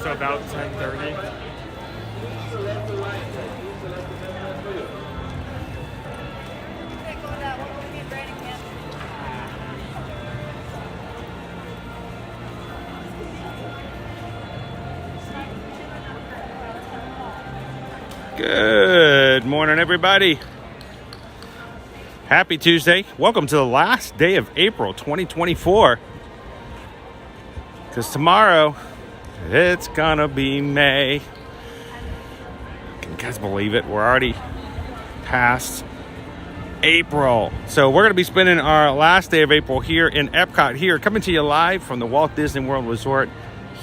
So about 10:30. Good morning, everybody. Happy Tuesday. Welcome to the last day of April 2024. Because tomorrow, it's gonna be May. Can you guys believe it? We're already past April. So we're gonna be spending our last day of April here in Epcot here, coming to you live from the Walt Disney World Resort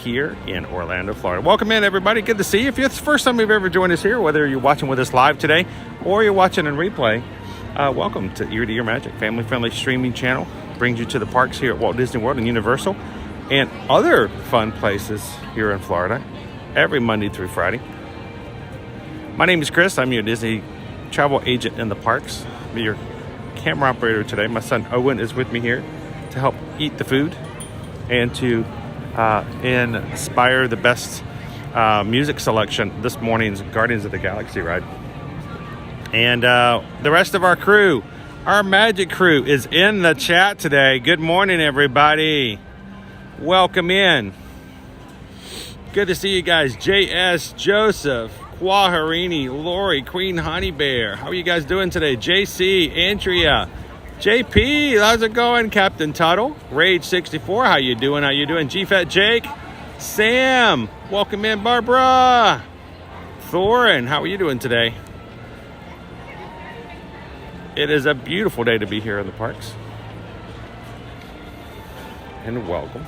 here in Orlando, Florida. Welcome in, everybody. Good to see you. If it's the first time you've ever joined us here, whether you're watching with us live today or you're watching in replay, welcome to Ear to Ear Magic, family-friendly streaming channel. Brings you to the parks here at Walt Disney World and Universal and other fun places here in Florida every Monday through Friday. My name is Chris. I'm your Disney travel agent in the parks. I'll be your camera operator today. My son Owen is with me here to help eat the food and to inspire the best music selection this morning's Guardians of the Galaxy ride. And the rest of our crew, our magic crew, is in the chat today. Good morning, everybody. Welcome in. Good to see you guys. JS, Joseph, Quaharini, Lori, Queen Honey Bear. How are you guys doing today? JC, Andrea, JP, how's it going? Captain Tuttle, Rage 64, how you doing? How you doing? GFat Jake, Sam, welcome in. Barbara, Thorin, how are you doing today? It is a beautiful day to be here in the parks. And welcome.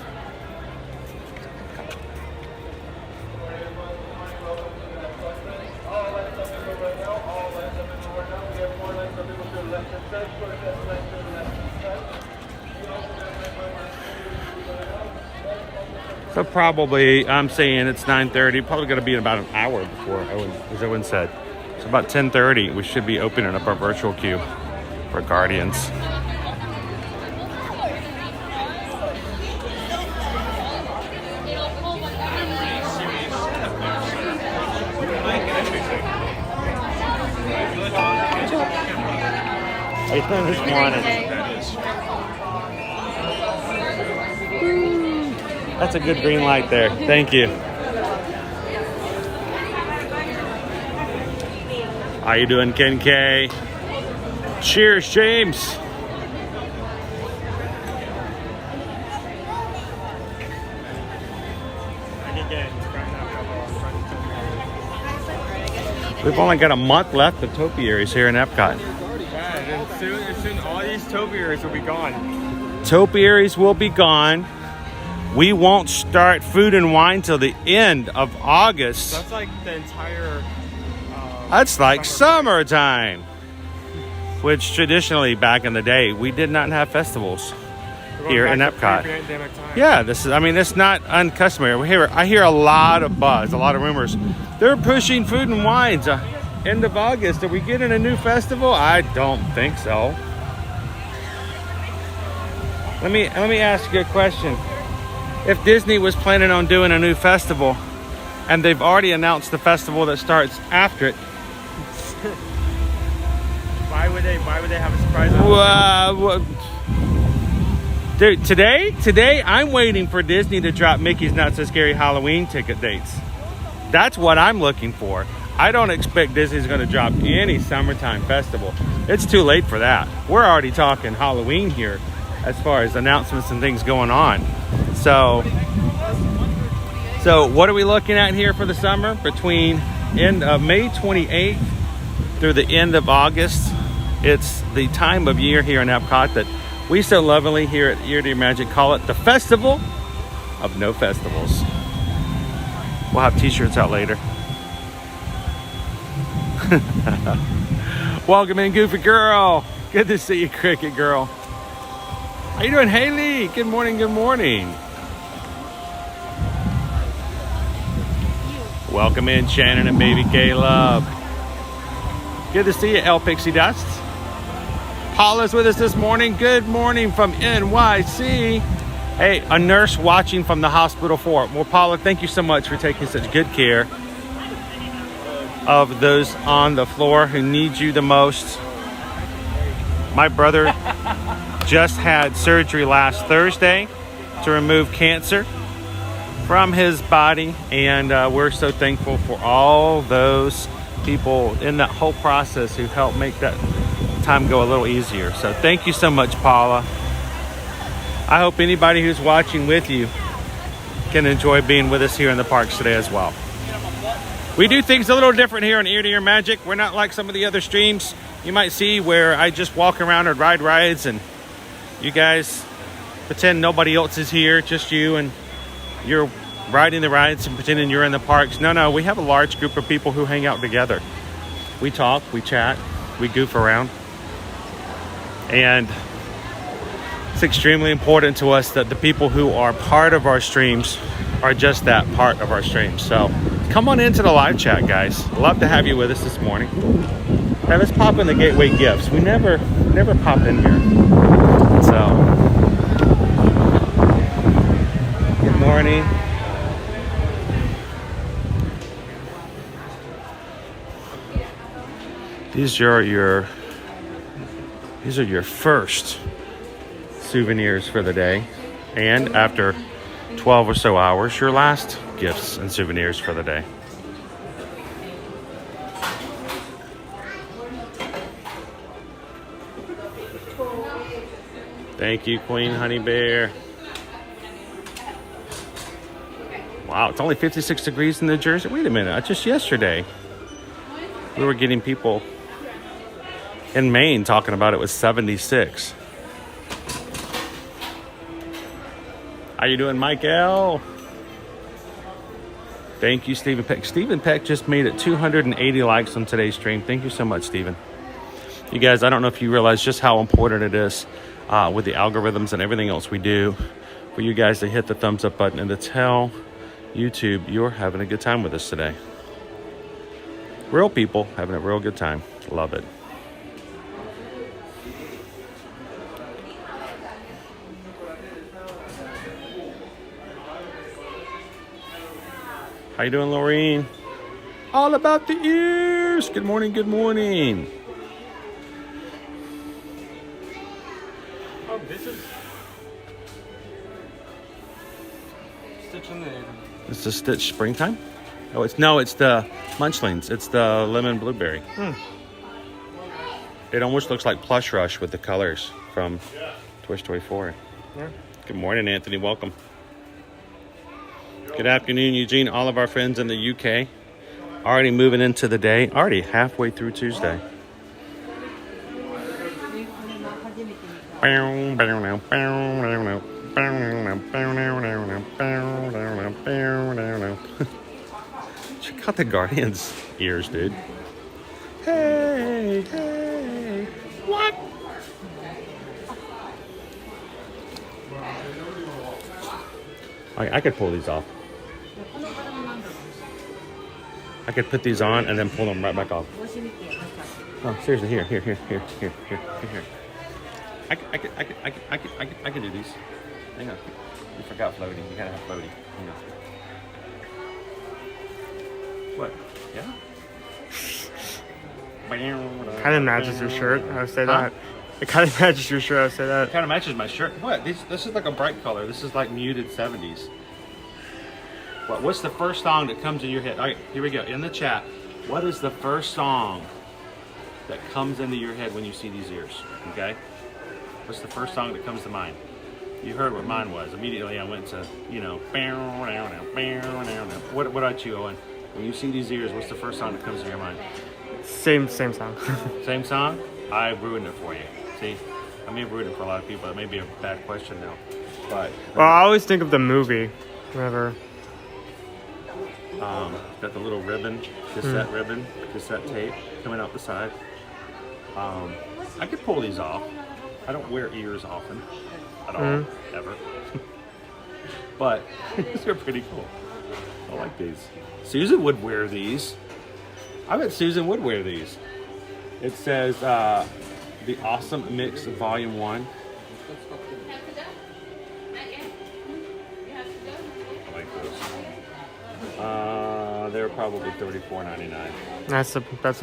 So probably, I'm saying it's 9:30, probably going to be in about an hour before, as Owen said. So about 10:30, we should be opening up our virtual queue for Guardians. I think this morning. That's a good green light there. Thank you. How you doing, Ken K? Cheers, James. We've only got a month left of topiaries here in Epcot. Yeah, and soon all these topiaries will be gone. Topiaries will be gone. We won't start food and wine till the end of August. That's like the entire... That's like summertime. Which traditionally, back in the day, we did not have festivals here in Epcot. Yeah, it's not uncustomary. I hear a lot of buzz, a lot of rumors. They're pushing food and wines end of August. Are we getting a new festival? I don't think so. Let me ask you a question. If Disney was planning on doing a new festival, and they've already announced the festival that starts after it, why would they have a surprise? Dude, today I'm waiting for Disney to drop Mickey's Not So Scary Halloween ticket dates. That's what I'm looking for. I don't expect Disney's going to drop any summertime festival. It's too late for that. We're already talking Halloween here as far as announcements and things going on. So what are we looking at here for the summer? Between end of May 28th through the end of August. It's the time of year here in Epcot that we so lovingly here at Ear to Ear Magic call it the Festival of No Festivals. We'll have t-shirts out later. Welcome in, Goofy Girl. Good to see you, Cricket Girl. How you doing, Haley? Good morning, good morning. Welcome in, Shannon and baby Caleb. Good to see you, El Pixie Dust. Paula's with us this morning. Good morning from NYC. Hey, a nurse watching from the hospital floor. Well, Paula, thank you so much for taking such good care of those on the floor who need you the most. My brother just had surgery last Thursday to remove cancer from his body, and we're so thankful for all those people in that whole process who helped make that time go a little easier. So thank you so much, Paula. I hope anybody who's watching with you can enjoy being with us here in the parks today as well. We do things a little different here in Ear to Ear Magic. We're not like some of the other streams you might see where I just walk around and ride rides and you guys pretend nobody else is here, just you, and you're riding the rides and pretending you're in the parks. No, we have a large group of people who hang out together. We talk, we chat, we goof around. And it's extremely important to us that the people who are part of our streams are just that, part of our streams. So come on into the live chat, guys. Love to have you with us this morning. Now let's pop in the gateway gifts. We never pop in here. So good morning. These are your first souvenirs for the day, and after 12 or so hours, your last gifts and souvenirs for the day. Thank you, Queen Honey Bear. Wow, it's only 56 degrees in New Jersey. Wait a minute, just yesterday we were getting people in Maine talking about it was 76. How you doing, Michael? Thank you, Stephen Peck. Stephen Peck just made it 280 likes on today's stream. Thank you so much, Stephen. You guys, I don't know if you realize just how important it is with the algorithms and everything else we do for you guys to hit the thumbs up button and to tell YouTube you're having a good time with us today. Real people having a real good time. Love it. How you doing, Laureen? All about the ears. Good morning, good morning. Oh, this is Stitch in the... It's the Stitch Springtime? Oh, it's the Munchlings. It's the lemon blueberry. It almost looks like Plush Rush with the colors from Toy Story 4. Yeah. Good morning, Anthony. Welcome. Good afternoon, Eugene. All of our friends in the UK already moving into the day. Already halfway through Tuesday. Check out the Guardians' ears, dude. Hey, hey. What? I could pull these off. I could put these on and then pull them right back off. Oh, seriously, here. I can do these. Hang on. You forgot floating. You gotta have floating. Hang on. What? Yeah? Kind of matches your shirt, I would say that. It kind of matches your shirt, I would say that. It kind of matches my shirt. What? This is like a bright color. This is like muted 70s. What's the first song that comes in your head? All right, here we go. In the chat, what is the first song that comes into your head when you see these ears? Okay? What's the first song that comes to mind? You heard what mine was. Immediately I went to, What about you, Owen? When you see these ears, what's the first song that comes to your mind? Same song. Same song? I ruined it for you. See? I may have ruined it for a lot of people. It may be a bad question now. But Well, I always think of the movie. Whatever. got the little ribbon, cassette tape coming out the side. I could pull these off. I don't wear ears often at all, ever. But these are pretty cool. I like these. Susan would wear these. I bet Susan would wear these. It says The Awesome Mix Volume 1. They're probably $34.99. That's That's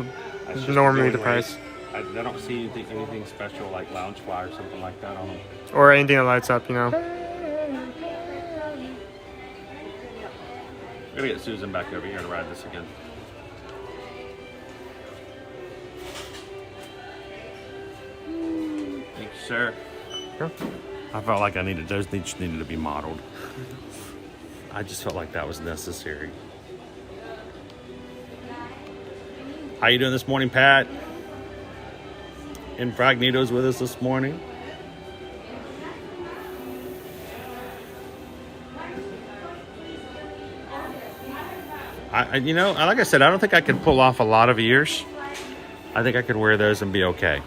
just normally the going price. rate. I don't see anything special like lounge fly or something like that on them. Or anything that lights up, you know. I'm gonna get Susan back over here to ride this again. Thank you, sir. Sure. I felt like those needed to be modeled. I just felt like that was necessary. How you doing this morning, Pat? Infragnito's with us this morning. Like I said, I don't think I could pull off a lot of ears. I think I could wear those and be okay.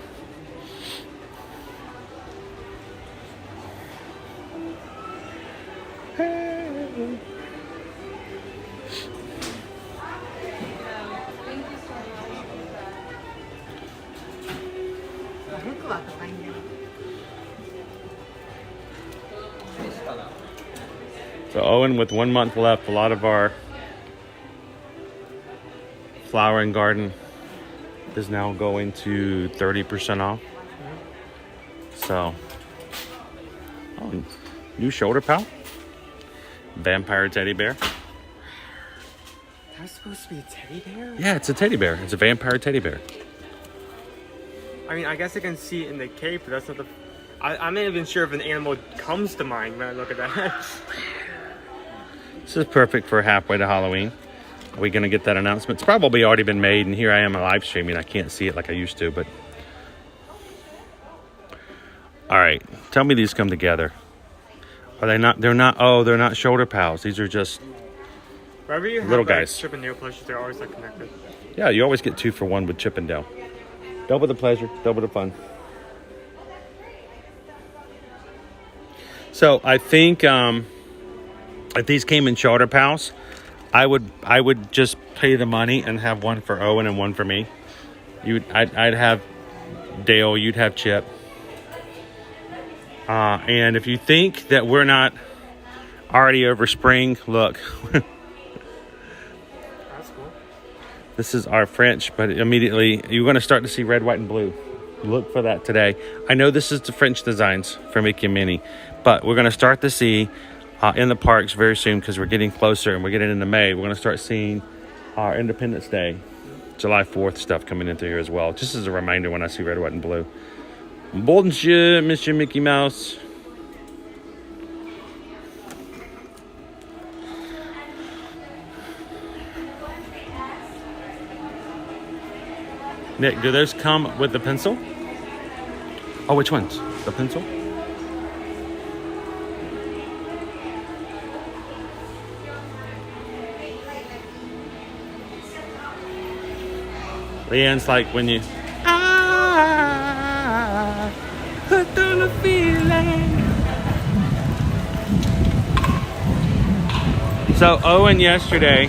So Owen, with 1 month left, a lot of our flowering garden is now going to 30% off. So, new shoulder pal, vampire teddy bear. That's supposed to be a teddy bear? Yeah, it's a teddy bear. It's a vampire teddy bear. I mean, I guess I can see it in the cape, but that's not the... I'm not even sure if an animal comes to mind when I look at that. This is perfect for halfway to Halloween. Are we going to get that announcement? It's probably already been made, and here I am live streaming. I can't see it like I used to, but... All right. Tell me these come together. Are they not? They're not shoulder pals. These are just Wherever you have little guys. Chip and Dale plushies, they're always like connected. Yeah, you always get 2 for 1 with Chip and Dale. Double the pleasure, double the fun. So I think if these came in shoulder pals, I would just pay the money and have one for Owen and one for me. I'd have Dale, you'd have Chip. And if you think that we're not already over spring, look. That's cool. This is our French, but immediately you're going to start to see red, white, and blue. Look for that today. I know this is the French designs for Mickey and Minnie, but we're going to start to see in the parks very soon because we're getting closer and we're getting into May. We're going to start seeing our Independence Day, July 4th stuff coming in through here as well. Just as a reminder when I see red, white, and blue. Bonjour, Monsieur Mickey Mouse. Nick, do those come with the pencil? Oh, which ones? The pencil? Leanne's like when you... hooked on a feeling. So Owen yesterday,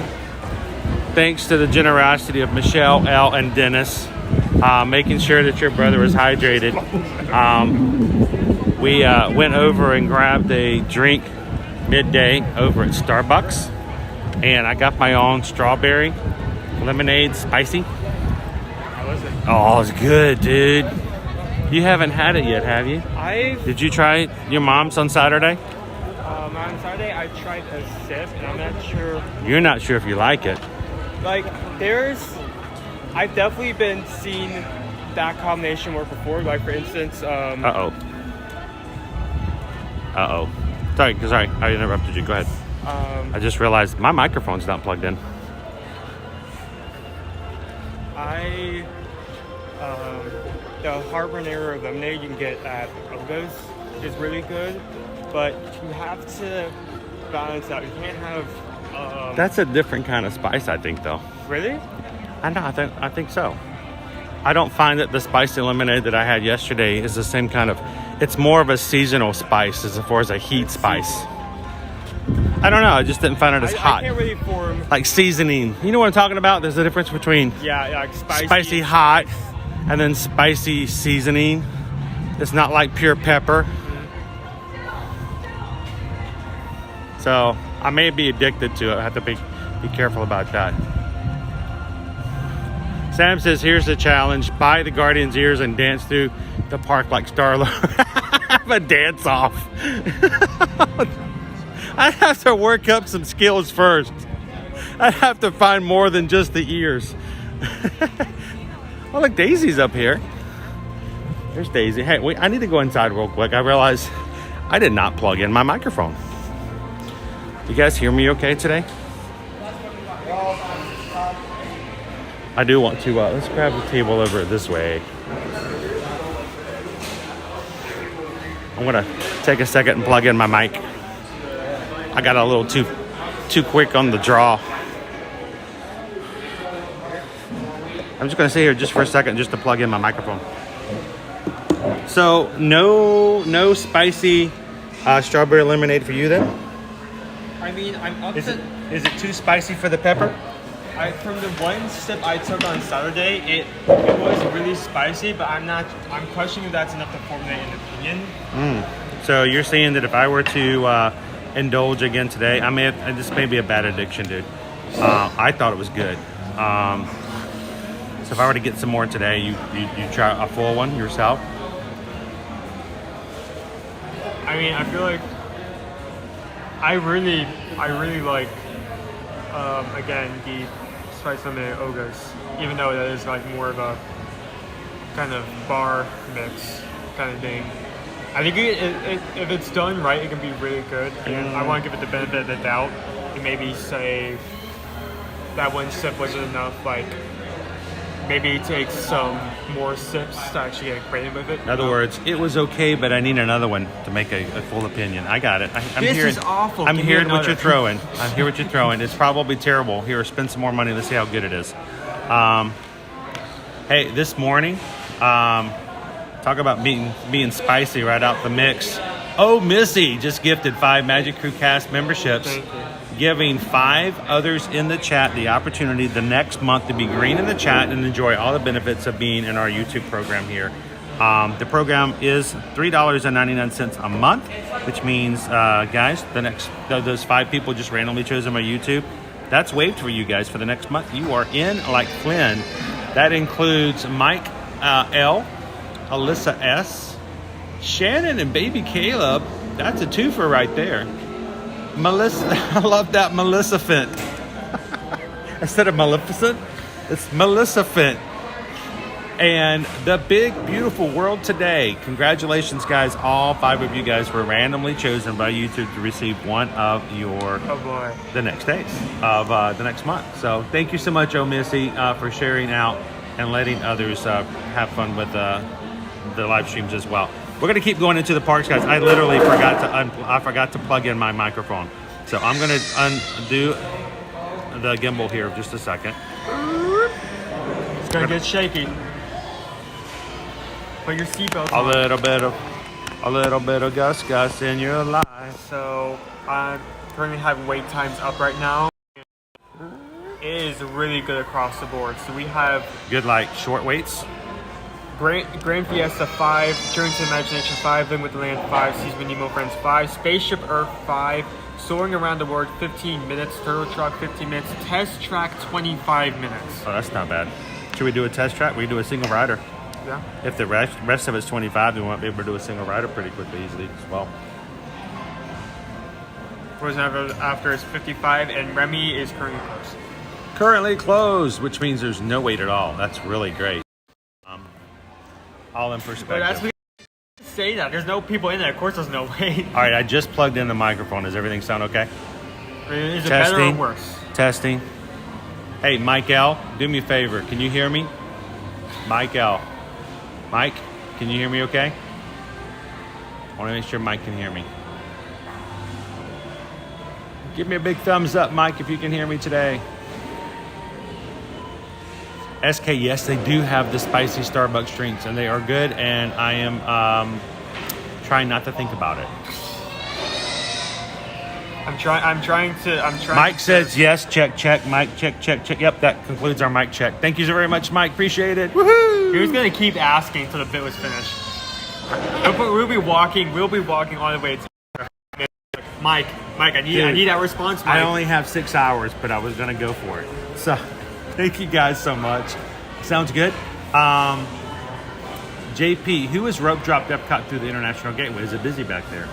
thanks to the generosity of Michelle, L, and Dennis, making sure that your brother was hydrated, we went over and grabbed a drink midday over at Starbucks, and I got my own strawberry lemonade spicy. How was it? Oh, it's good, dude. You haven't had it yet, have you? Did you try your mom's on Saturday? On Saturday, I tried a sip, and I'm not sure. You're not sure if you like it. Like, I've definitely been seeing that combination work before. Like, for instance, Uh-oh. Sorry, I interrupted you. Go ahead. I just realized my microphone's not plugged in. The Habanero lemonade you can get at Lotus is really good, but you have to balance out. You can't have... That's a different kind of spice, I think, though. Really? I know, I think so. I don't find that the spicy lemonade that I had yesterday is the same kind of... It's more of a seasonal spice as far as a heat spice. I don't know, I just didn't find it as hot. I can't really form... Like seasoning. You know what I'm talking about? There's a difference between... Yeah, like spicy hot and then spicy seasoning. It's not like pure pepper. So I may be addicted to it. I have to Be careful about that. Sam says, here's the challenge. Buy the Guardian's ears and dance through the park like Star-Lord. Have a dance off. I have to work up some skills first. I have to find more than just the ears. Oh, look, Daisy's up here. There's Daisy. Hey, wait, I need to go inside real quick. I realized I did not plug in my microphone. You guys hear me okay today? I do want to, let's grab the table over this way. I'm gonna take a second and plug in my mic. I got a little too quick on the draw. I'm just gonna sit here just for a second just to plug in my microphone. So no spicy strawberry lemonade for you then? I mean, I'm up Is to... it too spicy for the pepper? From the one sip I took on Saturday, it was really spicy, but I'm questioning if that's enough to formulate an opinion. So you're saying that if I were to indulge again today, this may be a bad addiction, dude. I thought it was good. So if I were to get some more today, you try a full one yourself? I mean, I feel like I really like again the spice lemonade Ogres, even though that is like more of a kind of bar mix kind of thing. I think if it's done right, it can be really good, and I want to give it the benefit of the doubt and maybe say that one sip wasn't enough. Like maybe take some more sips to actually get acquainted with it. In other words, it was okay, but I need another one to make a full opinion. I got it. This is awful. I'm Give me hearing what another. you're throwing. I hear what you're throwing. It's probably terrible. Here, spend some more money. Let's see how good it is. Hey, this morning, talk about being spicy right out the mix. Oh, Missy just gifted 5 Magic Crew Cast memberships. Thank you. Giving 5 others in the chat the opportunity the next month to be green in the chat and enjoy all the benefits of being in our YouTube program here. The program is $3.99 a month, which means, guys, those 5 people just randomly chosen by YouTube, that's waived for you guys for the next month. You are in like Flynn. That includes Mike L, Alyssa S, Shannon and baby Caleb. That's a twofer right there. Melissa, I love that Maleficent. Instead of Maleficent, it's Maleficent. And the big, beautiful world today. Congratulations, guys. All 5 of you guys were randomly chosen by YouTube to receive one of your the next days of the next month. So thank you so much, Oh Missy, for sharing out and letting others have fun with the live streams as well. We're gonna keep going into the parks, guys. I literally forgot to plug in my microphone, so I'm gonna undo the gimbal here just a second. It's gonna get shaky. Put your seatbelt A on. little bit of Gus in your life. So I currently have wait times up right now. It is really good across the board. So we have Good, like short waits. Grand Fiesta 5, Journey to Imagination 5, Living with the Land 5, Seas with Nemo Friends 5, Spaceship Earth 5, Soaring Around the World 15 minutes, Turtle Truck 15 minutes, Test Track 25 minutes. Oh, that's not bad. Should we do a test track? We do a single rider. Yeah. If the rest of it's 25, we won't be able to do a single rider pretty quickly, easily as well. Frozen after is 55, and Remy is currently closed. Currently closed, which means there's no wait at all. That's really great. All in perspective. But as we say that, there's no people in there. Of course, there's no wait. All right, I just plugged in the microphone. Does everything sound okay? Is it better or worse? Testing. Hey, Mike L, do me a favor. Can you hear me? Mike L. Mike, can you hear me okay? I want to make sure Mike can hear me. Give me a big thumbs up, Mike, if you can hear me today. SK, yes, they do have the spicy Starbucks drinks, and they are good, and I am trying not to think about it. I'm trying. Mike says yes, check. Mike, check. Yep, that concludes our mic check. Thank you so very much, Mike. Appreciate it. Woohoo! He was gonna keep asking until the bit was finished. We'll be walking all the way to Mike, I need that response, Mike. I only have 6 hours, but I was going to go for it. So, thank you guys so much. Sounds good. JP, who has rope dropped Epcot through the International Gateway? Is it busy back there?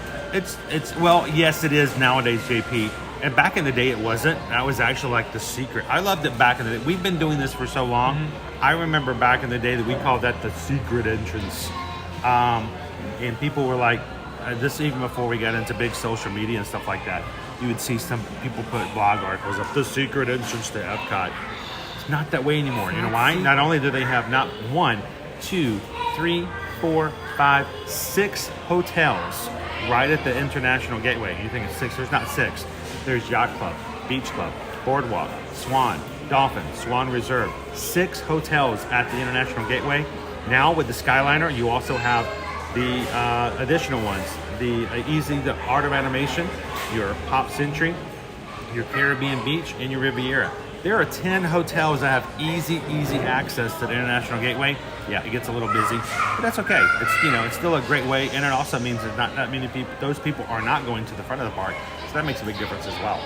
Well, yes, it is nowadays, JP. And back in the day, it wasn't. That was actually like the secret. I loved it back in the day. We've been doing this for so long. Mm-hmm. I remember back in the day that we called that the secret entrance. And people were like, this even before we got into big social media and stuff like that, you would see some people put blog articles up, the secret entrance to Epcot. It's not that way anymore. You know why? Not only do they have not 1, 2, 3, 4, 5, 6 hotels right at the International Gateway. You think it's 6? There's not 6. There's Yacht Club, Beach Club, Boardwalk, Swan, Dolphin, Swan Reserve. 6 hotels at the International Gateway. Now with the Skyliner, you also have the additional ones. The Art of Animation, your Pop Century, your Caribbean Beach, and your Riviera. There are 10 hotels that have easy access to the International Gateway. Yeah, it gets a little busy, but that's okay. It's still a great way, and it also means that not that many people, those people are not going to the front of the park, so that makes a big difference as well.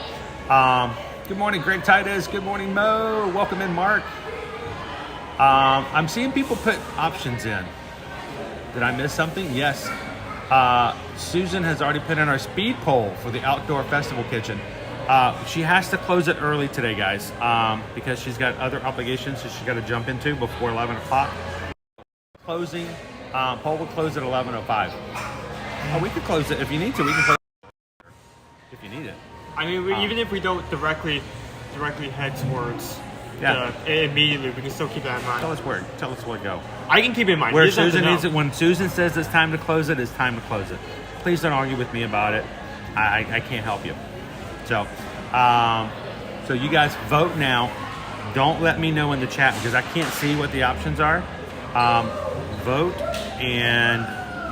Good morning, Greg Titus. Good morning, Mo. Welcome in, Mark. I'm seeing people put options in. Did I miss something? Yes. Susan has already put in our speed poll for the Outdoor Festival Kitchen. She has to close it early today, guys, because she's got other obligations that she's got to jump into before 11 o'clock. Closing, poll will close at 11:05. We could close it if you need to. We can close it if you need it. I mean, even if we don't directly head towards immediately, we can still keep that in mind. Tell us where to go. I can keep it in mind. Where Susan needs it, when Susan says it's time to close it, it's time to close it. Please don't argue with me about it. I can't help you. So, so you guys vote now. Don't let me know in the chat because I can't see what the options are. Vote and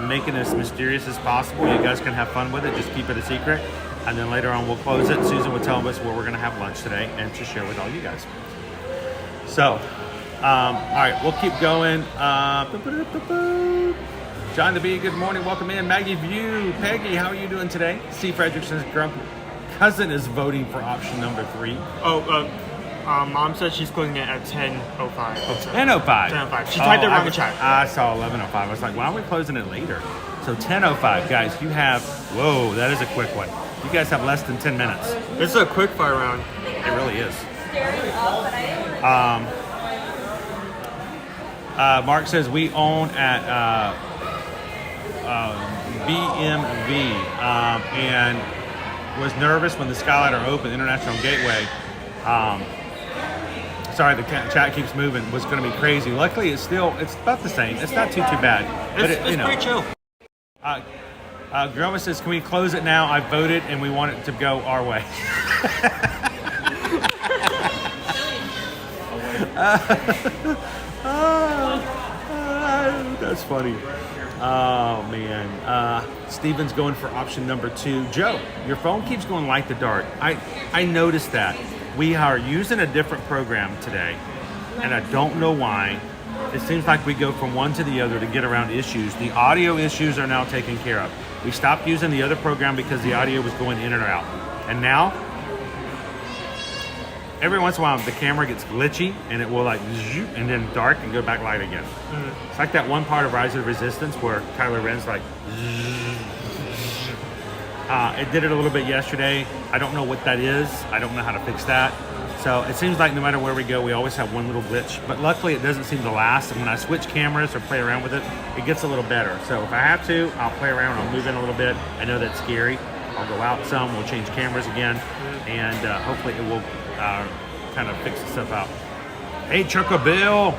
make it as mysterious as possible. You guys can have fun with it. Just keep it a secret. And then later on, we'll close it. Susan will tell us where we're going to have lunch today and to share with all you guys. So, all right, we'll keep going. John DeB, good morning. Welcome in. Maggie View. Peggy, how are you doing today? C. Frederickson's cousin is voting for option number 3. Mom said she's closing it at 10:05. 10:05. 10:05. She typed it wrong in the chat. I saw 11:05. I was like, why aren't we closing it later? So 10:05, guys. You have. Whoa, that is a quick one. You guys have less than 10 minutes. This is a quick fire round. It really is. Mark says we own at BMV and was nervous when the Skyliner opened, International Gateway. Sorry, the chat keeps moving. Was going to be crazy. Luckily, it's about the same. It's not too bad. But it's pretty chill. Groma says, can we close it now? I voted and we want it to go our way. That's funny. Oh, man. Steven's going for option number 2. Joe, your phone keeps going light the dark. I noticed that. We are using a different program today, and I don't know why. It seems like we go from one to the other to get around issues. The audio issues are now taken care of. We stopped using the other program because the audio was going in and out. And now, every once in a while, the camera gets glitchy, and it will like zoom, and then dark and go back light again. Mm-hmm. It's like that one part of Rise of the Resistance where Kylo Ren's like... it did it a little bit yesterday. I don't know what that is. I don't know how to fix that. So it seems like no matter where we go, we always have one little glitch. But luckily, it doesn't seem to last. And when I switch cameras or play around with it, it gets a little better. So if I have to, I'll play around. I'll move in a little bit. I know that's scary. I'll go out some. We'll change cameras again. And hopefully it will kind of fix itself out. Hey, Choco Bill.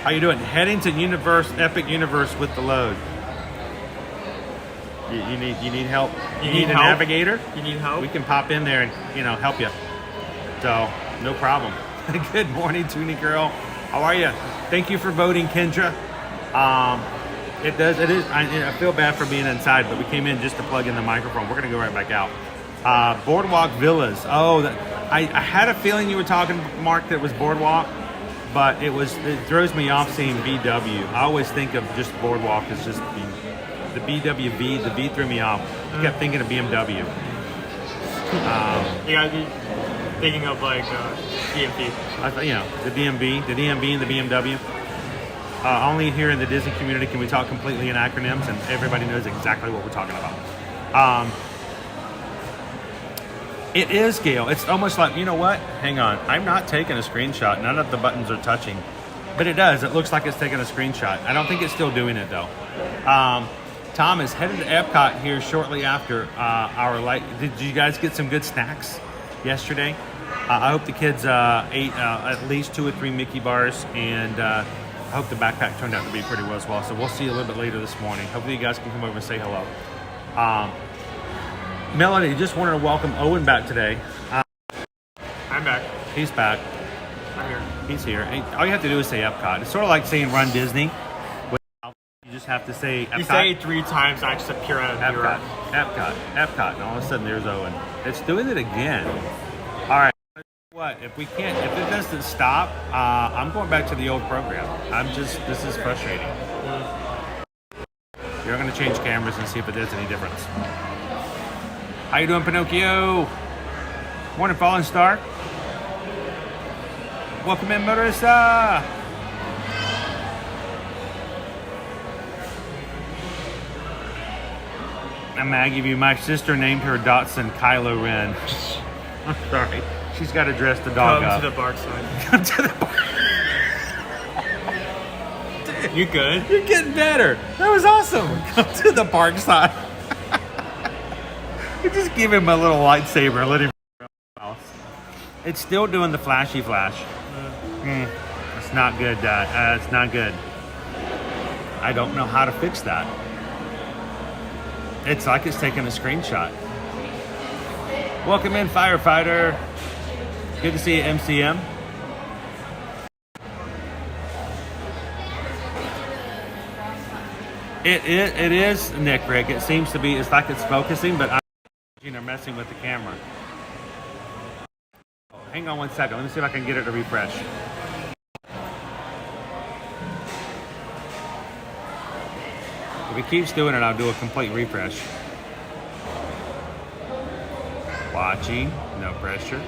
How you doing? Heading to Epic Universe with the load. You need help? You need a navigator? You need help? We can pop in there and, help you. So, no problem. Good morning, Toonie Girl. How are you? Thank you for voting, Kendra. It is. I feel bad for being inside, but we came in just to plug in the microphone. We're going to go right back out. Boardwalk Villas. Oh, I had a feeling you were talking, Mark, that it was Boardwalk, but it throws me off seeing BW. I always think of just Boardwalk as just the BWV, the V threw me off. I kept thinking of BMW. You gotta be thinking of like DMV. I thought, the DMV and the BMW. Only here in the Disney community can we talk completely in acronyms, and everybody knows exactly what we're talking about. It is, Gail. It's almost like, you know what? Hang on. I'm not taking a screenshot. None of the buttons are touching. But it does. It looks like it's taking a screenshot. I don't think it's still doing it, though. Tom is headed to Epcot here shortly after our light. Did you guys get some good snacks yesterday? I hope the kids ate at least 2 or 3 Mickey bars, and I hope the backpack turned out to be pretty well as well. So we'll see you a little bit later this morning. Hopefully you guys can come over and say hello. Melody, just wanted to welcome Owen back today. I'm back. He's back. I'm here. He's here. And all you have to do is say Epcot. It's sort of like saying Run Disney. You just have to say Epcot. You say it 3 times, I just appear out of Europe. Epcot, and all of a sudden there's Owen. It's doing it again. All right. What if it doesn't stop? I'm going back to the old program. This is frustrating. You're going to change cameras and see if it does any difference. How you doing, Pinocchio? Morning, Fallen Star. Welcome in, Marissa. And Maggie, my sister named her Dotson Kylo Ren. I'm sorry. She's got to dress the dog up. Come to the bark side. Come to the bark. You good? You're getting better. That was awesome. Come to the park side. You just give him a little lightsaber and let him. It's still doing the flashy flash. It's not good. It's not good. I don't know how to fix that. It's like it's taking a screenshot. Welcome in, firefighter. Good to see you, MCM. It is, Nick Rick. It seems to be. It's like it's focusing, but I'm messing with the camera. Hang on one second. Let me see if I can get it to refresh. If it keeps doing it, I'll do a complete refresh. Watching, no pressure.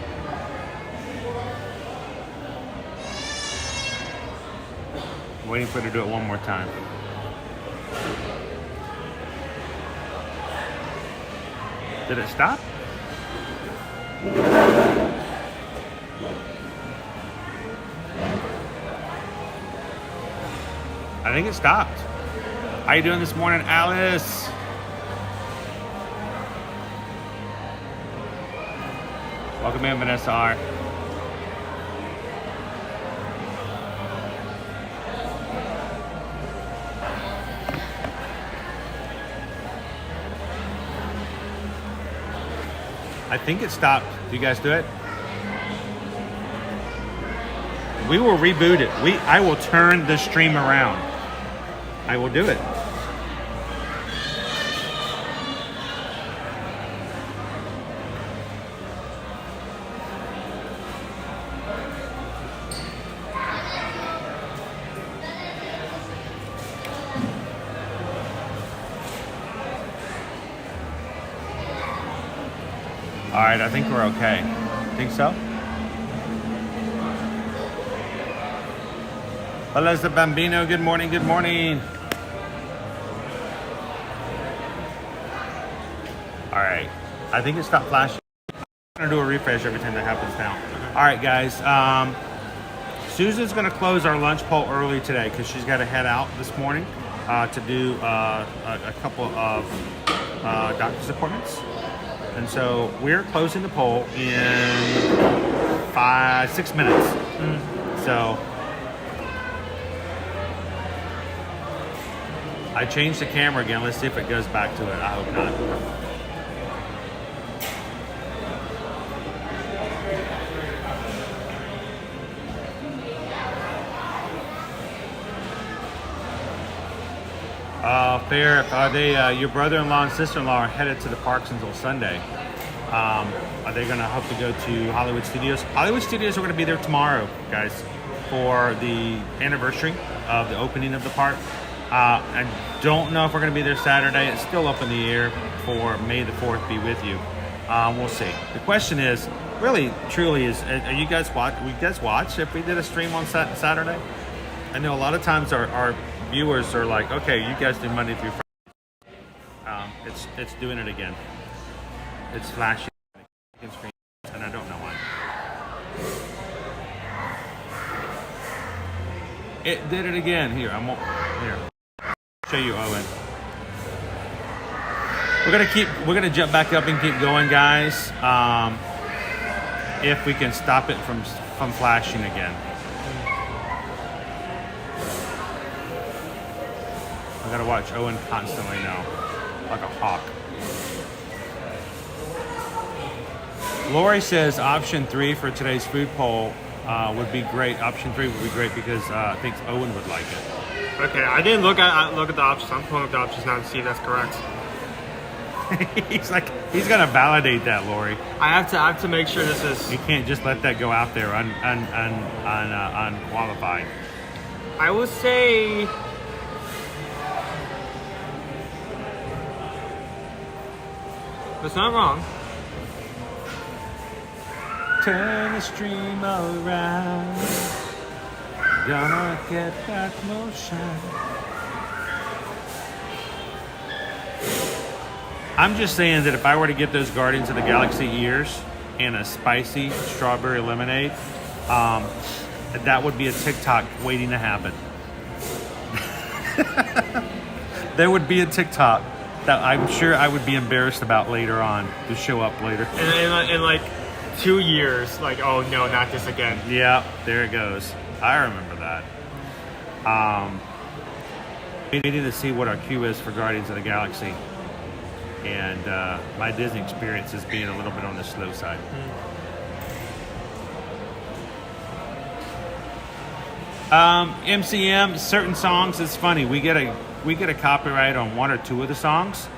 Waiting for it to do it one more time. Did it stop? I think it stopped. How you doing this morning, Alice? Welcome in, Vanessa R. I think it stopped. Do you guys do it? We will reboot it. I will turn the stream around. I will do it. All right, I think we're okay. Think so? Hello, the Bambino. Good morning. Good morning. All right. I think it stopped flashing. I'm going to do a refresh every time that happens now. All right, guys. Susan's going to close our lunch poll early today because she's got to head out this morning to do a couple of doctor's appointments. And so we're closing the poll in 6 minutes. So I changed the camera again. Let's see if it goes back to it. I hope not. Fair. Are they? Your brother-in-law and sister-in-law are headed to the parks until Sunday. Are they going to hope to go to Hollywood Studios? Hollywood Studios are going to be there tomorrow, guys, for the anniversary of the opening of the park. I don't know if we're going to be there Saturday. It's still up in the air for May the 4th be with you. We'll see. The question is, really, truly, are you guys watch if we did a stream on Saturday? I know a lot of times our viewers are like, okay, you guys do Monday through Friday. It's doing it again. It's flashing screen, and I don't know why. It did it again. Here. Show you, Owen. We're gonna jump back up and keep going, guys. If we can stop it from flashing again. I gotta watch Owen constantly now, like a hawk. Lori says option 3 for today's food poll would be great. Option 3 would be great because I think Owen would like it. Okay, I didn't look at the options. I'm pulling up the options now to see if that's correct. he's gonna validate that, Lori. I have to make sure this is. You can't just let that go out there unqualified. I would say. It's not wrong. Turn the stream around. Gonna get that motion. I'm just saying that if I were to get those Guardians of the Galaxy ears and a spicy strawberry lemonade, that would be a TikTok waiting to happen. There would be a TikTok that I'm sure I would be embarrassed about later on to show up later. In like 2 years, like, oh no, not this again. Yeah, there it goes. I remember that. We needed to see what our queue is for Guardians of the Galaxy. And my Disney experience is being a little bit on the slow side. MCM, certain songs, it's funny. We get a copyright on 1 or 2 of the songs,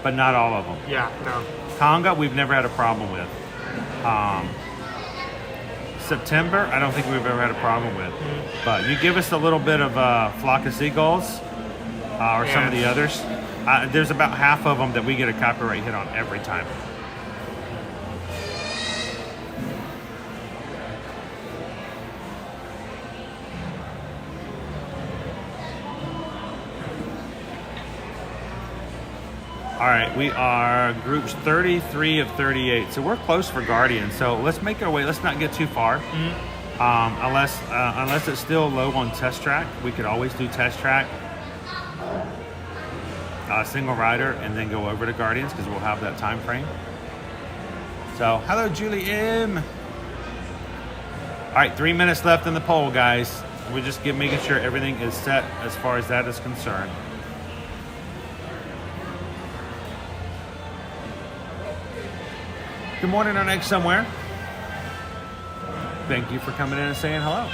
but not all of them. Yeah, no. Conga, we've never had a problem with. September, I don't think we've ever had a problem with. But you give us a little bit of Flock of Seagulls or some of the others. There's about half of them that we get a copyright hit on every time. All right, we are groups 33 of 38, so we're close for Guardian. So let's make our way. Let's not get too far, unless it's still low on test track. We could always do test track, single rider, and then go over to Guardians because we'll have that time frame. So hello, Julie M. All right, 3 minutes left in the poll, guys. We're just making sure everything is set as far as that is concerned. Good morning, our next somewhere. Thank you for coming in and saying hello.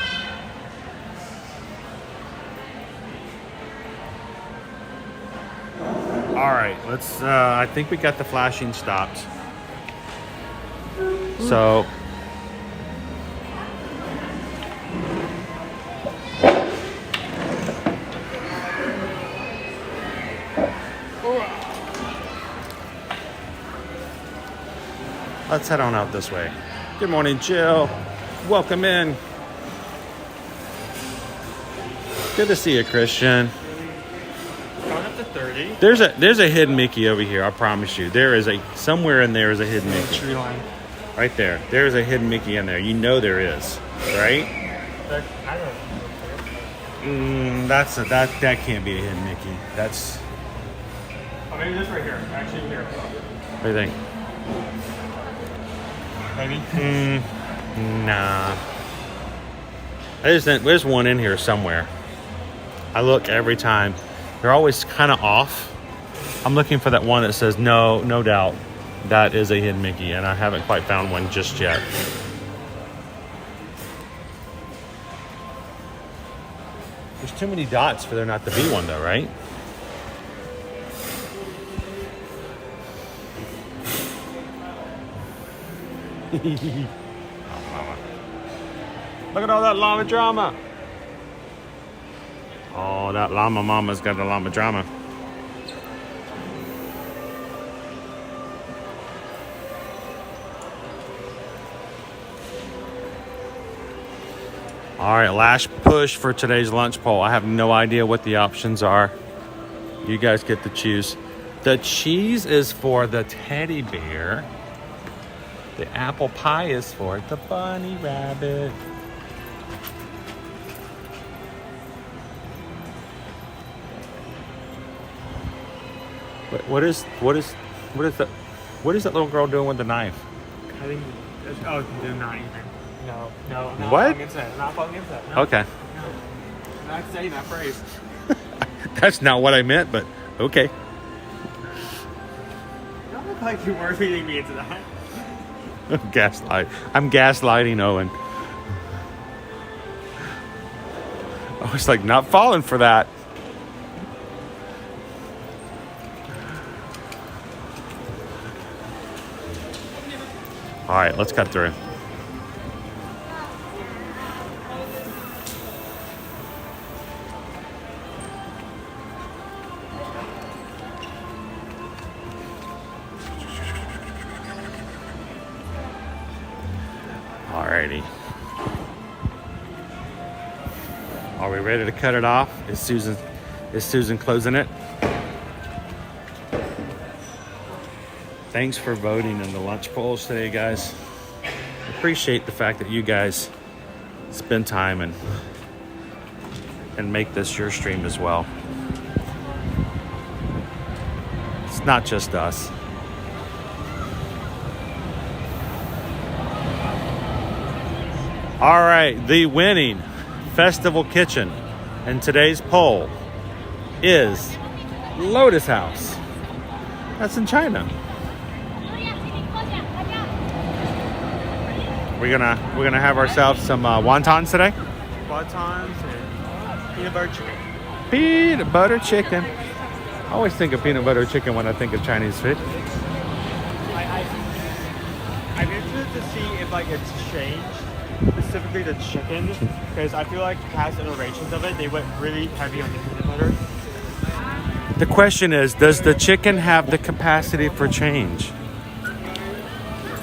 All right, let's, I think we got the flashing stopped. So, let's head on out this way. Good morning, Jill. Welcome in. Good to see you, Christian. Going up to 30. There's a hidden Mickey over here. I promise you. There is somewhere in there is a hidden Mickey. Tree line. Right there. There's a hidden Mickey in there. You know there is, right? That can't be a hidden Mickey. That's. Oh, maybe this right here. Actually, here. What do you think? Maybe. Nah. There's one in here somewhere. I look every time. They're always kind of off. I'm looking for that one that says no doubt that is a hidden Mickey, and I haven't quite found one just yet. There's too many dots for there not to be one, though, right? Look at all that llama drama. Oh, that llama mama's got the llama drama. All right, last push for today's lunch poll. I have no idea what the options are. You guys get to choose. The cheese is for the teddy bear. The apple pie is for the bunny rabbit. What is that little girl doing with the knife? I think. Oh, they're not even. No. I'm not What? falling into that. I'm not falling into that. No, Okay. No. I'm not saying that phrase. That's not what I meant, but okay. Don't look like you were feeding me into that. I'm gaslighting Owen. I was like, not falling for that. All right, let's cut through. Alrighty. Are we ready to cut it off? Is Susan closing it? Thanks for voting in the lunch polls today, guys. Appreciate the fact that you guys spend time and make this your stream as well. It's not just us. All right, the winning festival kitchen in today's poll is Lotus House. That's in China. We're gonna have ourselves some wontons today. Wontons and peanut butter chicken. Peanut butter chicken. I always think of peanut butter chicken when I think of Chinese food. I'm interested to see if like it's changed, specifically the chicken, because I feel like past iterations of it, they went really heavy on the peanut butter. The question is, does the chicken have the capacity for change?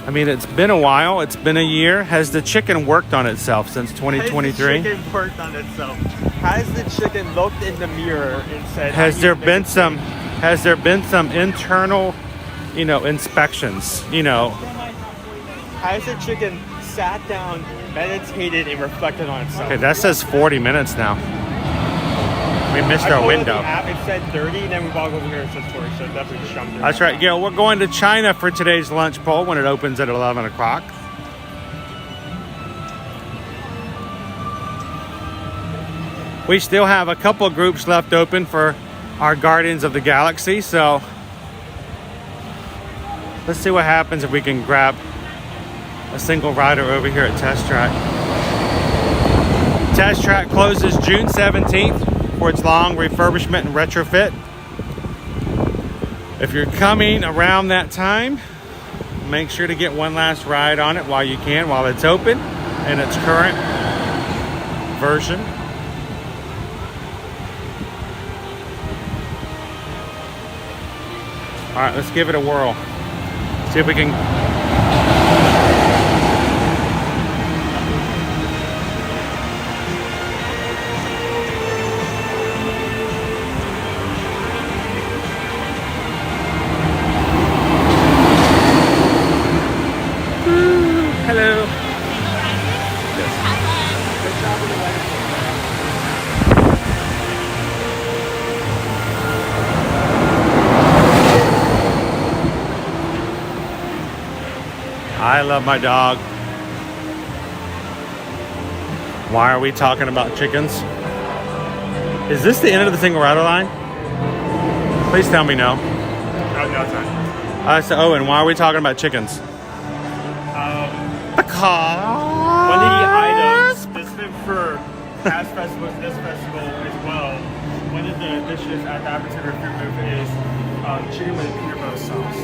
I mean, it's been a while. It's been a year. Has the chicken worked on itself since 2023? Has the chicken worked on itself? Has the chicken looked in the mirror and said, Has there been some internal, inspections, Has the chicken sat down, meditated, and reflected on itself? Okay, that says 40 minutes now. We missed our window. The app, it said 30, then we walked over here and it says 40, so definitely just jumped through. That's right. Yeah, we're going to China for today's lunch poll when it opens at 11 o'clock. We still have a couple of groups left open for our Guardians of the Galaxy, so let's see what happens if we can grab a single rider over here at Test Track. Test Track closes June 17th for its long refurbishment and retrofit. If you're coming around that time, make sure to get one last ride on it while you can, while it's open in its current version. All right, let's give it a whirl. See if we can. Hello. I love my dog. Why are we talking about chickens? Is this the end of the single rider line? Please tell me no. No, it's not. So Owen, why are we talking about chickens? Because one of the items specific for past festivals, this festival as well, one of the dishes at the Davenport FL is chicken with peanut butter sauce.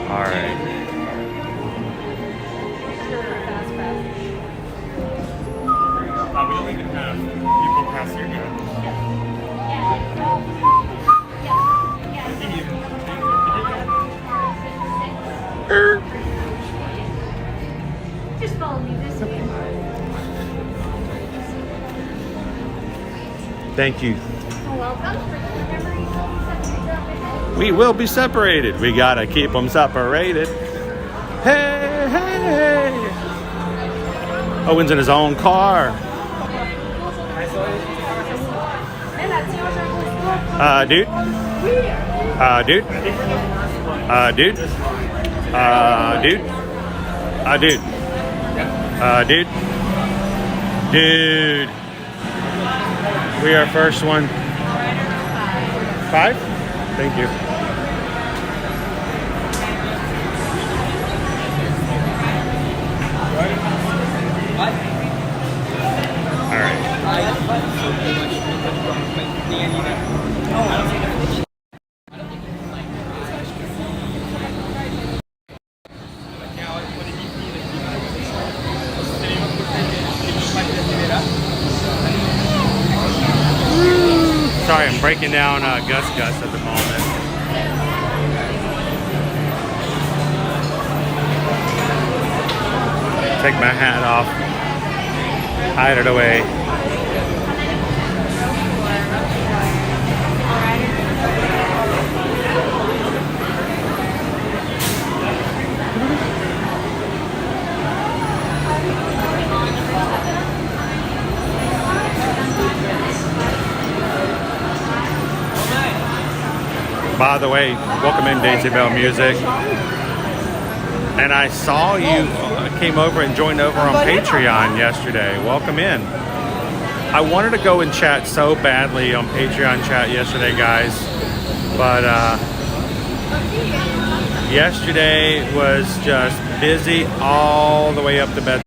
All right. We don't don't even have people pass through here. Just follow me this way. Thank you. Welcome. We will be separated. We gotta keep them separated. Hey, hey, hey. Owen's in his own car. Dude. Dude. Dude. Dude. Dude. Dude. Dude. We are first one. 5? Thank you. All right. Sorry, I'm breaking down Gus Gus at the moment. Take my hat off. Hide it away. By the way, welcome in Daisy Bell Music. And I saw you came over and joined over on Patreon yesterday. Welcome in. I wanted to go and chat so badly on Patreon chat yesterday, guys. But yesterday was just busy all the way up to bed.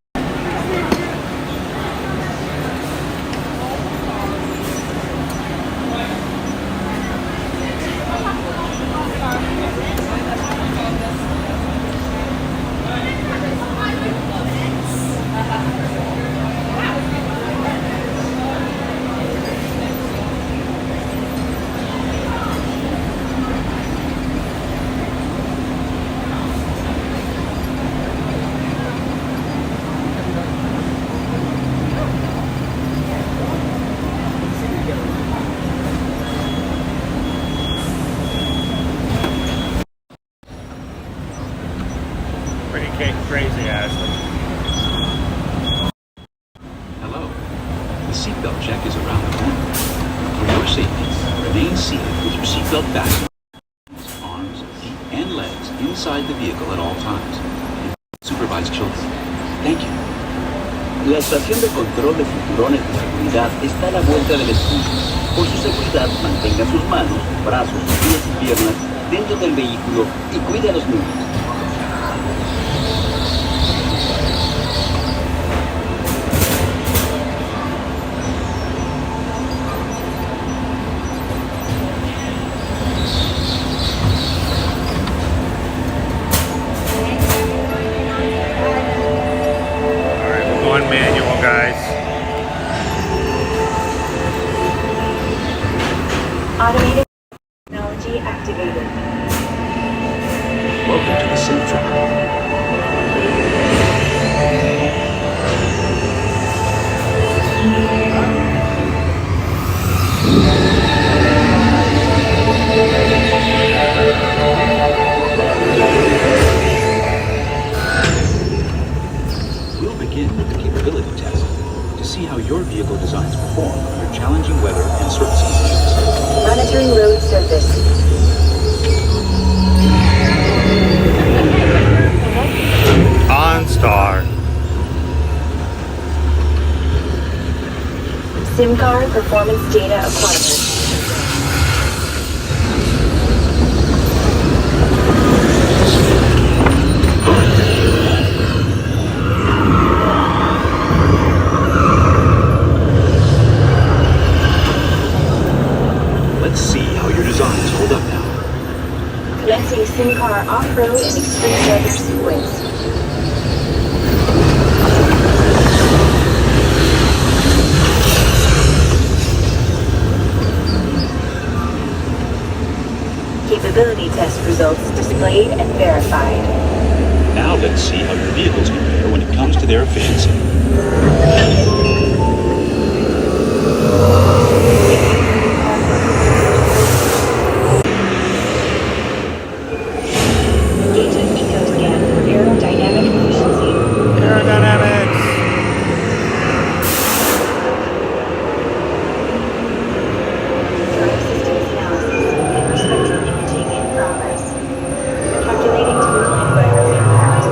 Crazy ass. Hello. The seatbelt check is around the corner. For your safety, remain seated with your seatbelt fastened, arms, feet, and legs inside the vehicle at all times. Supervise children. Thank you. La estación de control de cinturones de seguridad está a la vuelta de la esquina. Por su seguridad, mantenga sus manos, brazos, pies y piernas dentro del vehículo y cuide a los niños. Manual, guys. Automated technology activated. Welcome to the sim track. We'll begin with the capability test to see how your vehicle designs perform under challenging weather and surface conditions. Monitoring road surface. OnStar. SIM-car performance data acquired. Let's see how your designs hold up now. Commencing SIM-car off-road and extreme weather sequence. displayed and verified. Now let's see how your vehicles compare when it comes to their efficiency. Gated EcoScan for aerodynamic efficiency. Aerodynamics. Drive systems analysis and perspective imaging in progress. Calculating total environment impact.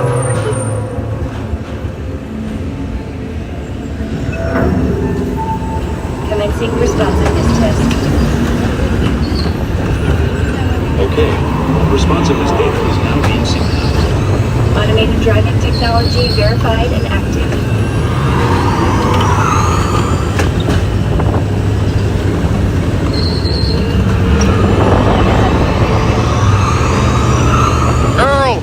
Commencing responsiveness test. Okay, responsiveness data is now being synchronized. Automated driving technology verified and active. Earl.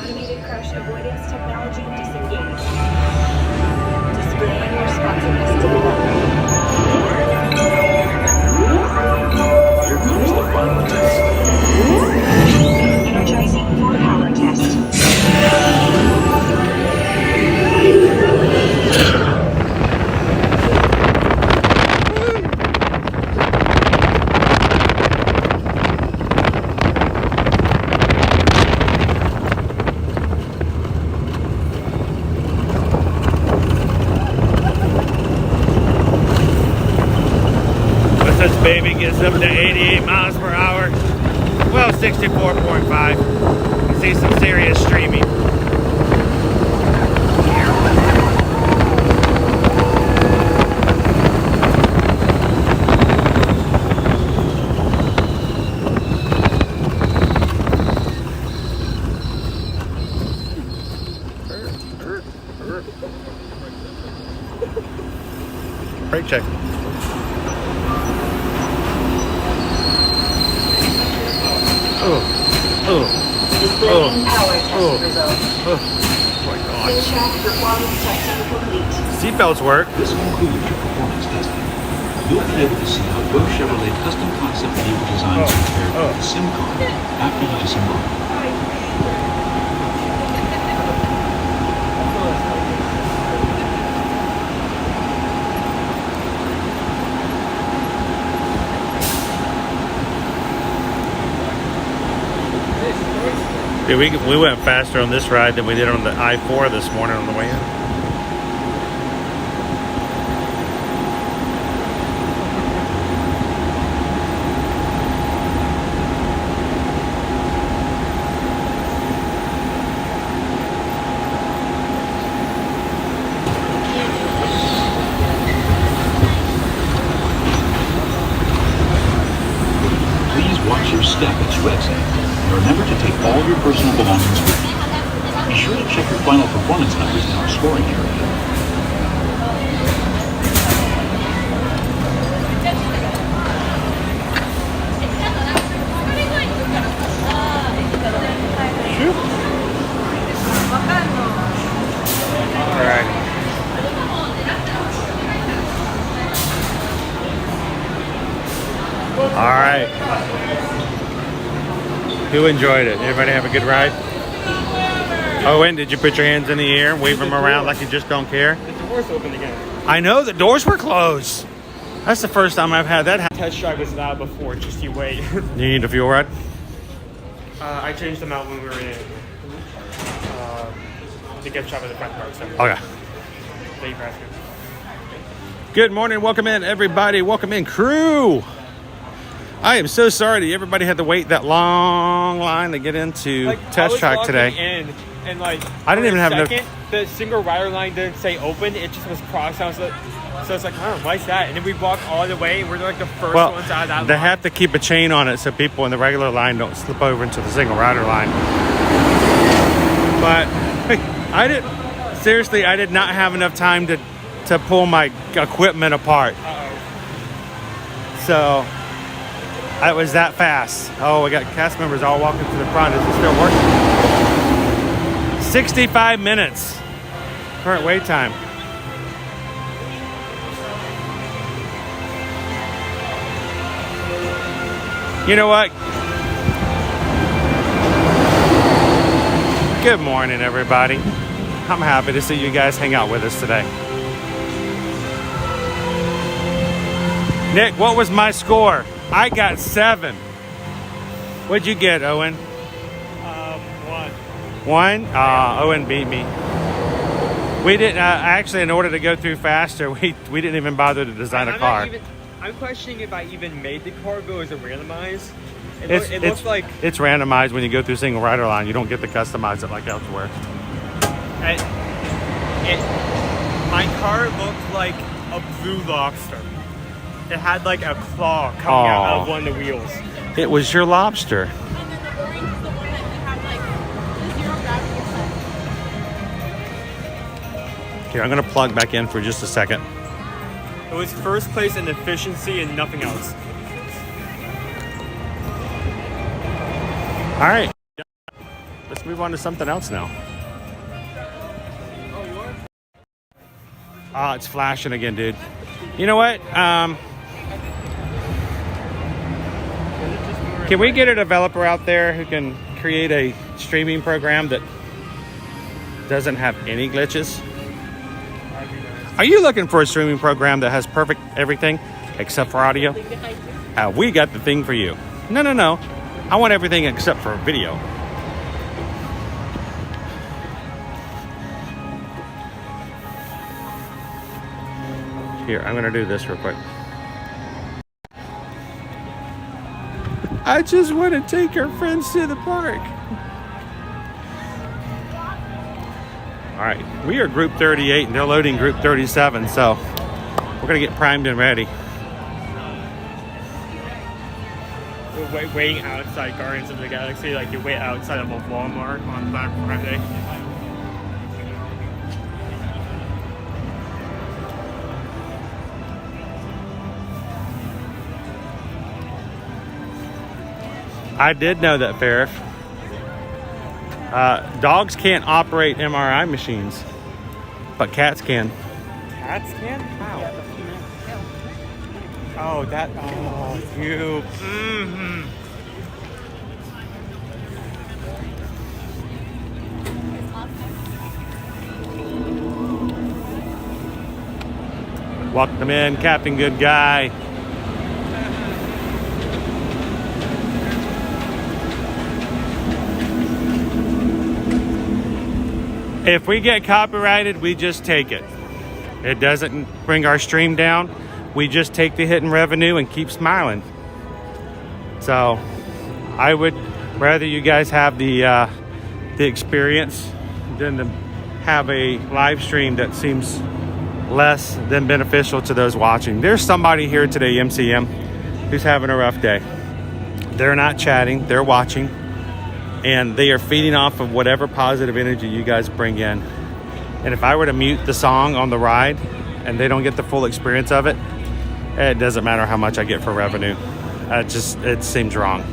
Automated crash avoidance technology disengaged. Displaying responsiveness data. Here comes the final test. Energizing for power test. Once this baby gets up to 88 miles per hour, well, 64.5, you see some serious streaming. Brake check. Displaying power test results. Oh my God. In-track performance testing complete. Seatbelts work. This concludes your performance testing. You'll be able to see how your Chevrolet custom concept vehicle designs compare with the sim car after you disembark. Dude, we went faster on this ride than we did on the I-4 this morning on the way in. Please watch your step as you exit. Remember to take all your personal belongings with you. Be sure to check your final performance numbers in our scoring area. All right. Who enjoyed it? Everybody have a good ride? Oh, and did you put your hands in the air and wave them around like you just don't care? The doors open again. I know, the doors were closed. That's the first time I've had that happen. Test drive was loud before, just you wait. You need a fuel rod? I changed them out when we were in the gift shop at the front part. So Okay. thank you for asking. Good morning. Welcome in, everybody. Welcome in, crew. I am so sorry that everybody had to wait that long line to get into test track today. And like I didn't even have enough. The single rider line didn't say open; it just was crossed. I was like, so it's like, oh, why's that? And then we walked all the way. We're like the first ones out of that they line. have to keep a chain on it so people in the regular line don't slip over into the single rider line. But I did not have enough time to pull my equipment apart. So it was that fast. Oh, we got cast members all walking to the front. Is it still working? 65 minutes. Current wait time. You know what? Good morning, everybody. I'm happy to see you guys hang out with us today. Nick, what was my score? I got 7. What'd you get, Owen? 1? Owen beat me. We didn't, actually, in order to go through faster, we didn't even bother to design a car. I'm questioning if I even made the car, but was it randomized? It looks like... It's randomized when you go through single rider line. You don't get to customize it like elsewhere. My car looked like a blue lobster. It had like a claw coming out of one of the wheels. It was your lobster. And then the orange is the one that you have like the zero gravity effect. Here, I'm going to plug back in for just a second. It was first place in efficiency and nothing else. All right. Let's move on to something else now. It's flashing again, dude. You know what? Can we get a developer out there who can create a streaming program that doesn't have any glitches? Are you looking for a streaming program that has perfect everything except for audio? We got the thing for you. No. I want everything except for video. Here, I'm going to do this real quick. I just want to take our friends to the park. All right, we are group 38 and they're loading group 37, so we're going to get primed and ready. We're waiting outside Guardians of the Galaxy, like you wait outside of a Walmart on Black Friday. I did know that, Farif. Dogs can't operate MRI machines, but cats can. Cats can? How? Oh, that. Oh, you. Mm-hmm. Welcome in, Captain Good Guy. If we get copyrighted, we just take it. It doesn't bring our stream down. We just take the hit in revenue and keep smiling. So I would rather you guys have the experience than to have a live stream that seems less than beneficial to those watching. There's somebody here today, MCM, who's having a rough day. They're not chatting, they're watching. And they are feeding off of whatever positive energy you guys bring in. And if I were to mute the song on the ride and they don't get the full experience of it, it doesn't matter how much I get for revenue. It seems wrong.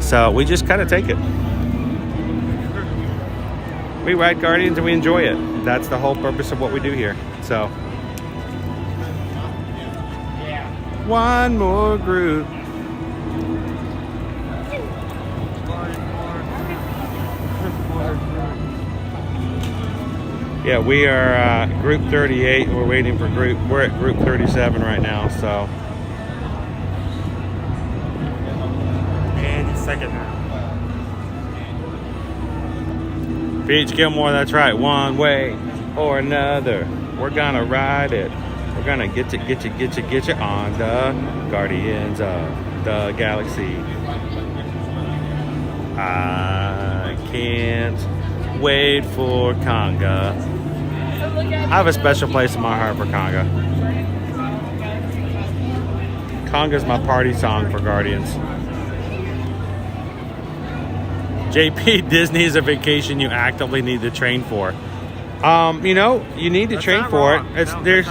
So we just kind of take it. We ride Guardians and we enjoy it. That's the whole purpose of what we do here. So, one more group. Yeah, we are group 38. We're waiting for we're at group 37 right now, so. And second now. Beach Gilmore, that's right. One way or another. We're gonna ride it. We're gonna get you on the Guardians of the Galaxy. I can't wait for Conga. I have a special place in my heart for Conga. Conga's my party song for Guardians. JP, Disney is a vacation you actively need to train for. You need to train for it. There's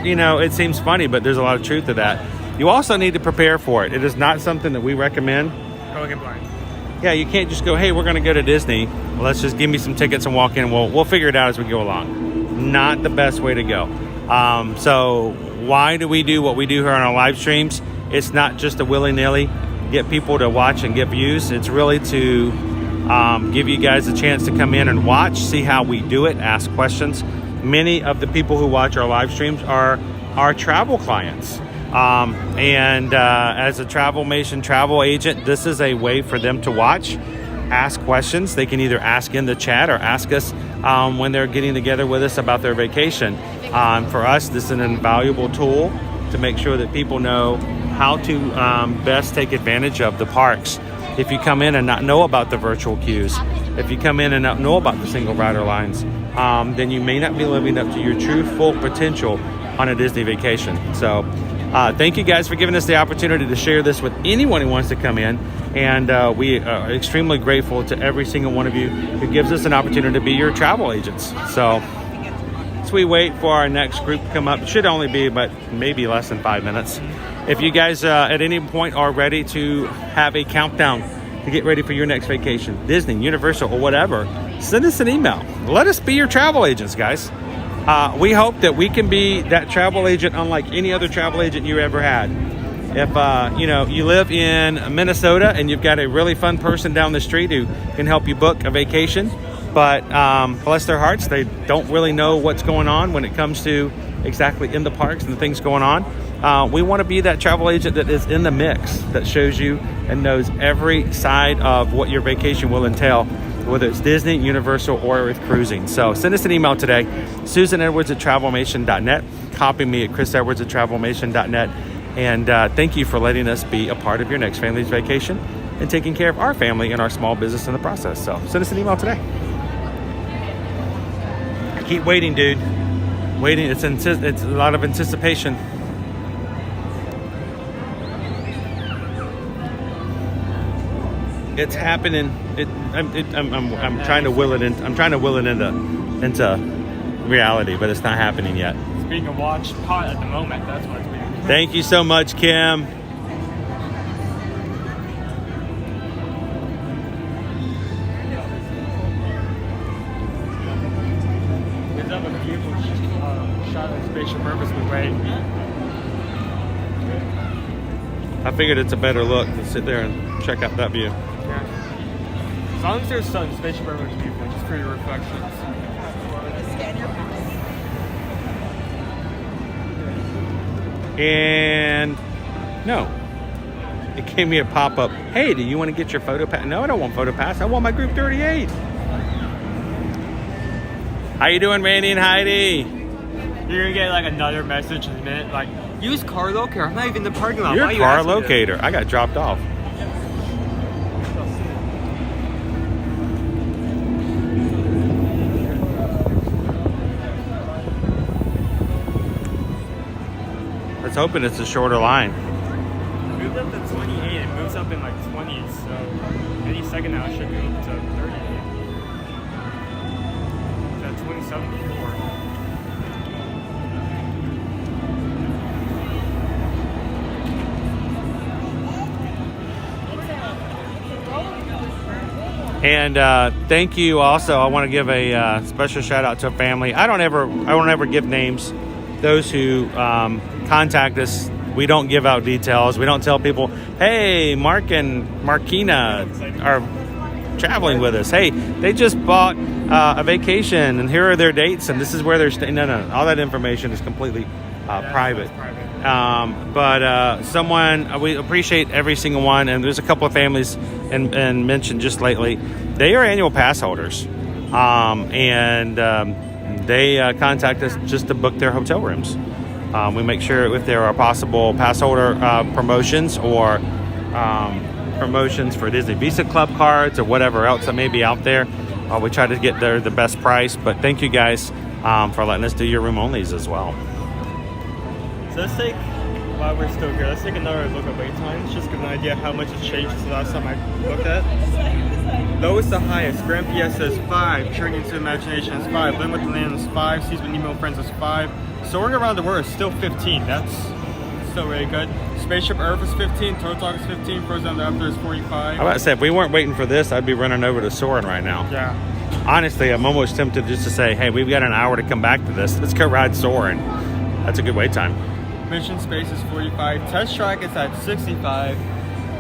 it seems funny, but there's a lot of truth to that. You also need to prepare for it. It is not something that we recommend. Going in blind. Yeah, you can't just go, hey, we're going to go to Disney. Well, let's just give me some tickets and walk in. We'll figure it out as we go along. not the best way to go. So why do we do what we do here on our live streams? It's not just a willy-nilly get people to watch and get views. It's really to give you guys a chance to come in and watch, see how we do it, ask questions. Many of the people who watch our live streams are our travel clients. As a Travelmation travel agent, this is a way for them to watch, ask questions. They can either ask in the chat or ask us when they're getting together with us about their vacation. For us, this is an invaluable tool to make sure that people know how to best take advantage of the parks. If you come in and not know about the virtual queues, if you come in and not know about the single rider lines, then you may not be living up to your true full potential on a Disney vacation. So thank you guys for giving us the opportunity to share this with anyone who wants to come in. And we are extremely grateful to every single one of you who gives us an opportunity to be your travel agents. So as we wait for our next group to come up, it should only be but maybe less than 5 minutes. If you guys at any point are ready to have a countdown to get ready for your next vacation, Disney, Universal, or whatever, send us an email. Let us be your travel agents, guys. We hope that we can be that travel agent unlike any other travel agent you ever had. If you live in Minnesota and you've got a really fun person down the street who can help you book a vacation, but bless their hearts, they don't really know what's going on when it comes to exactly in the parks and the things going on. We want to be that travel agent that is in the mix, that shows you and knows every side of what your vacation will entail, whether it's Disney, Universal, or with cruising. So send us an email today, susanedwards@travelmation.net. Copy me at chrisedwards@travelmation.net. And thank you for letting us be a part of your next family's vacation and taking care of our family and our small business in the process. So send us an email today. I keep waiting, dude. Waiting. It's a lot of anticipation. It's happening. I'm trying to will it in. I'm trying to will it into reality, but it's not happening yet. It's being a watch pot at the moment. That's what it's being. Thank you so much, Kim. It's up a beautiful shot of Spaceship Earth as we wait. I figured it's a better look to sit there and check out that view. Yeah. As long as there's sun, Spaceship Earth is beautiful, just for your reflections. Scan your pass. And no, it gave me a pop-up. Hey, do you want to get your photo pass? No, I don't want photo pass. I want my group 38. How you doing, Randy and Heidi? You're gonna get like another message in a minute, like, use car locator. I'm not even in the parking lot. Your Why are you car asking me locator. I got dropped off. Let's hope it's a shorter line. It moved up to 28. It moves up in like 20s, so any second now it should move to 38. It's at 27 before. And thank you. Also, I want to give a special shout out to a family. I don't ever give names. Those who contact us, we don't give out details. We don't tell people, hey, Mark and Markina are traveling with us. Hey, they just bought a vacation, and here are their dates, and this is where they're staying. No. All that information is completely private. But someone, we appreciate every single one, and there's a couple of families and mentioned just lately, they are annual pass holders, they contact us just to book their hotel rooms. We make sure if there are possible pass holder promotions or promotions for Disney Visa Club cards or whatever else that may be out there, we try to get the best price. But thank you guys for letting us do your room onlys as well. So let's take, while we're still here, let's take another look at wait times, just to give an idea how much has changed since the last time I looked at. Lowest to highest, Grand PS is 5, Journey into Imagination is 5, Limit the Land is 5, Seas with Nemo and Friends is 5, Soaring Around the World is still 15, that's still really good. Spaceship Earth is 15, Total Talk is 15, Frozen After is 45. I was about to say, if we weren't waiting for this, I'd be running over to Soarin right now. Yeah. honestly, I'm almost tempted just to say, hey, we've got an hour to come back to this. Let's go ride Soarin'. That's a good wait time. Mission space is 45. Test track is at 65.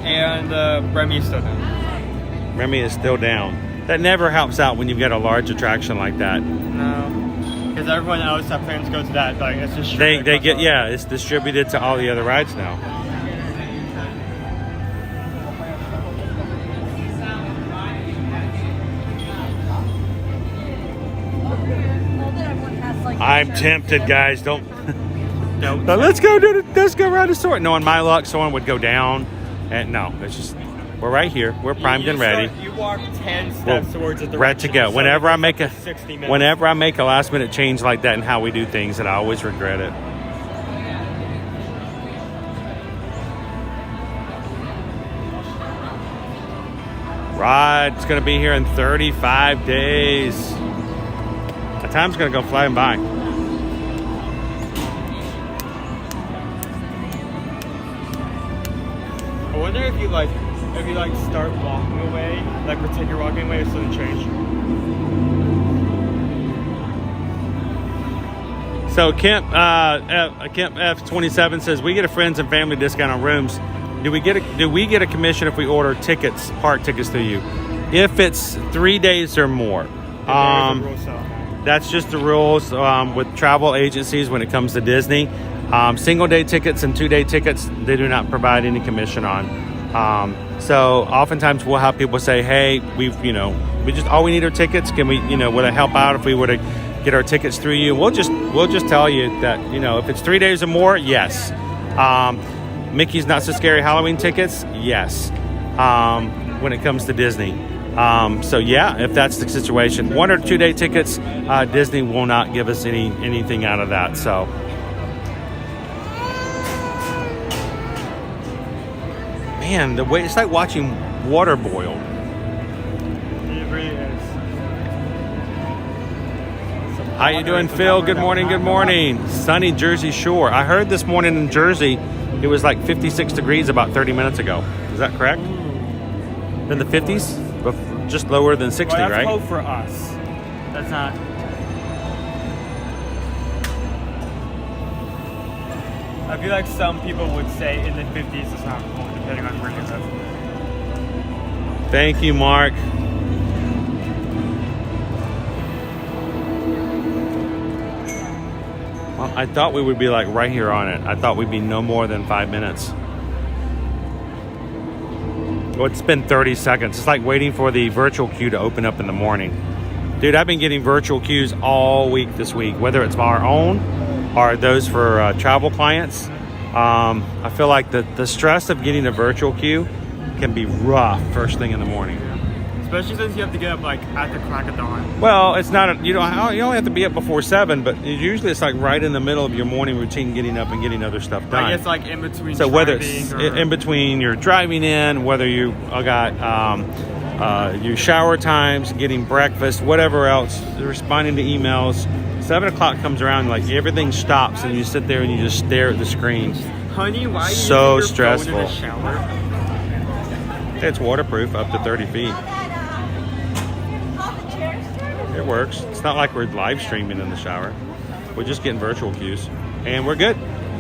And Remy is still down. Remy is still down. That never helps out when you've got a large attraction like that. No. Because everyone else that plans to go to that, like, it's just They get, yeah, it's distributed to all the other rides now. I'm tempted, guys. Don't. Let's go ride a Soarin'. No, on my luck, Soarin' would go down, and no, it's just we're right here. We're primed and ready. You walk 10 steps towards the right to go. so Whenever I make a 60 minutes. whenever I make a last minute change like that in how we do things, and I always regret it. Ride's gonna be here in 35 days. The time's gonna go flying by. I wonder if you start walking away, like pretend you're walking away, it's sudden change. So Kemp F27 says we get a friends and family discount on rooms. Do we get a commission if we order tickets, park tickets through you? If it's 3 days or more. That's just the rules with travel agencies when it comes to Disney. Single day tickets and 2 day tickets, they do not provide any commission on. So oftentimes we'll have people say, hey, all we need are tickets. Can we, would it help out if we were to get our tickets through you? We'll just tell you that, if it's 3 days or more, yes. Mickey's Not So Scary Halloween tickets, yes. When it comes to Disney. So yeah, if that's the situation, 1 or 2 day tickets, Disney will not give us anything out of that. So man, the way it's like watching water boil. It really is. How you doing, Phil? Good morning, good morning. Sunny Jersey Shore. I heard this morning in Jersey it was like 56 degrees about 30 minutes ago. Is that correct? In the 50s? Just lower than 60, well, that's right? cold for us. That's not. I feel like some people would say in the 50s it's not cold, depending on where you live. Thank you, Mark. Well, I thought we would be like right here on it. I thought we'd be no more than 5 minutes. Well, it's been 30 seconds. It's like waiting for the virtual queue to open up in the morning. Dude, I've been getting virtual queues all week this week, whether it's our own or those for travel clients. I feel like the stress of getting a virtual queue can be rough first thing in the morning. Especially since you have to get up like at the crack of dawn. Well, it's not you only have to be up before 7, but usually it's like right in the middle of your morning routine, getting up and getting other stuff done. I guess like in between. So whether it's in between you're driving in, whether you got your shower times, getting breakfast, whatever else, responding to emails, 7 o'clock comes around, like everything stops and you sit there and you just stare at the screen. Honey, why are you so using your stressful. phone in the shower? It's waterproof up to 30 feet. It works. It's not like we're live streaming in the shower. We're just getting virtual queues. And we're good.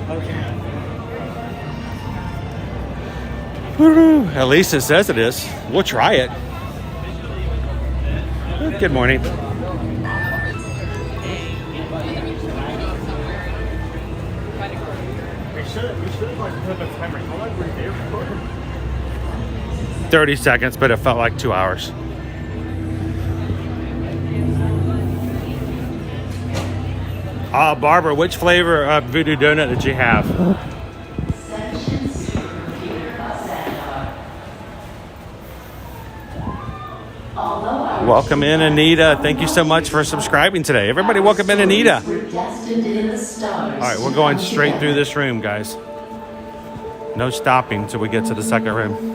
Okay. At least it says it is. We'll try it. Good morning. We should have like put the timer. How long were we there for? 30 seconds, but it felt like 2 hours. Barbara, which flavor of Voodoo Donut did you have? Welcome in, Anita. Thank you so much for subscribing today. Everybody, welcome in, Anita. All right, we're going straight through this room, guys. No stopping until we get to the second room.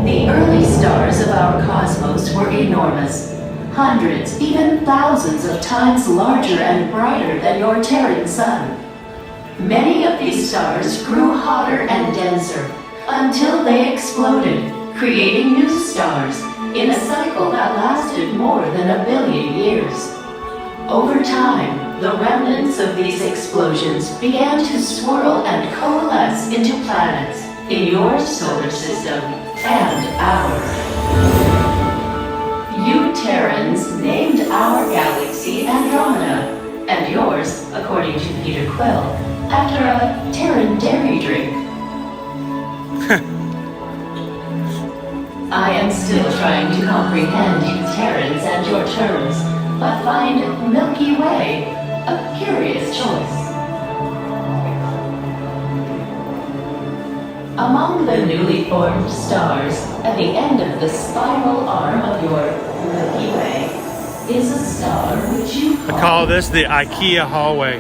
The early stars of our cosmos were enormous. Hundreds, even thousands of times larger and brighter than your Terran sun. Many of these stars grew hotter and denser until they exploded, creating new stars in a cycle that lasted more than 1 billion years. Over time, the remnants of these explosions began to swirl and coalesce into planets in your solar system and ours. You Terrans named our galaxy Andromeda, and yours, according to Peter Quill, after a Terran dairy drink. I am still trying to comprehend you Terrans and your terms, but find Milky Way a curious choice. Among the newly formed stars at the end of the spiral arm of your Milky Way is a star which you Call this the IKEA hallway.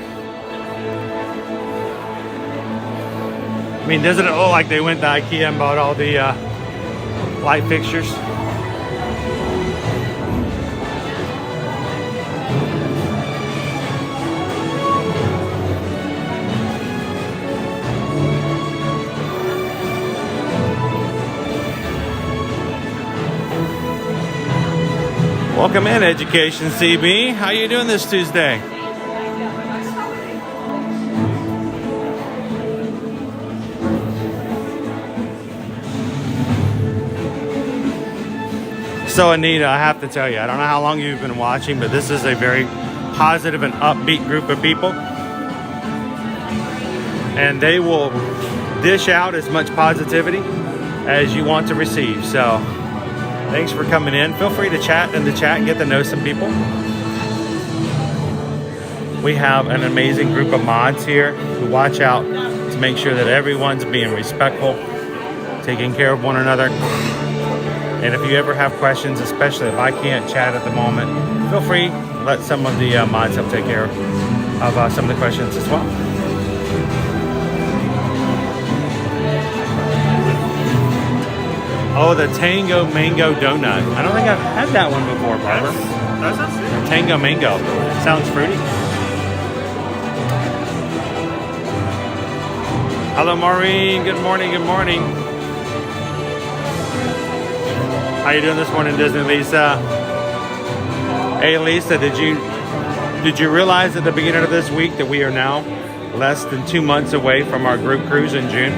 I mean, doesn't it look like they went to IKEA and bought all the light fixtures? Welcome in, Education CB. How you doing this Tuesday? So Anita, I have to tell you, I don't know how long you've been watching, but this is a very positive and upbeat group of people. And they will dish out as much positivity as you want to receive. So thanks for coming in. Feel free to chat in the chat and get to know some people. We have an amazing group of mods here who watch out to make sure that everyone's being respectful, taking care of one another. And if you ever have questions, especially if I can't chat at the moment, feel free to let some of the mods help take care of some of the questions as well. Oh, the Tango Mango Donut. I don't think I've had that one before, Barbara. That's Tango Mango. Sounds fruity. Hello, Maureen. Good morning. Good morning. How you doing this morning, Disney Lisa? Hey, Lisa, did you realize at the beginning of this week that we are now less than 2 months away from our group cruise in June?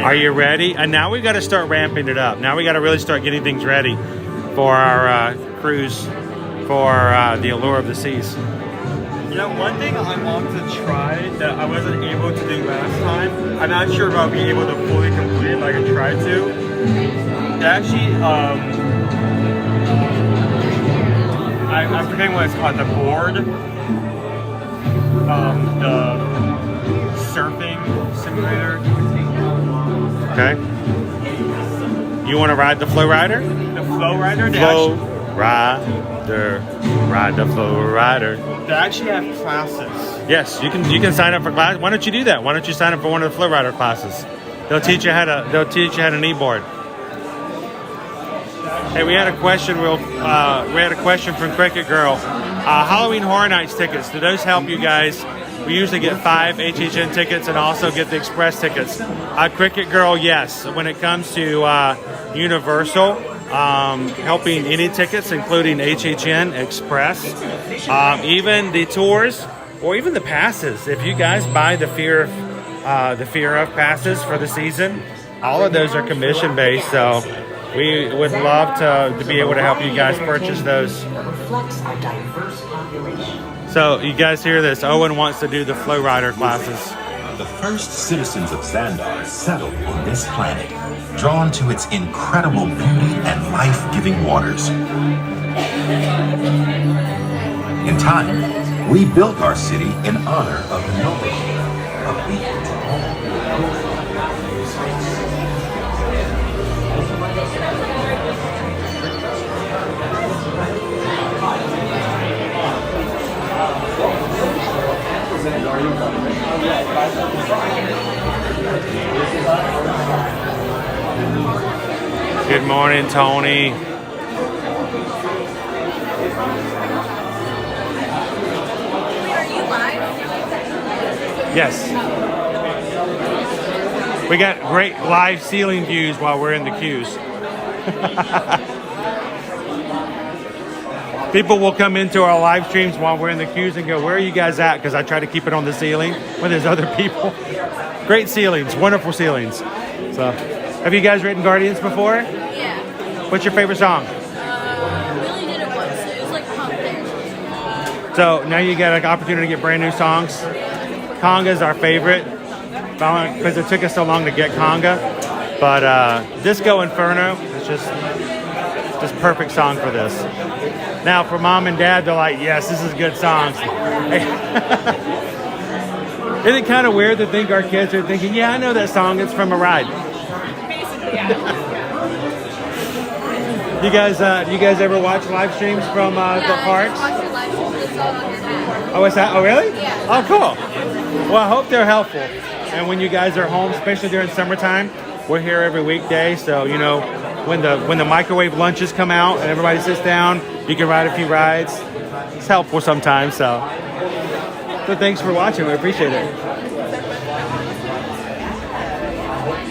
Are you ready? And now we got to start ramping it up. Now we got to really start getting things ready for our cruise for the Allure of the Seas. You know, one thing I want to try that I wasn't able to do last time, I'm not sure if I'll be able to fully complete it like I tried to. Actually, I'm forgetting what it's called, the board. The surfing simulator. Okay. You want to ride the Flow Rider? The Flow Rider? Flow Rider. Ride the Flow Rider. They actually have classes. Yes, you can sign up for class. Why don't you do that? Why don't you sign up for one of the Flow Rider classes? They'll teach you how to kneeboard. Hey, we had a question. We had a question from Cricket Girl. Halloween Horror Nights tickets. Do those help you guys? We usually get 5 HHN tickets and also get the express tickets. Cricket Girl, yes. When it comes to Universal, helping any tickets, including HHN, Express, even the tours, or even the passes. If you guys buy the Fear of passes for the season, all of those are commission based. So we would love to be able to help you guys purchase those. So you guys hear this? Owen wants to do the Flow Rider classes. The first citizens of Xandar settled on this planet, drawn to its incredible beauty and life-giving waters. In time, we built our city in honor of the noble of the Good morning, Tony. Are you live? Yes. We got great live ceiling views while we're in the queues. People will come into our live streams while we're in the queues and go, where are you guys at? Because I try to keep it on the ceiling when there's other people. Great ceilings, wonderful ceilings. So, have you guys written Guardians before? Yeah. What's your favorite song? Billy did it once. It was like Pump It. So now you get an opportunity to get brand new songs. Conga's our favorite because it took us so long to get Conga. But Disco Inferno is just perfect song for this. Now for mom and dad, they're like, yes, this is good songs. Isn't it kind of weird to think our kids are thinking, yeah, I know that song, it's from a ride. Basically, yeah. You guys ever watch live streams from the parks? Watch your live stream. It's all on your head. Oh, what's that? Oh, really? Yeah. Oh, cool. Well, I hope they're helpful. And when you guys are home, especially during summertime, we're here every weekday. So, you know, when the microwave lunches come out and everybody sits down, you can ride a few rides. It's helpful sometimes. So thanks for watching. We appreciate it.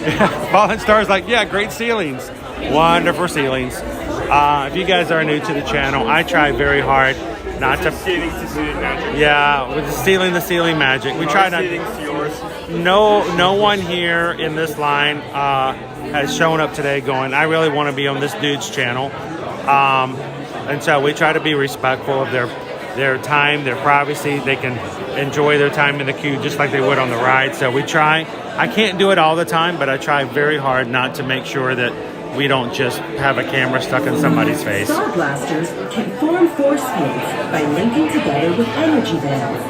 Yeah, Fallen Star's like, yeah, great ceilings. Wonderful ceilings. If you guys are new to the channel, I try very hard not to Ceiling to ceiling magic. Yeah, with the ceiling magic. We try not. Ceiling's yours. No one here in this line has shown up today going, I really want to be on this dude's channel. And so we try to be respectful of their time, their privacy. They can enjoy their time in the queue just like they would on the ride. So we try. I can't do it all the time, but I try very hard not to make sure that we don't just have a camera stuck in somebody's face. Star blasters can form force fields by linking together with energy bands.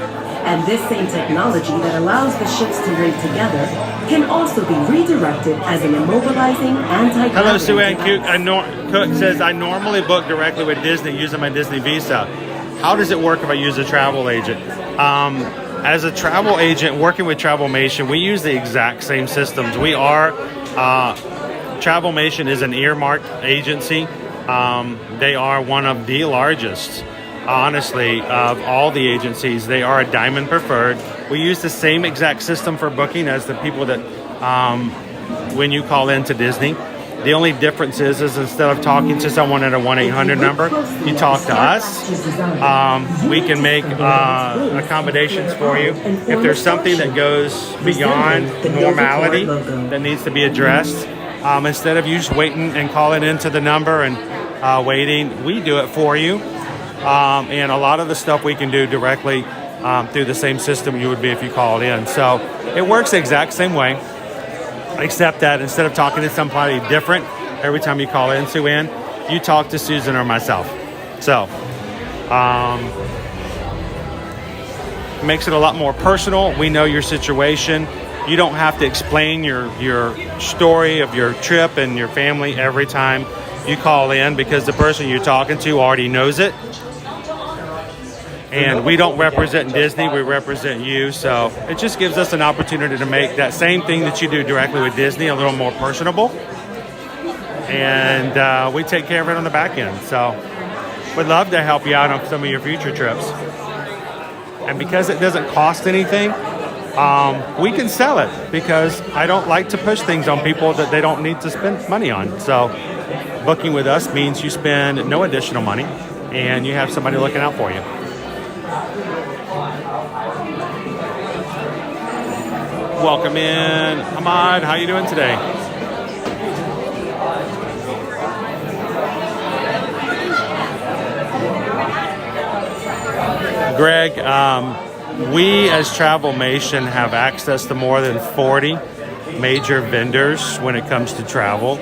And this same technology that allows the ships to link together can also be redirected as an immobilizing anti-gravity. Hello, Suan Cook says, I normally book directly with Disney using my Disney Visa. How does it work if I use a travel agent? As a travel agent working with Travelmation, we use the exact same systems. We are, Travelmation is an earmarked agency. They are one of the largest, honestly, of all the agencies. They are a diamond preferred. We use the same exact system for booking as the people that, when you call into Disney. The only difference is instead of talking to someone at a 1-800 number, you talk to us. We can make accommodations for you. If there's something that goes beyond normality that needs to be addressed, instead of you just waiting and calling into the number and waiting, we do it for you. And a lot of the stuff we can do directly through the same system you would be if you called in. So it works the exact same way, except that instead of talking to somebody different every time you call in, Suan, you talk to Susan or myself. So makes it a lot more personal. We know your situation. You don't have to explain your story of your trip and your family every time you call in because the person you're talking to already knows it. And we don't represent Disney, we represent you. So it just gives us an opportunity to make that same thing that you do directly with Disney a little more personable. And we take care of it on the back end. So we'd love to help you out on some of your future trips. And because it doesn't cost anything, we can sell it because I don't like to push things on people that they don't need to spend money on. So booking with us means you spend no additional money and you have somebody looking out for you. Welcome in, Ahmad. How you doing today? Greg, we as Travelmation have access to more than 40 major vendors when it comes to travel.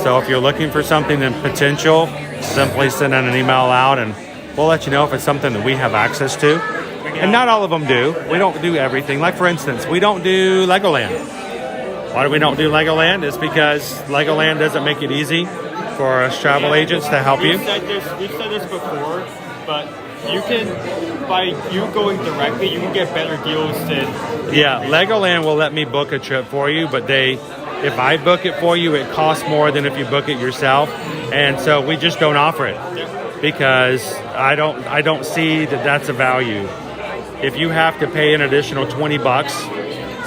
So if you're looking for something in potential, simply send an email out and we'll let you know if it's something that we have access to. And not all of them do. We don't do everything. Like for instance, we don't do Legoland. Why do we don't do Legoland? It's because Legoland doesn't make it easy for us travel agents to help you. We've said this before, but you can, by you going directly, you can get better deals than... Yeah, Legoland will let me book a trip for you, but if I book it for you, it costs more than if you book it yourself. And so we just don't offer it because I don't see that that's a value. if you have to pay an additional 20 bucks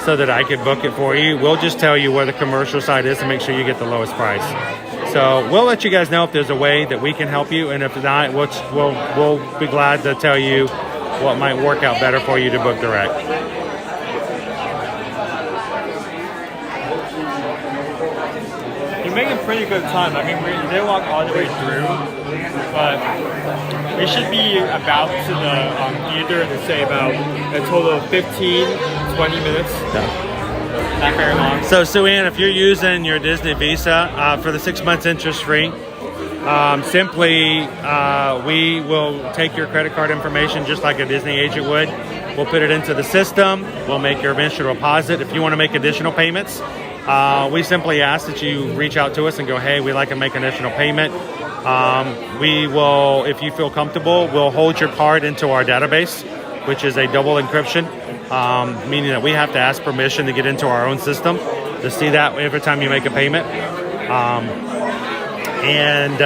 so that I could book it for you, we'll just tell you where the commercial site is to make sure you get the lowest price. So we'll let you guys know if there's a way that we can help you, and if not, we'll be glad to tell you what might work out better for you to book direct. You're making pretty good time. I mean, we didn't walk all the way through, but we should be about to the theater in, say, about a total of 15-20 minutes. Not very long. So, Soarin, if you're using your Disney Visa for the 6 months interest-free, simply we will take your credit card information just like a Disney agent would. We'll put it into the system. We'll make your initial deposit. If you want to make additional payments, we simply ask that you reach out to us and go, hey, we'd like to make an additional payment. We will, if you feel comfortable, we'll hold your card into our database, which is a double encryption, meaning that we have to ask permission to get into our own system to see that every time you make a payment. And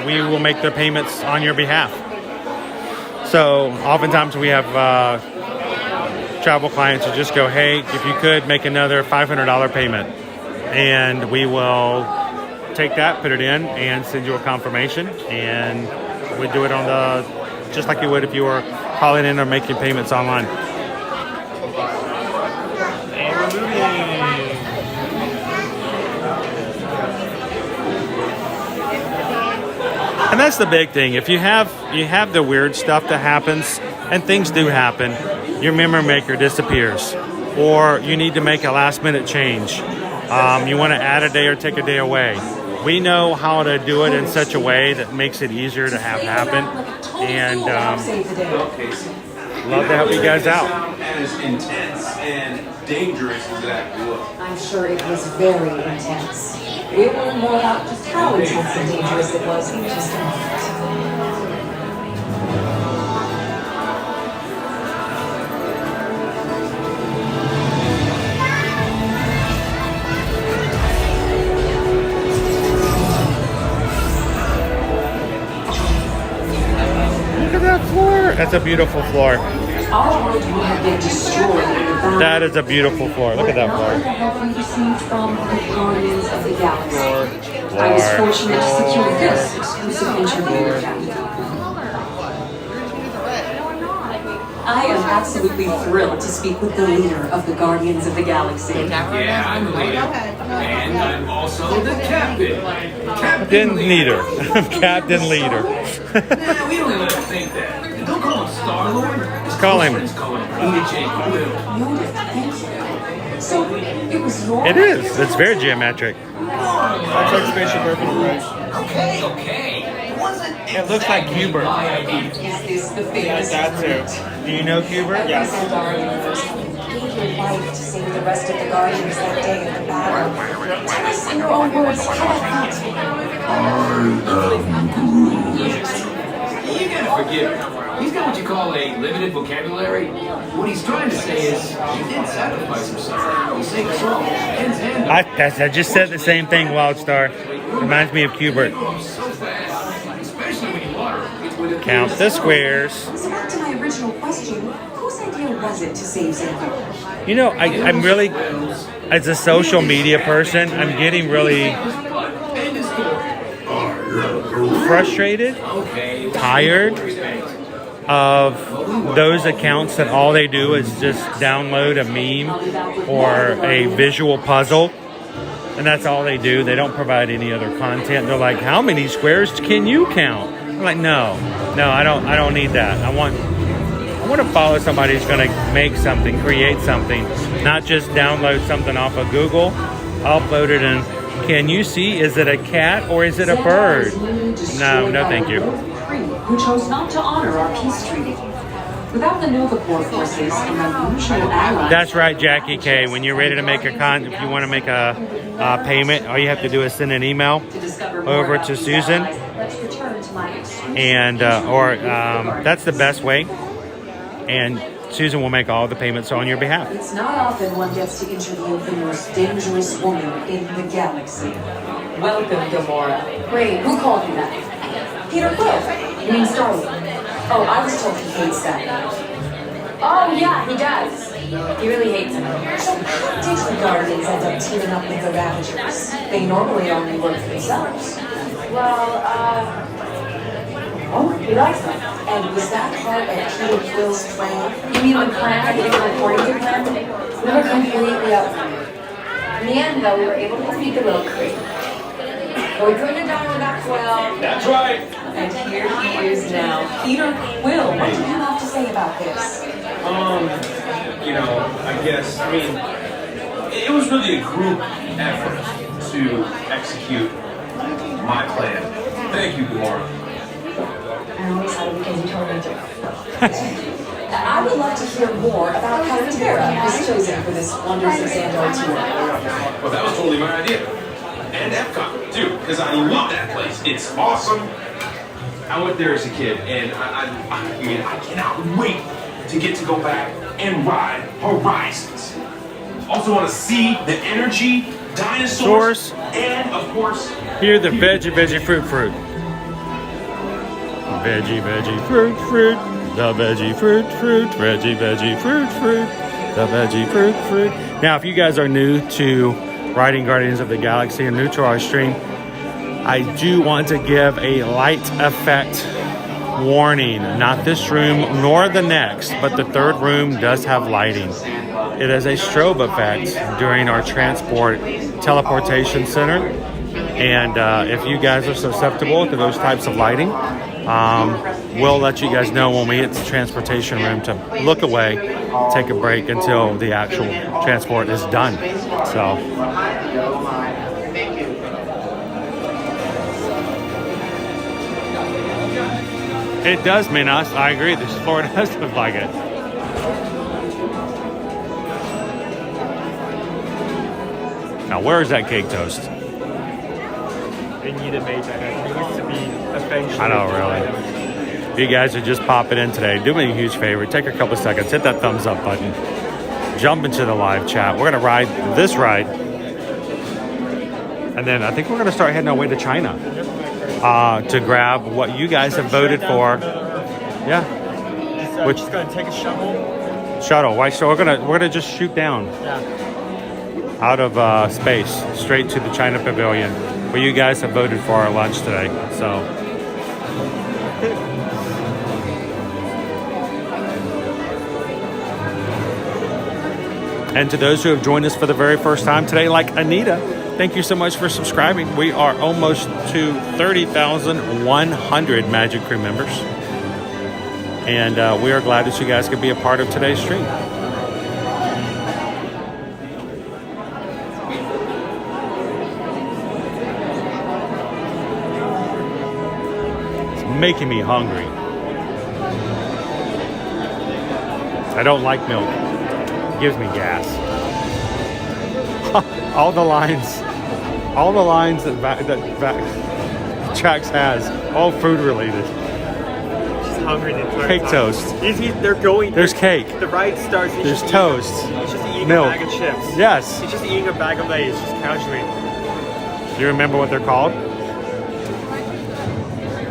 we will make the payments on your behalf. So oftentimes we have travel clients who just go, hey, if you could make another $500 payment, and we will take that, put it in, and send you a confirmation, and we do it on the just like you would if you were calling in or making payments online. And that's the big thing. If you have the weird stuff that happens, and things do happen, your memory maker disappears, or you need to make a last minute change. You want to add a day or take a day away. We know how to do it in such a way that makes it easier to have happen, and love to help you guys out. As intense and dangerous as that was. I'm sure it was very intense. We will learn more about just how intense and dangerous it was in just a moment. Look at that floor. That's a beautiful floor. Our world will have been destroyed. That is a beautiful floor. Look at that floor. Received from the Guardians of the Galaxy. I was fortunate to secure this exclusive interview with them. I am absolutely thrilled to speak with the leader of the Guardians of the Galaxy. Yeah, I'm the leader. And I'm also the captain. Captain Leader. Captain Leader. Nah, we don't even think that. Don't call him Star-Lord. Call him. So, it was your It is. It's very geometric. That's like Spaceship Earth. Okay. It looks like Hubert. Is this the famous That too. Do you know Hubert? Yes. Gave your life to save the rest of the Guardians that day at the battle. Tell us in your own words how it felt. You gotta forgive him. He's got what you call a limited vocabulary. What he's trying to say is, he did sacrifice himself. He saved us all. I just said the same thing, Wildstar. Reminds me of Hubert. Count the squares. So back to my original question, whose idea was it to save Xander? You know, I'm really, as a social media person, I'm getting really frustrated, tired of those accounts that all they do is just download a meme or a visual puzzle, and that's all they do. They don't provide any other content. They're like, how many squares can you count? I'm like, no, I don't need that. I want to follow somebody who's going to make something, create something, not just download something off of Google, upload it, and can you see, is it a cat or is it a bird? No, thank you. Who chose not to honor our peace treaty. Without the Nova Corps forces and our usual allies. That's right, Jackie K. When you're ready to make if you want to make a payment, all you have to do is send an email over to Susan, and that's the best way. And Susan will make all the payments on your behalf. It's not often one gets to interview the most dangerous woman in the galaxy. Welcome, Gamora. Wait, who called you that? Peter Quill. You mean Star-Lord? Oh, I was told he hates that. Oh, yeah, he does. He really hates him. So how did the Guardians end up teaming up with the Ravagers? They normally only work for themselves. Well, oh, he likes them. And was that part of Peter Quill's plan? You mean the plan? I think it's reporting to plan? We were completely up. In the end, though, we were able to defeat the Little Creek. But we couldn't have done it without Quill. That's right. And here he is now. Peter Quill, what do you have to say about this? You know, I guess, I mean, it was really a group effort to execute my plan. Thank you, Gamora. I always had a because you told me to. I would love to hear more about how Terra was chosen for this Wonders of Xandar tour. Well, that was totally my idea. And Epcot, too, because I love that place. It's awesome. I went there as a kid, and I mean, I cannot wait to get to go back and ride Horizons. Also want to see the energy, dinosaurs, and of course, hear the veggie fruit. Veggie fruit. The veggie fruit. Veggie fruit. The veggie fruit. Now, if you guys are new to riding Guardians of the Galaxy and new to our stream, I do want to give a light effect warning. Not this room nor the next, but the third room does have lighting. It is a strobe effect during our transport teleportation center. And if you guys are susceptible to those types of lighting, we'll let you guys know when we hit the transportation room to look away, take a break until the actual transport is done. So. It does, Minas. I agree. This floor does look like it. Now, where is that cake toast? They need to make that. It needs to be eventually. I know, really. If you guys are just popping in today, do me a huge favor. Take a couple seconds. Hit that thumbs up button. Jump into the live chat. We're going to ride this ride. And then I think we're going to start heading our way to China. To grab what you guys have voted for. Yeah. Which is going to take a shuttle. Why? So we're gonna just shoot down. Yeah. Out of space, straight to the China Pavilion, where you guys have voted for our lunch today. So. And to those who have joined us for the very first time today, like Anita, thank you so much for subscribing. We are almost to 30,100 Magic Crew members. And we are glad that you guys could be a part of today's stream. It's making me hungry. I don't like milk. It gives me gas. all the lines that Trax has, all food related. She's hungry the entire cake time. toast. They're going. There's cake. The ride starts. There's toast. He's just eating milk. a bag of chips. Yes. He's just eating a bag of Lay's, just casually. Do you remember what they're called?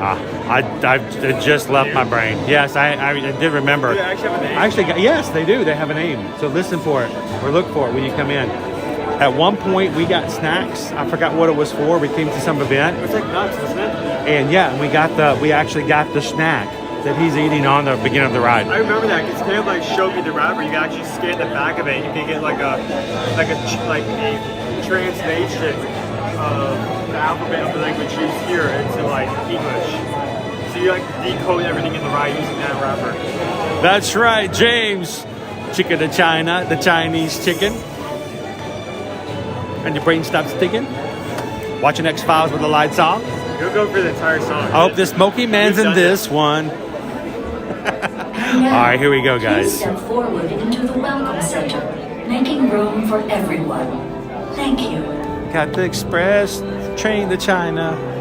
I just left my brain. Yes, I did remember. Do they actually have a name? Yes, they do. They have a name. So listen for it or look for it when you come in. At one point, we got snacks. I forgot what it was for. We came to some event. It was like nuts, wasn't it? And yeah, we actually got the snack that he's eating on the beginning of the ride. I remember that because kind of like showed me the wrapper. You can actually scan the back of it. And you can get like a translation of the alphabet of the language used here into like English. So you like decode everything in the ride using that wrapper. That's right, James. Chicken to China, the Chinese chicken. And your brain stops ticking. Watching X-Files with the lights off. You'll go for the entire song. I hope the Smoky Man's in this one. All right, here we go, guys. Please step forward into the Welcome Center, making room for everyone. Thank you. Got the express train to China.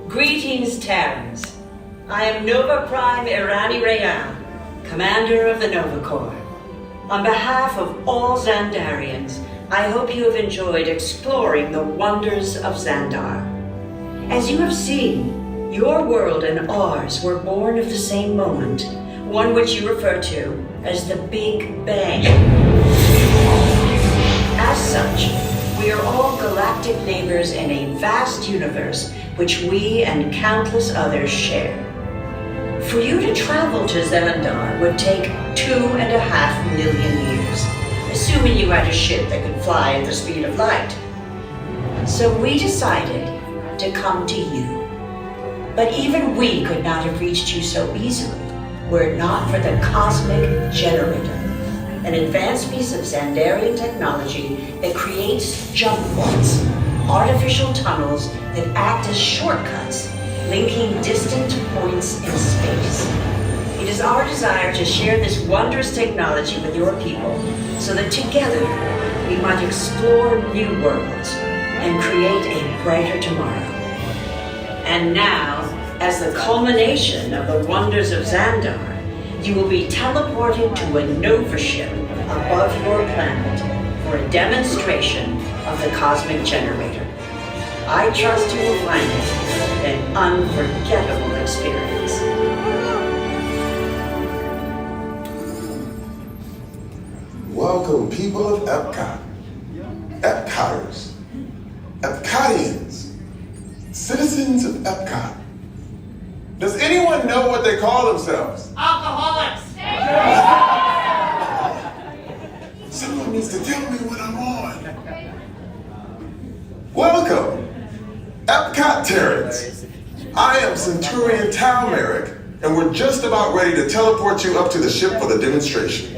Greetings, Terrans. I am Nova Prime Irani Rayan, Commander of the Nova Corps. On behalf of all Xandarians, I hope you have enjoyed exploring the wonders of Xandar. As you have seen, your world and ours were born of the same moment, one which you refer to as the Big Bang. As such, we are all galactic neighbors in a vast universe which we and countless others share. For you to travel to Xandar would take 2.5 million years, assuming you had a ship that could fly at the speed of light. So we decided to come to you. But even we could not have reached you so easily were it not for the Cosmic Generator, an advanced piece of Xandarian technology that creates jump points, artificial tunnels that act as shortcuts, linking distant points in space. It is our desire to share this wondrous technology with your people so that together we might explore new worlds and create a brighter tomorrow. And now, as the culmination of the wonders of Xandar, you will be teleported to a Nova ship above your planet for a demonstration of the Cosmic Generator. I trust you will find it an unforgettable experience. Welcome, people of Epcot, Epcoters, Epcotians, citizens of Epcot. Does anyone know what they call themselves? Alcoholics! Someone needs to tell me what I'm on. Welcome, Epcot Terrans. I am Centurion Tal Merrick, and we're just about ready to teleport you up to the ship for the demonstration.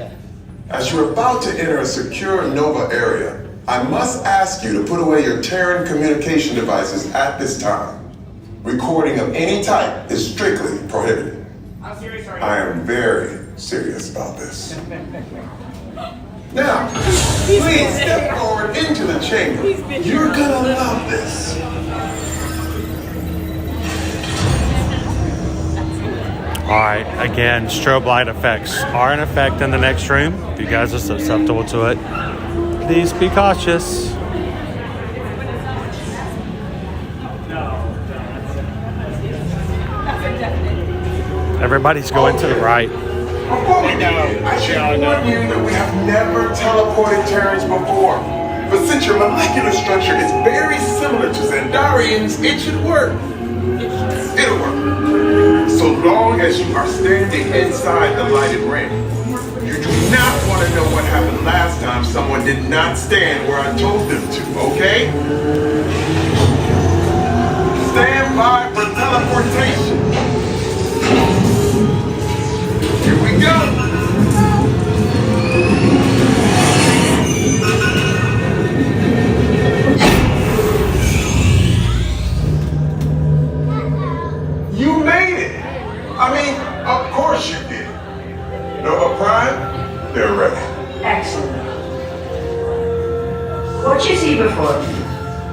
As you're about to enter a secure Nova area, I must ask you to put away your Terran communication devices at this time. Recording of any type is strictly prohibited. How serious are you? I am very serious about this. Now, please step forward into the chamber. You're gonna love this. Alright, again, strobe light effects are in effect in the next room. If you guys are susceptible to it, please be cautious. Everybody's going to the right. Before we begin, I should warn you that we have never teleported Terrans before. But since your molecular structure is very similar to Xandarians, it should work. It'll work. So long as you are standing inside the lighted ring. You do not want to know what happened last time someone did not stand where I told them to, okay? Stand by for teleportation. Here we go! You made it! I mean, of course you did. Nova Prime, they're ready. Excellent. What you see before you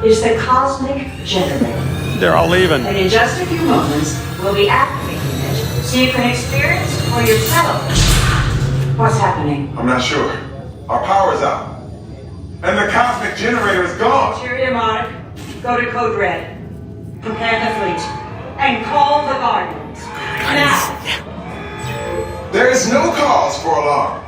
is the Cosmic Generator. They're all leaving. And in just a few moments, we'll be activating it so you can experience for yourself what's happening. I'm not sure. Our power's out. And the Cosmic Generator is gone. Cheerio, Monarch. Go to Code Red. Prepare the fleet. And call the Guardians. Now! There is no cause for alarm.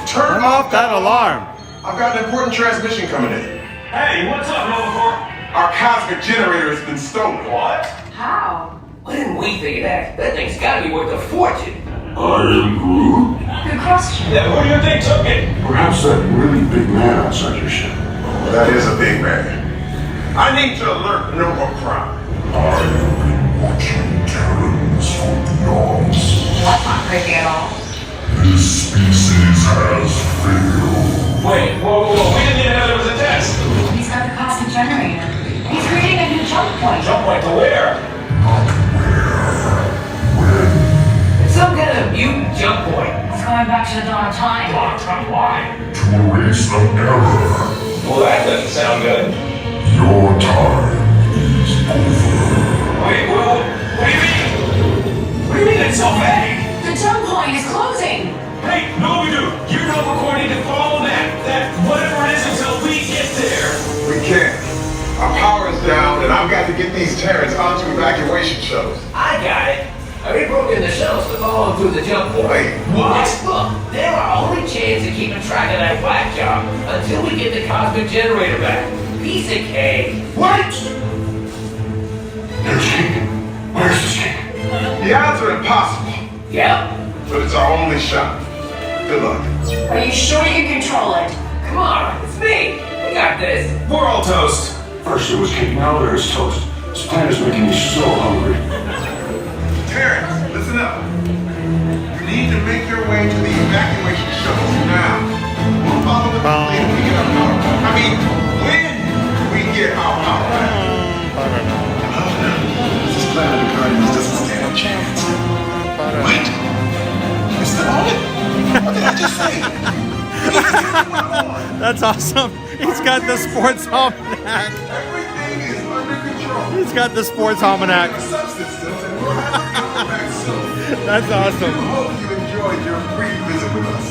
Turn off that alarm. I've got an important transmission coming in. Hey, what's up, Nova Corps? Our Cosmic Generator has been stolen. What? How? Why didn't we think of that? That thing's gotta be worth a fortune. I am Groot. Good question. Yeah, who do you think took it? Perhaps that really big man outside your ship. That is a big man. I need to alert Nova Prime. I have been watching Terrans for eons. That's not crazy at all. This species has failed. Wait, whoa, we didn't even know there was a test. He's got the Cosmic Generator. He's creating a new jump point. Jump point to where? Not where. When. It's some kind of mutant jump point. It's going back to the dawn of time. Dawn of time, why? To erase an error. Well, that doesn't sound good. Your time is over. Wait, these Terrans onto evacuation shuttles. I got it. We broke in the shells to follow them through the jump point. Wait, what? Look, they're our only chance of keeping track of that whack job until we get the cosmic generator back. Piece of cake. What? There's King. Where's the King? The odds are impossible. Yep. But it's our only shot. Good luck. Are you sure you can control it? Come on, it's me. We got this. We're all toast. First it was cake, now there's toast. This plan is making me so hungry. Terrence, listen up. You need to make your way to the evacuation shuttles now. We'll follow them later when we get our power back. I mean, when we get our power back. Oh no, this planet of Guardians doesn't stand a chance. What? You still on it? What did I just say? That's awesome. He's got the sports almanac. Everything is under control. He's got the sports almanac. That's awesome. I hope you enjoyed your brief visit with us.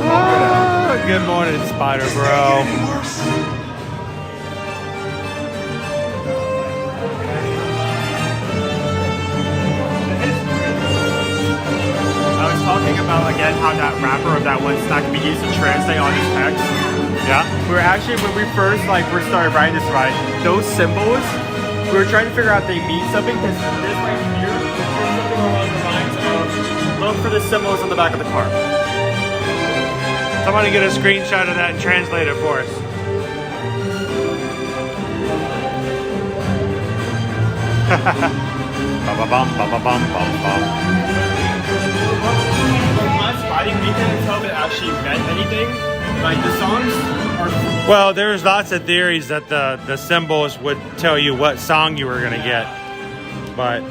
Oh, good morning, Spider Bro. I was talking about again how that wrapper of that one snack can be used to translate all this text. Yeah. We were actually, when we first started writing this ride, those symbols, we were trying to figure out if they mean something, because this right here is something along the lines of look for the symbols on the back of the car. Somebody get a screenshot of that and translate it for us. Last riding, we couldn't tell if it actually meant anything. Like the songs are. Well, there's lots of theories that the symbols would tell you what song you were gonna get, but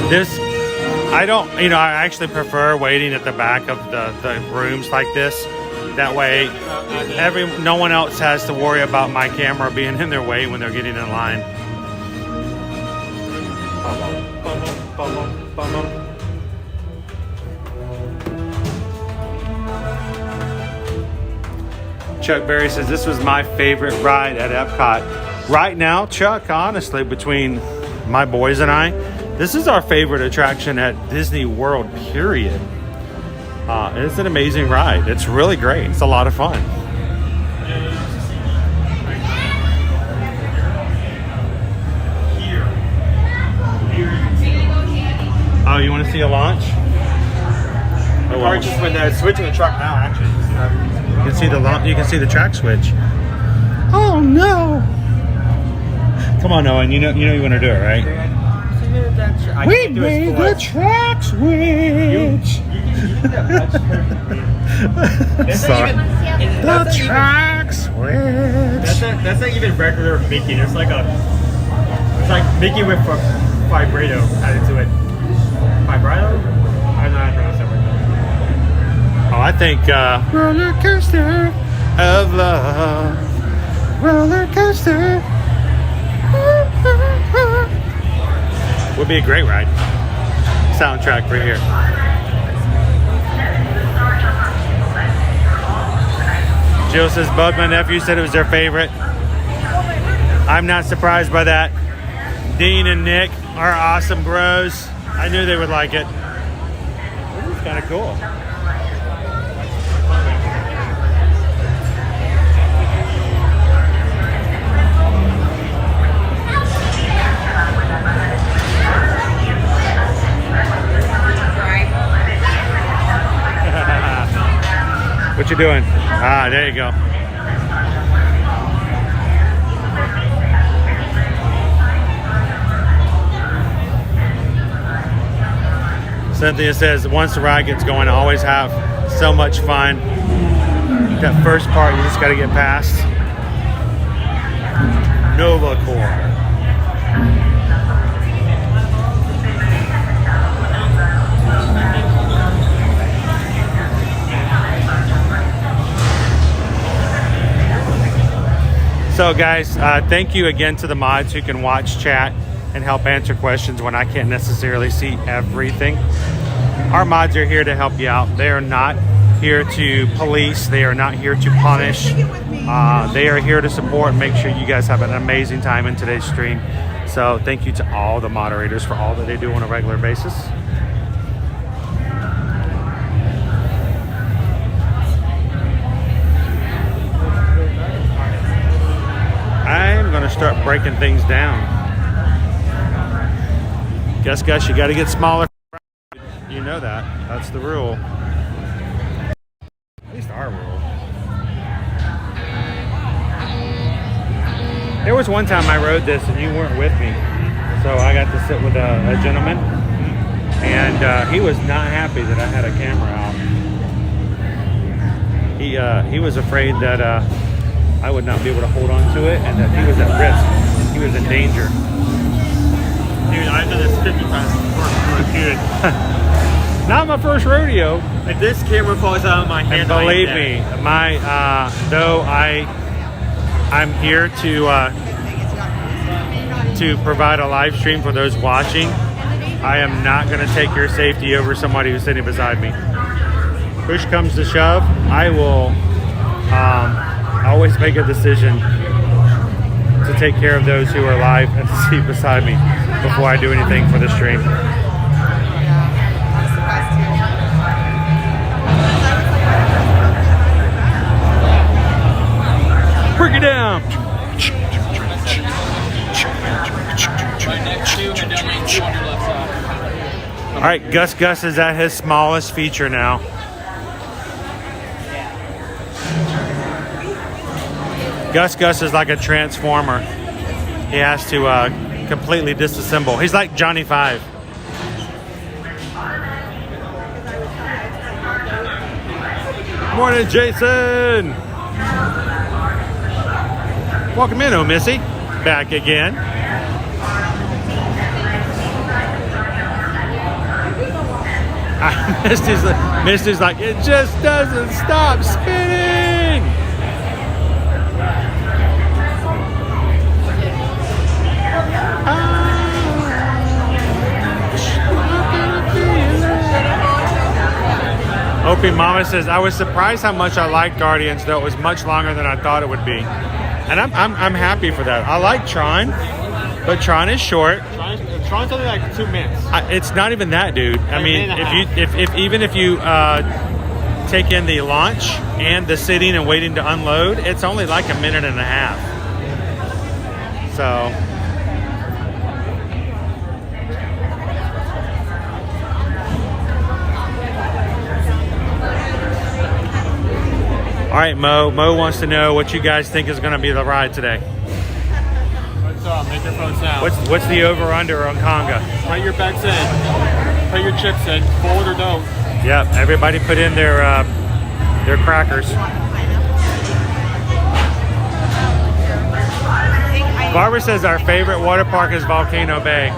this, I don't, I actually prefer waiting at the back of the rooms like this. That way, no one else has to worry about my camera being in their way when they're getting in line. Chuck Berry says this was my favorite ride at Epcot. Right now, Chuck, honestly, between my boys and I, this is our favorite attraction at Disney World, period. It's an amazing ride. It's really great. It's a lot of fun. Oh, you want to see a launch? Oh, well. Or just when they're switching the truck now, actually. You can see the you can see the track switch. Oh no! Come on, Owen. You know you want to do it, right? We made the track switch. Sorry. The track switch. That's not even regular Mickey. It's like Mickey with a vibrato added to it. Vibrato? I don't know how to pronounce that word. Oh, I think roller coaster of love, roller coaster would be a great ride. Soundtrack right here. Jill says Bud, my nephew, said it was their favorite. I'm not surprised by that. Dean and Nick are awesome bros. I knew they would like it. This is kind of cool. What you doing? Ah, there you go. Cynthia says, once the ride gets going, I always have so much fun. That first part, you just got to get past. Nova Core. So guys, thank you again to the mods who can watch chat and help answer questions when I can't necessarily see everything. Our mods are here to help you out. They are not here to police. They are not here to punish. They are here to support and make sure you guys have an amazing time in today's stream. So thank you to all the moderators for all that they do on a regular basis. I'm going to start breaking things down. Guess, you got to get smaller. You know that. That's the rule. At least our rule. There was one time I rode this and you weren't with me. So I got to sit with a gentleman. And he was not happy that I had a camera out. He was afraid that I would not be able to hold on to it and that he was at risk. He was in danger. Dude, I've done this 50 times before. Dude. Not my first rodeo. If this camera falls out of my hand, and believe me, I'm here to provide a live stream for those watching. I am not going to take your safety over somebody who's sitting beside me. Push comes to shove, I will always make a decision to take care of those who are live and to seat beside me before I do anything for the stream. Break it down. All right, Gus is at his smallest feature now. Gus is like a transformer. He has to completely disassemble. He's like Johnny Five. Morning, Jason. Welcome in, oh Missy. Back again. Misty's like, it just doesn't stop spinning. Opie Mama says, I was surprised how much I liked Guardians, though it was much longer than I thought it would be. And I'm happy for that. I like Tron, but Tron is short. Tron's only like 2 minutes. It's not even that, dude. I mean, if you take in the launch and the sitting and waiting to unload, it's only like a minute and a half. So. All right, Mo. Mo wants to know what you guys think is going to be the ride today. What's up? Make your votes now. What's the over/under on Conga? Put your bets in. Put your chips in. Fold or don't. Yep. Everybody put in their crackers. Barbara says our favorite water park is Volcano Bay.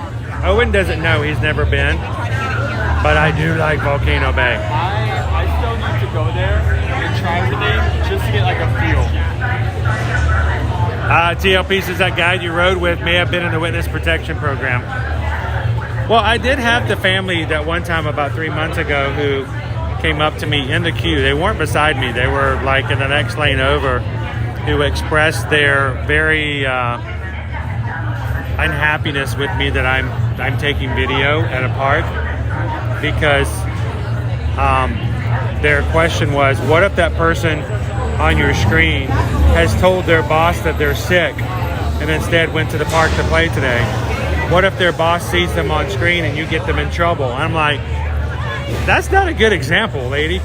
Owen doesn't know. He's never been. But I do like Volcano Bay. I still need to go there and try everything just to get like a feel. TLP says that guide you rode with may have been in the witness protection program. Well, I did have the family that one time about 3 months ago who came up to me in the queue. They weren't beside me. They were like in the next lane over, who expressed their very unhappiness with me that I'm taking video at a park, because their question was, what if that person on your screen has told their boss that they're sick and instead went to the park to play today? What if their boss sees them on screen and you get them in trouble? I'm like, that's not a good example, lady.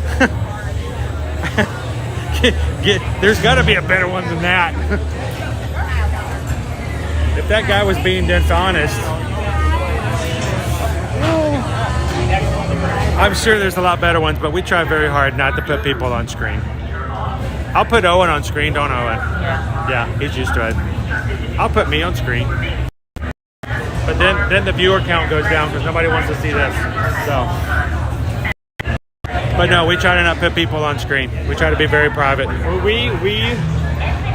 There's got to be a better one than that. If that guy was being dishonest, I'm sure there's a lot better ones, but we try very hard not to put people on screen. I'll put Owen on screen, don't Owen? Yeah, he's used to it. I'll put me on screen. But then the viewer count goes down because nobody wants to see this. So, but no, we try to not put people on screen. We try to be very private. We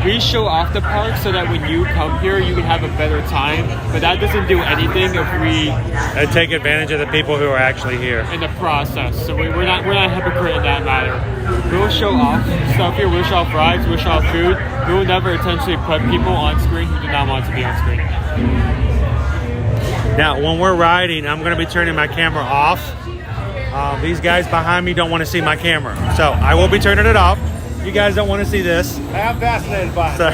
we show off the park so that when you come here, you can have a better time. But that doesn't do anything if we take advantage of the people who are actually here in the process. So we're not a hypocrite in that matter. We'll show off stuff here. We'll show off rides. We'll show off food. We will never intentionally put people on screen who do not want to be on screen. Now, when we're riding, I'm going to be turning my camera off. These guys behind me don't want to see my camera, so I will be turning it off. You guys don't want to see this. I'm fascinated by it. So,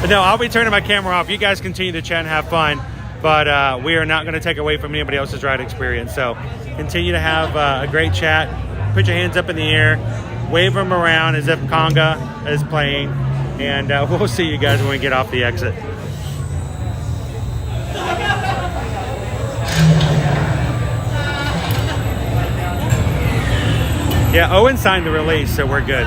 but no, I'll be turning my camera off. You guys continue to chat and have fun, but we are not going to take away from anybody else's ride experience. So continue to have a great chat. Put your hands up in the air, wave them around as if conga is playing, and we'll see you guys when we get off the exit. Yeah, Owen signed the release, so we're good.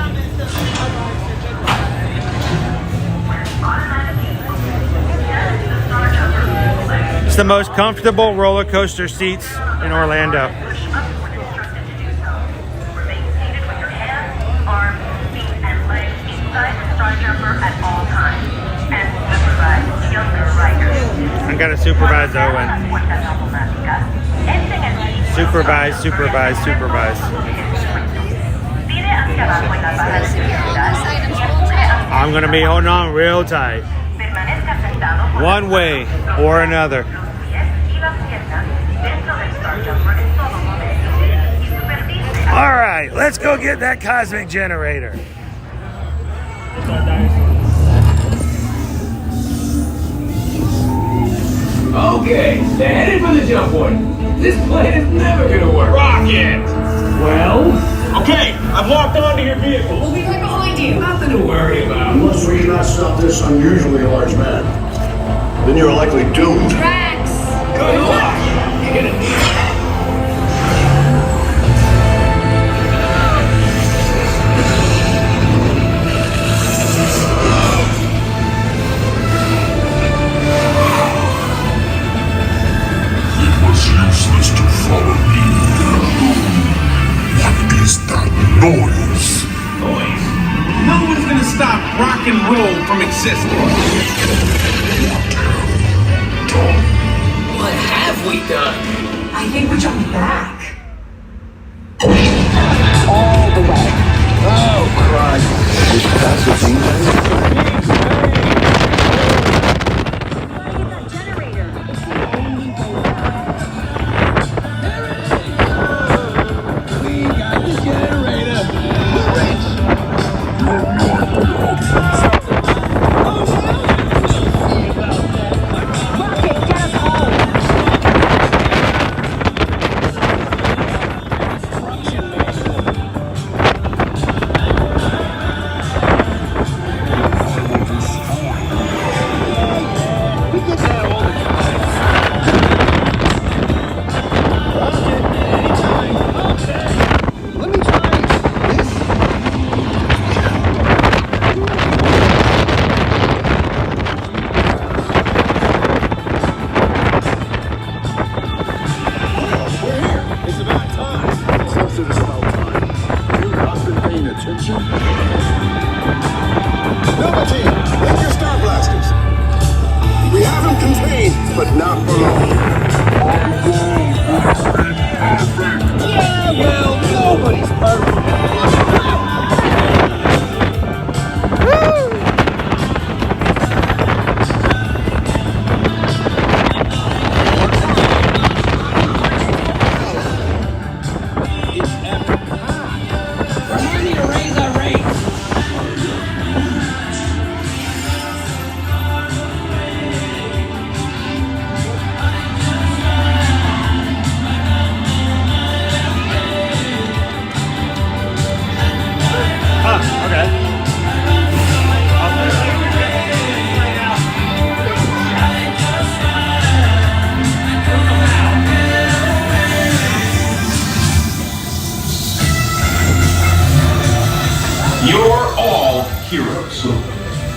It's the most comfortable roller coaster seats in Orlando. I'm gonna supervise Owen. Supervise, supervise, supervise. I'm gonna be holding on real tight. One way or another. All right, let's go get that cosmic generator. Okay, they're headed for the jump point. This plan is never gonna work. Rocket! Well? Okay, I've locked onto your vehicle. We'll be right behind you. Nothing to worry about. Unless we cannot stop this unusually large man, then you're likely doomed. Rex! Good luck! You're gonna need it. It was useless to follow me. What is that noise? Noise? No one's gonna stop rock and roll from existing. What have we done? I think we jumped back. All the way. Oh, Christ. Is that the thing?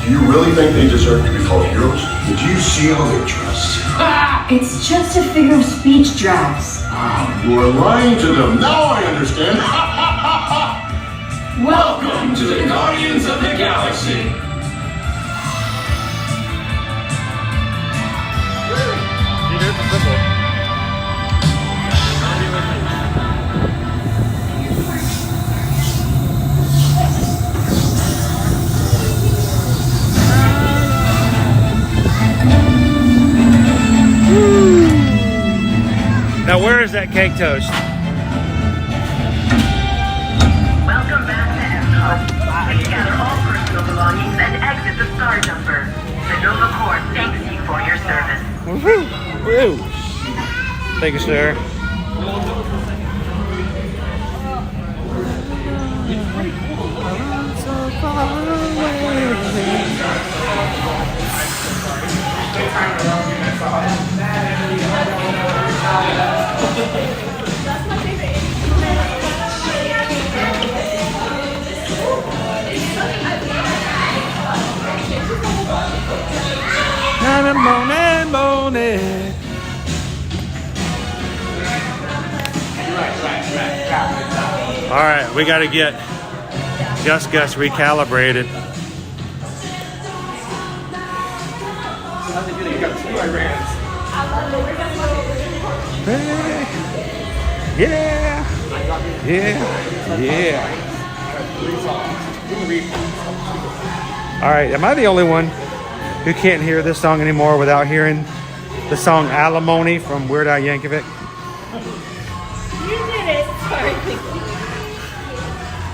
Do you really think they deserve to be called heroes? Did you see how they dress? It's just a figure of speech, Drax. You are lying to them. Now I understand. Welcome to the Guardians of the Galaxy. that cake toast? Welcome back to Epcot. Please gather all personal belongings and exit the star jumper. The Nova Corps thanks you for your service. Woohoo! Woo! Thank you, sir. All right, we got to get Gus recalibrated. Yeah, yeah. All right, am I the only one who can't hear this song anymore without hearing the song Alimony from Weird Al Yankovic? You did it. Sorry.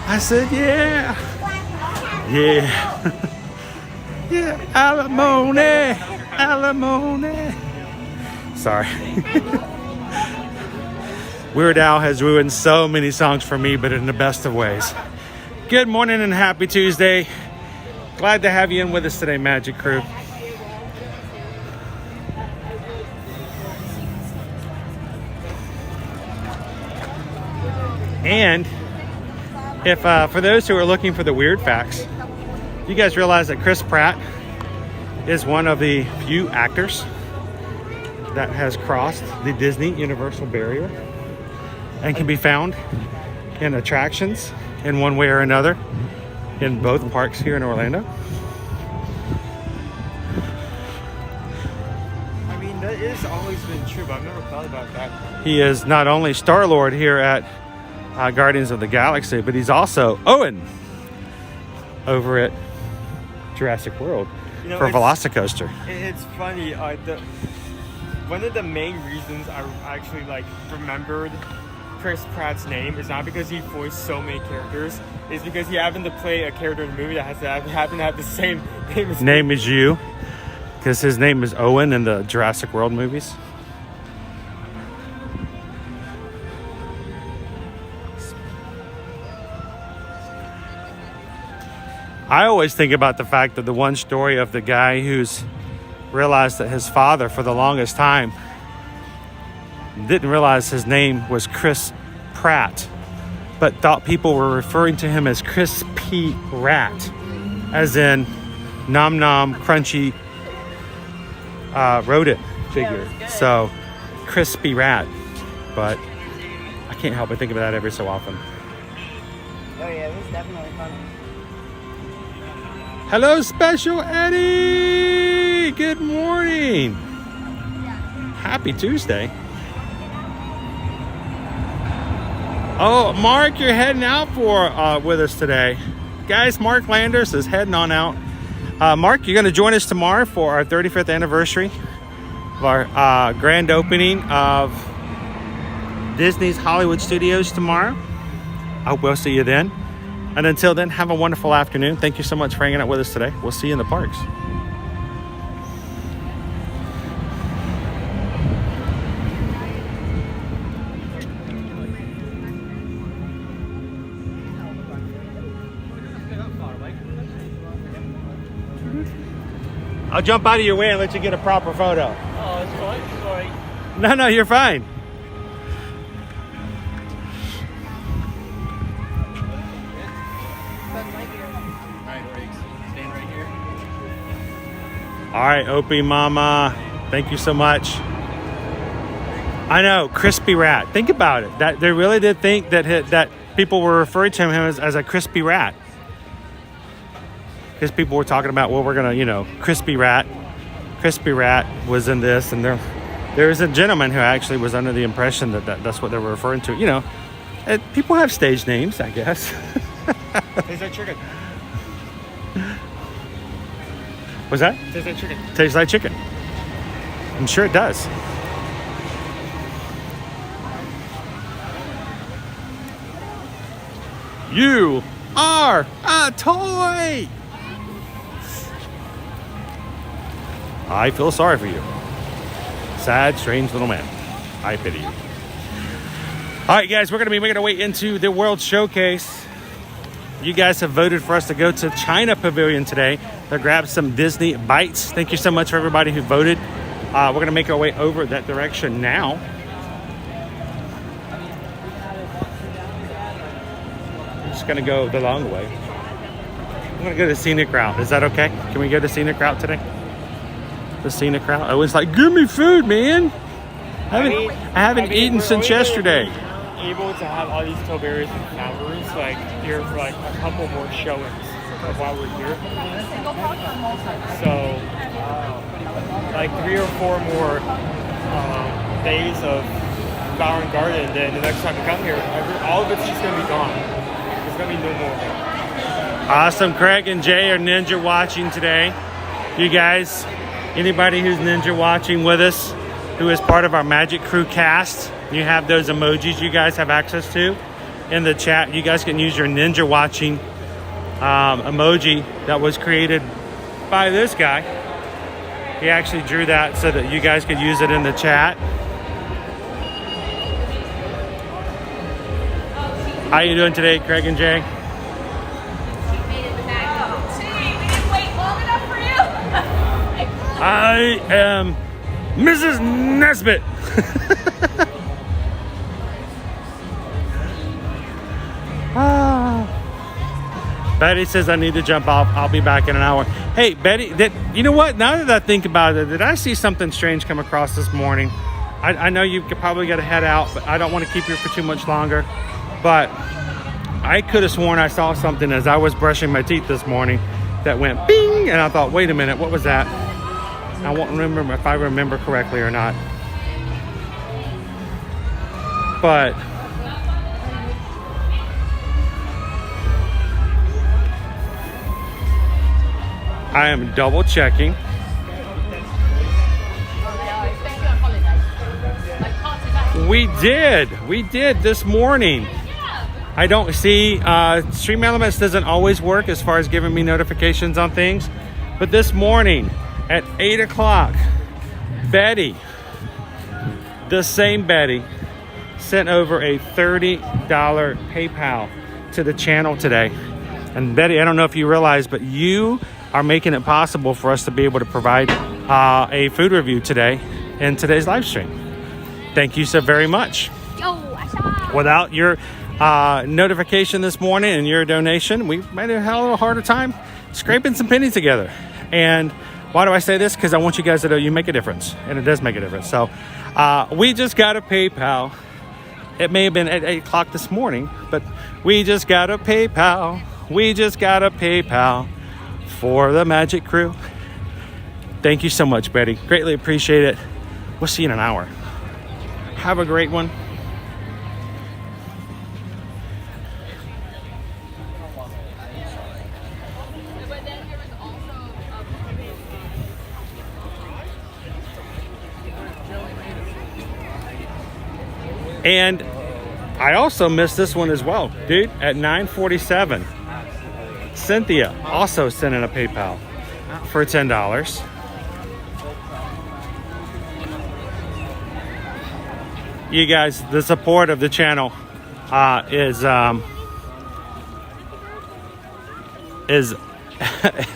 I said, yeah. Yeah, alimony. Sorry. Weird Al has ruined so many songs for me, but in the best of ways. Good morning and happy Tuesday. Glad to have you in with us today, Magic Crew. And if for those who are looking for the weird facts, you guys realize that Chris Pratt is one of the few actors that has crossed the Disney Universal barrier and can be found in attractions in one way or another in both parks here in Orlando. I mean, that has always been true, but I've never thought about that. He is not only Star-Lord here at Guardians of the Galaxy, but he's also Owen over at Jurassic World for Velocicoaster. It's funny. One of the main reasons I actually remembered Chris Pratt's name is not because he voiced so many characters. It's because he happened to play a character in a movie that happened to have the same name as you, because his name is Owen in the Jurassic World movies. I always think about the fact that the one story of the guy who's realized that his father, for the longest time, didn't realize his name was Chris Pratt, but thought people were referring to him as Crispy Rat, as in nom nom crunchy rodent figure. So Crispy Rat, but I can't help but think of that every so often. Oh yeah, it was definitely fun. Hello, Special Eddie! Good morning! Happy Tuesday. Oh, Mark, you're heading out with us today. Guys, Mark Landers is heading on out. Mark, you're going to join us tomorrow for our 35th anniversary of our grand opening of Disney's Hollywood Studios tomorrow. I hope we'll see you then. And until then, have a wonderful afternoon. Thank you so much for hanging out with us today. We'll see you in the parks. I'll jump out of your way and let you get a proper photo. Oh, it's fine. Sorry. No, you're fine. All right, Opie Mama, thank you so much. I know, Crispy Rat. Think about it. That they really did think that people were referring to him as a crispy rat. Because people were talking about, well, we're gonna, Crispy Rat. Crispy Rat was in this, and there was a gentleman who actually was under the impression that's what they were referring to. People have stage names, I guess. Tastes like chicken. What's that? Tastes like chicken. Tastes like chicken. I'm sure it does. You are a toy. I feel sorry for you. Sad, strange little man. I pity you. All right, guys, we're going to be making our way into the World Showcase. You guys have voted for us to go to China Pavilion today to grab some Disney bites. Thank you so much for everybody who voted. We're going to make our way over that direction now. I'm just going to go the long way. I'm going to go to Scenic Route. Is that okay? Can we go to Scenic Route today? The Scenic Route? I was like, give me food, man. I haven't eaten since yesterday. Able to have all these Tilburys and Calvaries like here for like a couple more showings of while we're here. So like 3 or 4 more days of Flower and Garden, then the next time we come here, all of it's just gonna be gone. There's gonna be no more of it. Awesome. Craig and Jay are ninja watching today. You guys, anybody who's ninja watching with us, who is part of our Magic Crew cast, you have those emojis you guys have access to in the chat. You guys can use your ninja watching emoji that was created by this guy. He actually drew that so that you guys could use it in the chat. How you doing today, Craig and Jay? I am Mrs. Nesbitt. Betty says I need to jump off. I'll be back in an hour. Hey, Betty, you know what? Now that I think about it, did I see something strange come across this morning? I know you could probably got to head out, but I don't want to keep you for too much longer. But I could have sworn I saw something as I was brushing my teeth this morning that went bing, and I thought, wait a minute, what was that? I won't remember if I remember correctly or not. But I am double checking. We did this morning. I don't see, Stream Elements doesn't always work as far as giving me notifications on things. But this morning at 8 o'clock, Betty, the same Betty, sent over a $30 PayPal to the channel today. And Betty, I don't know if you realize, but you are making it possible for us to be able to provide a food review today in today's live stream. Thank you so very much. Without your notification this morning and your donation, we might have had a little harder time scraping some pennies together. And why do I say this? Because I want you guys to know you make a difference, and it does make a difference. So we just got a PayPal. It may have been at 8 o'clock this morning, but we just got a PayPal. We just got a PayPal for the Magic Crew. Thank you so much, Betty. Greatly appreciate it. We'll see you in an hour. Have a great one. And I also missed this one as well, dude. At 9:47, Cynthia also sent in a PayPal for $10. You guys, the support of the channel is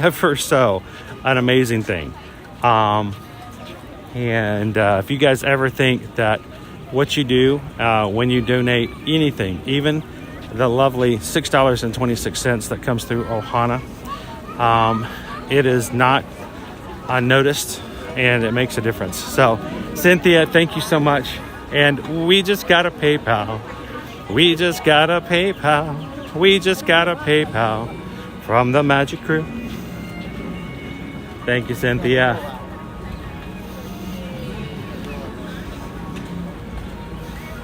ever so an amazing thing. And if you guys ever think that what you do when you donate anything, even the lovely $6.26 that comes through Ohana, it is not unnoticed, and it makes a difference. So Cynthia, thank you so much. And we just got a PayPal. We just got a PayPal. We just got a PayPal from the Magic Crew. Thank you, Cynthia.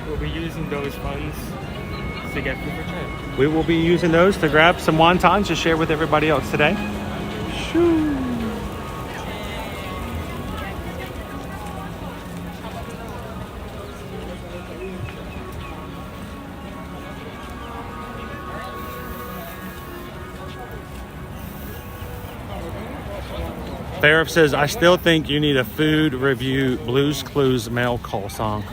We'll be using those funds to get food for China. We will be using those to grab some wontons to share with everybody else today. Shoo. Farif says, I still think you need a food review Blues Clues mail call song.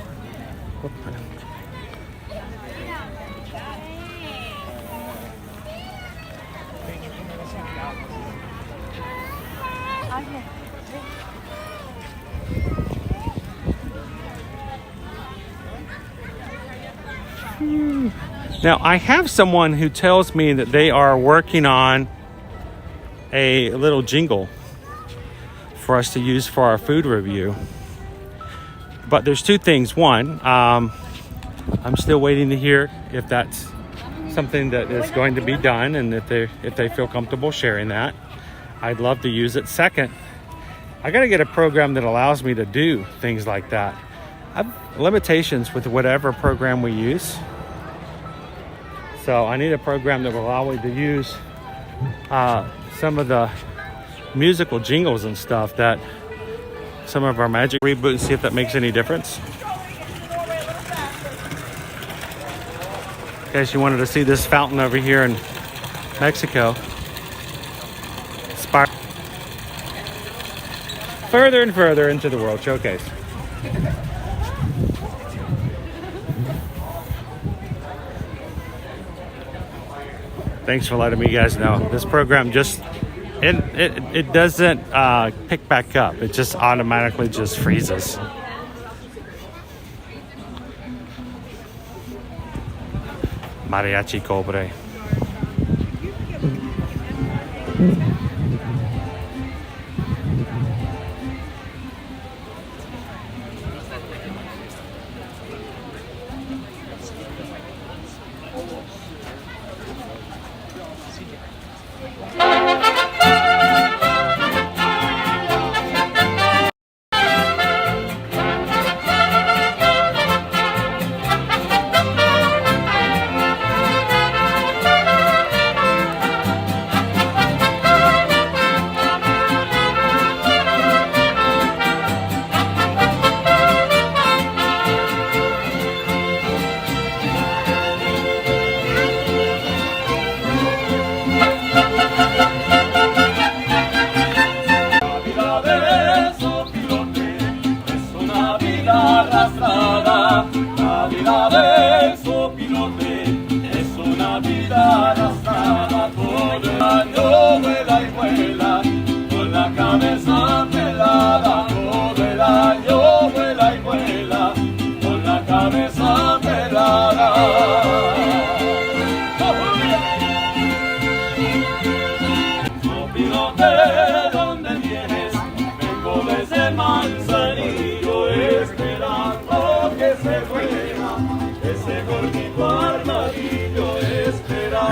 Now, I have someone who tells me that they are working on a little jingle for us to use for our food review. But there's two things. One, I'm still waiting to hear if that's something that is going to be done and if they feel comfortable sharing that. I'd love to use it. Second, I got to get a program that allows me to do things like that. I have limitations with whatever program we use. So I need a program that will allow me to use some of the musical jingles and stuff that some of our Magic reboot and see if that makes any difference. In case you wanted to see this fountain over here in Mexico. Further and further into the World Showcase. Thanks for letting me guys know. This program just it doesn't pick back up. It just automatically just freezes. Mariachi Cobre.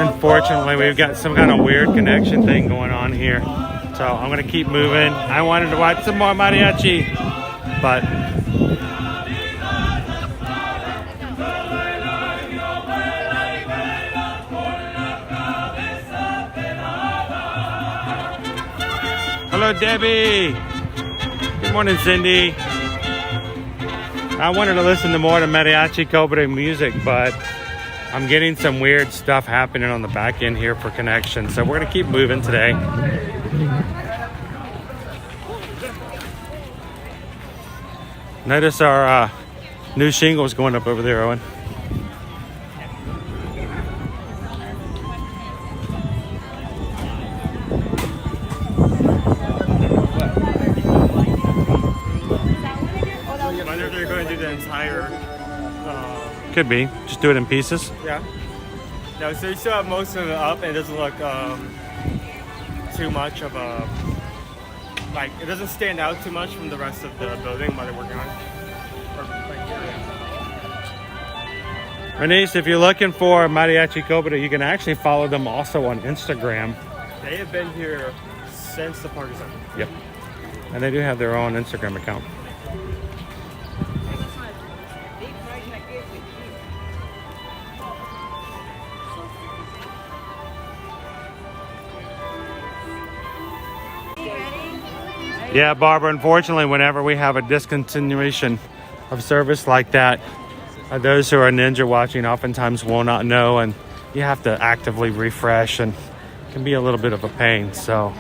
Unfortunately, we've got some kind of weird connection thing going on here. So I'm going to keep moving. I wanted to watch some more mariachi, but hello, Debbie. Good morning, Cindy. I wanted to listen to more to Mariachi Cobre music, but I'm getting some weird stuff happening on the back end here for connection. So we're going to keep moving today. Notice our new shingles going up over there, Owen. I wonder if they're going to do the entire... Could be. Just do it in pieces. Yeah. No, so you still have most of it up, and it doesn't look too much of a... Like, it doesn't stand out too much from the rest of the building while they're working on it. Renice, if you're looking for Mariachi Cobre, you can actually follow them also on Instagram. They have been here since the party started. Yep. And they do have their own Instagram account. Yeah, Barbara, unfortunately, whenever we have a discontinuation of service like that, those who are Ninja watching oftentimes will not know, and you have to actively refresh, and it can be a little bit of a pain. So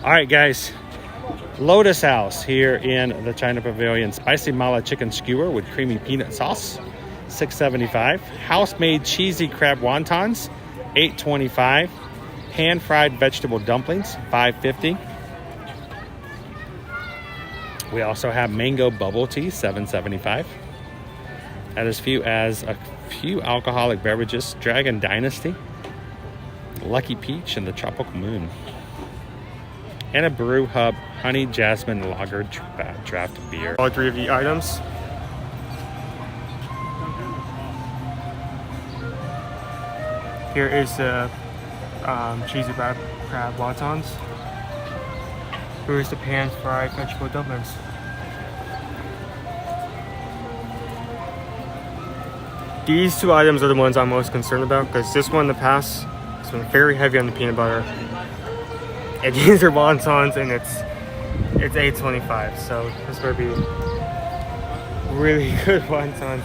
All right, guys. Lotus House here in the China Pavilion. Spicy mala chicken skewer with creamy peanut sauce, $6.75. House-made cheesy crab wontons, $8.25. Pan-fried vegetable dumplings, $5.50. We also have mango bubble tea, $7.75. At as few as a few alcoholic beverages, Dragon Dynasty, Lucky Peach, and the Tropical Moon. And a Brew Hub Honey Jasmine Lager draft beer. All three of the items. Here is the cheesy crab wontons. Here is the pan-fried vegetable dumplings. These two items are the ones I'm most concerned about because this one in the past has been very heavy on the peanut butter. And these are wontons and it's $8.25, so this better be really good wontons.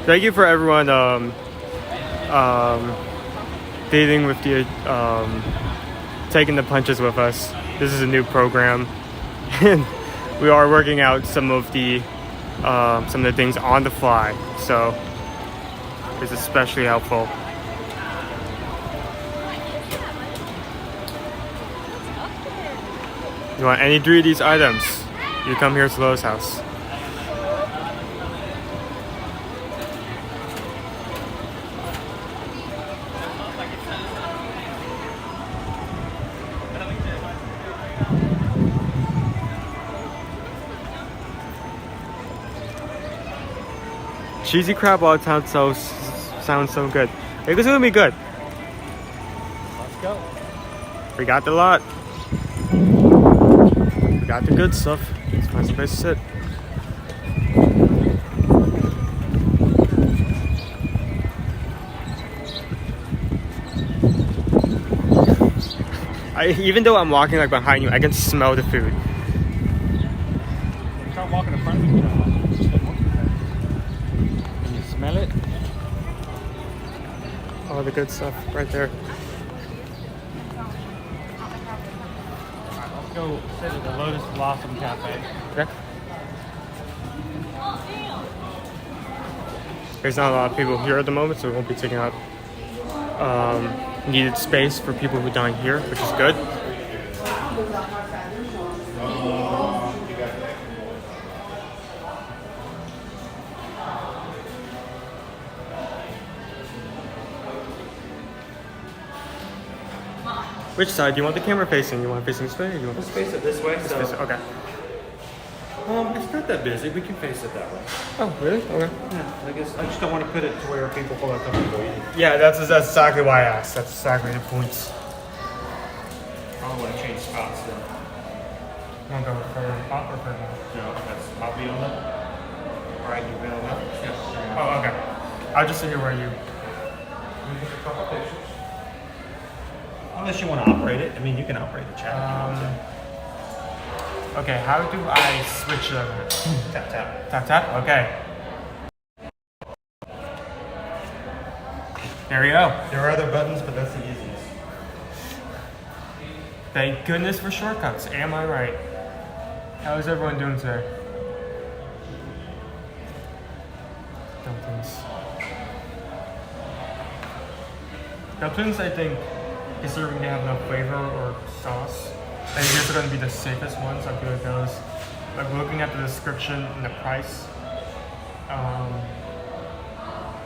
Thank you for everyone dealing with the taking the punches with us. This is a new program, and we are working out some of the things on the fly. So it's especially helpful. You want any three of these items? You come here to Lotus House. Cheesy crab wonton sounds so good. I think it's gonna be good. Let's go. We got the lot. We got the good stuff. Let's find some place to sit. Even though I'm walking like behind you, I can smell the food. Start walking in front of you. Can you smell it? All the good stuff right there. Alright, let's go sit at the Lotus Blossom Cafe. Okay. There's not a lot of people here at the moment, so we won't be taking up needed space for people who dine here, which is good. Which side do you want the camera facing? You want it facing this way, or you want Let's face it this way. Let's face it. Okay. It's not that busy. We can face it that way. Oh, really? Okay. Yeah, I guess I just don't want to put it to where people feel uncomfortable eating. Yeah, that's exactly why I asked. That's exactly the point. I don't want to change spots though. You want to go for pop or for no? No, I'll be on that. All right, you've been on that. Yes. Oh, okay. I'll just sit here where you. Can we take a couple pictures? Unless you want to operate it. I mean, you can operate the chat. Okay, how do I switch over? Tap, tap. Tap, tap? Okay. There we go. There are other buttons, but that's the easiest. Thank goodness for shortcuts. Am I right? How is everyone doing today? Dumplings. Dumplings, I think, considering they have enough flavor or sauce, I think these are going to be the safest ones. I feel like those, like looking at the description and the price,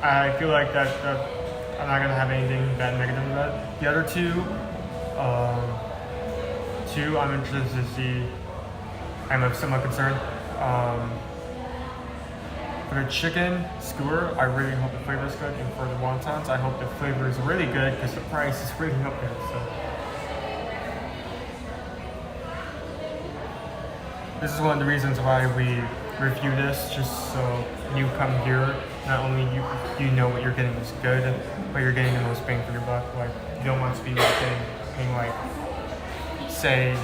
I feel like that I'm not going to have anything bad negative about it. The other two I'm interested to see. I'm somewhat concerned. For the chicken skewer, I really hope the flavor is good, and for the wontons, I hope the flavor is really good because the price is really up there. So this is one of the reasons why we review this, just so you come here, not only you know what you're getting is good, but you're getting the most bang for your buck. Like, you don't want to be like paying like, say,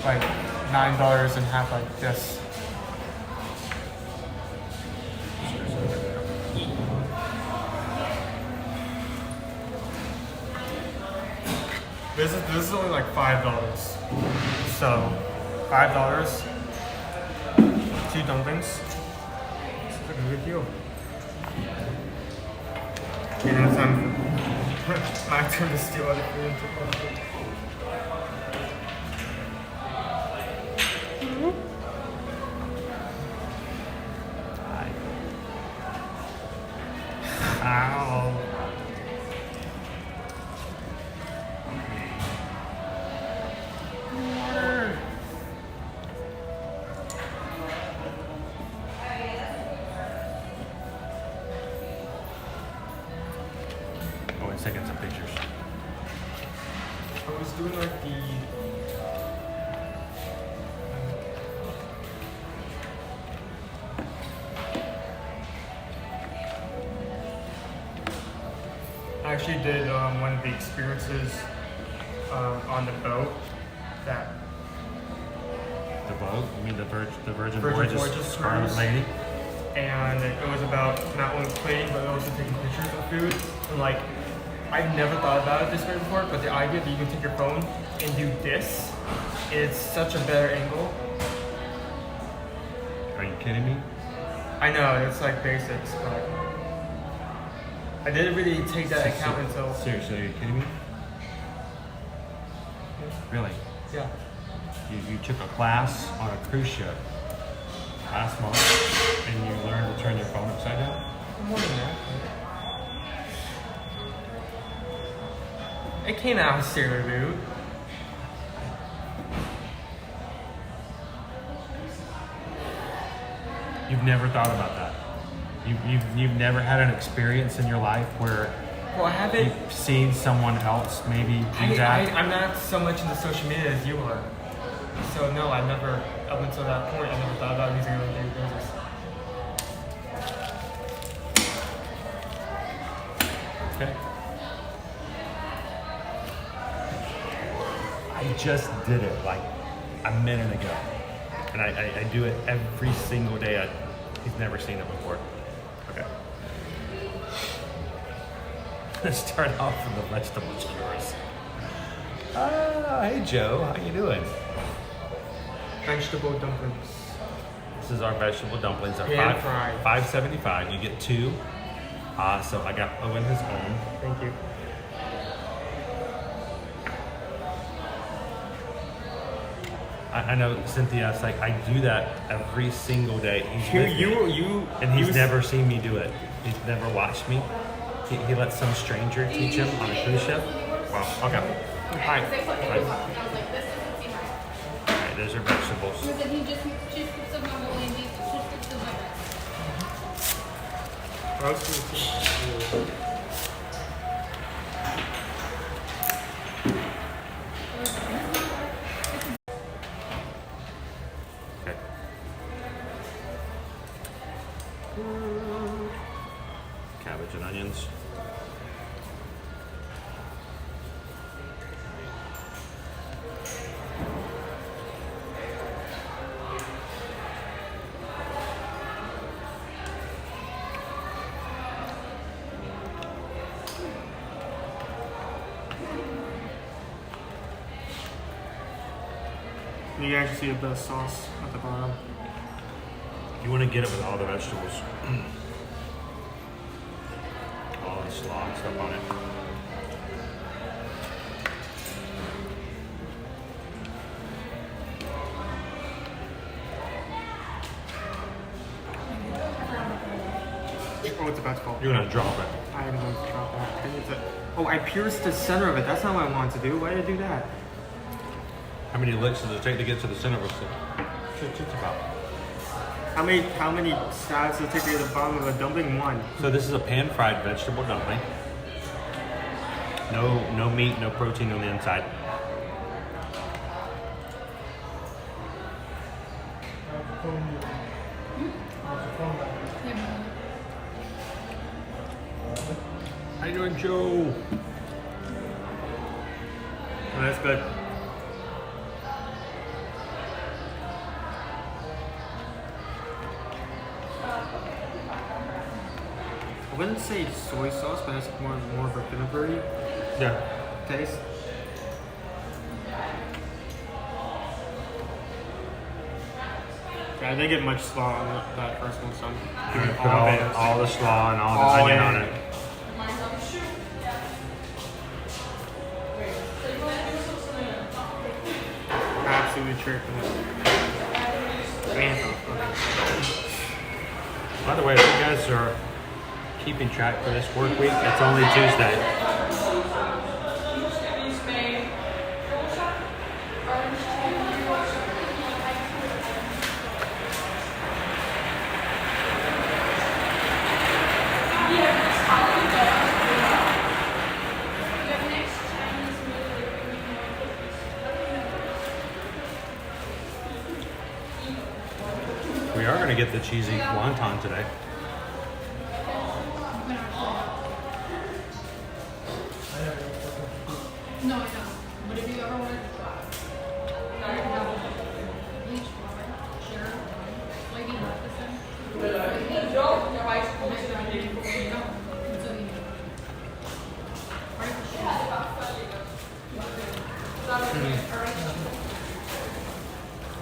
like $9 and have like this. This is only like $5. So $5, 2 dumplings. It's like a good deal. Okay, now it's time for my turn to steal other food. Ow. Oh, and taking some pictures. I was doing like I actually did one of the experiences on the boat that. The boat? You mean the Virgin Voyages Voyages Scarlet cruise. Lady? And it was about not only plating but also taking pictures of food. And like, I've never thought about it this way before, but the idea that you can take your phone and do this, it's such a better angle. Are you kidding me? I know, it's like basics, but I didn't really take that account until... Seriously, are you kidding me? Really? Yeah. You took a class on a cruise ship last month and you learned to turn your phone upside down? More than that. It came out of Sailor Moon. You've never thought about that. You've never had an experience in your life where Well, I haven't. you've seen someone else maybe do that. I'm not so much into social media as you are. So no, I never, up until that point, I never thought about using it on a daily basis. Okay. I just did it like a minute ago. And I do it every single day. He's never seen it before. Okay. Let's start off with the vegetable skewers. Hey Joe, how you doing? Vegetable dumplings. This is our vegetable dumplings. They're Pan fried. $5.75. You get 2. So I got Owen his own. Thank you. I know Cynthia. It's like I do that every single day. He's with me, and he's you- never seen me do it. He's never watched me. He lets some stranger teach him on a cruise ship. Wow. Okay. All right. There's your vegetables. Okay. Cabbage and onions. You can actually see a bit of sauce at the bottom. You want to get it with all the vegetables. All the slaw and stuff on it. Oh, it's about to fall. You're gonna drop it. I am going to drop that. I need to. Oh, I pierced the center of it. That's not what I wanted to do. Why did I do that? How many licks does it take to get to the center of a stick? Just about. How many stabs does it take to get to the bottom of a dumpling? 1. So this is a pan-fried vegetable dumpling. No meat, no protein on the inside. How you doing, Joe? Oh, that's good. wouldn't say soy sauce, but it's more of a vinegary taste. Yeah, I didn't get much slaw on that first one, so I'm doing Put all the slaw and all the onion on it. Absolutely tripping it. By the way, if you guys are keeping track for this work week, it's only Tuesday. We are going to get the cheesy wonton today. No, I don't. But if you ever want to try, bleach water, sure, like you like this thing.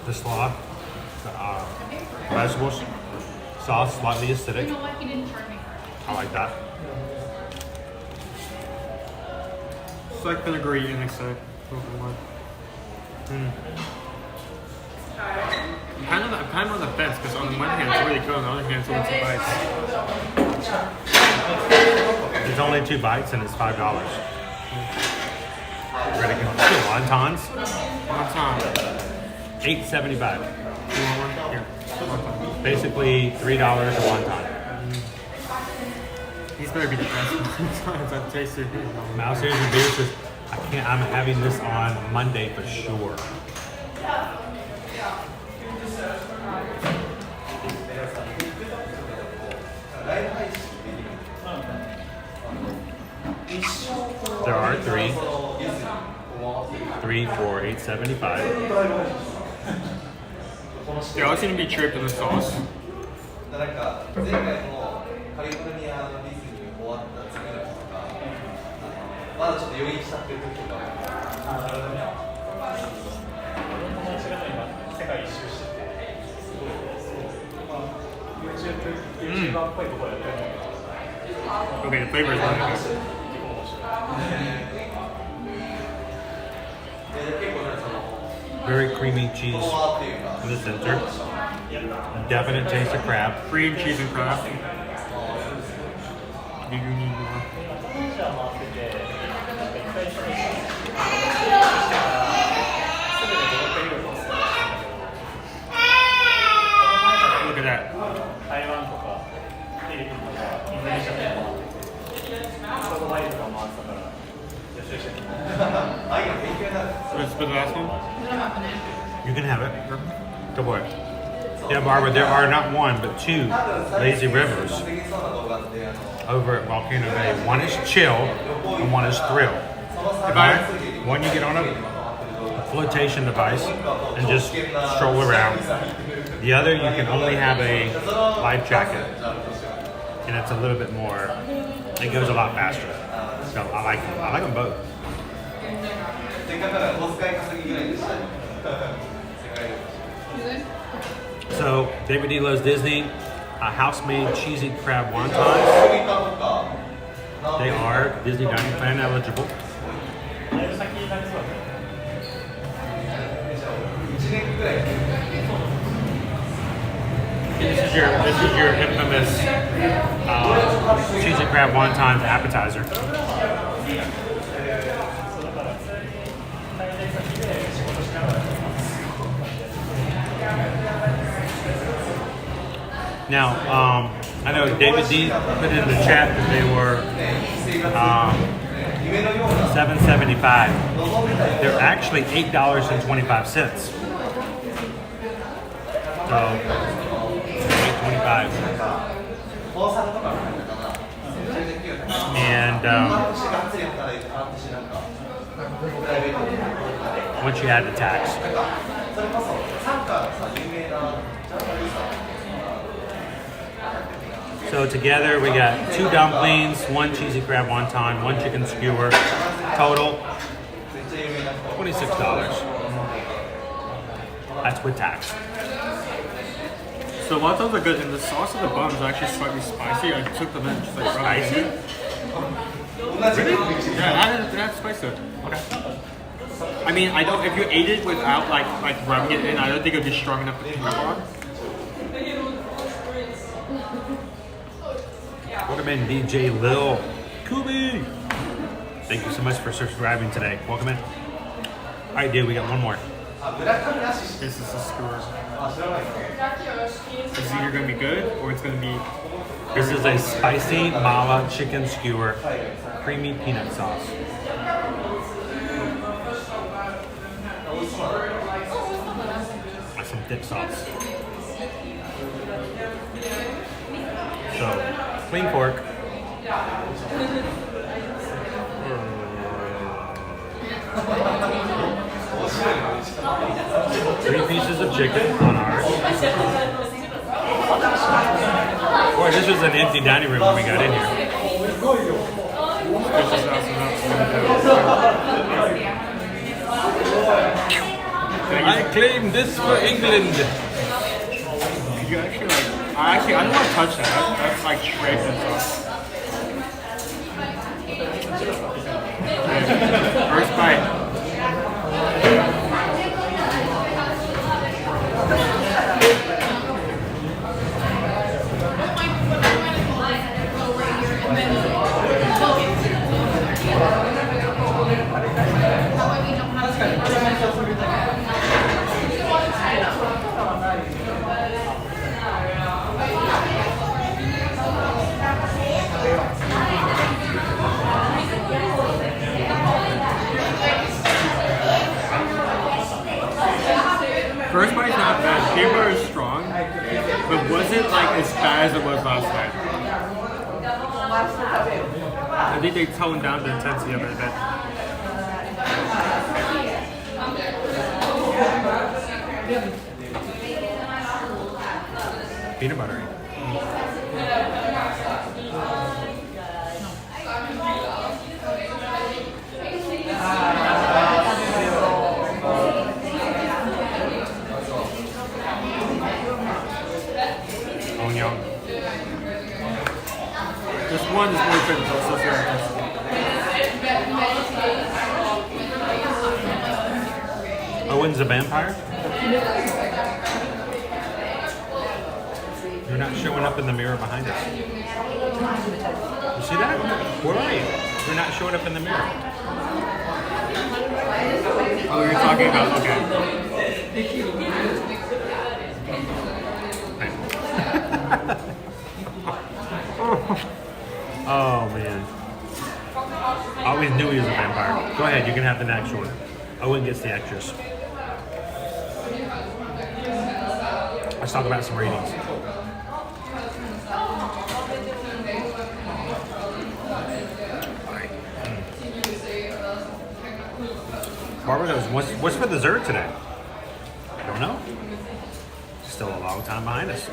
The slaw, the vegetables, sauce, slightly acidic. You know what? He didn't charge me for it. I like that. It's like vinegary and excited. I'm kind of on the fence because on the one hand it's really good, on the other hand it's only 2 bites. It's only 2 bites and it's $5. We're gonna get the wontons. Wonton. $8.75. You want one? Here. Basically $3 a wonton. He's better be the best one. I've tasted. Mouse Ears and Beer says, I'm having this on Monday for sure. There are 3 for $8.75. They all seem to be tripped in the sauce. Okay, the flavor is really good. Very creamy cheese in the center. Definite taste of crab. Cream, cheese, and crab. Do you need more? Look at that. What's the last one? You can have it. Go for it. Yeah, Barbara, there are not 1, but 2 lazy rivers over at Volcano Bay. One is chill and one is thrill. One you get on a flotation device and just stroll around. The other you can only have a life jacket, and it's a little bit more. It goes a lot faster. So I like them. I like them both. So David D loves Disney. House-made cheesy crab wontons. They are Disney Dining Plan eligible. This is your infamous cheesy crab wontons appetizer. Now, I know David D put in the chat that they were $7.75. They're actually $8.25. So $8.25. And once you add the tax. So So together we got 2 dumplings, 1 cheesy crab wonton, 1 chicken skewer. Total $26. That's with tax. So wontons are good, and the sauce of the bun is actually slightly spicy. I took them in just like Spicy? Really? Yeah, that's spicy. Okay. I mean, I don't. If you ate it without like rubbing it in, I don't think it'd be strong enough to pick up on. Welcome in, DJ Lil Kubi. Thank you so much for subscribing today. Welcome in. All right, dude, we got one more. This is a skewer. It's either gonna be good or it's gonna be. This is a spicy mala chicken skewer, creamy peanut sauce. That's some dip sauce. So, clean fork. 3 pieces of chicken on ours. Boy, this was an empty dining room when we got in here. I claim this for England. You actually like. I don't want to touch that. That's like straight from sauce. First bite. First bite's not bad. Peanut is strong, but wasn't like as bad as it was last night. I think they toned down the intensity of it a bit. Peanut buttery. Onion. This one is more critical, so Owen's a vampire? You're not showing up in the mirror behind us. You see that? Where are you? You're not showing up in the mirror. Oh, you're talking about, okay. Oh man. I always knew he was a vampire. Go ahead, you can have the next one. Owen gets the extras. Let's talk about some ratings. Barbara goes, what's for dessert today? I don't know. Still a long time behind us.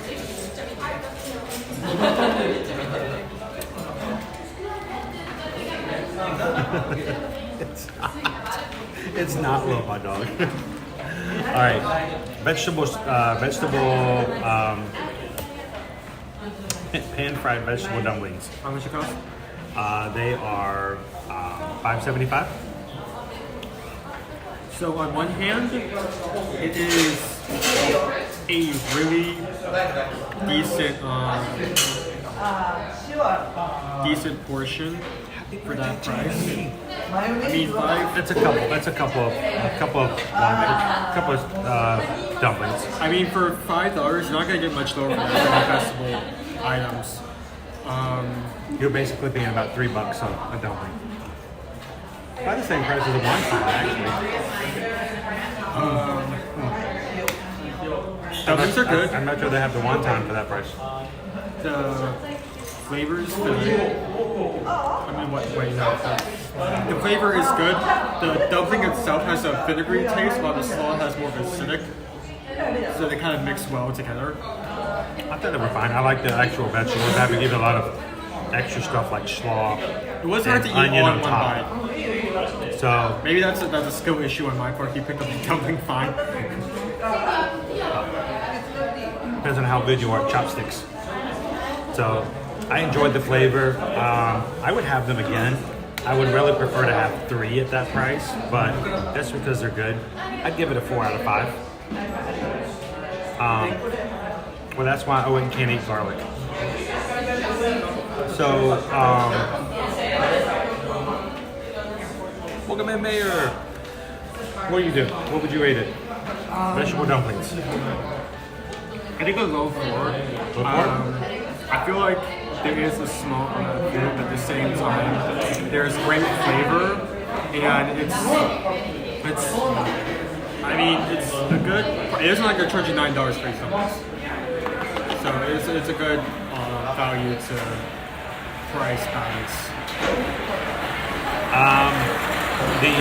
It's not low, my dog. All right, pan-fried vegetable dumplings. How much it cost? They are $5.75. So on one hand, it is a really decent portion for that price. I mean, That's a couple of dumplings. I mean, for $5, you're not gonna get much lower for that festival items. You're basically paying about $3 on a dumpling. About the same price as a wonton, actually. Dumplings are good. I'm not sure they have the wonton for that price. The flavors, I mean, wait, no. The flavor is good. The dumpling itself has a vinegary taste, while the slaw has more of an acidic so they kind of mix well together. I thought they were fine. I like the actual vegetables. I have to give it a lot of extra stuff like slaw. It was hard to eat all onion in on one top. bite. So maybe that's a skill issue on my part. You picked up the dumpling fine. Depends on how good you are at chopsticks. So I enjoyed the flavor. I would have them again. I would really prefer to have 3 at that price, but that's because they're good. I'd give it a 4 out of 5. Well, that's why Owen can't eat garlic. So, welcome in, Mayor. What do you do? What would you rate it? Vegetable dumplings. I think a low 4. I feel like there is a small amount of food, but at the same time, there's great flavor, and it's a good. It isn't like they're charging $9 for these dumplings, so it's a good value to price balance. The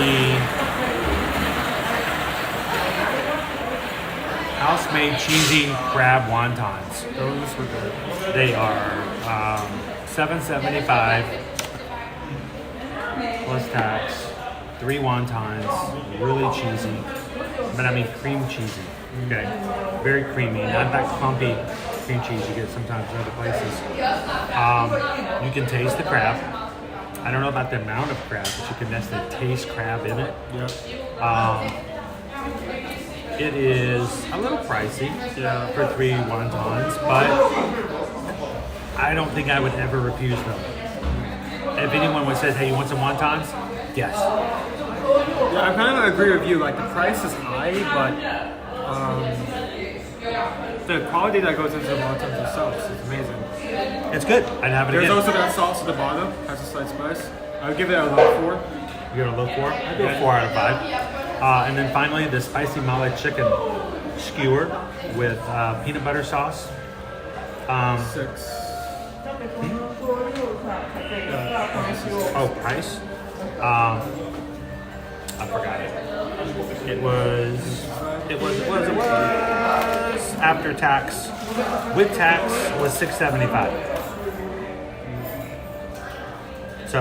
house-made cheesy crab wontons. Those were good. They are $7.75 plus tax. 3 wontons, really cheesy, but I mean cream cheesy. Okay, very creamy, not that clumpy cream cheese you get sometimes in other places. You can taste the crab. I don't know about the amount of crab, but you can definitely taste crab in it. It is a little pricey for 3 wontons, but I don't think I would ever refuse them. If anyone would say, hey, you want some wontons? Yes. Yeah, I kind of agree with you. Like, the price is high, but the quality that goes into the wontons themselves is amazing. It's good. I'd have it There's again. also that sauce at the bottom, has a slight spice. I would give it a low 4. You give it a low 4? I'd go 4 out of 5. And then finally, the spicy mala chicken skewer with peanut butter sauce. 6. Oh, price? I forgot it. It was after tax. With tax was $6.75. So,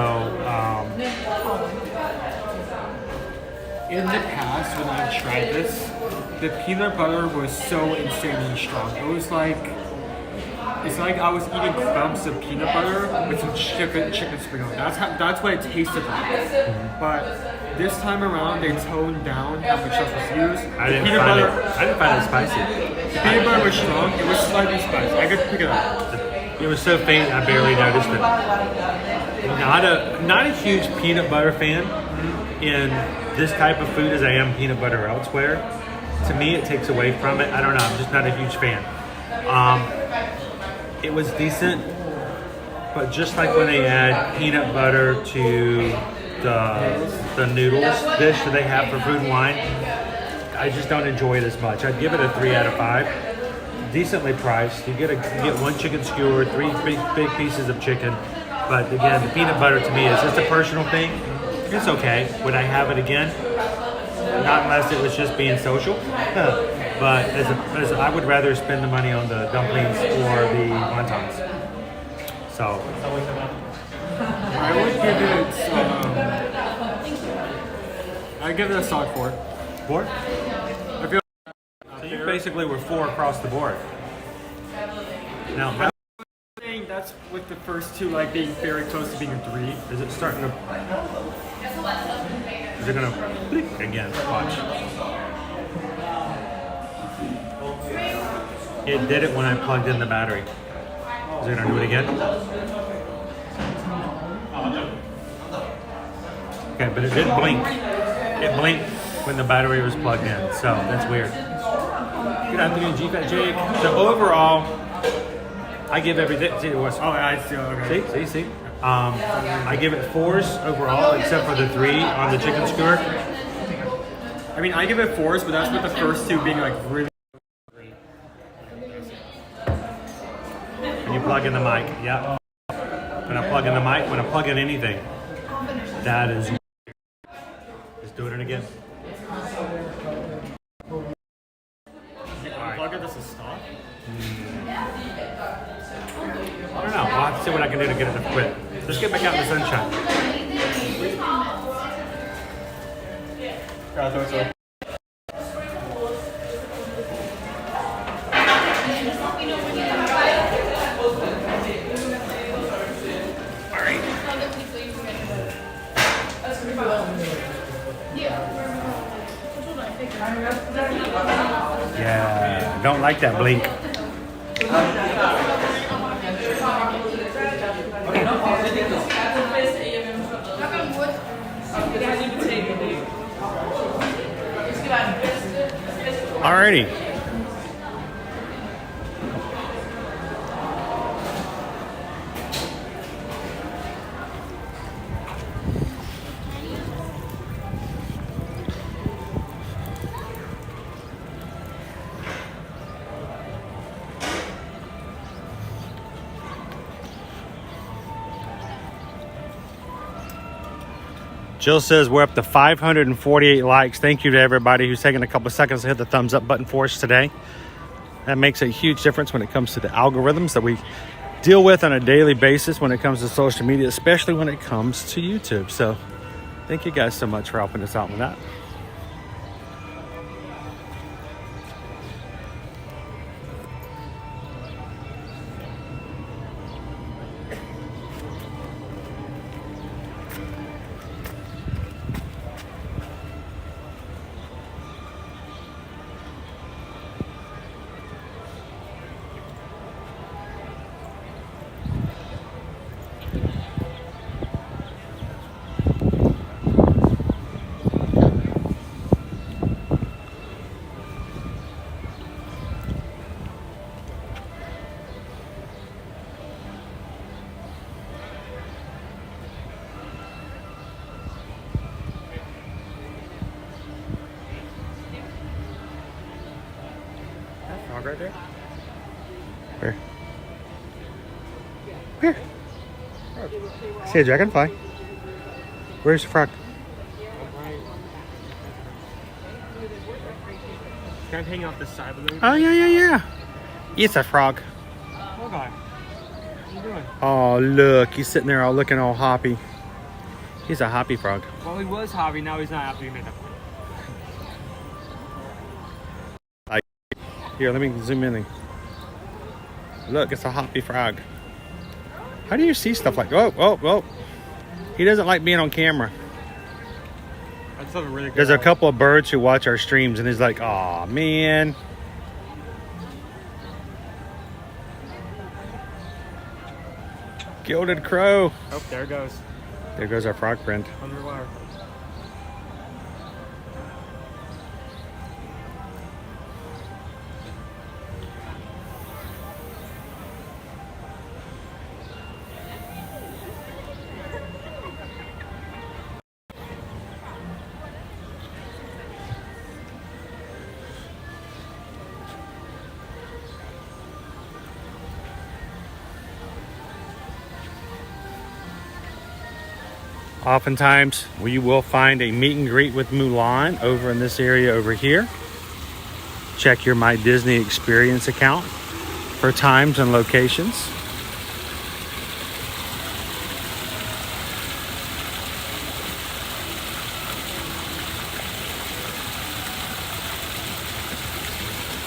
in the past, when I tried this, the peanut butter was so insanely strong. It was like, it's like I was eating clumps of peanut butter with some chicken spring on it. That's what it tasted like. But this time around, they toned down how much stuff was used. I didn't find it spicy. The peanut butter was strong. It was slightly spicy. I could pick it up. It was so faint, I barely noticed it. Not a huge peanut butter fan in this type of food as I am peanut butter elsewhere. To me, it takes away from it. I don't know. I'm just not a huge fan. It was decent, but just like when they add peanut butter to the noodles dish that they have for food and wine, I just don't enjoy it as much. I'd give it a 3 out of 5. Decently priced. You get 1 chicken skewer, 3 big pieces of chicken. But again, the peanut butter to me is just a personal thing. It's okay. Would I have it again? Not unless it was just being social. But as I would rather spend the money on the dumplings or the wontons. So I would give it a solid 4. 4? I feel so you basically were 4 across the board. Now I'm saying that's with the first 2 like being very close to being a 3. Is it starting to? Is it gonna blink again? Watch. It did it when I plugged in the battery. Is it gonna do it again? Okay, but it didn't blink. It blinked when the battery was plugged in, so that's weird. Good afternoon, G-Fat Jake. So overall, I give everything. See, it was. Oh, I see. Okay. See. I give it 4s overall, except for the 3 on the chicken skewer. I mean, I give it 4s, but that's with the first 2 being like really. When you plug in the mic, yeah. When I plug in the mic, when I plug in anything, that is. Just doing it again. do to get it to quit? Let's get back out in the sunshine. I thought so. Yeah, don't like that blink. Alrighty. Jill says we're up to 548 likes. Thank you to everybody who's taking a couple of seconds to hit the thumbs up button for us today. That makes a huge difference when it comes to the algorithms that we deal with on a daily basis when it comes to social media, especially when it comes to YouTube. So thank you guys so much for helping us out with that. Right there? Where? Where? I see a dragonfly. Where's the frog? Kind of hanging off the side of the Oh, yeah. It's a frog. Oh, God. What are you doing? Oh, look. He's sitting there all looking all hoppy. He's a hoppy frog. Well, he was happy. Now he's not happy. He made up. Here, let me zoom in. Look, it's a hoppy frog. How do you see stuff like that? Oh. He doesn't like being on camera. I just have a really good There's a eye. couple of birds who watch our streams and he's like, "Aw, man." Gilded crow. Oh, there it goes. There goes our frog friend. Under wire. Oftentimes, we will find a meet and greet with Mulan over in this area over here. Check your My Disney Experience account for times and locations.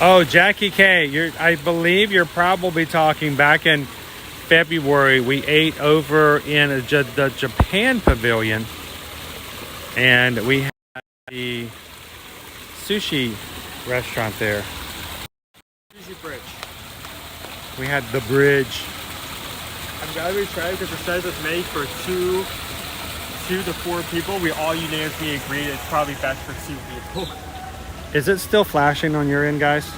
Oh, Jackie K, I believe you're probably talking back in February. We ate over in the Japan pavilion, and we had the sushi restaurant there. Sushi bridge. We had the bridge. I'm glad we tried because it says it's made for two to four people. We all unanimously agreed it's probably best for 2 people. Is it still flashing on your end, guys?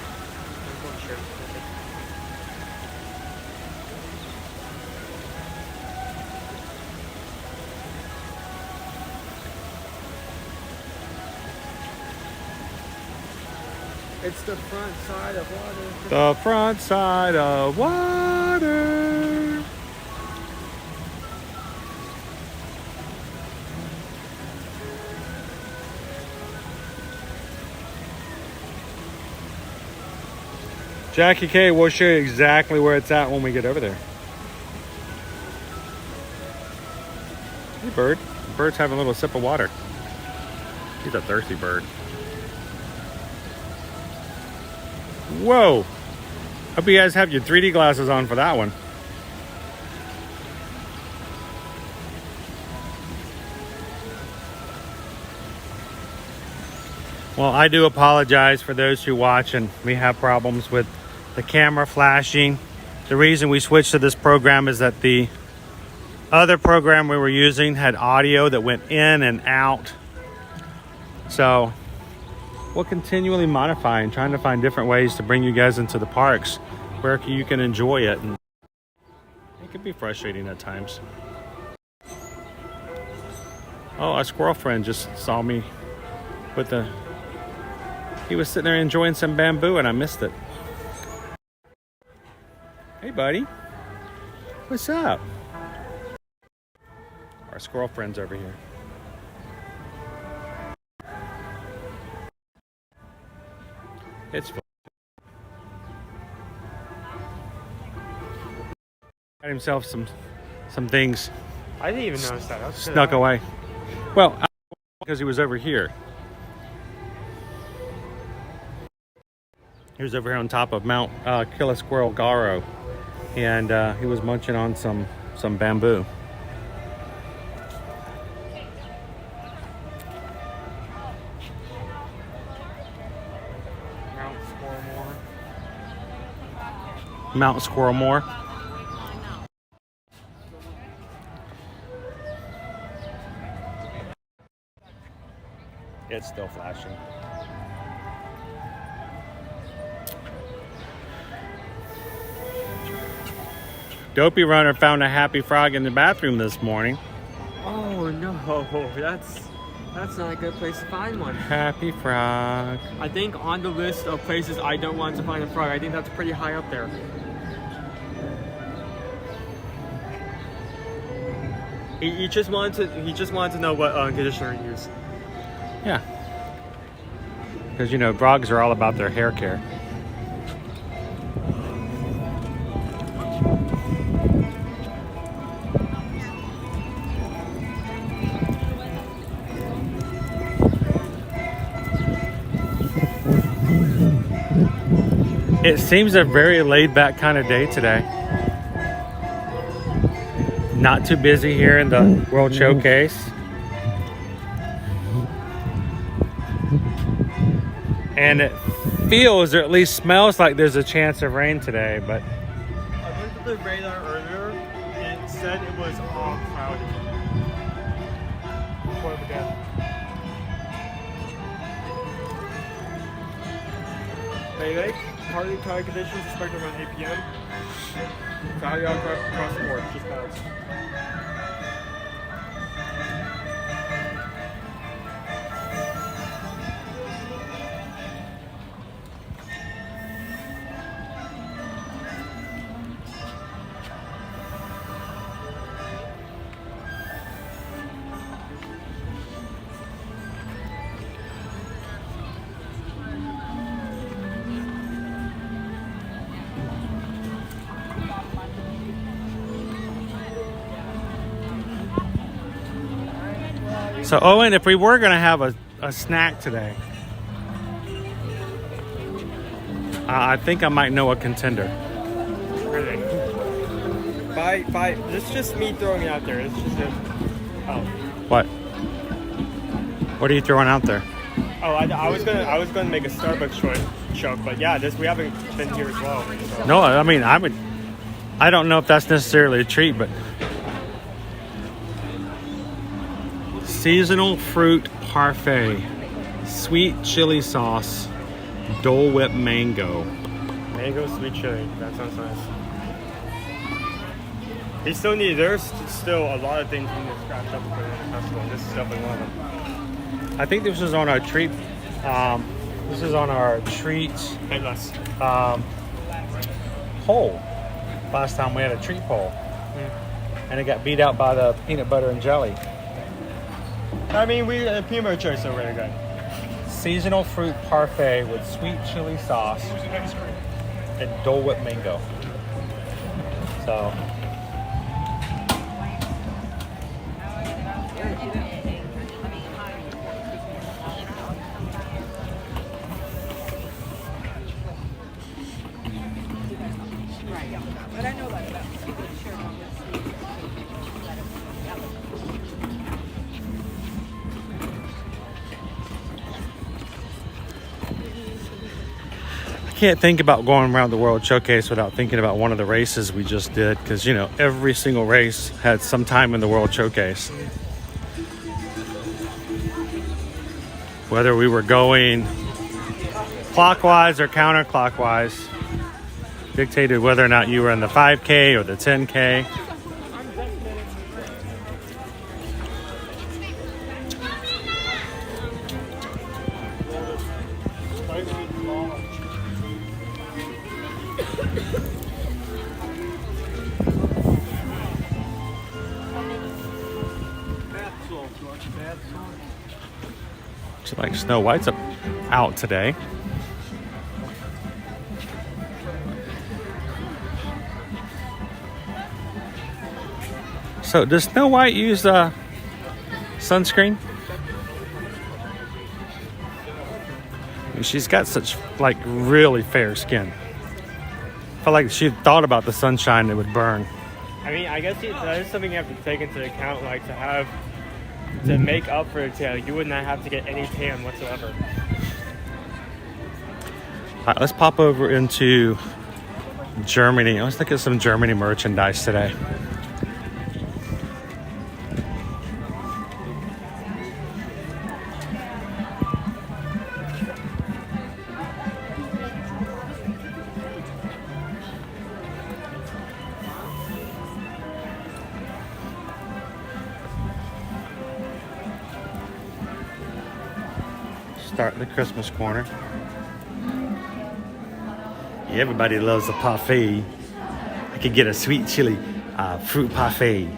It's the front side of water. The front side of water. Jackie K, we'll show you exactly where it's at when we get over there. bird. The bird's having a little sip of water. He's a thirsty bird. Whoa! Hope you guys have your 3D glasses on for that one. Well, I do apologize for those who watch, and we have problems with the camera flashing. The reason we switched to this program is that the other program we were using had audio that went in and out. So we'll continually modify and trying to find different ways to bring you guys into the parks where you can enjoy it. And it can be frustrating at times. Oh, a squirrel friend just saw me with the... He was sitting there enjoying some bamboo and I missed it. Hey, buddy. What's up? Our squirrel friend's over here. It's fun. Got himself some things. I didn't even notice that. That's snuck away. Well, because he was over here. He was over here on top of Mount Killer Squirrel Garo, and he was munching on some bamboo. Mount Squirrelmore. It's still flashing. Dopey Runner found a happy frog in the bathroom this morning. Oh no, that's not a good place to find one. Happy frog. I think on the list of places I don't want to find a frog, I think that's pretty high up there. He just wanted to know what conditioner he used. Yeah. Because you know, frogs are all about their hair care. It seems a very laid-back kind of day today. Not too busy here in the World Showcase. And it feels, or at least smells like there's a chance of rain today, but... I looked at the radar earlier, and it said it was all cloudy. What again? Hey, partly cloudy conditions expected around 8 p.m. Cloudy across the board, just clouds. So Owen, if we were gonna have a snack today, I think I might know a contender. Really? It's just me throwing it out there. It's just a... Oh. What? What are you throwing out there? Oh, I was gonna make a Starbucks joke, but yeah, we haven't been here as well. So. No, I mean I don't know if that's necessarily a treat, but seasonal fruit parfait, sweet chili sauce, Dole Whip mango. Mango sweet chili. That sounds nice. There's still a lot of things we need to scratch up for the festival. This is definitely one of them. I think this was on our treat. This is on our treat poll. Last time we had a treat poll, and it got beat out by the peanut butter and jelly. I mean, peanut butter jelly is still really good. Seasonal fruit parfait with sweet chili sauce and Dole Whip mango. So can't think about going around the World Showcase without thinking about one of the races we just did, because, you know, every single race had some time in the World Showcase. Whether we were going clockwise or counterclockwise dictated whether or not you were in the 5K or the 10K. Looks like Snow White's out today. So does Snow White use sunscreen? I mean, she's got such like really fair skin. I felt like she thought about the sunshine that would burn. I mean, I guess that is something you have to take into account, like to make up for the tan. You would not have to get any tan whatsoever. All right, let's pop over into Germany. Let's look at some Germany merchandise today. Start the Christmas corner. Yeah, everybody loves a parfait. I could get a sweet chili fruit parfait.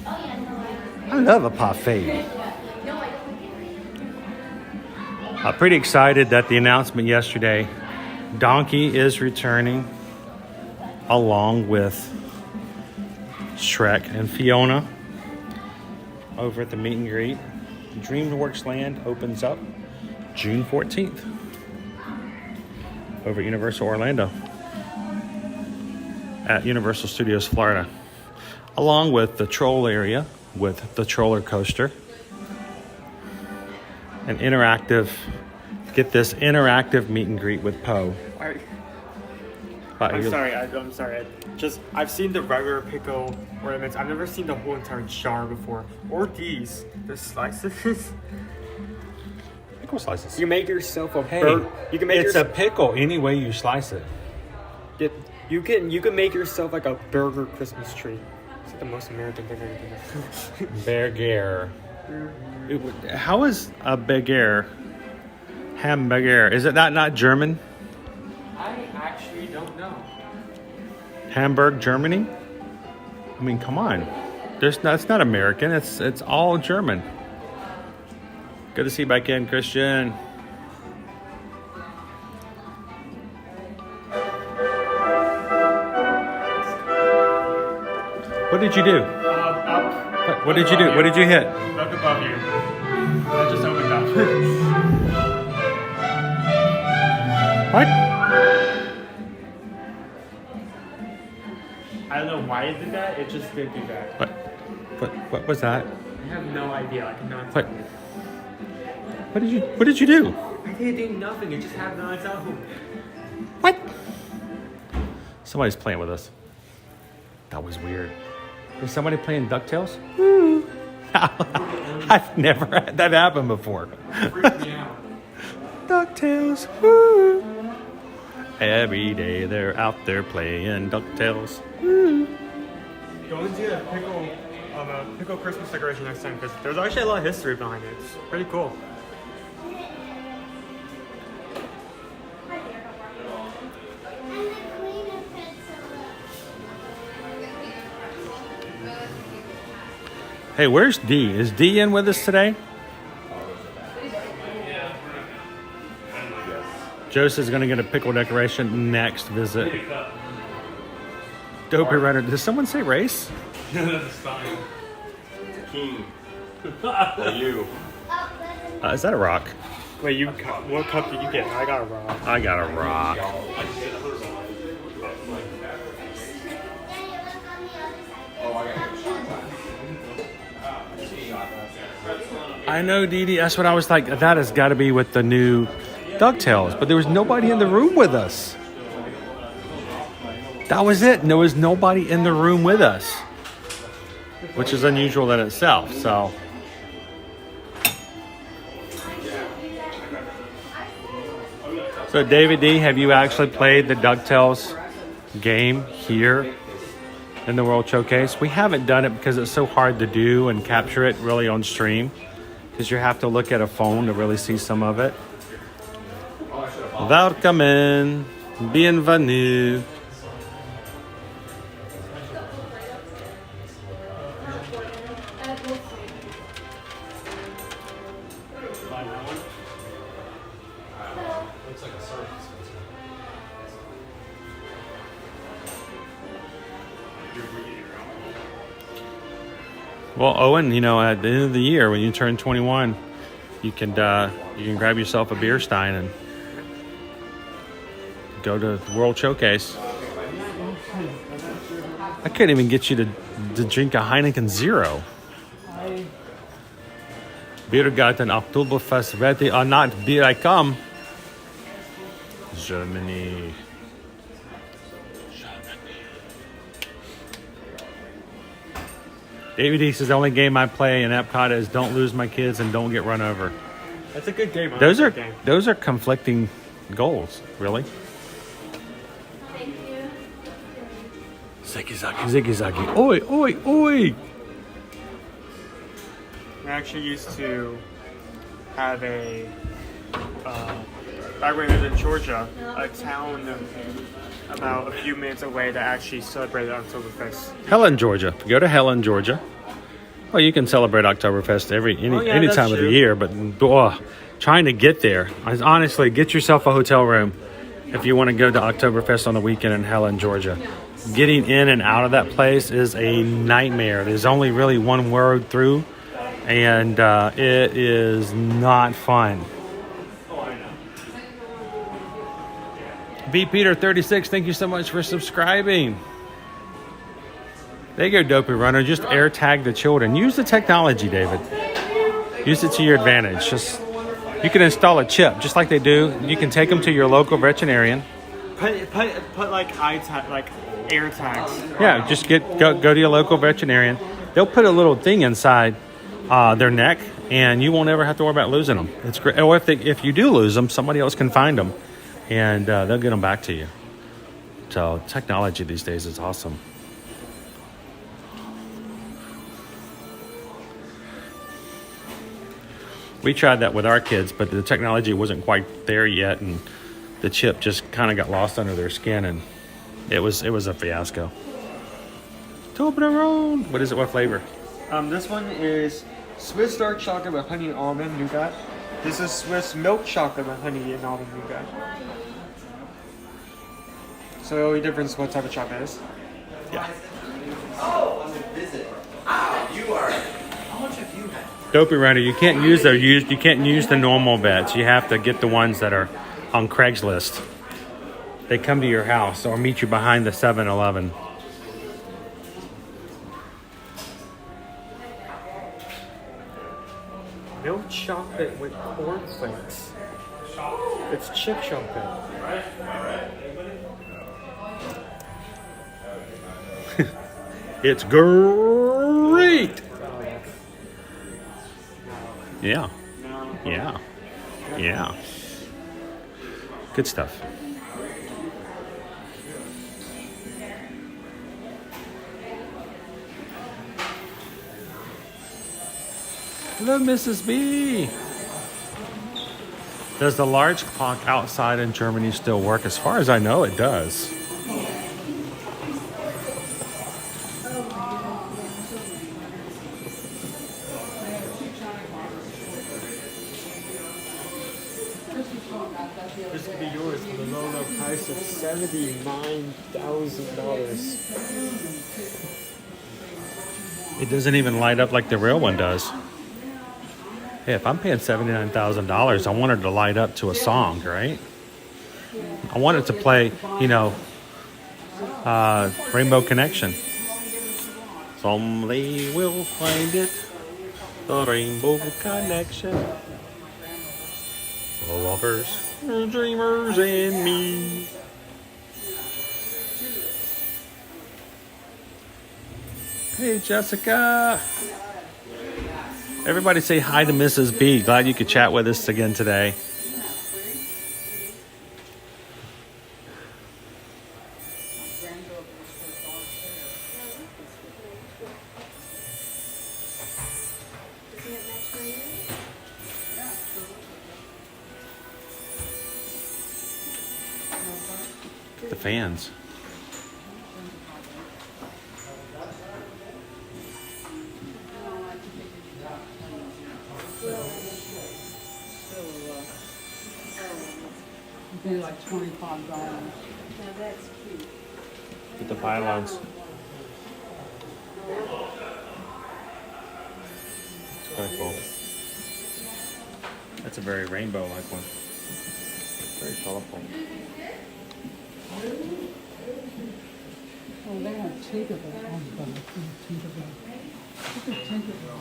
I love a parfait. I'm pretty excited that the announcement yesterday, Donkey is returning along with Shrek and Fiona over at the meet and greet. DreamWorks Land opens up June 14th over at Universal Orlando at Universal Studios Florida, along with the Troll area with the Troller Coaster, an interactive, get this, interactive meet and greet with Poe. I'm sorry. I've seen the regular pickle ornaments. I've never seen the whole entire jar before. Or these, the slices. Pickle slices. You make yourself a it's a pickle any way you slice it. You can make yourself like a burger Christmas tree. It's like the most American thing I can do. Burger. How is a burger? Hamburger. Is it not German? I actually don't know. Hamburg, Germany? I mean, come on. It's not American. It's all German. Good to see you back in, Christian. What did you do? Up. What did you do? What did you hit? Look above you. That just opened up. What? I don't know why it did that. It just did do that. What was that? I have no idea. I cannot What? tell you. What did you do? I didn't do nothing. It just happened on its own. What? Somebody's playing with us. That was weird. Is somebody playing DuckTales? I've never had that happen before. Freaked me out. DuckTales. Woo. Every day they're out there playing DuckTales. Woo. Go into a pickle Christmas decoration next time, because there's actually a lot of history behind it. It's pretty cool. Hey, where's D? Is D in with us today? Joseph's going to get a pickle decoration next visit. Dopey Runner. Did someone say race? That's fine. King. For you. Is that a rock? Wait, what cup did you get? I got a rock. I got a rock. I know, Dee Dee. That's what I was like. That has got to be with the new DuckTales. But there was nobody in the room with us. That was it. And there was nobody in the room with us, which is unusual in itself. So, David D, have you actually played the DuckTales game here in the World Showcase? We haven't done it because it's so hard to do and capture it really on stream, because you have to look at a phone to really see some of it. Welcome, bienvenue. Well, Owen, you know, at the end of the year when you turn 21, you can grab yourself a beer stein and go to the World Showcase. I couldn't even get you to drink a Heineken Zero. Biergarten Oktoberfest Wette are not beer I come. Germany. David E says the only game I play in Epcot is Don't Lose My Kids and Don't Get Run Over. That's a good game. Those are conflicting goals, really. Ziggy. Oi, oi, oi. I actually used to have a, back when I lived in Georgia, a town about a few minutes away that actually celebrated Oktoberfest. Helen, Georgia. Go to Helen, Georgia. Well, you can celebrate Oktoberfest any time of the year, but trying to get there, honestly, get yourself a hotel room if you want to go to Oktoberfest on the weekend in Helen, Georgia. Getting in and out of that place is a nightmare. There's only really one road through, and it is not fun. B Peter 36, thank you so much for subscribing. There you go, Dopey Runner. Just air tag the children. Use the technology, David. Use it to your advantage. You can install a chip just like they do. You can take them to your local veterinarian. Put like air tags. Yeah, just go to your local veterinarian. They'll put a little thing inside their neck, and you won't ever have to worry about losing them. It's great. Or if you do lose them, somebody else can find them, and they'll get them back to you. So technology these days is awesome. We tried that with our kids, but the technology wasn't quite there yet, and the chip just kind of got lost under their skin, and it was a fiasco. Toblerone. What is it? What flavor? This one is Swiss dark chocolate with honey and almond nougat. This is Swiss milk chocolate with honey and almond nougat. So the only difference is what type of chocolate it is. Yeah. Oh, on a visit. You are. How much have you had? Dopey Runner, you can't use the normal bets. You have to get the ones that are on Craigslist. They come to your house or meet you behind the 7-Eleven. Milk chocolate with cornflakes. It's chip chocolate. It's great. Yeah. Good stuff. Hello, Mrs. B. Does the large clock outside in Germany still work? As far as I know, it does. This could be yours for the low price of $79,000. It doesn't even light up like the real one does. Hey, if I'm paying $79,000, I want it to light up to a song, right? I want it to play, Rainbow Connection. Someday we'll find it, the Rainbow Connection. The lovers, the dreamers, and me. Hey, Jessica. Everybody say hi to Mrs. B. Glad you could chat with us again today. The fans. Be like $25. Now that's cute. With the pylons. It's quite cool. That's a very rainbow-like one. Very colorful. Oh, they have Tinkerbell. Oh, Tinkerbell. Look at Tinkerbell.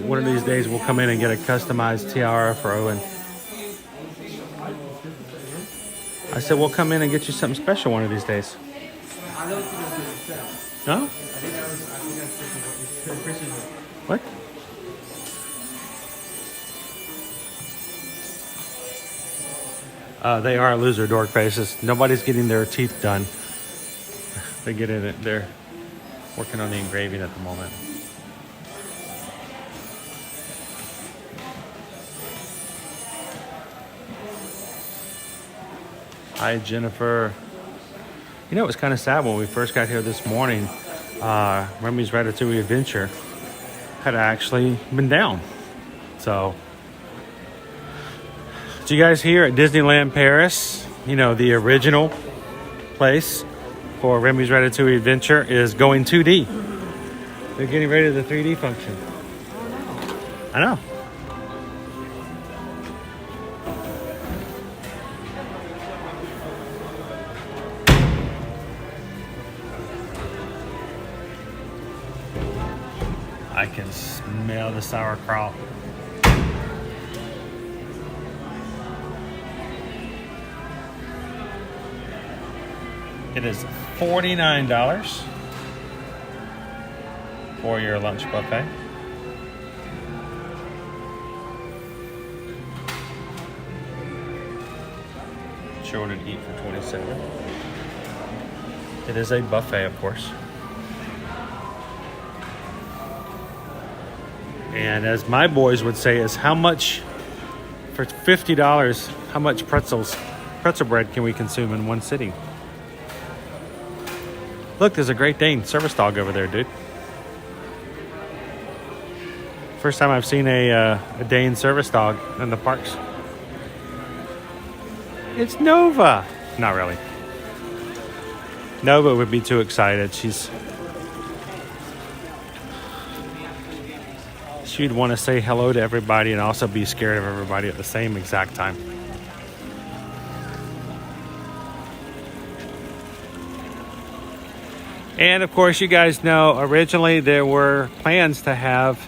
One of these days, we'll come in and get a customized tiara for Owen. I said, we'll come in and get you something special one of these days. I don't think that's what you said. No? I think that's what you said. What? They are loser dork faces. Nobody's getting their teeth done. They get in it. They're working on the engraving at the moment. Hi, Jennifer. You know, it was kind of sad when we first got here this morning. Remy's Ratatouille Adventure had actually been down. So, did you guys hear at Disneyland Paris, you know, the original place for Remy's Ratatouille Adventure is going 2D. They're getting rid of the 3D function. I know. I can smell the sauerkraut. It is $49 for your lunch buffet. Children eat for $27. It is a buffet, of course. And as my boys would say, is how much, for $50, how much pretzel bread can we consume in one sitting? Look, there's a Great Dane service dog over there, dude. First time I've seen a Dane service dog in the parks. It's Nova. Not really. Nova would be too excited. She'd want to say hello to everybody and also be scared of everybody at the same exact time. And of course, you guys know, originally there were plans to have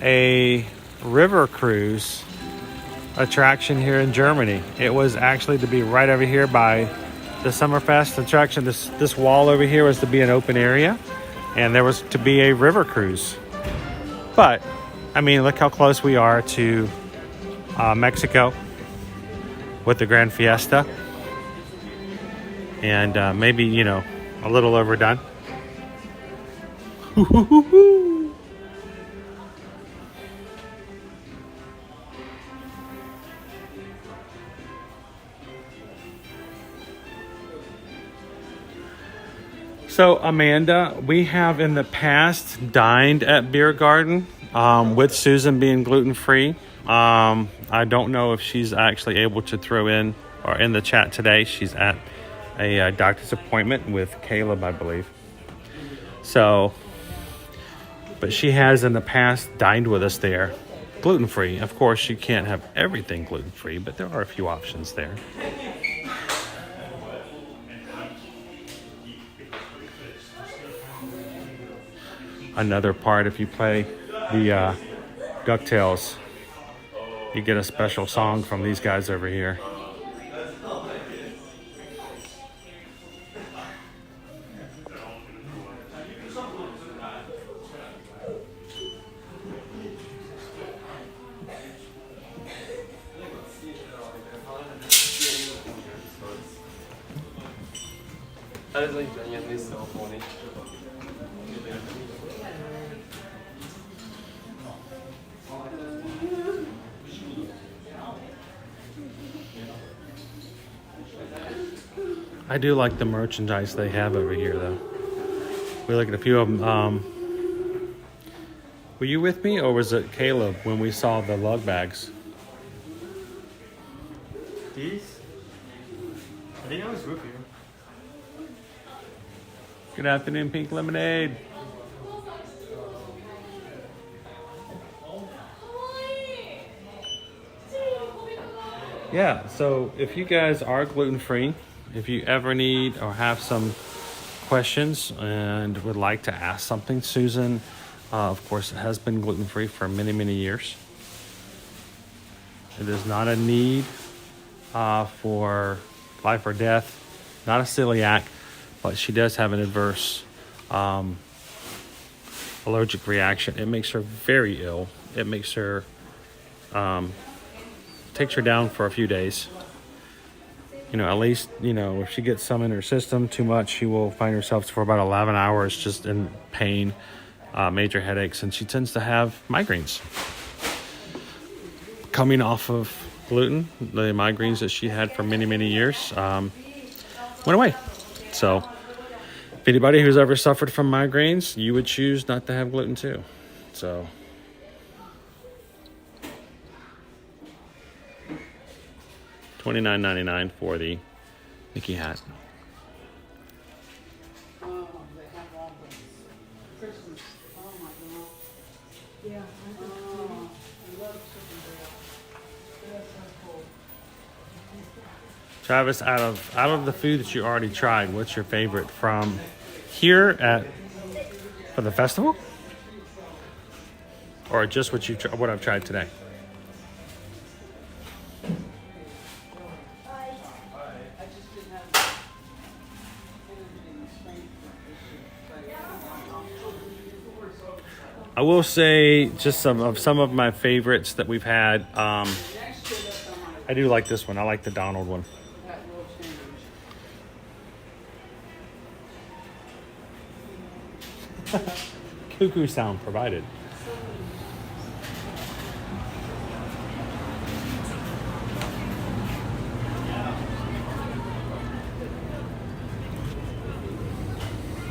a river cruise attraction here in Germany. It was actually to be right over here by the Summerfest attraction. This wall over here was to be an open area, and there was to be a river cruise. But I mean, look how close we are to Mexico with the Grand Fiesta, and maybe, you know, a little overdone. So, Amanda, we have in the past dined at Beer Garden with Susan being gluten-free. I don't know if she's actually able to throw in, or in the chat today, she's at a doctor's appointment with Caleb, I believe. So, but she has in the past dined with us there, gluten-free. Of course, you can't have everything gluten-free, but there are a few options there. Another part, if you play the DuckTales, you get a special song from these guys over here. That is like genuinely so funny. I do like the merchandise they have over here, though. We looked at a few of them. Were you with me, or was it Caleb when we saw the lug bags? These? I think I was with you. Good afternoon, Pink Lemonade. Yeah, so if you guys are gluten-free, if you ever need or have some questions and would like to ask something, Susan, of course, has been gluten-free for many, many years. It is not a need for life or death, not a celiac, but she does have an adverse allergic reaction. It makes her very ill. It makes her, takes her down for a few days. You know, at least, you know, if she gets some in her system too much, she will find herself for about 11 hours just in pain, major headaches, and she tends to have migraines. Coming off of gluten, the migraines that she had for many, many years went away. So if anybody who's ever suffered from migraines, you would choose not to have gluten too. So $29.99 for the Mickey hat. Oh, they have all the Christmas. Oh my God. Yeah, I love chicken breast. That's so cool. Travis, out of the food that you already tried, what's your favorite from here for the festival, or just what I've tried today? I will say just some of my favorites that we've had. I do like this one. I like the Donald one. Cuckoo sound provided.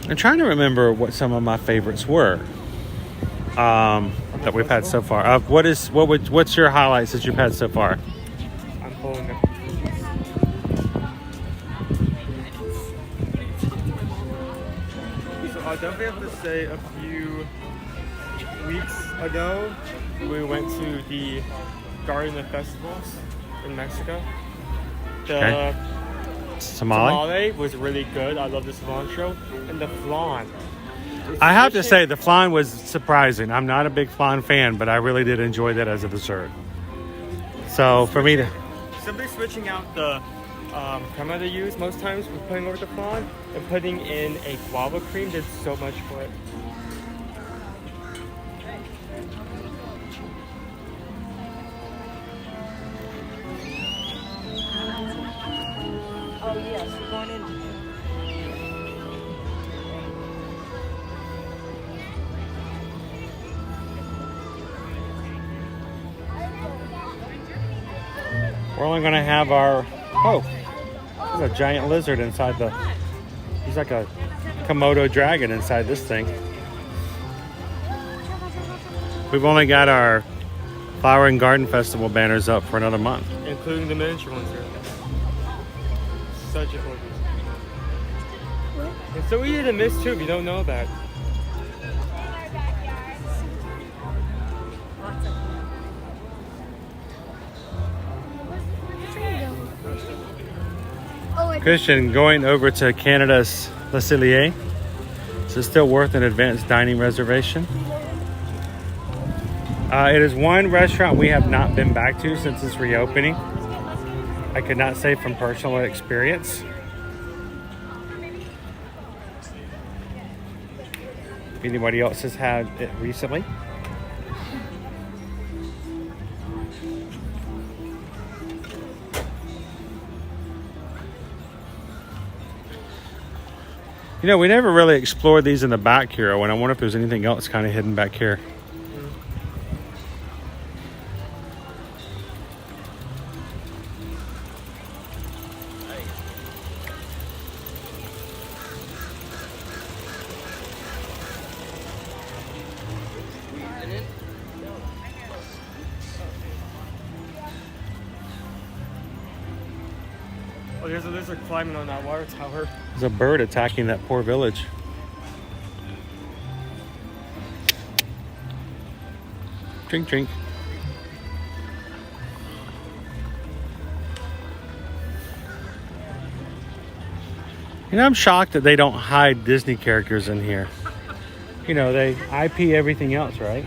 I'm trying to remember what some of my favorites were. That we've had so far. What's your highlights that you've had so far? I'm pulling them. So I definitely have to say a few weeks ago, we went to the Garden of Festivals in Mexico. The tamale was really good. I love the cilantro. And the flan. I have to say, the flan was surprising. I'm not a big flan fan, but I really did enjoy that as a dessert. So for me to... Simply switching out the crema they use most times with putting over the flan and putting in a guava cream did so much for it. Oh yes, we're going in. We're only going to have our... Oh, there's a giant lizard inside the... He's like a Komodo dragon inside this thing. We've only got our Flower and Garden Festival banners up for another month. Including the miniature ones here. Such a gorgeous. It's so easy to miss too if you don't know that. Christian, going over to Canada's Le Cellier. Is it still worth an advanced dining reservation? It is one restaurant we have not been back to since it's reopening. I could not say from personal experience. If anybody else has had it recently. You know, we never really explored these in the back here. And I wonder if there's anything else kind of hidden back here. Oh, there's a lizard climbing on that water tower. There's a bird attacking that poor village. Drink, drink. You know, I'm shocked that they don't hide Disney characters in here. You know, they IP everything else, right?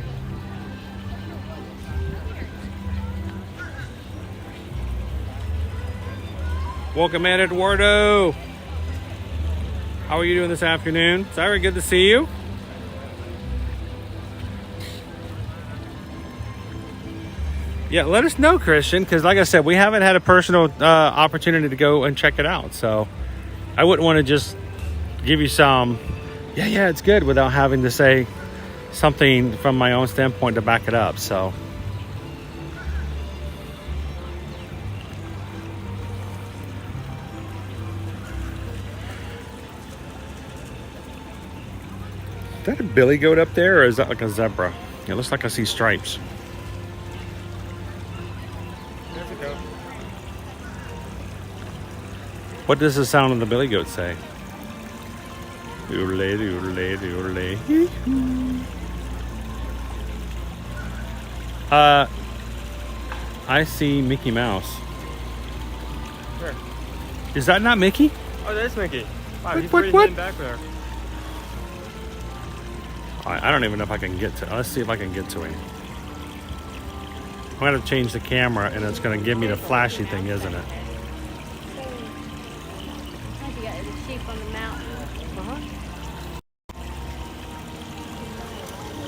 Welcome in, Eduardo. How are you doing this afternoon? Sorry, good to see you. Yeah, let us know, Christian, because like I said, we haven't had a personal opportunity to go and check it out. So I wouldn't want to just give you some, yeah, it's good, without having to say something from my own standpoint to back it up. So. Is that a billy goat up there, or is that like a zebra? It looks like I see stripes. There's a goat. What does the sound of the billy goat say? Doodle, doodle, doodle. I see Mickey Mouse. Where? Is that not Mickey? Oh, that is Mickey. Wow, he's What? pretty hidden back there. I don't even know if I can get to. Let's see if I can get to him. I'm going to change the camera, and it's going to give me the flashy thing, isn't it? You got the sheep on the mountain.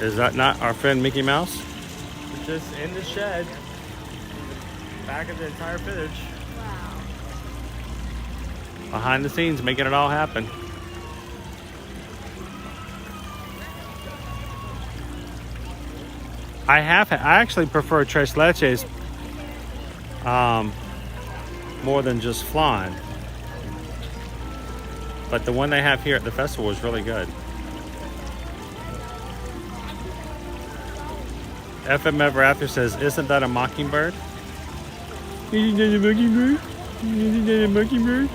Is that not our friend Mickey Mouse? It's just in the shed. Back of the entire village. Wow. Behind the scenes, making it all happen. I actually prefer tres leches more than just flan. But the one they have here at the festival is really good. FM Ever After says, isn't that a mockingbird? Isn't that a mockingbird? Isn't that a mockingbird?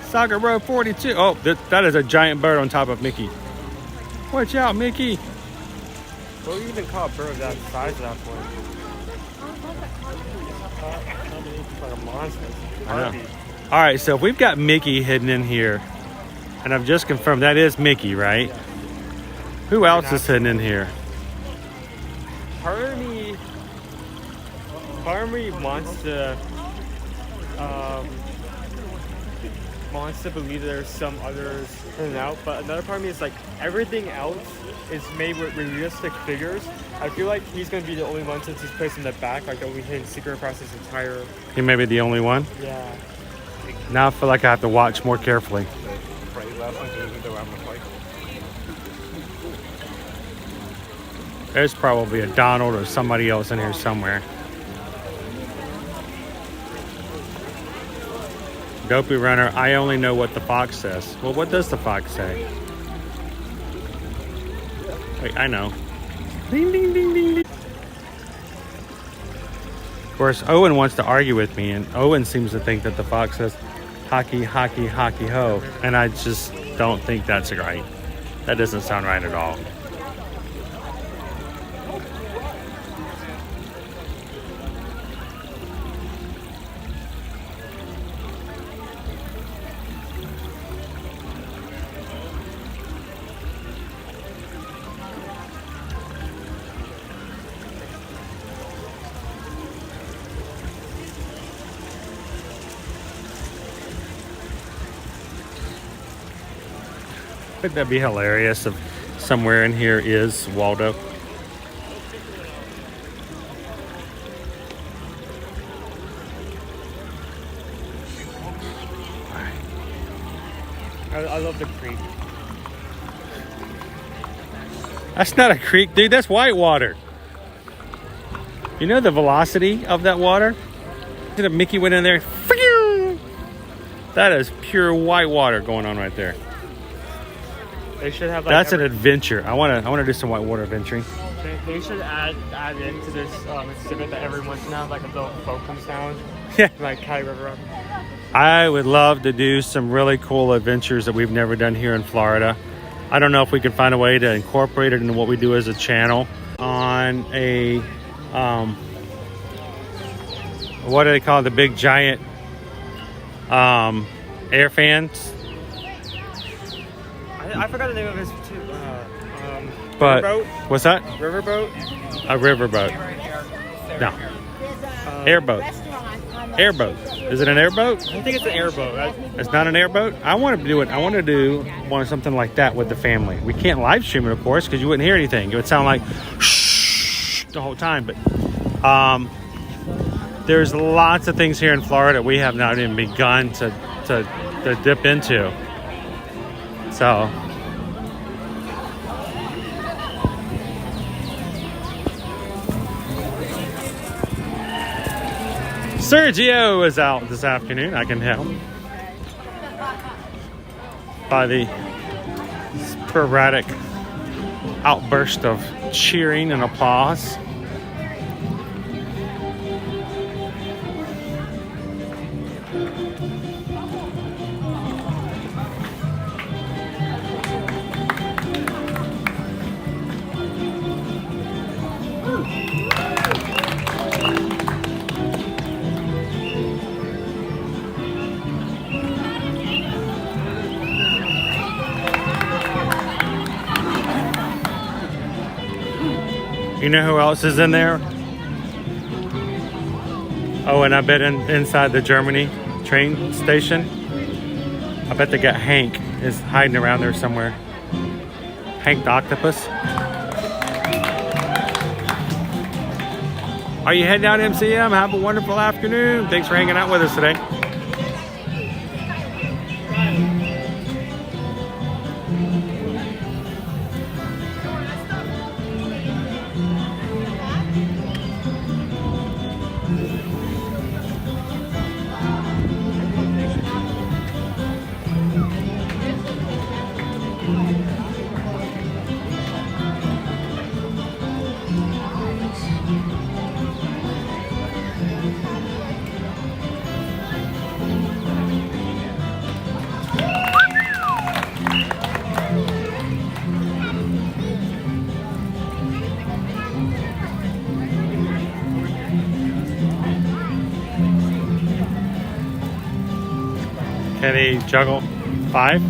Soccer Road 42. Oh, that is a giant bird on top of Mickey. Watch out, Mickey. What do you even call a bird of that size at that point? It's like a monster. I know. All right, so if we've got Mickey hidden in here, and I've just confirmed that is Mickey, right? Yeah. Who else is hidden in here? Part of me wants to believe there's some others hidden out, but another part of me is like everything else is made with realistic figures. I feel like he's going to be the only one, since he's placed in the back, like the only hidden secret across his entire... He may be the only one? Yeah. Now I feel like I have to watch more carefully. There's probably a Donald or somebody else in here somewhere. Dopey Runner, I only know what the fox says. Well, what does the fox say? Wait, I know. Ding, ding, ding, ding, ding. Of course, Owen wants to argue with me, and Owen seems to think that the fox says hockey, hockey, hockey, ho. And I just don't think that's right. That doesn't sound right at all. Wouldn't that be hilarious if somewhere in here is Waldo? of the creek. That's not a creek, dude. That's white water. You know the velocity of that water? Did Mickey went in there? That is pure white water going on right there. They should have. Like, that's an adventure. I wanna do some whitewater adventuring. They should add into this exhibit that every once in a while, like a little boat comes down. Yeah. Like Cali River up. I would love to do some really cool adventures that we've never done here in Florida. I don't know if we could find a way to incorporate it into what we do as a channel on a what do they call it? The big giant air fans. I forgot the name of his too. But riverboat? What's that? Riverboat? A riverboat. No. Airboat. Airboat. Is it an airboat? I think it's an airboat. It's not an airboat? I want to do it. I want to do something like that with the family. We can't live stream it, of course, because you wouldn't hear anything. It would sound like shh the whole time. But there's lots of things here in Florida we have not even begun to dip into. So Sergio is out this afternoon, I can tell by the sporadic outburst of cheering and applause. You know who else is in there? Oh, and I bet inside the Germany train station, I bet they got Hank is hiding around there somewhere. Hank the octopus. Are you heading out MCM? Have a wonderful afternoon. Thanks for hanging out with us today. Can he juggle 5?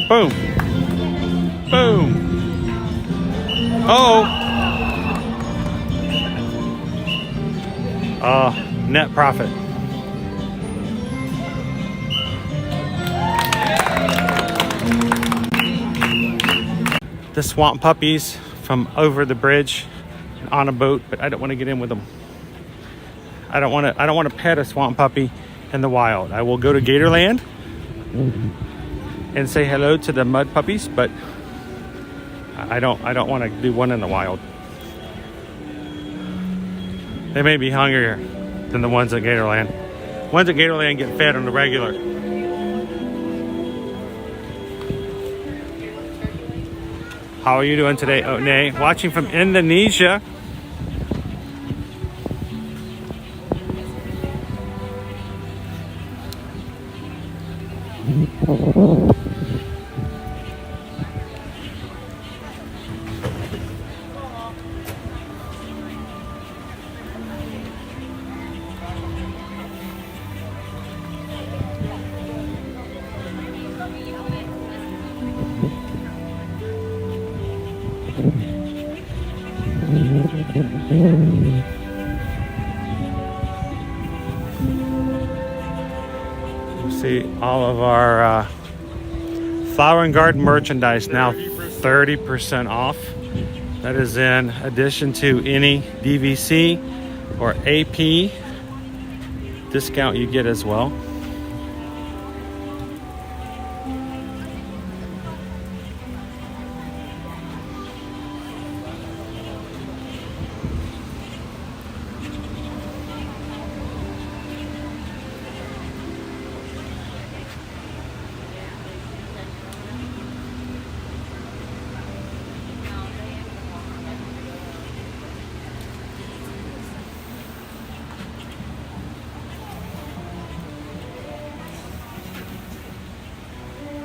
Boom. Boom. Oh. Net profit. The swamp puppies from over the bridge on a boat, but I don't want to get in with them. I don't want to pet a swamp puppy in the wild. I will go to Gatorland and say hello to the mud puppies, but I don't want to do one in the wild. They may be hungrier than the ones at Gatorland. Ones at Gatorland get fed on the regular. How are you doing today, Otne? Watching from Indonesia. See all of our flower and garden merchandise now 30% off. That is in addition to any DVC or AP discount you get as well.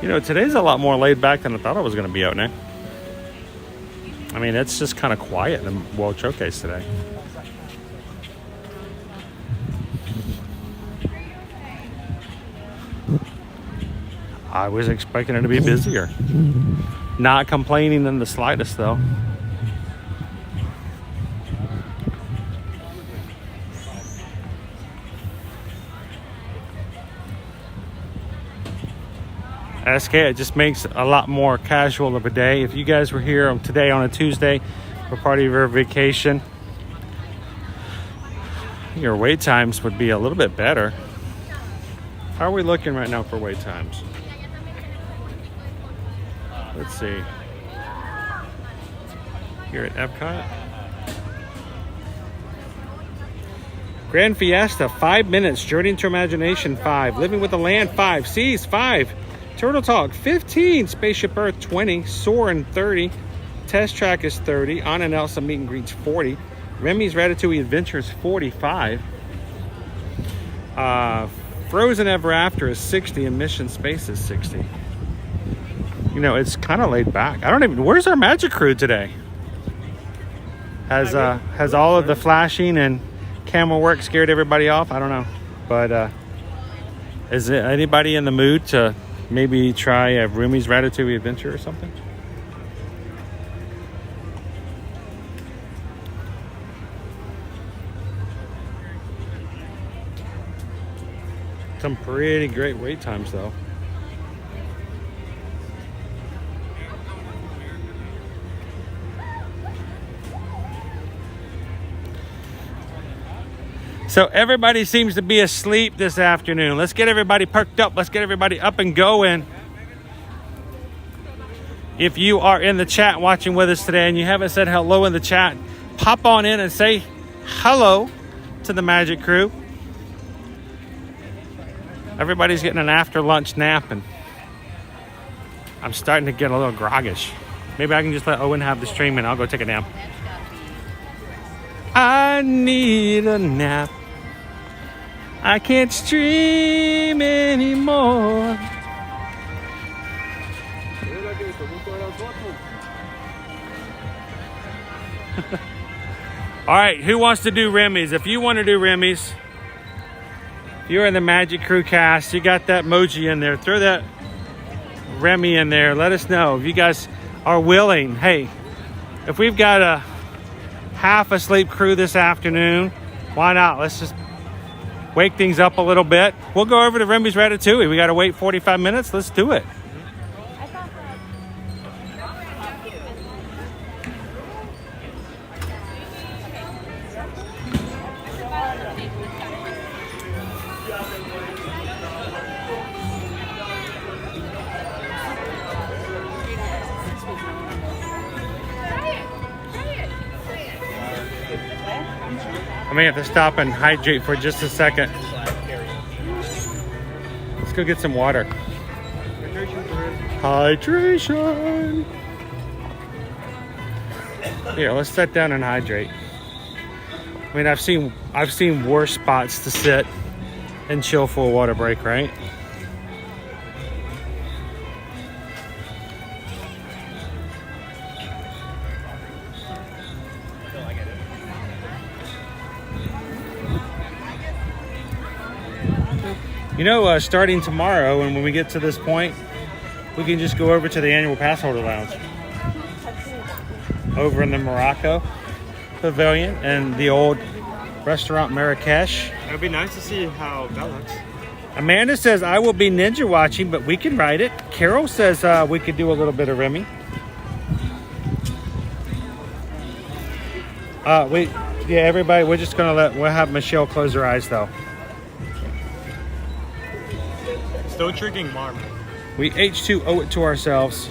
You know, today's a lot more laid back than I thought it was going to be out now. I mean, it's just kind of quiet in the World Showcase today. I was expecting it to be busier. Not complaining in the slightest, though. SK, it just makes a lot more casual of a day. If you guys were here today on a Tuesday for part of your vacation, your wait times would be a little bit better. How are we looking right now for wait times? Let's see. Here at Epcot. Grand Fiesta, 5 minutes. Journey into Imagination, 5. Living with the Land, 5. Seas, 5. Turtle Talk, 15. Spaceship Earth, 20. Soarin, 30. Test Track is 30. Anna and Elsa Meet and Greets, 40. Remy's Ratatouille Adventures, 45. Frozen Ever After is 60. And Mission Space is 60. You know, it's kind of laid back. I don't even... Where's our magic crew today? Has all of the flashing and camera work scared everybody off? I don't know. But is it anybody in the mood to... maybe try a Remy's Ratatouille Adventure or something? Some pretty great wait times, though. So everybody seems to be asleep this afternoon. Let's get everybody perked up. Let's get everybody up and going. If you are in the chat watching with us today and you haven't said hello in the chat, pop on in and say hello to the Magic Crew. Everybody's getting an after lunch nap and I'm starting to get a little groggish. Maybe I can just let Owen have the stream and I'll go take a nap. I need a nap. I can't stream anymore. All right, who wants to do Remy's? If you want to do Remy's, if you're in the Magic Crew cast, you got that emoji in there, throw that Remy in there. Let us know if you guys are willing. Hey, if we've got a half asleep crew this afternoon, why not? Let's just wake things up a little bit. We'll go over to Remy's Ratatouille. We got to wait 45 minutes. Let's do it. I may have to stop and hydrate for just a second. Let's go get some water. Hydration. Here, let's sit down and hydrate. I mean, I've seen worse spots to sit and chill for a water break, right? You know, starting tomorrow, and when we get to this point, we can just go over to the annual pass holder lounge. Over in the Morocco Pavilion and the old restaurant Marrakesh. It would be nice to see how that looks. Amanda says, I will be ninja watching, but we can ride it. Carol says we could do a little bit of Remy. Yeah, everybody, we're just gonna we'll have Michelle close her eyes though. Still drinking marmot. We H2O it to ourselves.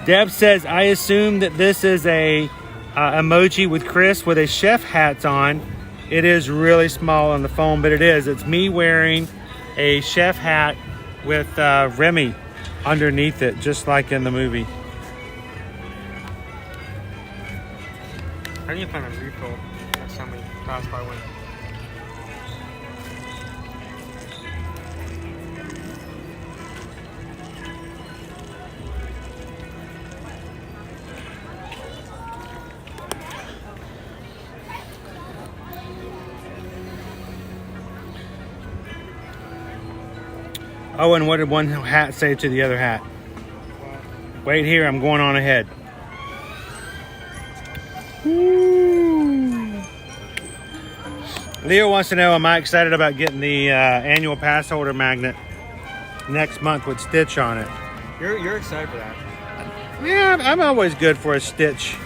Deb says, I assume that this is a emoji with Chris with a chef hat on. It is really small on the phone, but it is. It's me wearing a chef hat with Remy underneath it, just like in the movie. I need to find a refill next time we pass by one. Oh, and what did one hat say to the other hat? Wait here, I'm going on ahead. Leo wants to know, am I excited about getting the annual pass holder magnet next month with Stitch on it? You're excited for that? Yeah, I'm always good for a Stitch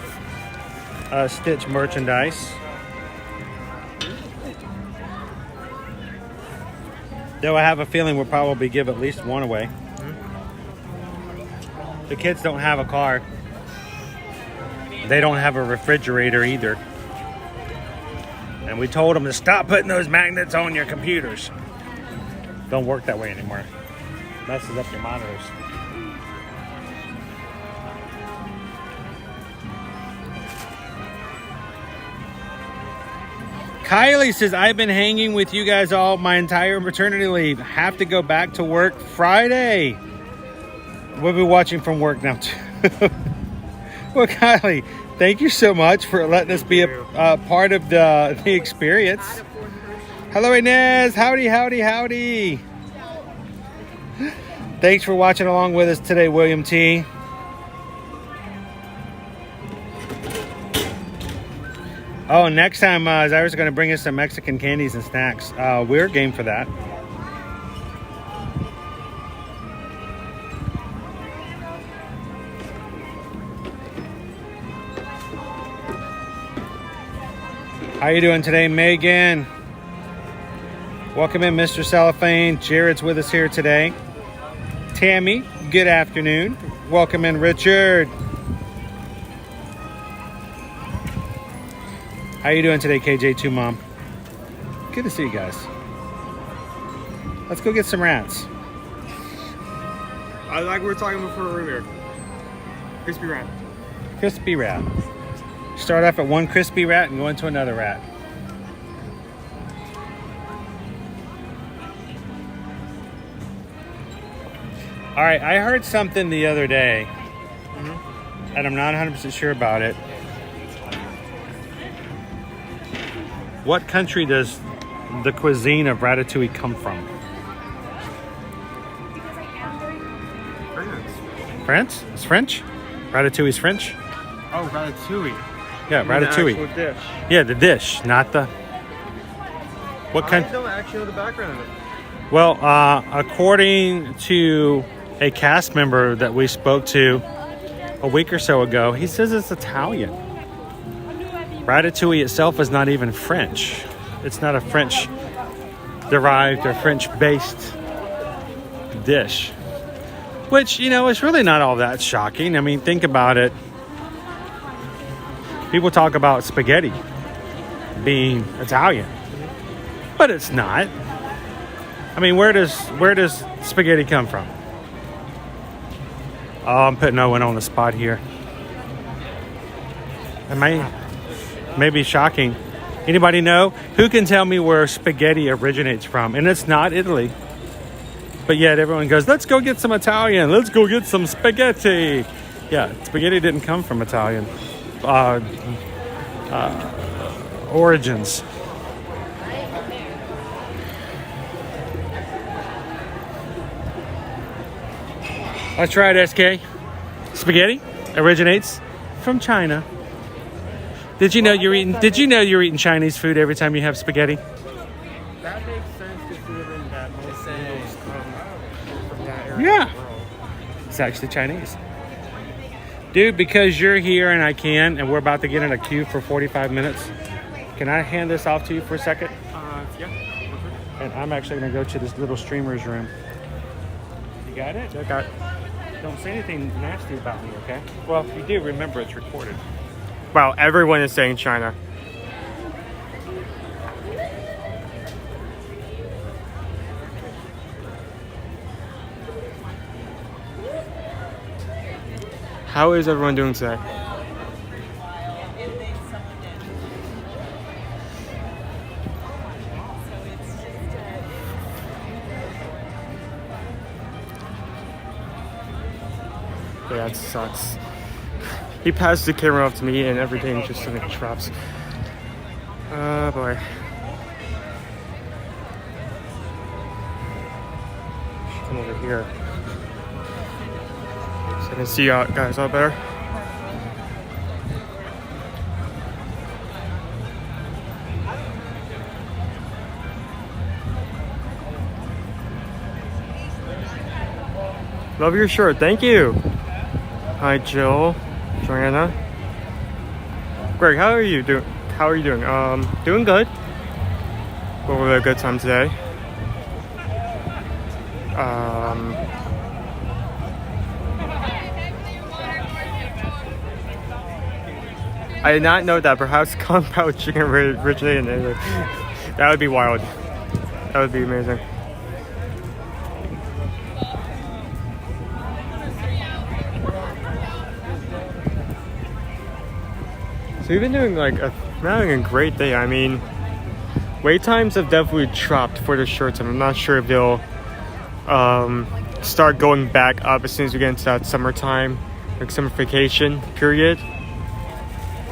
merchandise. Though I have a feeling we'll probably give at least one away. The kids don't have a car. They don't have a refrigerator either. And we told them to stop putting those magnets on your computers. Don't work that way anymore. Messes up your monitors. Kylie says, I've been hanging with you guys all my entire maternity leave. Have to go back to work Friday. We'll be watching from work now too. Well, Kylie, thank you so much for letting us be a part of the experience. Hello, Inez. Howdy, howdy, howdy. Thanks for watching along with us today, William T. Oh, next time, Zyra's going to bring us some Mexican candies and snacks. We're game for that. How you doing today, Megan? Welcome in, Mr. Cellophane. Jared's with us here today. Tammy, good afternoon. Welcome in, Richard. How you doing today, KJ2 Mom? Good to see you guys. Let's go get some rats. I like we were talking before earlier. Crispy rat. Crispy rat. Start off at one crispy rat and go into another rat. All right, I heard something the other day, and I'm not 100% sure about it. What country does the cuisine of Ratatouille come from? France? It's French? Ratatouille's French? Oh, Ratatouille. Yeah, Ratatouille. The actual dish. Yeah, the dish, not the... What I don't actually know the background of it. Well, according to a cast member that we spoke to a week or so ago, he says it's Italian. Ratatouille itself is not even French. It's not a French-derived or French-based dish. Which, you know, is really not all that shocking. I mean, think about it. People talk about spaghetti being Italian, but it's not. I mean, where does spaghetti come from? Oh, I'm putting Owen on the spot here. Maybe shocking. Anybody know? Who can tell me where spaghetti originates from? And it's not Italy. But yet everyone goes, let's go get some Italian. Let's go get some spaghetti. Yeah, spaghetti didn't come from Italian. origins. That's right, SK. Spaghetti originates from China. Did you know you're eating Chinese food every time you have spaghetti? That makes sense considering that most noodles come from that area. Yeah. It's actually Chinese. Dude, because you're here and I can, and we're about to get in a queue for 45 minutes, can I hand this off to you for a second? Yeah. And I'm actually going to go to this little streamer's room. You got it? I got it. Don't say anything nasty about me, okay? Well, if you do, remember it's recorded. Wow, everyone is saying China. How is everyone doing today? Yeah, it sucks. He passed the camera off to me and everything just in the drops. Oh boy. Come over here. So I can see you guys all better. Love your shirt, thank you. Hi Jill, Joanna. Greg, how are you doing? Doing good. We'll have a good time today. I did not know that perhaps compound chicken originated in Italy. That would be wild. That would be amazing. So we've been doing having a great day. I mean, wait times have definitely dropped for the short term. I'm not sure if they'll start going back up as soon as we get into that summertime, like summer vacation period.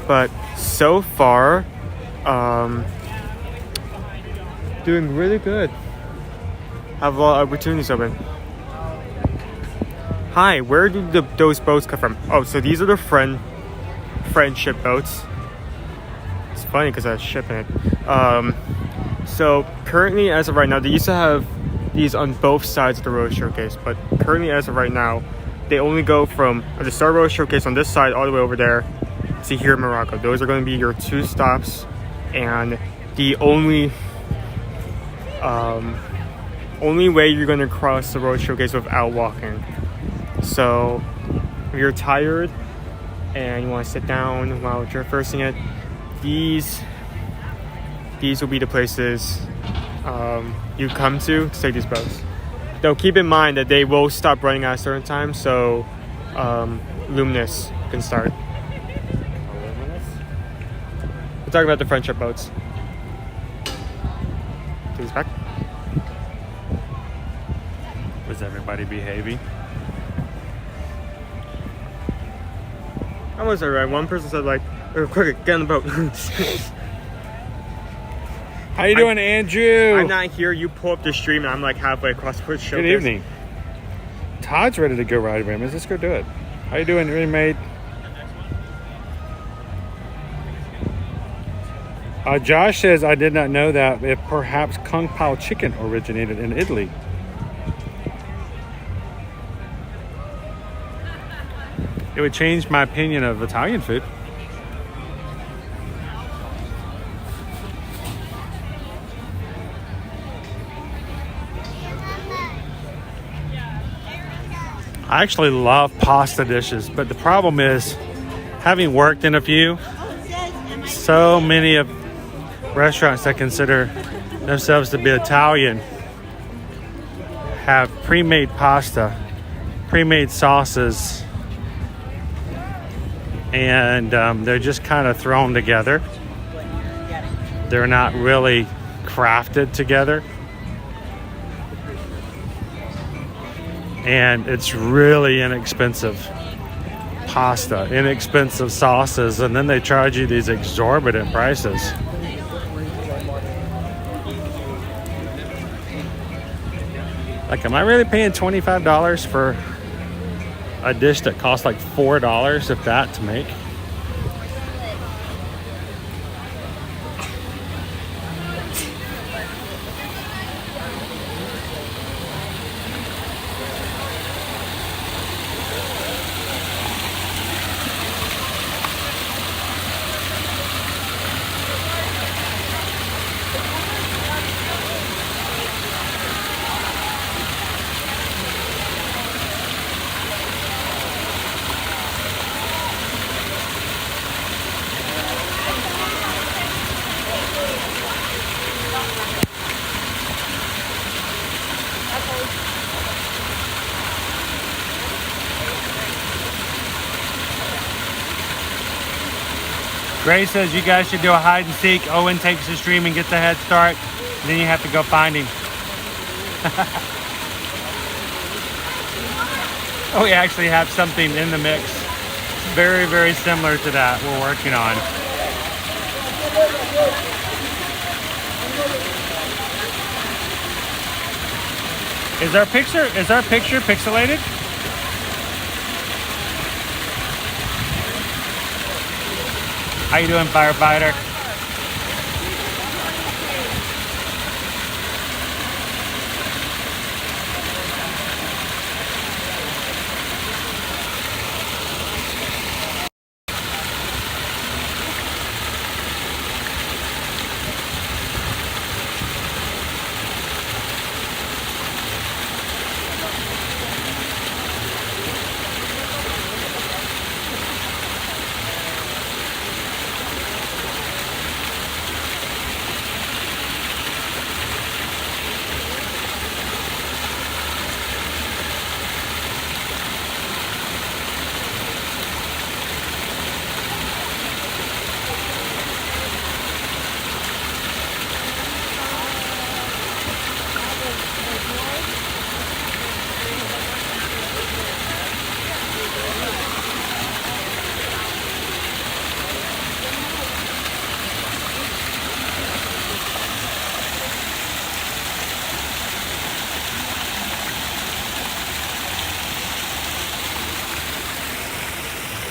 But so far, doing really good. Have a lot of opportunities open. Hi, where do those boats come from? Oh, so these are the friendship boats. It's funny because I was shipping it. So currently, as of right now, they used to have these on both sides of the road showcase, but currently, as of right now, they only go from the Star Road showcase on this side all the way over there to here in Morocco. Those are going to be your two stops, and the only way you're going to cross the road showcase without walking. So if you're tired and you want to sit down while traversing it, these will be the places you come to take these boats. Though keep in mind that they will stop running at a certain time, so Luminous can start. We're talking about the friendship boats. Please back. Was everybody behaving? Almost alright. One person said quick, get on the boat. How you doing, Andrew? I'm not here. You pull up the stream and I'm halfway across the showcase. Good evening. Todd's ready to go ride Remy. Let's go do it. How you doing, Remy? Josh says, I did not know that if perhaps Kung Pao chicken originated in Italy. It would change my opinion of Italian food. I actually love pasta dishes, but the problem is, having worked in a few, so many of restaurants that consider themselves to be Italian have pre-made pasta, pre-made sauces, and they're just kind of thrown together. They're not really crafted together. And it's really inexpensive. pasta, inexpensive sauces, and then they charge you these exorbitant prices. Like, am I really paying $25 for a dish that costs like $4, if that, to make? Gray says you guys should do a hide and seek. Owen takes the stream and gets a head start. And then you have to go find him. Oh, we actually have something in the mix. Very, very similar to that we're working on. Is our picture pixelated? How you doing, firefighter?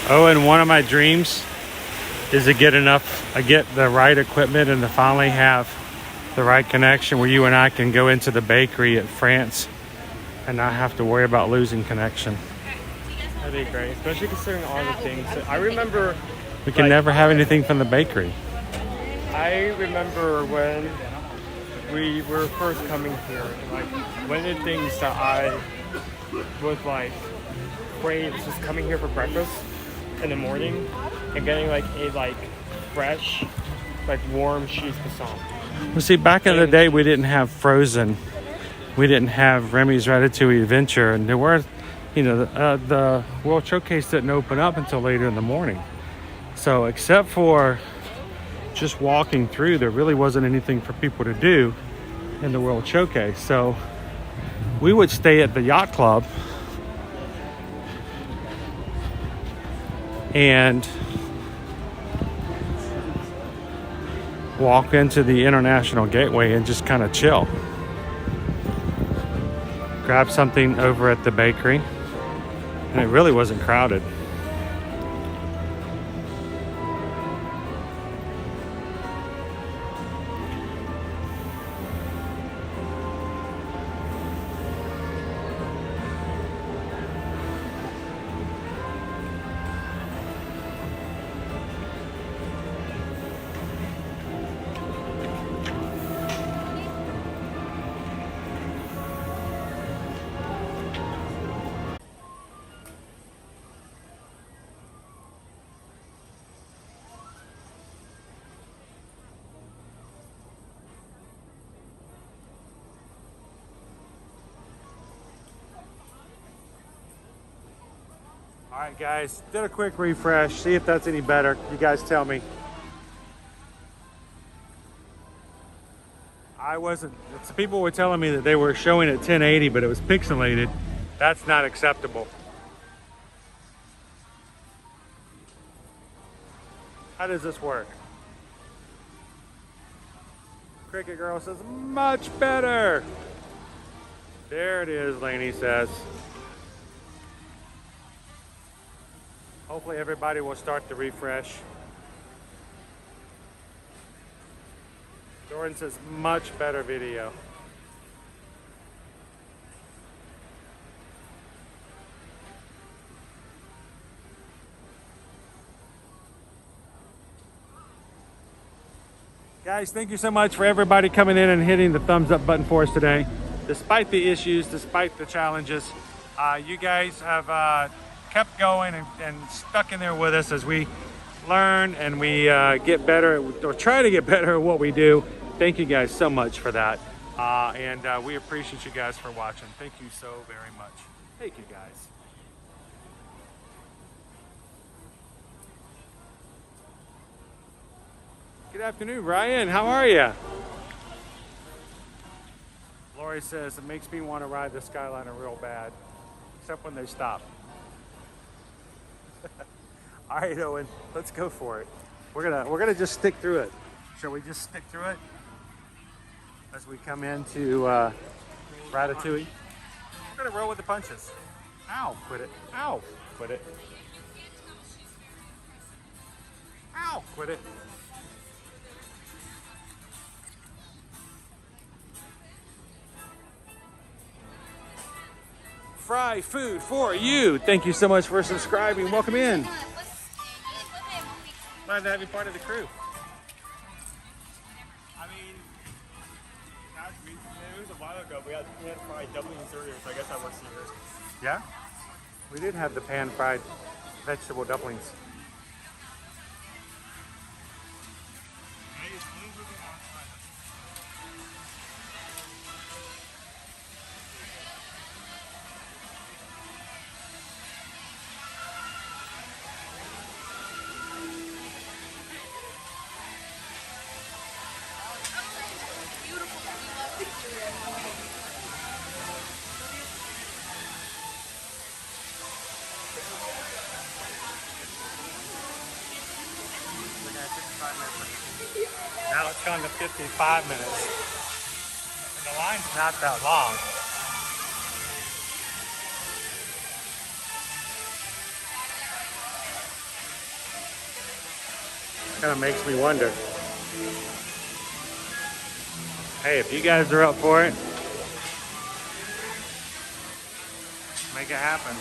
Oh, and one of my dreams is to get the right equipment and to finally have the right connection where you and I can go into the bakery at France and not have to worry about losing connection. That'd be great, especially considering all the things. I remember... We can never have anything from the bakery. I remember when we were first coming here, like, one of the things that I was like, crave is just coming here for breakfast in the morning and getting like a fresh, warm cheese croissant. Well, see, back in the day, we didn't have Frozen. We didn't have Remy's Ratatouille Adventure, and there were, the World Showcase didn't open up until later in the morning. So except for just walking through, there really wasn't anything for people to do in the World Showcase. So we would stay at the yacht club and walk into the International Gateway and just kind of chill. Grab something over at the bakery, and it really wasn't crowded. All right, guys, did a quick refresh. See if that's any better. You guys tell me. People were telling me that they were showing at 1080, but it was pixelated. That's not acceptable. How does this work? Cricket Girl says, much better. There it is, Lainey says. Hopefully everybody will start to refresh. Jordan says, much better video. Guys, thank you so much for everybody coming in and hitting the thumbs up button for us today. Despite the issues, despite the challenges, you guys have kept going and stuck in there with us as we learn and we get better, or try to get better at what we do. Thank you guys so much for that. And we appreciate you guys for watching. Thank you so very much. Thank you guys. Good afternoon, Ryan. How are you? Lori says, it makes me want to ride the Skyliner real bad, except when they stop. All right, Owen, let's go for it. We're gonna just stick through it. Shall we just stick through it as we come into Ratatouille? We're gonna roll with the punches. Ow, quit it. Ow, quit it. Ow, quit it. Fry food for you. Thank you so much for subscribing. Welcome in. Glad to have you part of the crew. I mean, it was a while ago. We had fried dumplings earlier, so I guess that works here. Yeah? We did have the pan-fried vegetable dumplings. Now it's gone to 55 minutes. And the line's not that long. Kind of makes me wonder. Hey, if you guys are up for it, make it happen.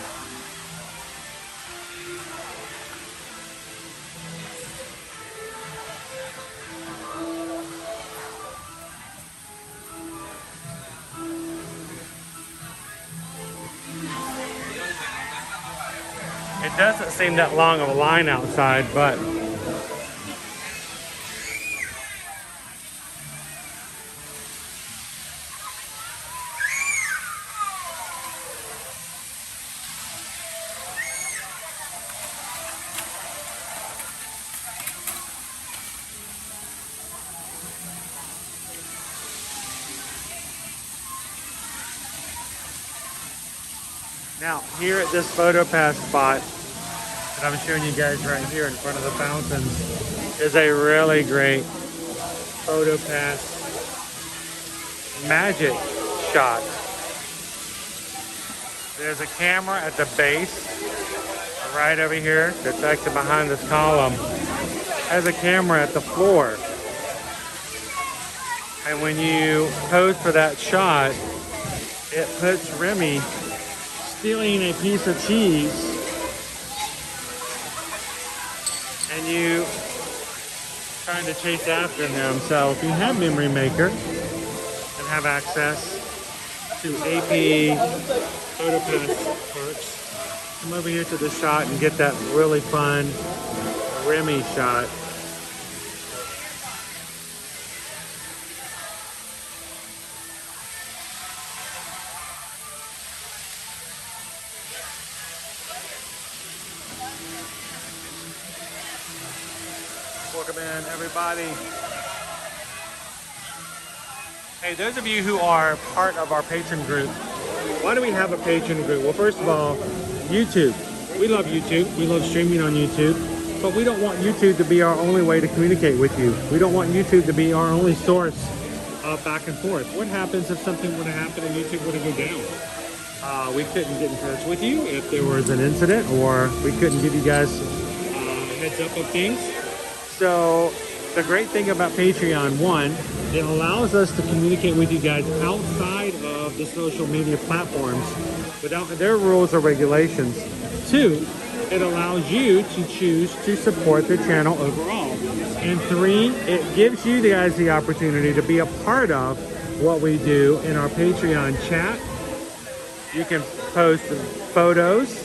It doesn't seem that long of a line outside, but now here at this photo pass spot that I'm showing you guys right here in front of the fountains is a really great photo pass magic shot. There's a camera at the base right over here that's actually behind this column. Has a camera at the floor. And when you pose for that shot, it puts Remy stealing a piece of cheese, and you trying to chase after him. So if you have Memory Maker and have access to AP PhotoPass perks, come over here to the shot and get that really fun Remy shot. Welcome in, everybody. Hey, those of you who are part of our patron group, why do we have a patron group? Well, first of all, YouTube. We love YouTube. We love streaming on YouTube. But we don't want YouTube to be our only way to communicate with you. We don't want YouTube to be our only source of back and forth. What happens if something were to happen and YouTube were to go down? We couldn't get in touch with you if there was an incident, or we couldn't give you guys a heads up of things. So the great thing about Patreon, one, it allows us to communicate with you guys outside of the social media platforms without their rules or regulations. Two, it allows you to choose to support the channel overall. And three, it gives you guys the opportunity to be a part of what we do in our Patreon chat. You can post photos.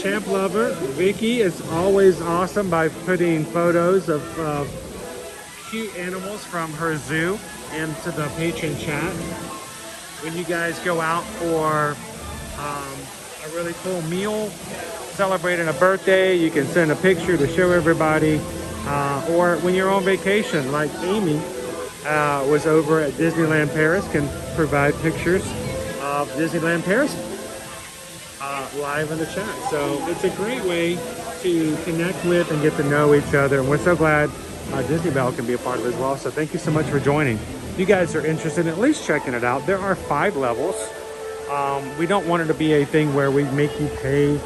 Champ Lover, Vicky is always awesome by putting photos of cute animals from her zoo into the patron chat. When you guys go out for a really cool meal, celebrating a birthday, you can send a picture to show everybody. Or when you're on vacation, like Amy was over at Disneyland Paris, can provide pictures of Disneyland Paris live in the chat. So it's a great way to connect with and get to know each other. And we're so glad Disney Belle can be a part of it as well. So thank you so much for joining. If you guys are interested in at least checking it out, there are 5 levels. We don't want it to be a thing where we make you pay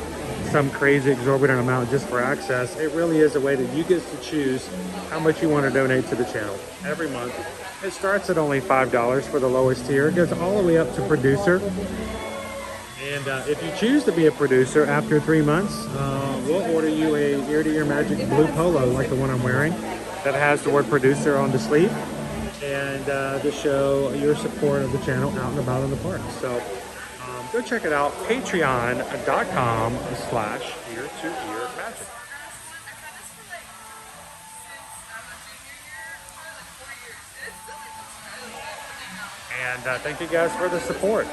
some crazy exorbitant amount just for access. It really is a way that you get to choose how much you want to donate to the channel every month. It starts at only $5 for the lowest tier. It goes all the way up to producer. And if you choose to be a producer after 3 months, we'll order you a ear-to-ear magic blue polo like the one I'm wearing that has the word producer on the sleeve, and to show your support of the channel out and about in the park. So go check it out, patreon.com/ear-to-ear-magic. And thank you guys for the support.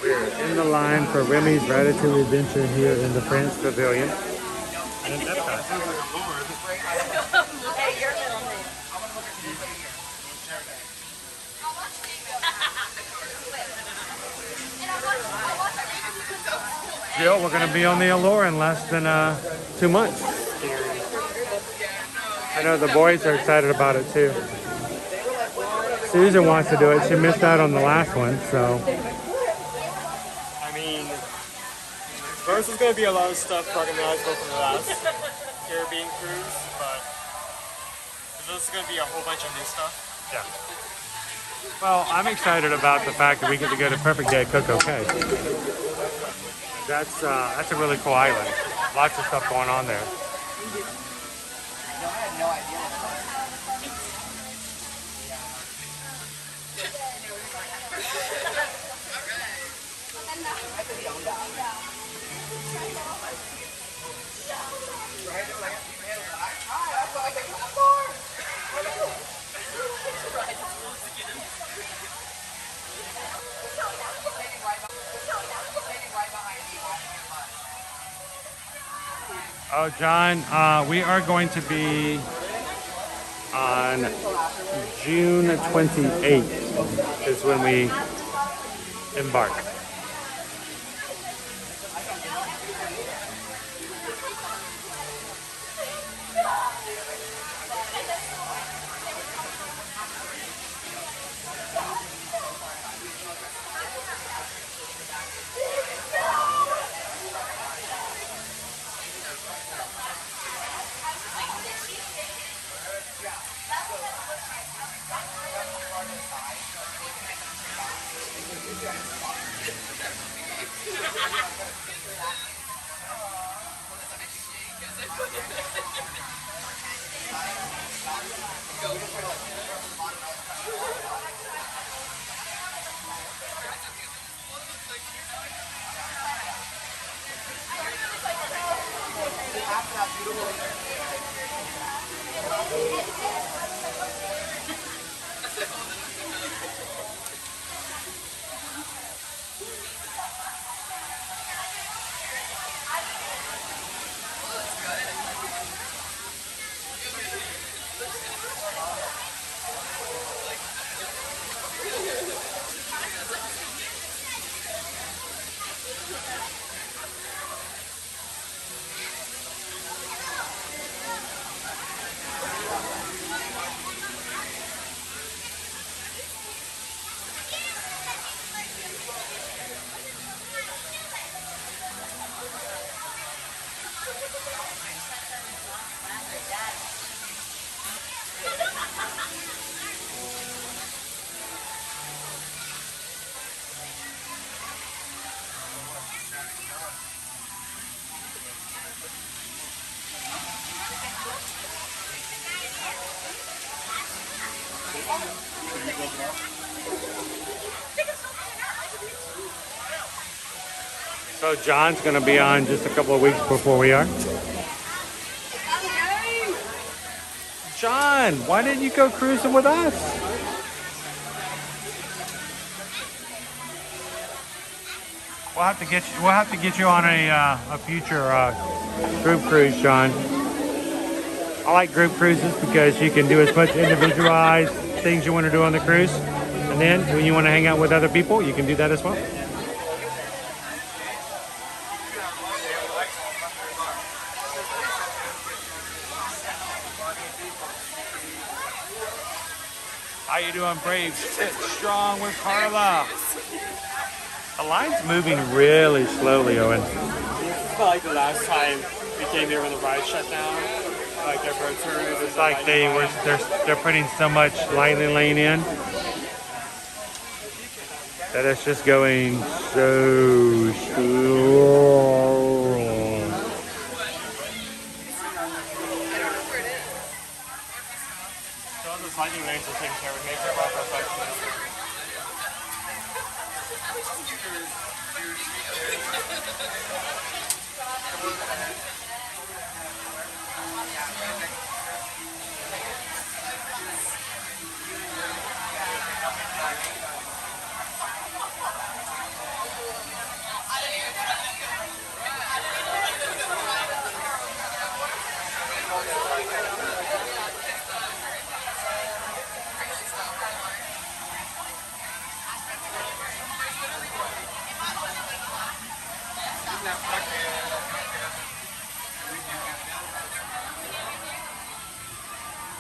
In the line for Remy's Ratatouille adventure here in the France Pavilion in Epcot. Jill, we're going to be on the Allure in less than 2 months. I know the boys are excited about it too. Susan wants to do it. She missed out on the last one, so. First, there's going to be a lot of stuff recognizable from the last Caribbean cruise, but there's going to be a whole bunch of new stuff. Yeah. Well, I'm excited about the fact that we get to go to Perfect Day at Coco Cay. That's a really cool island. Lots of stuff going on there. I had no idea. Oh, John, we are going to be on June 28th is when we embark. So John's going to be on just a couple of weeks before we are. John, why didn't you go cruising with us? We'll have to get you on a future group cruise, John. I like group cruises because you can do as much individualized things you want to do on the cruise, and then when you want to hang out with other people, you can do that as well. How you doing, Brave? Sit strong with Carla. The line's moving really slowly, Owen. It's about like the last time we came here when the ride shut down. Like everyone turned. It's like they're putting so much lightning lane in that it's just going so slow. Lightning lanes are taken care of. Make it about perfection.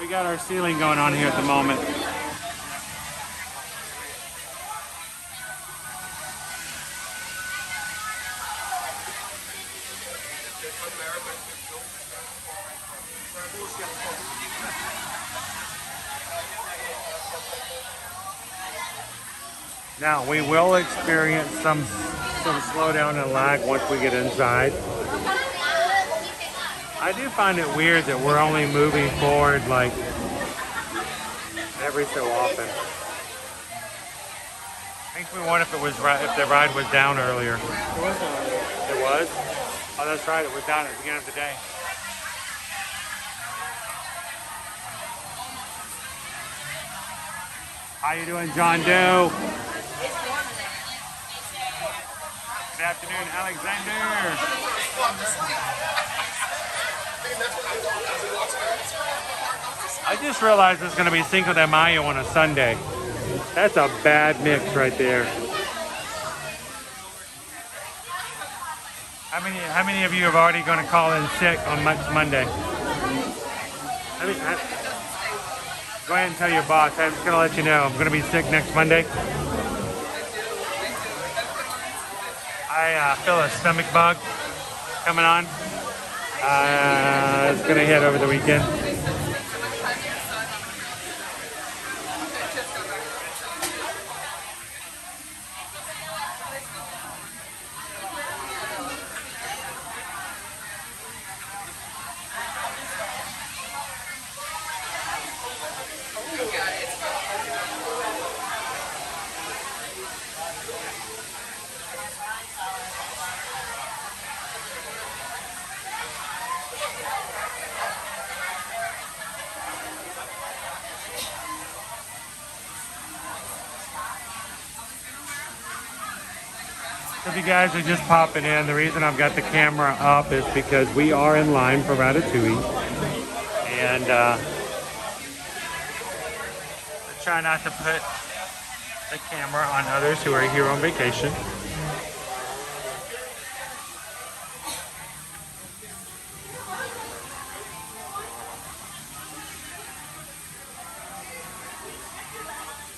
We got our ceiling going on here at the moment. Now we will experience some slowdown and lag once we get inside. I do find it weird that we're only moving forward like every so often. Makes me wonder if the ride was down earlier. It was down earlier. It was? Oh, that's right. It was down at the beginning of the day. How you doing, John Doe? Good afternoon, Alexander. I just realized it's going to be Cinco de Mayo on a Sunday. That's a bad mix right there. How many of you have already going to call in sick on Monday? Go ahead and tell your boss. I'm just going to let you know I'm going to be sick next Monday. I feel a stomach bug coming on. It's going to hit over the weekend. If you guys are just popping in, the reason I've got the camera up is because we are in line for Ratatouille. And I try not to put the camera on others who are here on vacation.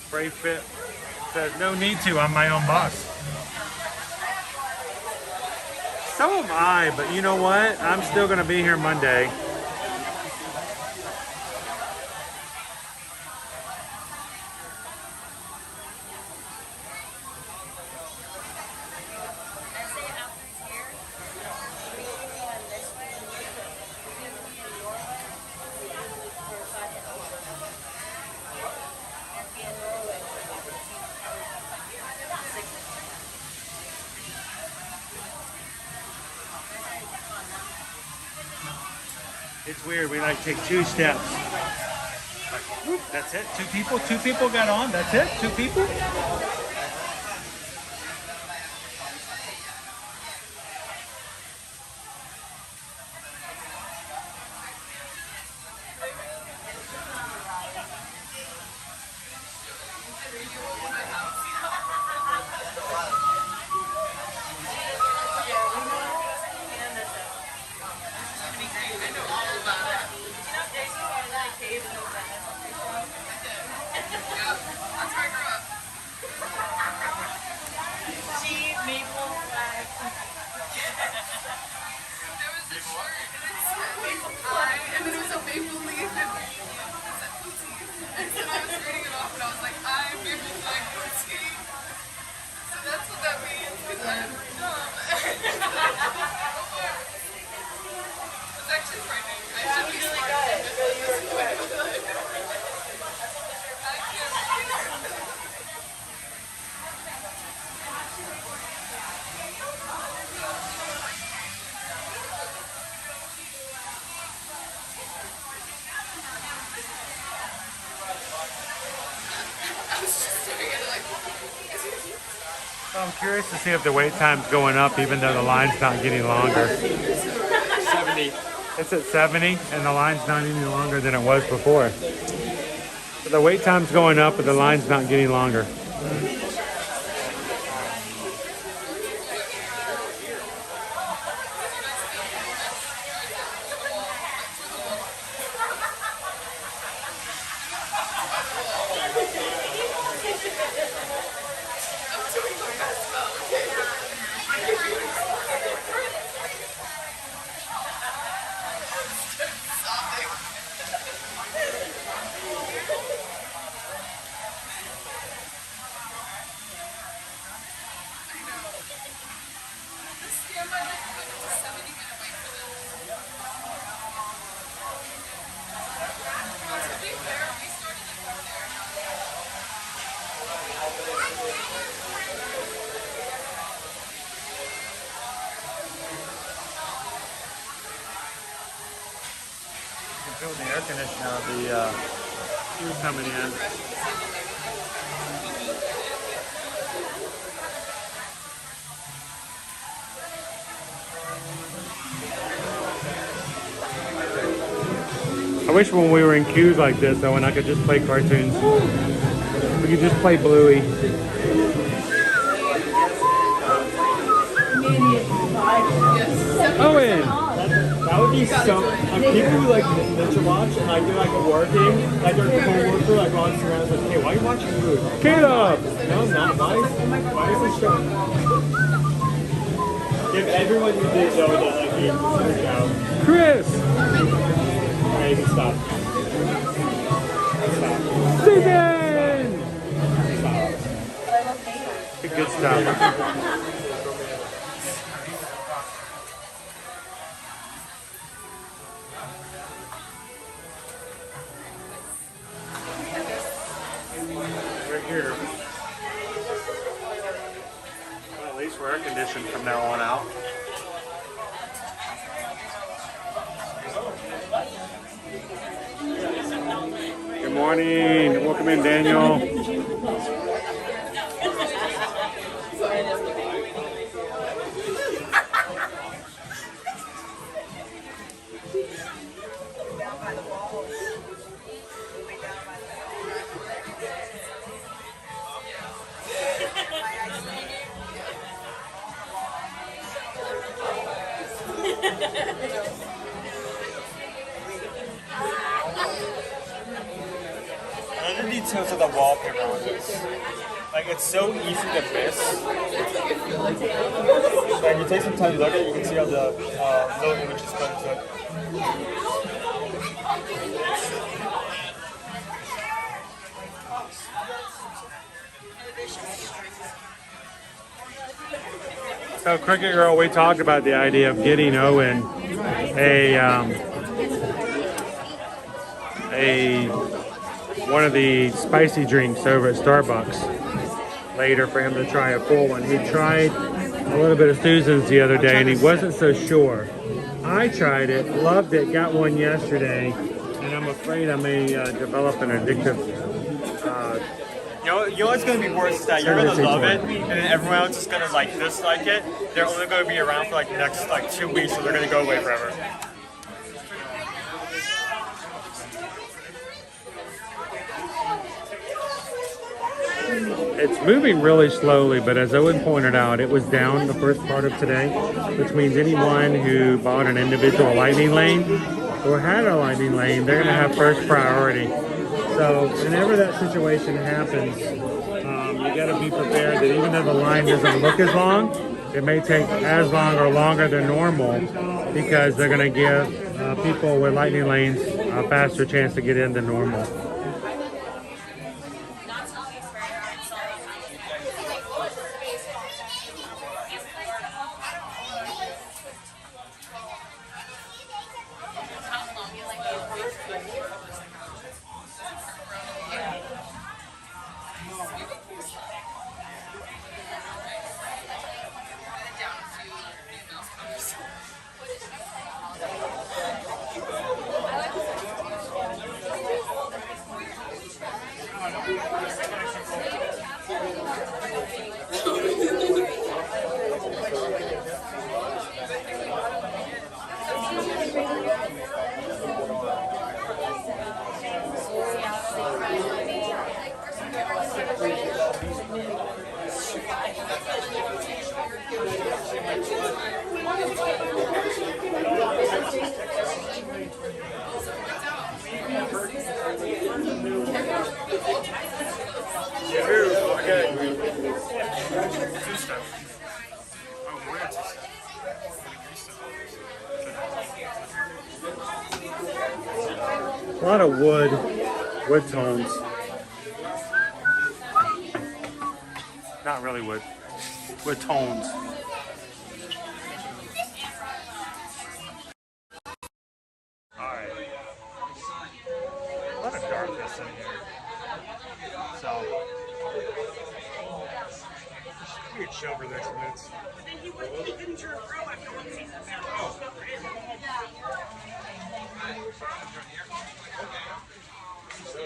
Brave Fit says, no need to, I'm my own boss. So am I, but you know what? I'm still gonna be here Monday. It's weird, we like take 2 steps. Like, whoop, that's it, 2 people got on, that's it, 2 people? I'm curious to see if the wait time's going up even though the line's not getting longer. 70. It's at 70 and the line's not any longer than it was before. So the wait time's going up but the line's not getting longer. Feel the air conditioner of the queue coming in. I wish when we were in queues like this though, when I could just play cartoons. We could just play Bluey. Owen! That would be so. People who like nature watch and like they're like working, like their coworker like runs around like, hey, why are you watching food? Caleb! No, I'm not. Why is this show? Give everyone you did know that like he freaked out. Chris! Alright, you can stop. Stop. Susan! Stop. Good stuff. Here. Well, at least we're air conditioned from now on out. Good morning. Welcome in, Daniel. details of the wallpaper on this. Like, it's so easy to miss. Like, you take some time to look at it, you can see all the little images put into it. So, Cricket Girl, we talked about the idea of getting Owen one of the spicy drinks over at Starbucks later for him to try a full one. He tried a little bit of Susan's the other day and he wasn't so sure. I tried it, loved it, got one yesterday, and I'm afraid I may develop an addictive You know what's going to be worse is that you're going to love it, and then everyone else is going to like dislike it. They're only going to be around for like the next 2 weeks, so they're going to go away forever. It's moving really slowly, but as Owen pointed out, it was down the first part of today, which means anyone who bought an individual lightning lane or had a lightning lane, they're going to have first priority. So whenever that situation happens, you got to be prepared that even though the line doesn't look as long, it may take as long or longer than normal because they're going to give people with lightning lanes a faster chance to get in than normal. A lot of wood tones. Not really wood tones. Alright. A lot of darkness in here. So, we could show over next minutes.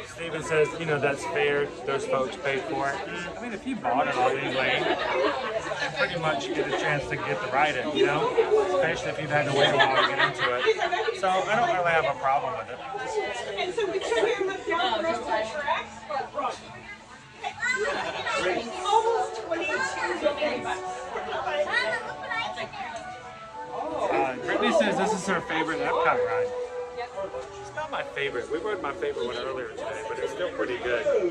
Steven says, you know, that's fair. Those folks paid for it. I mean, if you bought it on any lane, you pretty much get a chance to get to ride it, you know? Especially if you've had to wait a while to get into it. So I don't really have a problem with it. And so we took him down the road track. Almost 22 million bucks. Brittany says this is her favorite Epcot ride. It's not my favorite. We rode my favorite one earlier today, but it's still pretty good. So,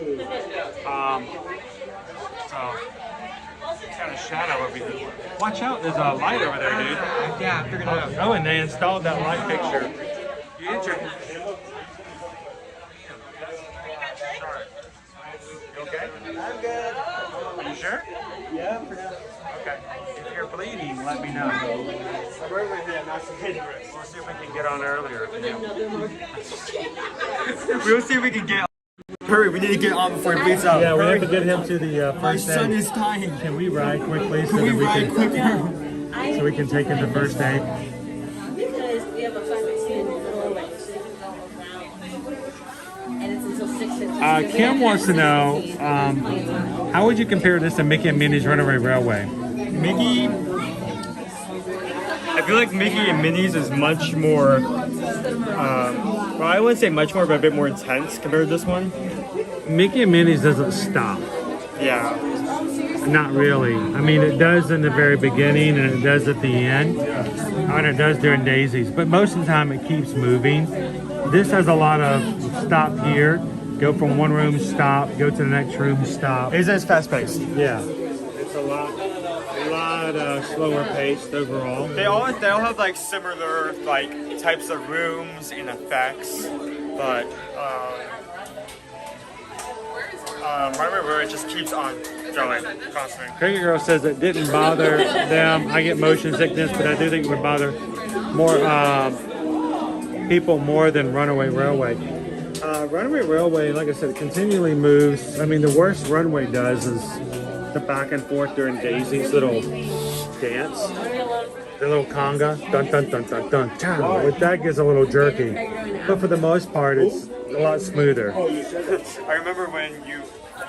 it's got a shadow over here. Watch out, there's a light over there, dude. Yeah, I figured it out. Oh, and they installed that light fixture. You hit your... You okay? I'm good. Are you sure? Yeah, for now. Okay. If you're bleeding, let me know. I'm right with him, not some hidden risk. We'll see if we can get on earlier. We'll see if we can get on. Hurry, we need to get on before he bleeds out. Yeah, we Hurry. have to get him to the My first son aid. is dying. Can we ride quickly so Can we that we ride can quicker? so we can take him to first aid? Because we have a 5-minute doorway, so you can go around. And it's until 6. Kim wants to know, how would you compare this to Mickey and Minnie's Runaway Railway? Mickey, I feel like Mickey and Minnie's is much more, well, I wouldn't say much more, but a bit more intense compared to this one. Mickey and Minnie's doesn't stop. Yeah. Not really. I mean, it does in the very beginning and it does at the end. And it does during Daisy's. But most of the time it keeps moving. This has a lot of stop here, go from one room, stop, go to the next room, stop. It's fast paced. Yeah, it's a lot slower paced overall. They all have like similar like types of rooms and effects, but Runaway Railway just keeps on going constantly. Cricket Girl says it didn't bother them. I get motion sickness, but I do think it would bother more people more than Runaway Railway. Runaway Railway, like I said, continually moves. I mean, the worst Runway does is the back and forth during Daisy's little dance, the little conga, dun dun dun dun dun. Dun. With that gets a little jerky, but for the most part, it's a lot smoother. I remember when you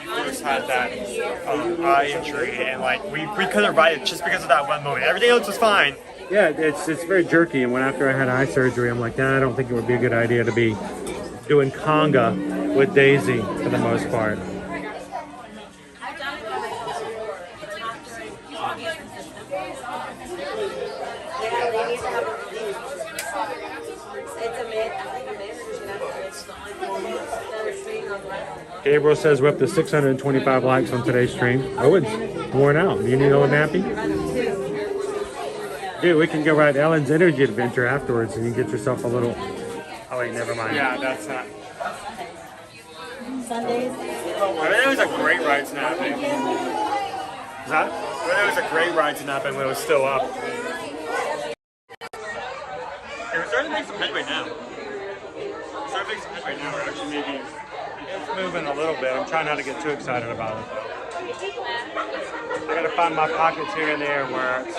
first had that eye injury, and like we couldn't ride it just because of that one moment. Everything else was fine. Yeah, it's very jerky, and when after I had eye surgery, I'm like, nah, I don't think it would be a good idea to be doing conga with Daisy for the most part. Gabriel says we're up to 625 likes on today's stream. Owen's worn out. Do you need a little nappy? Dude, we can go ride Ellen's Energy Adventure afterwards and you get yourself a little... Oh wait, never mind. Yeah, that's not... Sundays. I mean, it was a great ride to Napping. Is that? I mean, it was a great ride to Napping when it was still up. We're starting to make some headway now. We're actually maybe... It's moving a little bit. I'm trying not to get too excited about it. I gotta find my pockets here and there where it's...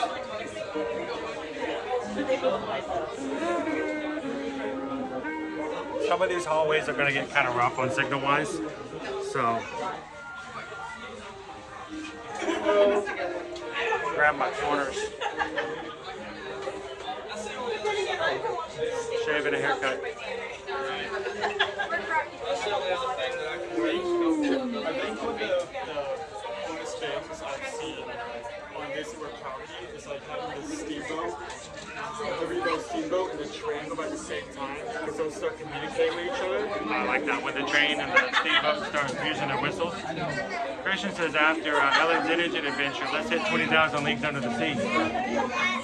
Some of these hallways are gonna get kind of rough on signal-wise, so... Grab my corners. Shave and a haircut. I think one of the coolest things I've seen on this property is like having the steamboat, the rebuilt steamboat and the train go by the same time because they'll start communicating with each other. I like that when the train and the steamboat start using their whistles. Christian says after Ellen's Energy Adventure, let's hit 20,000 Leagues Under the Sea.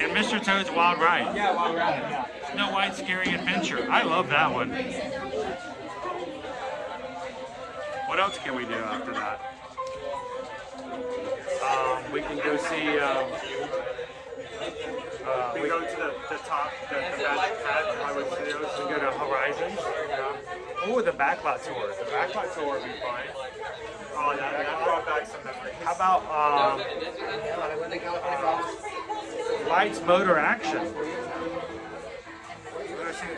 And Mr. Toad's Wild Ride. Yeah, Wild Ride, yeah. Snow White's Scary Adventure. I love that one. What else can we do after that? We can go see. We go to the top, the Magic Pad, Hollywood Studios. We go to Horizons. Oh, the backlot tour. The backlot tour would be fine. Oh, that brought back some memories. How about Lights Motor Action?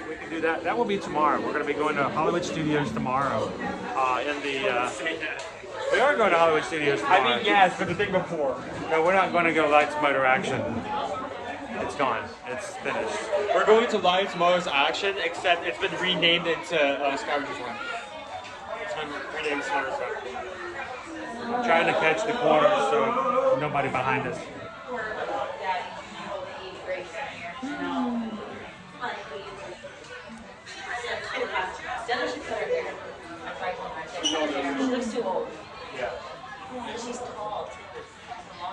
We can do that. That will be tomorrow. We're going to be going to Hollywood Studios tomorrow. We are going to Hollywood Studios tomorrow. I mean, yes, but the thing before. No, we're not going to go Lights Motor Action. It's gone. It's finished. We're going to Lights Motor's Action, except it's been renamed into Scavenger's Run. It's been renamed Scavenger's Run. I'm trying to catch the corners so nobody behind us. She looks too old. Yeah. She's tall.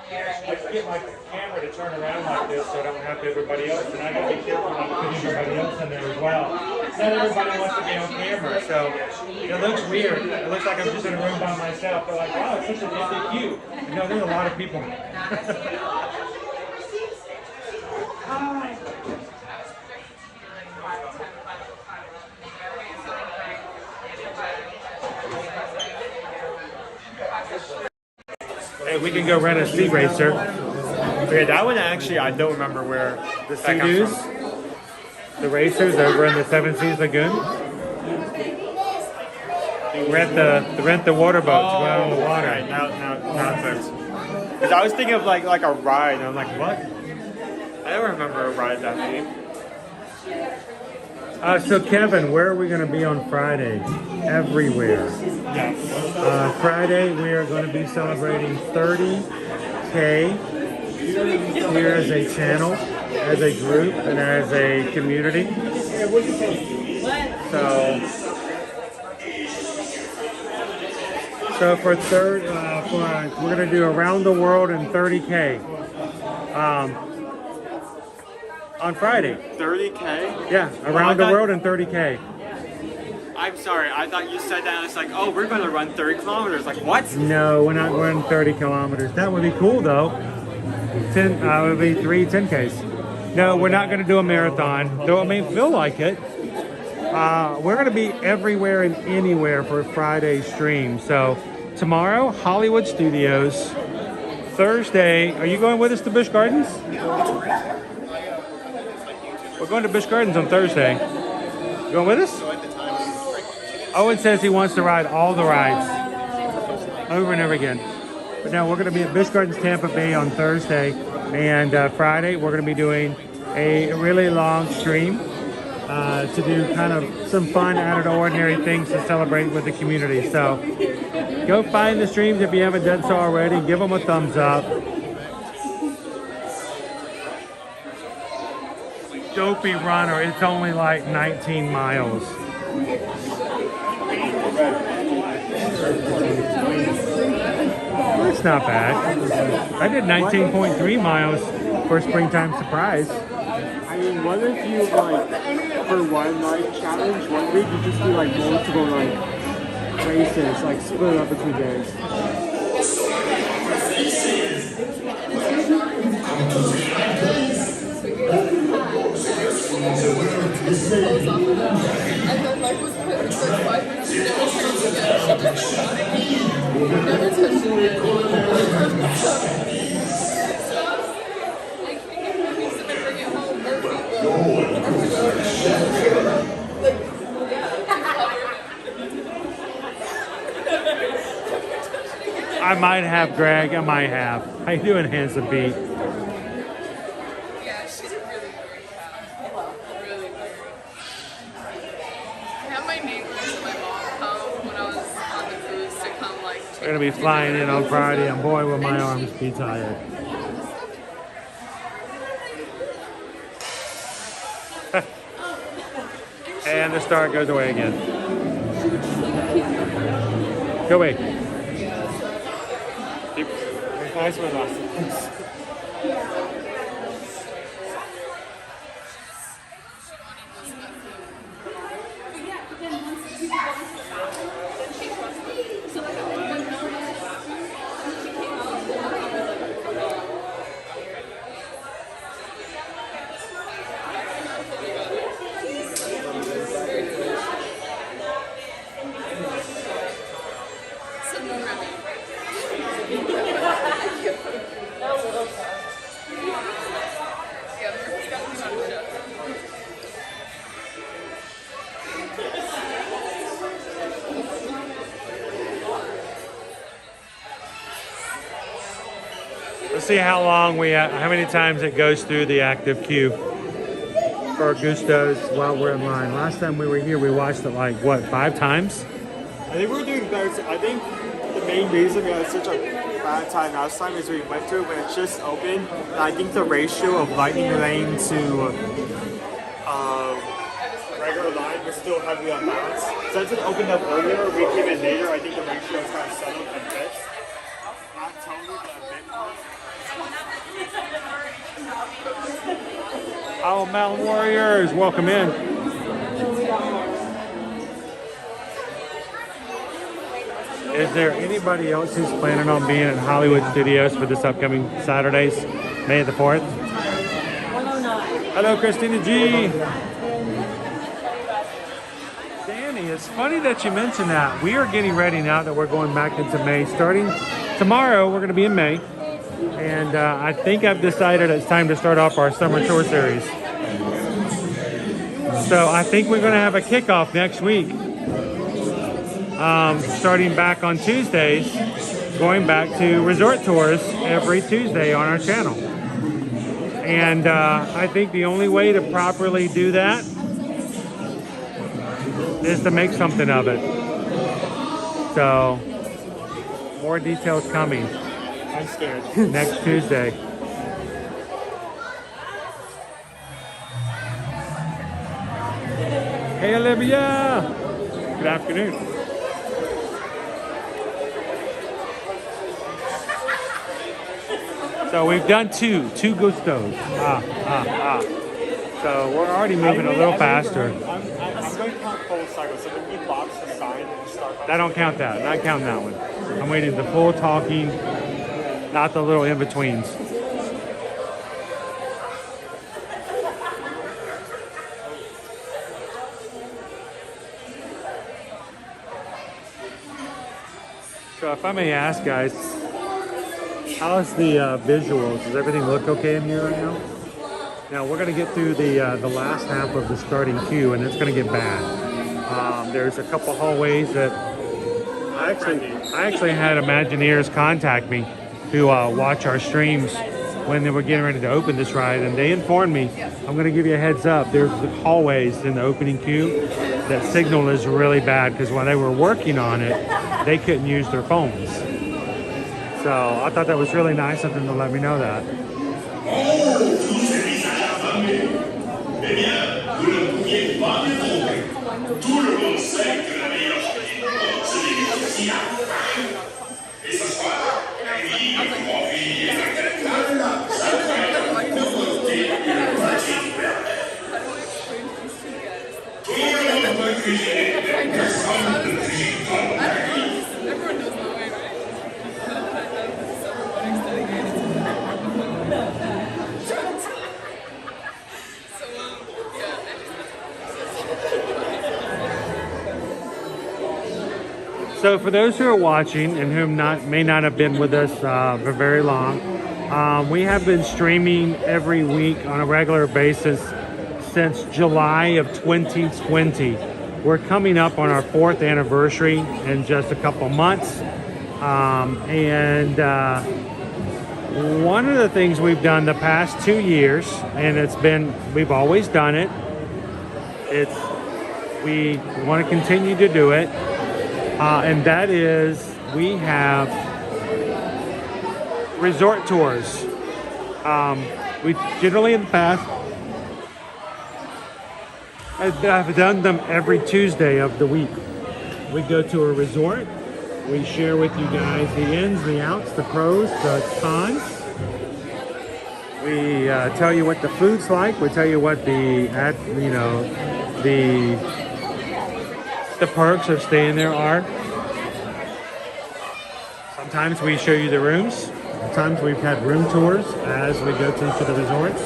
I can get my camera to turn around like this so I don't have to everybody else, and I gotta be careful not to put everybody else in there as well. Not everybody wants to be on camera, so it looks weird. It looks like I'm just in a room by myself. They're like, wow, it's such an FAQ. No, there's a lot of people. Hey, we can go rent a Sea Racer. Okay, that one actually, I don't remember where The Sea-Doos, the racers over in the Seven Seas Lagoon. Rent the water boat to go out on the water. Right, now it makes sense. Because I was thinking of like a ride, and I'm like, what? I don't remember a ride that name. So Kevin, where are we going to be on Friday? Everywhere. Yes. Friday we are going to be celebrating 30K here as a channel, as a group, and as a community. So So for we're gonna do around the world in 30K. On Friday. 30K? Yeah, around the world in 30K. I'm sorry, I thought you said that and it's like, oh, we're gonna run 30 kilometers. Like, what? No, we're not running 30 kilometers. That would be cool though. It would be 3 10Ks. No, we're not gonna do a marathon, though it may feel like it. We're gonna be everywhere and anywhere for Friday's stream. So tomorrow, Hollywood Studios. Thursday, are you going with us to Busch Gardens? We're going to Busch Gardens on Thursday. You going with us? Owen says he wants to ride all the rides over and over again. But no, we're going to be at Busch Gardens, Tampa Bay on Thursday. And Friday, we're going to be doing a really long stream to do kind of some fun, out of the ordinary things to celebrate with the community. So go find the streams if you haven't done so already. Give them a thumbs up. Dopey runner, it's only like 19 miles. It's not bad. I did 19.3 miles for Springtime Surprise. I mean, what if you, like, for one, like, challenge, 1 week, you just do, like, multiple, like, races, like, split up between days? I might have, Greg. I might have. How you doing, Handsome Pete? Yeah, she's really very really very. I had my neighbors and my mom come when I was on the cruise to come like. We're gonna be flying in on Friday, and boy, will my arms be tired. And the star goes away again. Go away. Nice with us. Let's see how long how many times it goes through the active queue for Gustos while we're in line. Last time we were here, we watched it like, what, 5 times? I think we're doing better. I think the main reason we had such a bad time last time is we went through when it just opened. And I think the ratio of lightning lane to regular line was still heavily unbalanced. Since it opened up earlier, we came in later. I think the ratio is kind of settled and fixed. Not totally, but a bit more. Oh, Mountain Warriors, welcome in. Is there anybody else who's planning on being at Hollywood Studios for this upcoming Saturdays, May the 4th? 109. Hello, Christina G. Danny, it's funny that you mentioned that. We are getting ready now that we're going back into May. Starting tomorrow, we're going to be in May. And I think I've decided it's time to start off our summer tour series. So I think we're going to have a kickoff next week. Starting back on Tuesdays, going back to resort tours every Tuesday on our channel. And I think the only way to properly do that is to make something of it. So, more details coming. I'm scared. Next Tuesday. Hey, Olivia. Good afternoon. So we've done two gustos. So we're already moving a little faster. I'm going to count full cycle. So when you box the sign and start. I don't count that. Not counting that one. I'm waiting the full talking, not the little in betweens. So if I may ask, guys, how's the visuals? Does everything look okay in here right now? Now we're going to get through the last half of the starting queue, and it's going to get bad. There's a couple hallways that I actually had Imagineers contact me who watch our streams when they were getting ready to open this ride, and they informed me, I'm going to give you a heads up, there's the hallways in the opening queue that signal is really bad because when they were working on it, they couldn't use their phones. So I thought that was really nice of them to let me know that. Tout le monde sait que la meilleure chose, c'est les négociations. Et ce soir, Remy, Henri et la capitale s'apprêtent pour porter une pratique verte. Tout le monde peut cuisiner, personne ne cuisine comme Remy. Everyone knows my way, right? I have several weddings dedicated to So, yeah, So for those who are watching and who may not have been with us for very long, we have been streaming every week on a regular basis since July of 2020. We're coming up on our 4th anniversary in just a couple months. One of the things we've done the past 2 years, and we've always done it, we want to continue to do it, and that is we have resort tours. We generally in the past, I've done them every Tuesday of the week. We go to a resort. We share with you guys the ins, the outs, the pros, the cons. We tell you what the food's like. We tell you what the perks of staying there are. Sometimes we show you the rooms. Sometimes we've had room tours as we go to each of the resorts.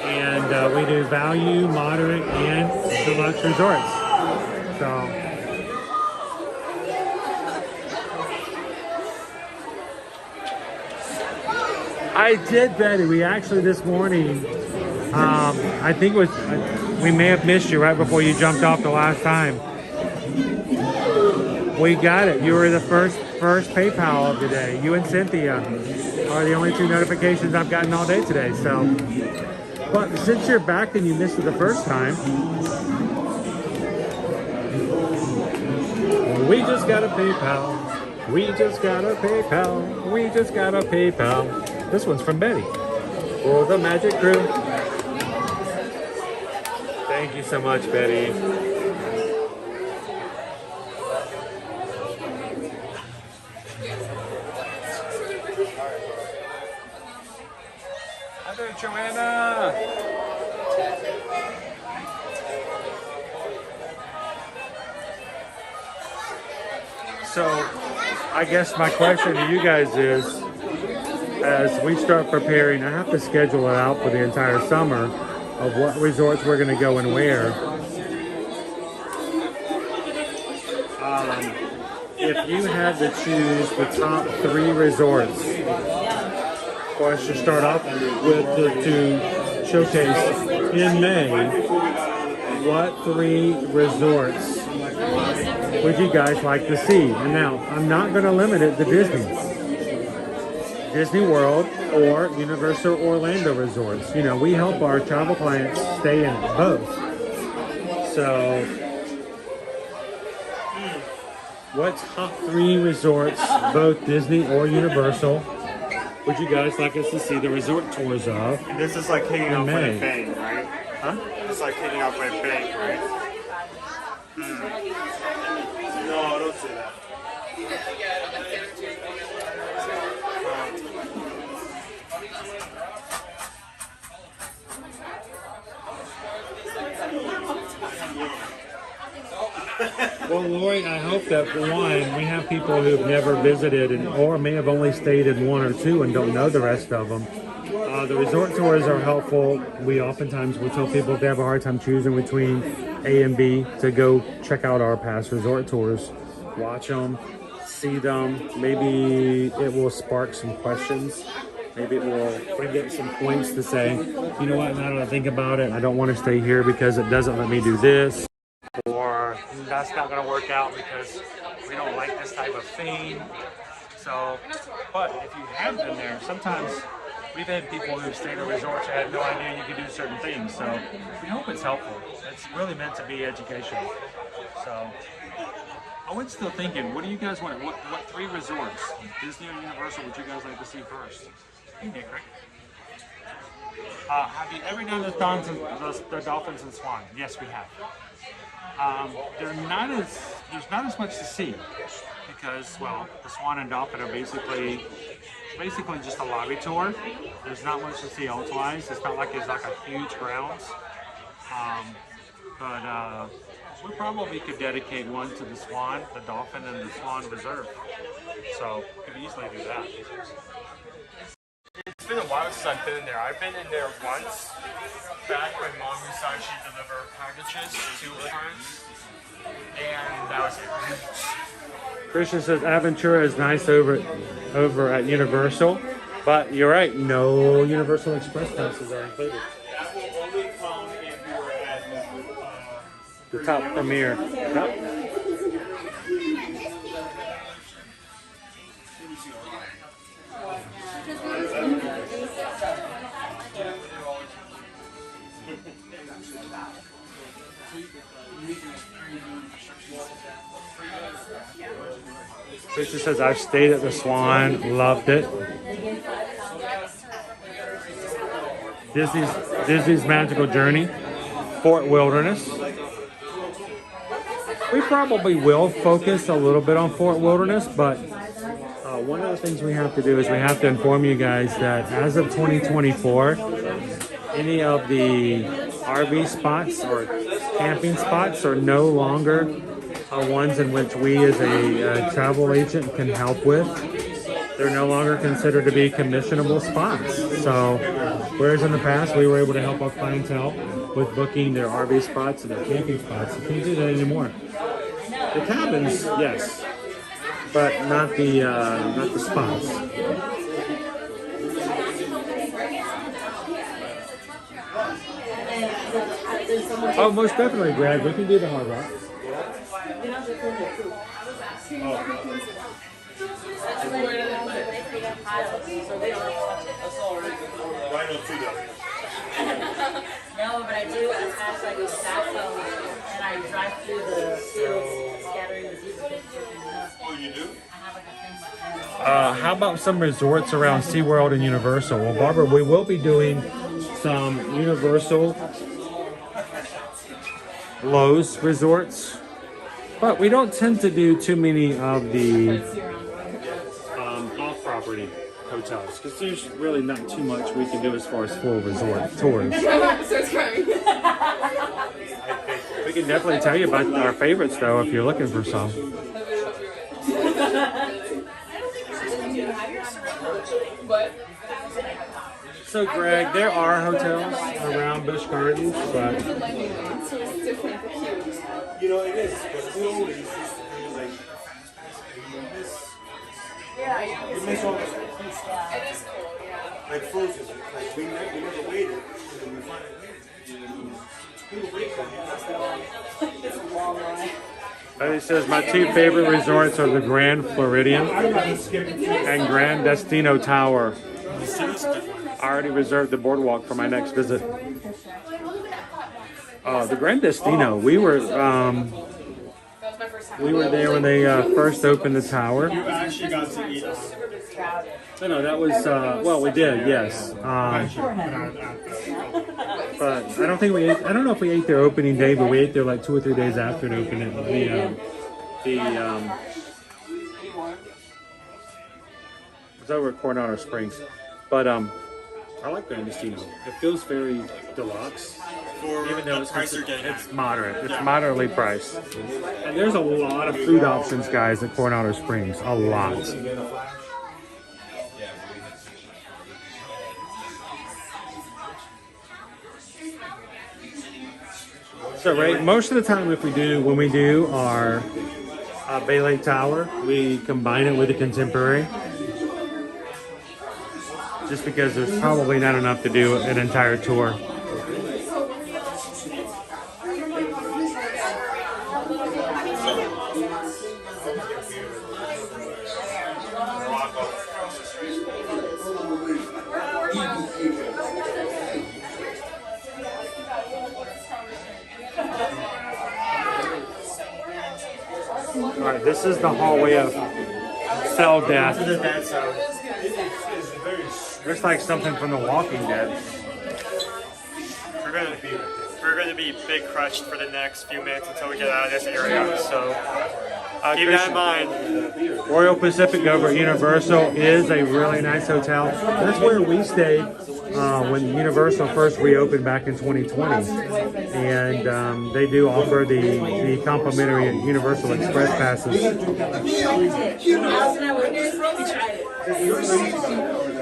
And we do value, moderate, and deluxe resorts. So. I did, Betty. We actually this morning, I think it was, we may have missed you right before you jumped off the last time. We got it. You were the first PayPal of the day. You and Cynthia are the only 2 notifications I've gotten all day today. So, but since you're back and you missed it the first time, we just got a PayPal. We just got a PayPal. We just got a PayPal. This one's from Betty for the Magic Crew. Thank you so much, Betty. Hi there, Joanna. So, I guess my question to you guys is, as we start preparing, I have to schedule it out for the entire summer of what resorts we're going to go and where. If you had to choose the top 3 resorts for us to start off with to showcase in May, what 3 resorts would you guys like to see? And now, I'm not going to limit it to Disney World or Universal Orlando resorts. You know, we help our travel clients stay in both. So, what top 3 resorts, both Disney or Universal, would you guys like us to see the resort tours of? And this is like kicking off with a bang, right? Huh? It's like kicking off with a bang, right? No, don't say that. Well, Lori, I hope that one, we have people who've never visited or may have only stayed in one or two and don't know the rest of them. The resort tours are helpful. We oftentimes will tell people if they have a hard time choosing between A and B to go check out our past resort tours, watch them, see them. Maybe it will spark some questions. Maybe it will bring up some points to say, you know what, now that I think about it, I don't want to stay here because it doesn't let me do this. Or that's not going to work out because we don't like this type of theme. So, but if you have been there, sometimes we've had people who've stayed at resorts and had no idea you could do certain things. So we hope it's helpful. It's really meant to be educational. So I was still thinking, what do you guys want? What 3 resorts, Disney or Universal, would you guys like to see first? You did, Rick. Have you ever done the dolphins and swan? Yes, we have. There's not as much to see because, well, the swan and dolphin are basically just a lobby tour. There's not much to see elsewise. It's not like there's like a huge grounds. But we probably could dedicate one to the swan, the dolphin, and the swan reserve. So we could easily do that. It's been a while since I've been in there. I've been in there once, back when Mom decided she'd deliver packages to friends, and that was it. Christian says Aventura is nice over at Universal, but you're right, no Universal Express passes are included. That will only come if you were at The top premiere. Yep. Christian says, I've stayed at the Swan, loved it. Disney's Magical Journey, Fort Wilderness. We probably will focus a little bit on Fort Wilderness, but one of the things we have to do is we have to inform you guys that as of 2024, any of the RV spots or camping spots are no longer ones in which we as a travel agent can help with. They're no longer considered to be commissionable spots. So whereas in the past we were able to help our clientele with booking their RV spots and their camping spots, you can't do that anymore. The cabins, yes, but not the spots. Oh, most definitely, Greg. We can do the Hard Rock. No, but I do attach like a cell phone and I drive through the fields scattering the people. Oh, you do? How about some resorts around SeaWorld and Universal? Well, Barbara, we will be doing some Universal Lowe's resorts, but we don't tend to do too many of the off-property hotels because there's really not too much we can do as far as full resort tours. We can definitely tell you about our favorites though if you're looking for some. So Greg, there are hotels around Busch Gardens, but you know it is. But we always used to do like you miss all the stuff. It is cool, yeah. Like Frozen, like we never waited, and then we finally waited. It's a long line. He says my two favorite resorts are the Grand Floridian and Grand Destino Tower. I already reserved the boardwalk for my next visit. The Grand Destino, we were there when they first opened the tower. You actually got to eat. No, that was well, we did, yes. But I don't think we ate. I don't know if we ate there opening day, but we ate there like 2 or 3 days after it opened. It was over at Coronado Springs, but I like Grand Destino. It feels very deluxe. for Even though the price you're getting. it's moderate. It's moderately priced. And there's a lot of food options, guys, at Coronado Springs. A lot. So, right, most of the time when we do our Bay Lake Tower, we combine it with the Contemporary. Just because there's probably not enough to do an entire tour. Alright, this is the hallway of cell death. This is the dead zone. Looks like something from The Walking Dead. We're gonna be big crushed for the next few minutes until we get out of this area. So keep that in mind. Royal Pacific over at Universal is a really nice hotel. That's where we stayed when Universal first reopened back in 2020. And they do offer the complimentary Universal Express passes.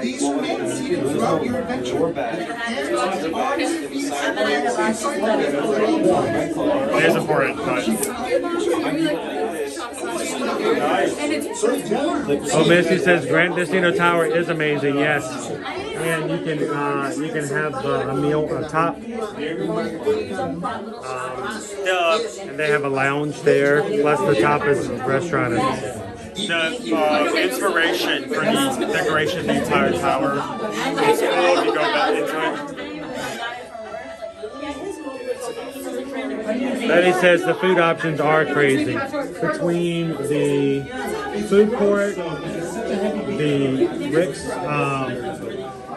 These remain seated throughout your adventure. It is important, but Oh, Misty says Grand Destino Tower is amazing. Yes, and you can have a meal on top. And they have a lounge there. Plus, the top is a restaurant. The inspiration for the decoration of the entire tower is cool if you go back into it. Betty says the food options are crazy. Between the food court, the Rick's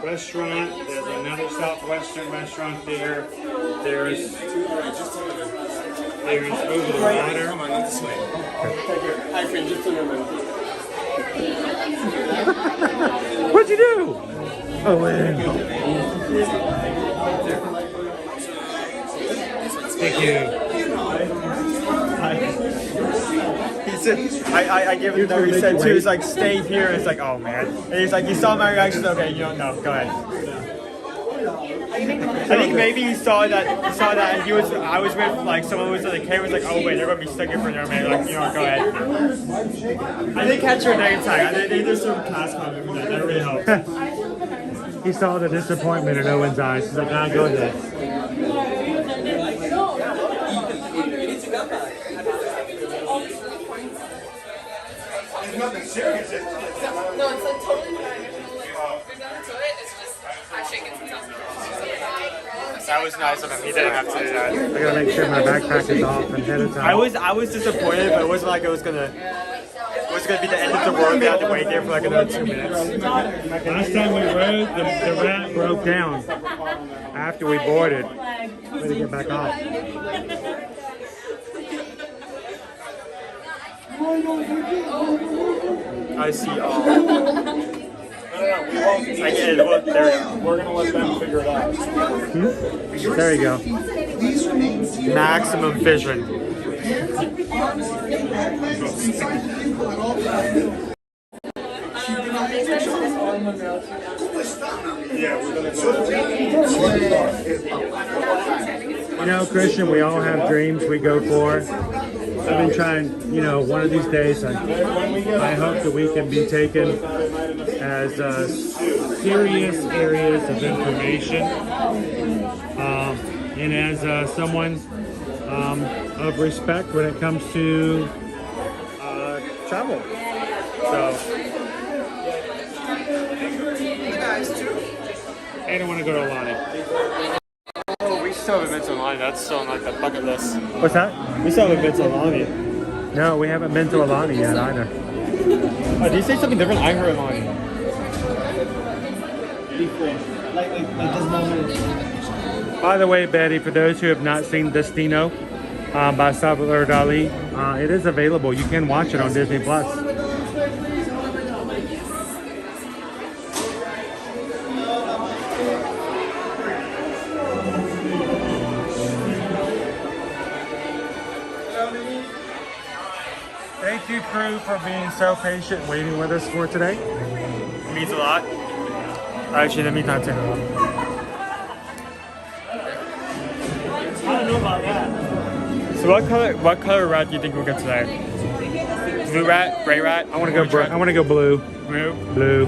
restaurant, there's another Southwestern restaurant there. There's over the water. What'd you do? Oh, thank you. He said, I give him that he said too. He's like, stay here. It's like, oh man. And he's like, you saw my reaction. Okay, you don't know. Go ahead. I think maybe he saw that, and I was with like someone who was in the camera. Was like, oh wait, they're gonna be stuck here for an hour, man. Like, go ahead. I didn't catch her name tag. I did some class comment with that. That really helped. He saw the disappointment in Owen's eyes. He's like, go ahead. There's nothing serious, is there? No, it's like totally fine. There's no like, we've done it to it. It's just I've shaken some stuff. That was nice of him. He didn't have to do that. I gotta make sure my backpack is off ahead of time. I was disappointed, but it wasn't like it was gonna be the end of the world. We had to wait there for like another 2 minutes. Last time we rode, the rat broke down after we boarded. We had to get back off. I see. I get it. Well, there we go. We're gonna let them figure it out. There you go. Maximum vision. You know, Christian, we all have dreams we go for. I've been trying, one of these days, I hope that we can be taken as serious areas of information and as someone of respect when it comes to travel. So, I don't want to go to Alani. Oh, we still haven't been to Alani. That's still on like the bucket list. What's that? We still haven't been to Alani. No, we haven't been to Alani yet either. Oh, did you say something different? I heard Alani. By the way, Betty, for those who have not seen Destino by Salvador Dali, it is available. You can watch it on Disney Plus. crew for being so patient and waiting with us for today. It means a lot. Actually, that means not too much. I don't know about that. So what color rat do you think we'll get today? Blue rat, gray rat? I want to go. I want to go blue. Blue. Blue.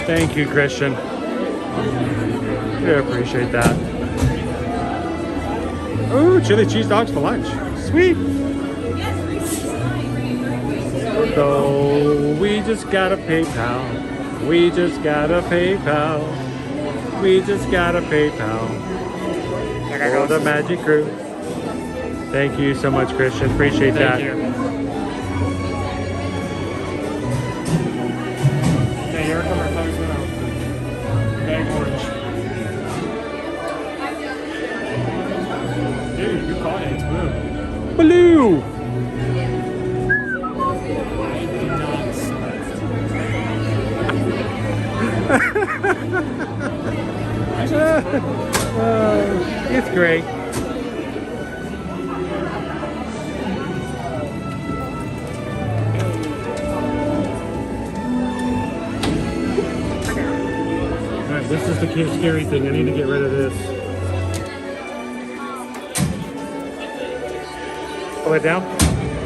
Thank you, Christian. We appreciate that. Ooh, chili cheese dogs for lunch. Sweet. So we just got a PayPal. We just got a PayPal. We just got a PayPal. For the Magic Crew. Thank you so much, Christian. Appreciate that. Thank you. Okay, here come our colors now. Bag orange. Dude, you caught it. It's blue. Blue. It's great. Alright, this is the scary thing. I need to get rid of this. Pull it down.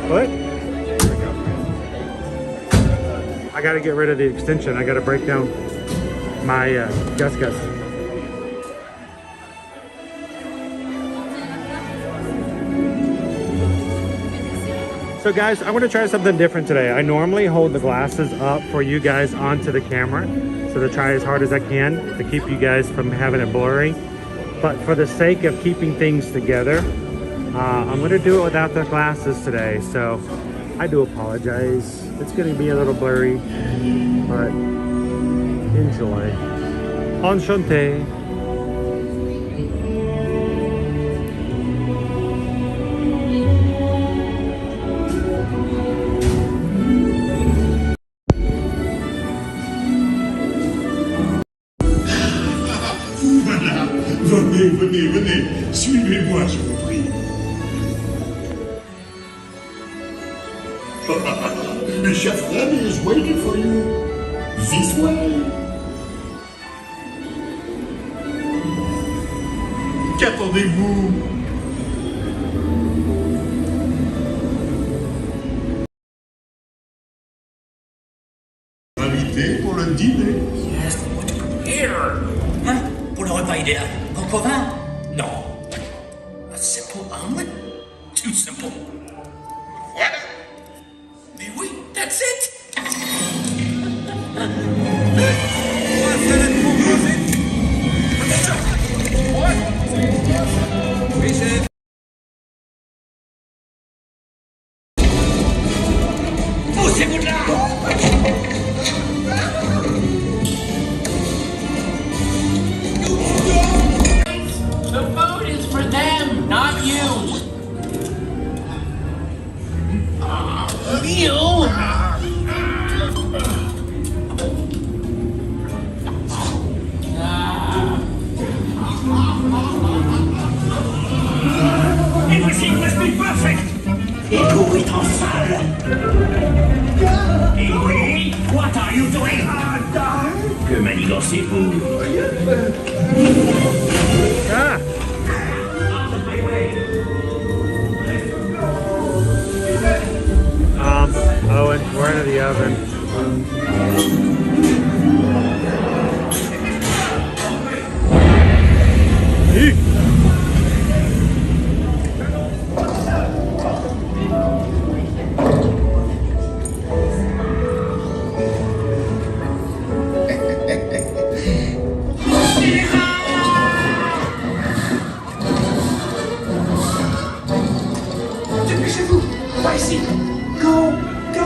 Pull it. I gotta get rid of the extension. I gotta break down my Gus. So guys, I'm gonna try something different today. I normally hold the glasses up for you guys onto the camera, so to try as hard as I can to keep you guys from having it blurry. But for the sake of keeping things together, I'm gonna do it without the glasses today. So I do apologize. It's gonna be a little blurry, but enjoy. Enchanté. Voilà, venez, suivez-moi, je vous prie. Chef Remy is waiting for you. This way. Qu'attendez-vous? Invité pour le dîner. Yes, what to prepare? Hein? Pour le repas idéal. Coq au vin? Non. A simple omelet? Too simple. Voilà. Mais oui, that's it. Poussez-vous de là! The food is for them, not you. Meal? Everything must be perfect. Ego est en salle. Et oui, what are you doing? Que manigancez-vous? Ah! Owen, we're into the oven. Eek. Dépêchez-vous, pas ici. Go, go.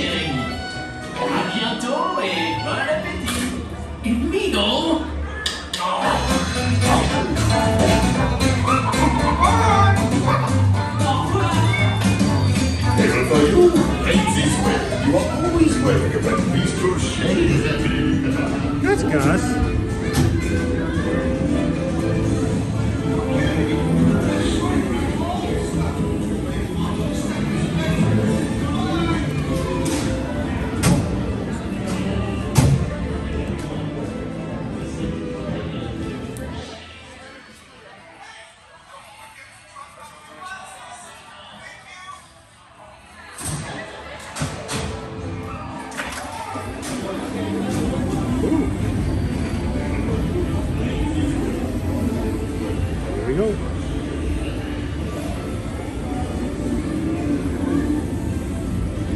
sharing. À bientôt et bon appétit. Une middle. Even for you, Lindsay's way. You are always welcome at Bistro Shady. That's Gus.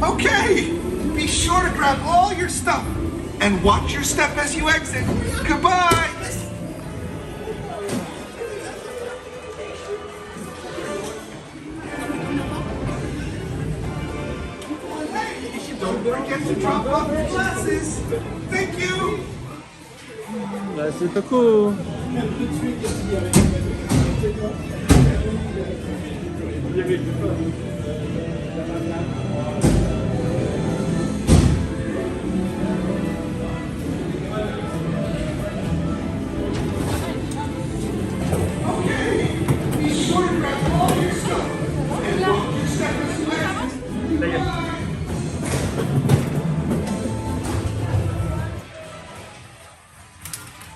Okay, be sure to grab all your stuff and watch your step as you exit. Goodbye. Hey, don't forget to drop off your glasses. Thank you. Merci beaucoup.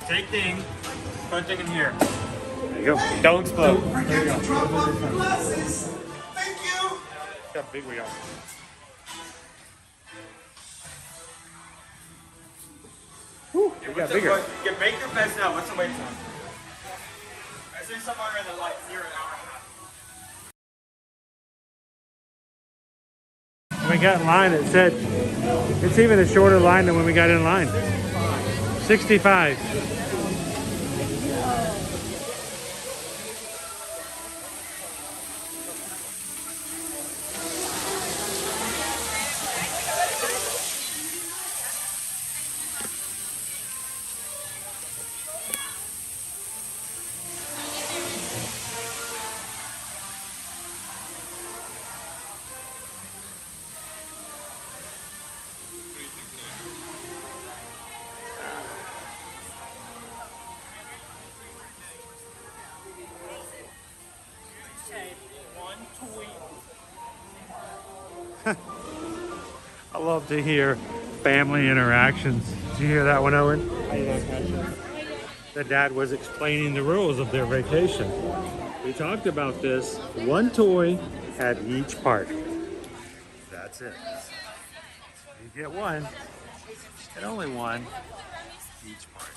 Take thing, put thing in here. There you go. Don't explode. Don't forget to drop off your glasses. Thank you. Look how big we are. Whew, we got bigger. You make your best now. What's the wait time? I see somewhere in the light near an hour and a half. When we got in line, it said it's even a shorter line than when we got in line. 65. I love to hear family interactions. Did you hear that one, Owen? The dad was explaining the rules of their vacation. We talked about this. One toy at each park. That's it. You get one, and only one each park.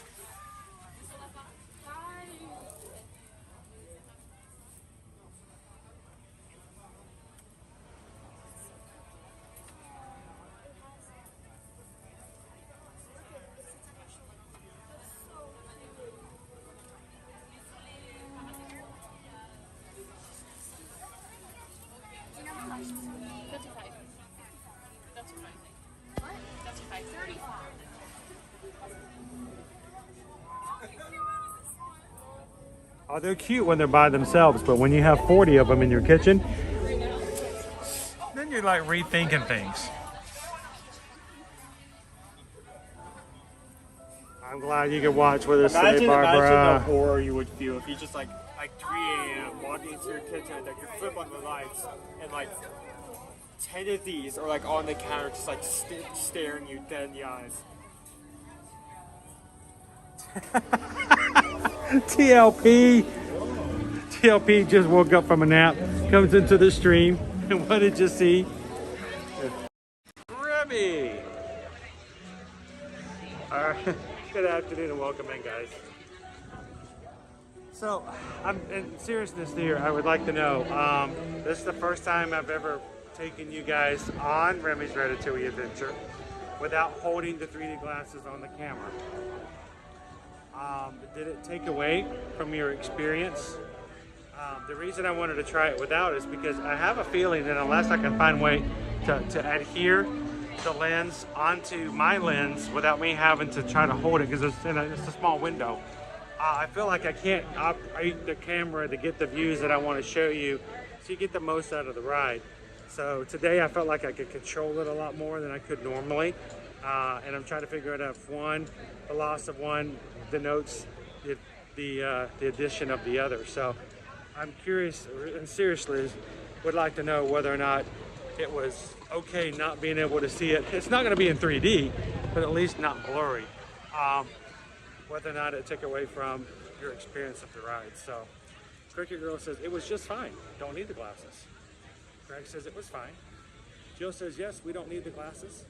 Oh, they're cute when they're by themselves, but when you have 40 of them in your kitchen, then you're like rethinking things. I'm glad you could watch with us today, Barbara. Imagine the horror you would feel if you just like 3 a.m. walking into your kitchen, like you flip on the lights, and like 10 of these are like on the counter, just like staring you dead in the eyes. TLP just woke up from a nap, comes into the stream, and what did you see? Remy! Alright, good afternoon and welcome in, guys. So, in seriousness here, I would like to know, this is the first time I've ever taken you guys on Remy's Ratatouille adventure without holding the 3D glasses on the camera. Did it take away from your experience? The reason I wanted to try it without is because I have a feeling that unless I can find a way to adhere the lens onto my lens without me having to try to hold it because it's a small window. I feel like I can't operate the camera to get the views that I want to show you so you get the most out of the ride. So today I felt like I could control it a lot more than I could normally. And I'm trying to figure out if one, the loss of one denotes the addition of the other. So I'm curious and seriously would like to know whether or not it was okay not being able to see it. It's not going to be in 3D, but at least not blurry. Whether or not it took away from your experience of the ride. So Cricket Girl says it was just fine. Don't need the glasses. Greg says it was fine. Jill says yes, we don't need the glasses.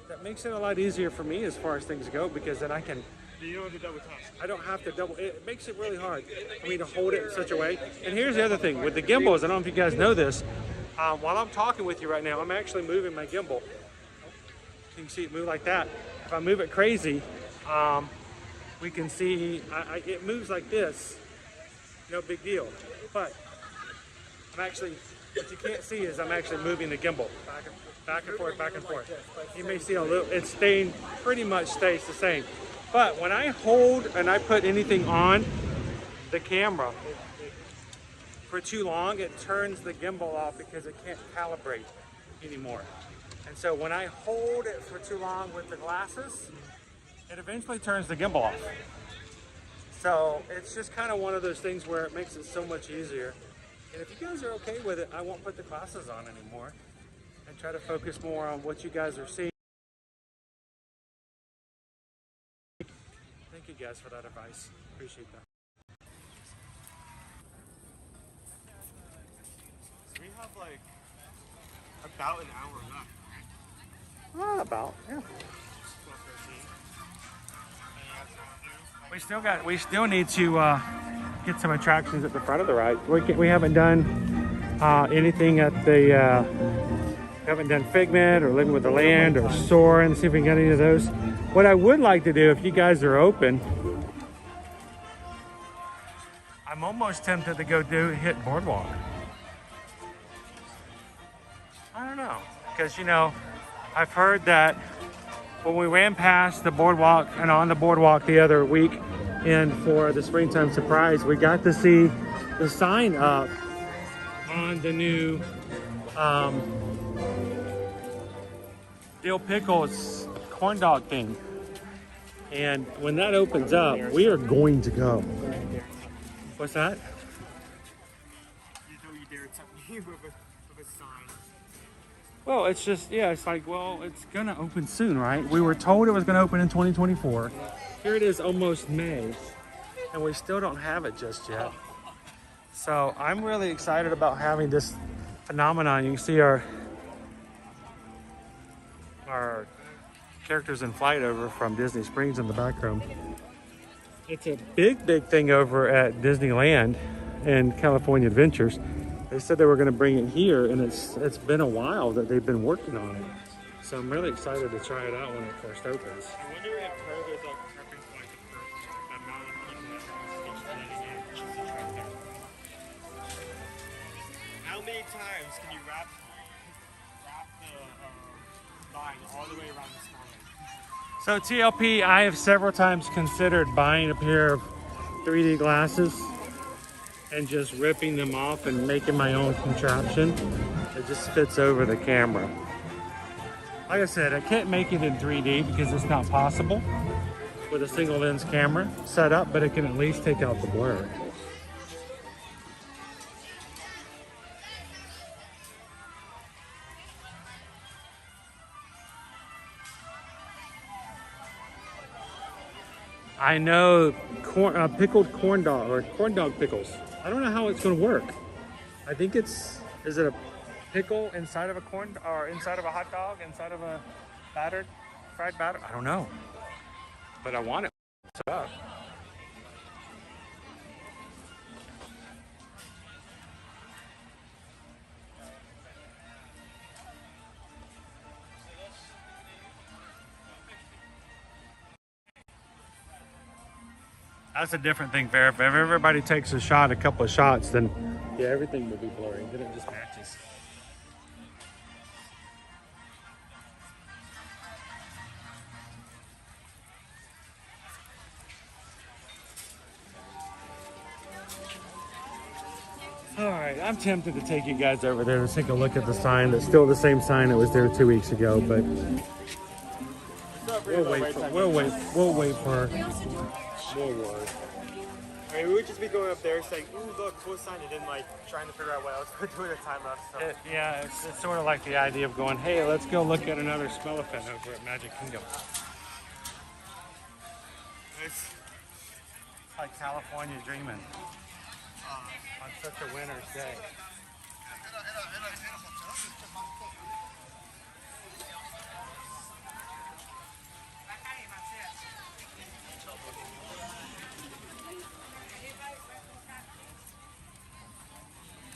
That makes it a lot easier for me as far as things go because then I can. You don't have to double task. I don't have to double. It makes it really hard for me to hold it in such a way. And here's the other thing with the gimbals. I don't know if you guys know this. While I'm talking with you right now, I'm actually moving my gimbal. You can see it move like that. If I move it crazy, we can see it moves like this. No big deal. But I'm actually, what you can't see is I'm actually moving the gimbal back and forth, back and forth. You may see a little, it's staying, pretty much stays the same. But when I hold and I put anything on the camera for too long, it turns the gimbal off because it can't calibrate anymore. And so when I hold it for too long with the glasses, it eventually turns the gimbal off. So it's just kind of one of those things where it makes it so much easier. And if you guys are okay with it, I won't put the glasses on anymore and try to focus more on what you guys are seeing. Thank you guys for that advice. Appreciate that. So we have like about an hour left. About, yeah. We still need to get some attractions at the front of the ride. We haven't done anything at the, we haven't done Figment or Living with the Land or Soarin', see if we can get any of those. What I would like to do, if you guys are open, I'm almost tempted to go hit Boardwalk. I don't know, because you know, I've heard that when we ran past the boardwalk and on the boardwalk the other week and for the springtime surprise, we got to see the sign up on the new Dill Pickles corn dog thing. And when that opens up, we are going to go. What's that? Well, it's just, yeah, it's like, well, it's gonna open soon, right? We were told it was gonna open in 2024. Here it is almost May, and we still don't have it just yet. So I'm really excited about having this phenomenon. You can see our characters in flight over from Disney Springs in the background. It's a big, big thing over at Disneyland and California Adventures. They said they were going to bring it here, and it's been a while that they've been working on it. So I'm really excited to try it out when it first opens. I wonder if Perth is like prepping for like the first amount of people that are right. How many times can you wrap the line all the way around the sky? So TLP, I have several times considered buying a pair of 3D glasses and just ripping them off and making my own contraption. It just fits over the camera. Like I said, I can't make it in 3D because it's not possible with a single lens camera set up, but it can at least take out the blur. I know pickled corn dog or corn dog pickles. I don't know how it's going to work. I think is it a pickle inside of a corn or inside of a hot dog, inside of a fried batter? I don't know, but I want it set up. That's a different thing, Farrah. If everybody takes a couple of shots, then yeah, everything will be blurry. Then it just matches. right, I'm tempted to take you guys over there to take a look at the sign. That's still the same sign that was there 2 weeks ago, but we'll wait for more word. I mean, we would just be going up there saying, ooh, look, cool sign, and then like trying to figure out what else we're doing at time lapse. So. Yeah, it's sort of like the idea of going, hey, let's go look at another Smell-O-Fin over at Magic Kingdom. It's like California dreaming on such a winter's day.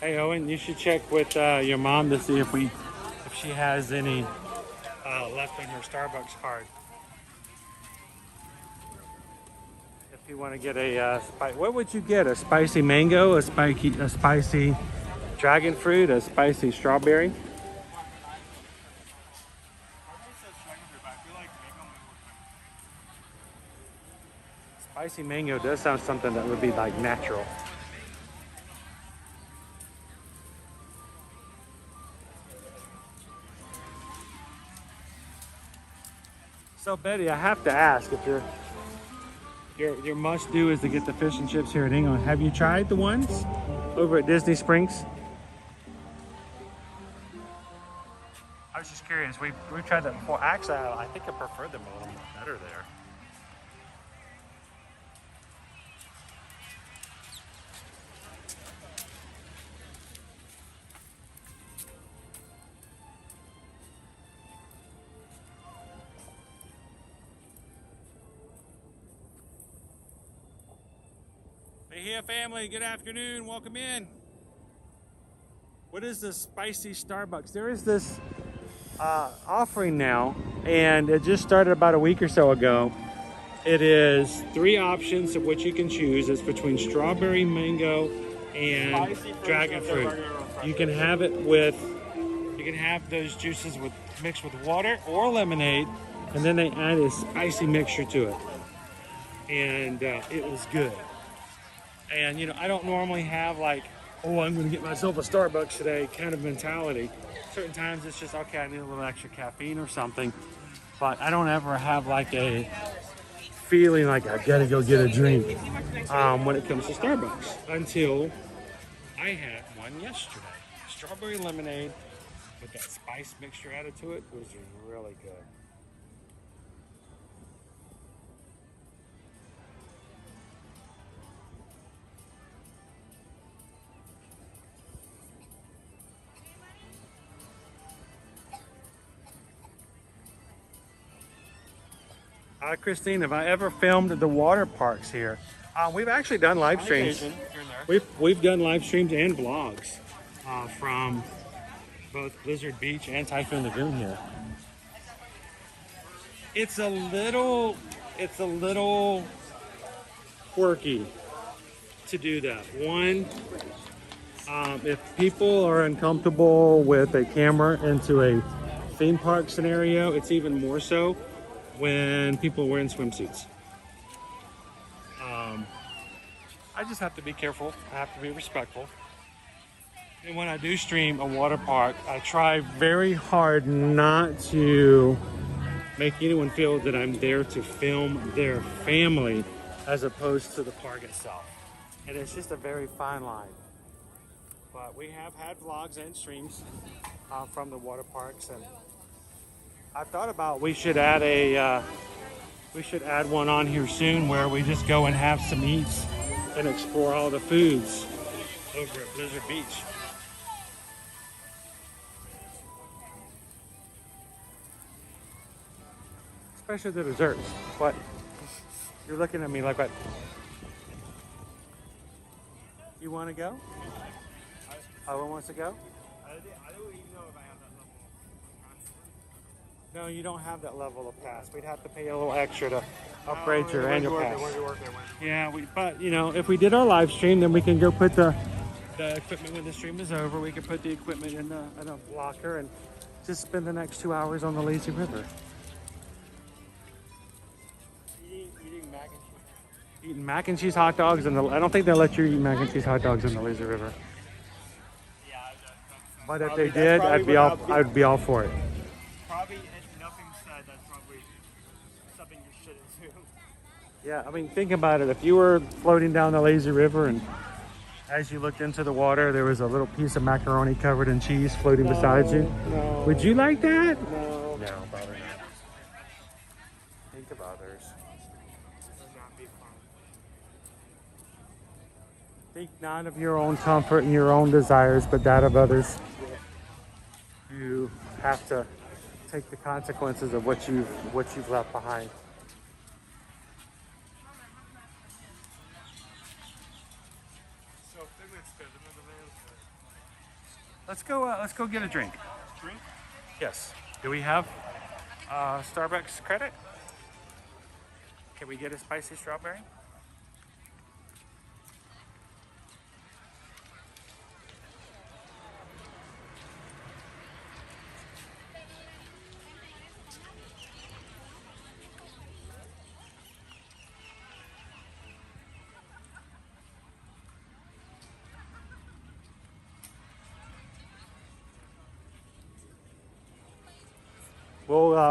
Hey Owen, you should check with your mom to see if she has any left on her Starbucks card. If you want to get a what would you get? A spicy mango, a spicy dragon fruit, a spicy strawberry? Spicy mango does sound something that would be like natural. So Betty, I have to ask, if your must do is to get the fish and chips here at England. Have you tried the ones over at Disney Springs? I was just curious. We tried that before. Actually, I think I prefer them a little more better there. Hey here, family. Good afternoon. Welcome in. What is this spicy Starbucks? There is this offering now, and it just started about a week or so ago. It is 3 options of which you can choose. It's between strawberry, mango, and dragon fruit. You can have it with, you can have those juices mixed with water or lemonade, and then they add a spicy mixture to it. And it was good. And you know, I don't normally have like, oh, I'm gonna get myself a Starbucks today kind of mentality. Certain times it's just, okay, I need a little extra caffeine or something. But I don't ever have like a feeling like I gotta go get a drink when it comes to Starbucks. Until I had one yesterday. Strawberry lemonade with that spice mixture added to it was really good. Christine, have I ever filmed the water parks here? We've actually done live streams. We've done live streams and vlogs from both Blizzard Beach and Typhoon Lagoon here. It's a little quirky to do that. One, if people are uncomfortable with a camera into a theme park scenario, it's even more so when people are wearing swimsuits. I just have to be careful. I have to be respectful. And when I do stream a water park, I try very hard not to make anyone feel that I'm there to film their family as opposed to the park itself. And it's just a very fine line. But we have had vlogs and streams from the water parks, and I thought about we should add one on here soon where we just go and have some eats and explore all the foods over at Blizzard Beach. Especially the desserts. What? You're looking at me like what? You want to go? Owen wants to go? I don't even know if I have that level. No, you don't have that level of pass. We'd have to pay a little extra to upgrade your annual pass. Yeah, but you know, if we did our live stream, then we can go put the equipment when the stream is over. We can put the equipment in a locker and just spend the next 2 hours on the lazy river. Eating mac and cheese hot dogs, and I don't think they'll let you eat mac and cheese hot dogs in the lazy river. But if Probably- they that's did, probably I'd be all for it. Probably if nothing said, that's probably something you shouldn't do. Yeah, I mean, think about it. If you were floating down the lazy river and as you looked into the water, there was a little piece of macaroni covered in cheese floating beside you. No. Would you like that? No. No, probably not. Think of others. Would not be fun. Think not of your own comfort and your own desires, but that of others. You have to take the consequences of what you've left behind. Let's go get a drink. Drink? Yes. Do we have Starbucks credit? Can we get a spicy strawberry?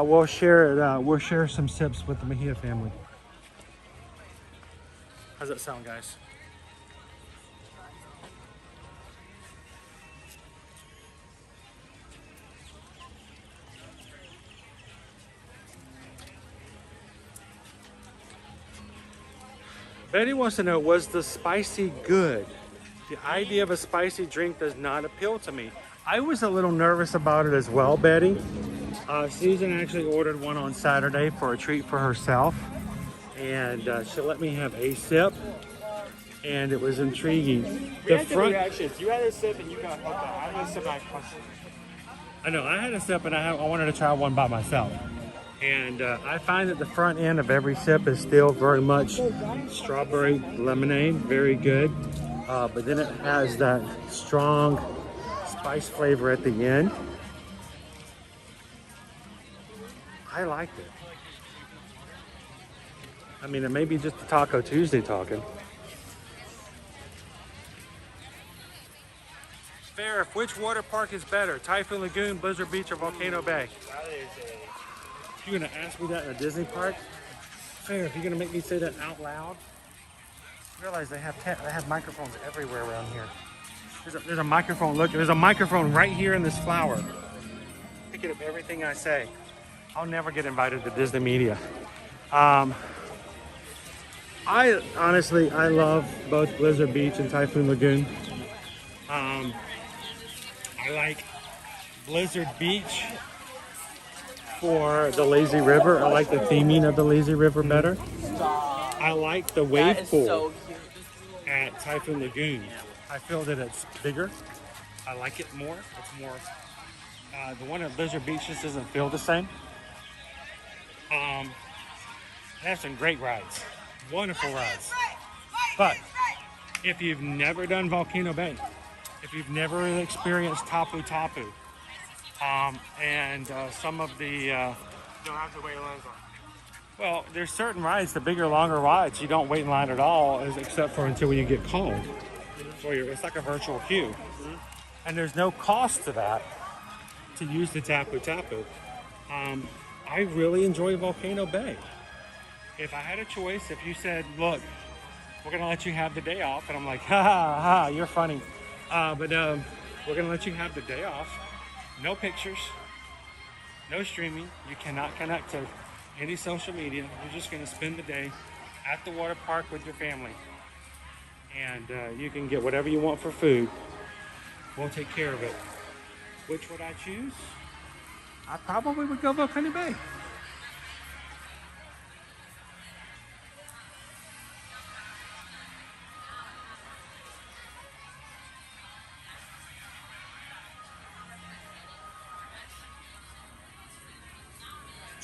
We'll share it. We'll share some sips with the Mejia family. How's that sound, guys? Betty wants to know, was the spicy good? The idea of a spicy drink does not appeal to me. I was a little nervous about it as well, Betty. Susan actually ordered one on Saturday for a treat for herself, and she let me have a sip, and it was intriguing. We had different reactions. You had a sip and you got hooked. I had a sip and I crushed it. I know, I had a sip and I wanted to try one by myself. And I find that the front end of every sip is still very much strawberry lemonade, very good. But then it has that strong spice flavor at the end. I liked it. I mean, it may be just the Taco Tuesday talking. Fair, which water park is better? Typhoon Lagoon, Blizzard Beach, or Volcano Bay? That is a... You're gonna ask me that in a Disney park? Fair, if you're gonna make me say that out loud? Realize they have microphones everywhere around here. There's a microphone, look, there's a microphone right here in this flower. Picking up everything I say. I'll never get invited to Disney Media. I love both Blizzard Beach and Typhoon Lagoon. I like Blizzard Beach for the lazy river. I like the theming of the lazy river better. I like the wave pool at Typhoon Lagoon. I feel that it's bigger. I like it more. It's more. The one at Blizzard Beach just doesn't feel the same. It has some great rides, wonderful rides. But if you've never done Volcano Bay, if you've never experienced Tapu Tapu, and some of the You don't have to wait in line for. well, there's certain rides, the bigger, longer rides, you don't wait in line at all, except for until you get called. So it's like a virtual queue. And there's no cost to that to use the Tapu Tapu. I really enjoy Volcano Bay. If I had a choice, if you said, look, we're gonna let you have the day off, and I'm like, ha ha ha, you're funny. But we're gonna let you have the day off. No pictures, no streaming. You cannot connect to any social media. You're just gonna spend the day at the water park with your family. And you can get whatever you want for food. We'll take care of it. Which would I choose? I probably would go Volcano Bay.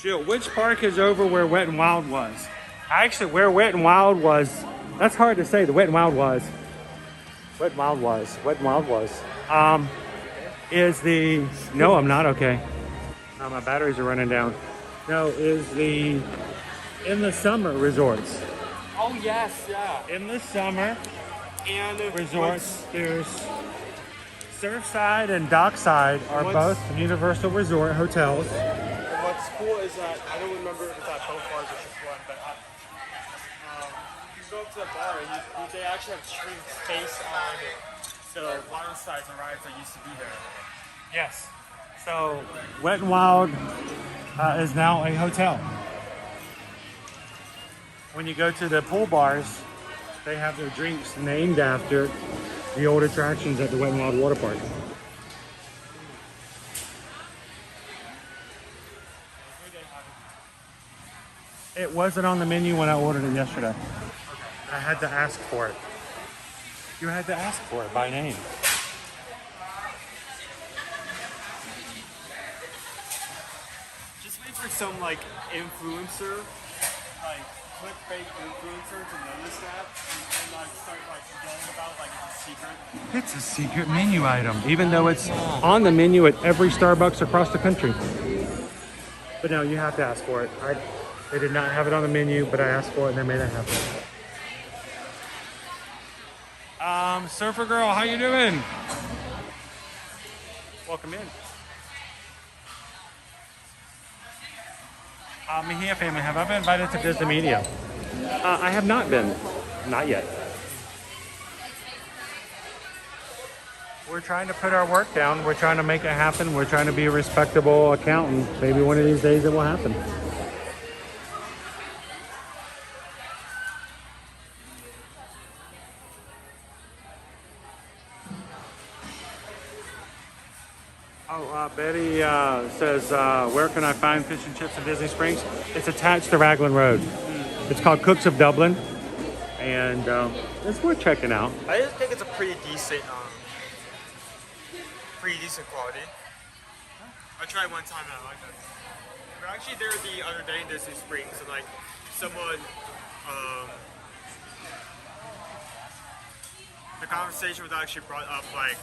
Jill, which park is over where Wet n Wild was? Actually, where Wet n Wild was, that's hard to say. The Wet n Wild was. Is the, no, I'm not okay. My batteries are running down. No, is the, in the summer resorts. Oh yes, yeah. In the summer and resorts, there's Surfside and Dockside are both Universal Resort hotels. And what's cool is that I don't remember if it's at both bars or just one, but you go up to the bar and they actually have trees based on the water slides and rides that used to be there. Yes. So Wet n Wild is now a hotel. When you go to the pool bars, they have their drinks named after the old attractions at the Wet n Wild water park. It wasn't on the menu when I ordered it yesterday. I had to ask for it. You had to ask for it by name. Just wait for some like influencer, like clickbait influencer to notice that and like start like yelling about like it's a secret. It's a secret menu item, even though it's on the menu at every Starbucks across the country. But no, you have to ask for it. They did not have it on the menu, but I asked for it and they made it happen. Surfer Girl, how you doing? Welcome in. Mejia family, have I been invited to Disney Media? I have not been. Not yet. We're trying to put our work down. We're trying to make it happen. We're trying to be a respectable accountant. Maybe one of these days it will happen. Betty says, where can I find fish and chips in Disney Springs? It's attached to Raglan Road. It's called Cooks of Dublin, and it's worth checking out. I just think it's a pretty decent quality. I tried one time and I liked it. We were actually there the other day in Disney Springs, and like someone, the conversation was actually brought up like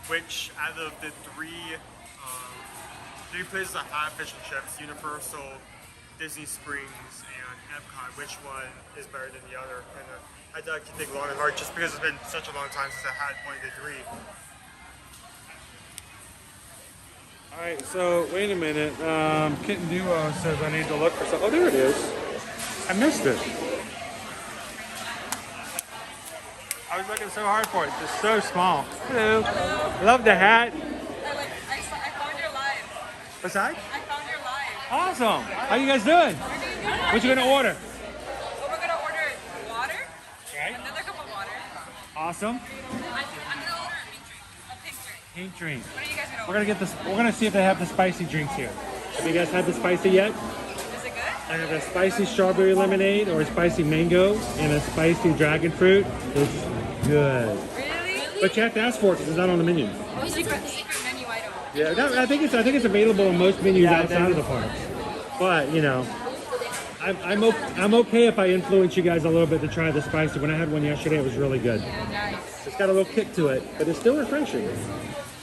which out of the three places that have fish and chips, Universal, Disney Springs, and Epcot, which one is better than the other? And I had to actually think long and hard just because it's been such a long time since I had one of the three. All right, so wait a minute. Kitten Duo says I need to look for something. Oh, there it is. I missed it. I was looking so hard for it. It's so small. Hello. Hello. Love the hat. I found your live. What's that? I found your live. Awesome. How you guys doing? What you gonna order? Well, we're gonna order water. Right. Another cup of water. Awesome. I'm gonna order a pink drink. Pink drink. What are you guys gonna order? We're gonna get this. We're gonna see if they have the spicy drinks here. Have you guys had the spicy yet? Is it good? I have a spicy strawberry lemonade or a spicy mango and a spicy dragon fruit. It's good. Really? But you have to ask for it because it's not on the menu. Oh, secret menu item. Yeah, no, I think it's available in most menus outside of the parks. But you know, I'm okay if I influence you guys a little bit to try the spicy. When I had one yesterday, it was really good. Nice. It's got a little kick to it, but it's still refreshing.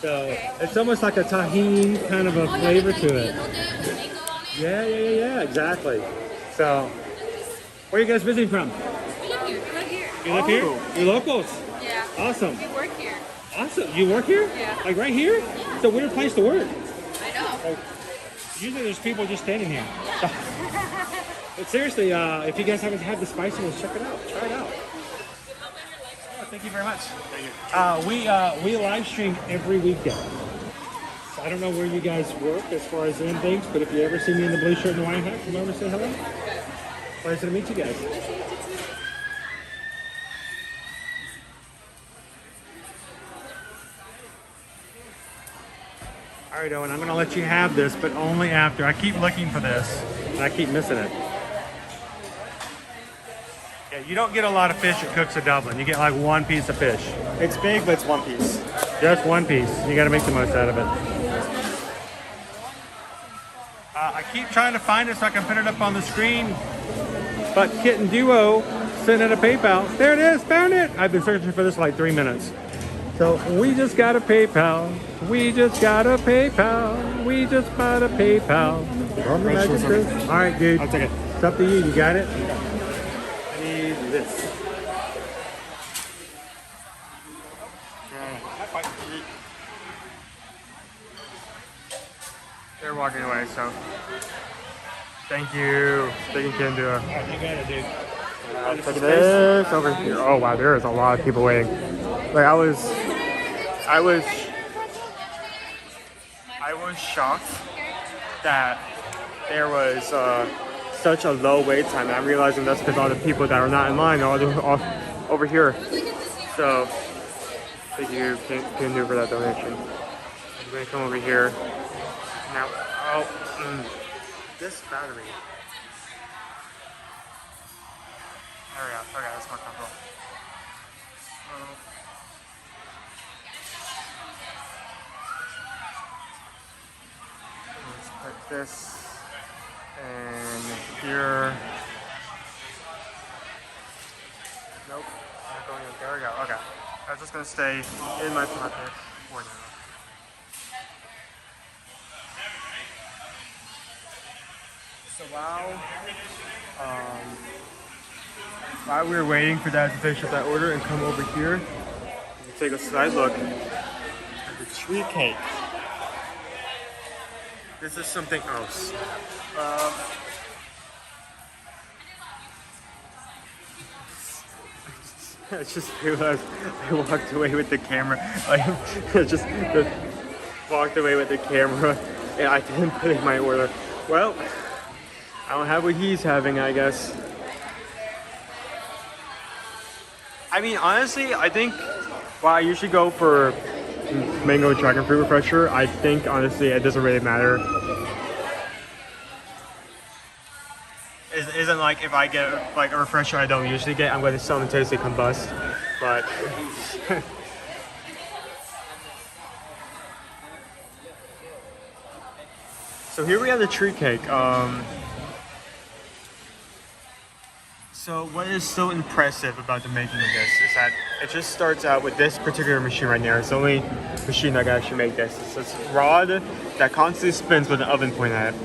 So it's almost like a tahini kind of a flavor to it. Yeah, exactly. So, where are you guys visiting from? We live here. We live here. You live here? You're locals? Yeah. Awesome. We work here. Awesome. You work here? Yeah. Like right here? It's a weird place to work. I know. Like, usually there's people just standing here. But seriously, if you guys haven't had the spicy ones, check it out. Try it out. Oh, thank you very much. We live stream every weekend. So I don't know where you guys work as far as in things, but if you ever see me in the blue shirt and the wine hat, come over and say hello. Pleasure to meet you guys. All right, Owen, I'm going to let you have this, but only after. I keep looking for this, and I keep missing it. Yeah, you don't get a lot of fish at Cooks of Dublin. You get like one piece of fish. It's big, but it's one piece. Just one piece. You got to make the most out of it. I keep trying to find it so I can put it up on the screen, but Kitten Duo sent in a PayPal. There it is. Found it. I've been searching for this like 3 minutes. So we just got a PayPal. We just got a PayPal. We just got a PayPal. All right, dude. I'll take it. It's up to you. You got it? I need this. anyway, so. Thank you. Taking care of it. You got it, dude. Check this over here. Oh wow, there is a lot of people waiting. Like I was shocked that there was such a low wait time. I'm realizing that's because all the people that are not in line are all over here. So thank you, Kindu, for that donation. I'm gonna come over here now. Oh, this battery. There we go. Okay, that's more comfortable. Let's put this in here. Nope, not going in. There we go. Okay. That's just gonna stay in my pocket for now. So while we were waiting for Dad to finish up that order and come over here, we take a side look at the tree cake. This is something else. I just realized I walked away with the camera. I just walked away with the camera and I didn't put in my order. Well, I don't have what he's having, I guess. I mean, honestly, I think while I usually go for mango dragon fruit refresher, I think honestly it doesn't really matter. It isn't like if I get like a refresher I don't usually get, I'm going to simultaneously combust. But so here we have the tree cake. So what is so impressive about the making of this is that it just starts out with this particular machine right here. It's the only machine that can actually make this. It's this rod that constantly spins with an oven point at it.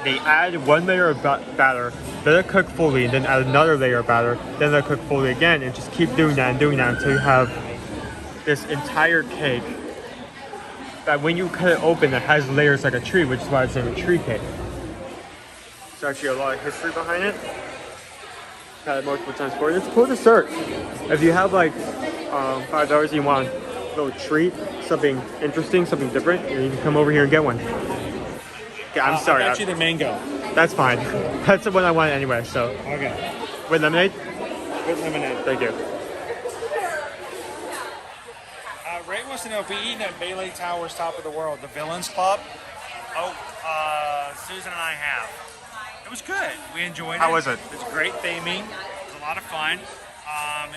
They add one layer of batter, let it cook fully, and then add another layer of batter, then let it cook fully again, and just keep doing that until you have this entire cake that when you cut it open, it has layers like a tree, which is why it's named a tree cake. There's actually a lot of history behind it. Had it multiple times before. It's cool dessert. If you have like $5 and you want a little treat, something interesting, something different, you can come over here and get one. Okay, I'm sorry. I got you the mango. That's fine. That's the one I wanted anyway. So. Okay. With lemonade. With lemonade. Thank you. Ray wants to know if we eaten at Bailey Towers, top of the world, the Villains Club. Oh, Susan and I have. It was good. We enjoyed it. How was it? It was great theming. It was a lot of fun.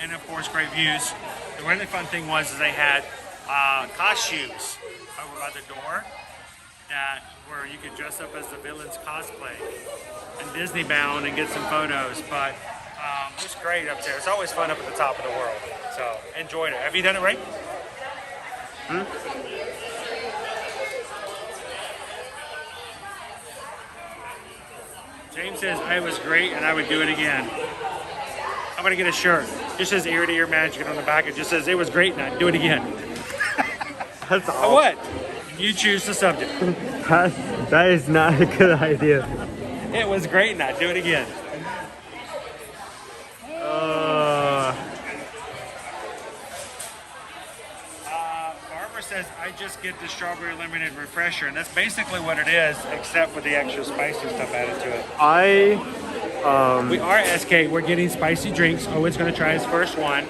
And of course, great views. The really fun thing was they had costumes over by the door where you could dress up as the villains cosplay and Disney bound and get some photos. But it was great up there. It's always fun up at the top of the world. So enjoyed it. Have you done it, Ray? James says, I was great and I would do it again. I'm going to get a shirt. It just says ear to ear magic on the back. It just says, it was great and I'd do it again. That's awesome. What? You choose the subject. That is not a good idea. It was great and I'd do it again. Barbara says, I just get the strawberry lemonade refresher, and that's basically what it is, except with the extra spicy stuff added to it. We are SK. We're getting spicy drinks. Owen's going to try his first one.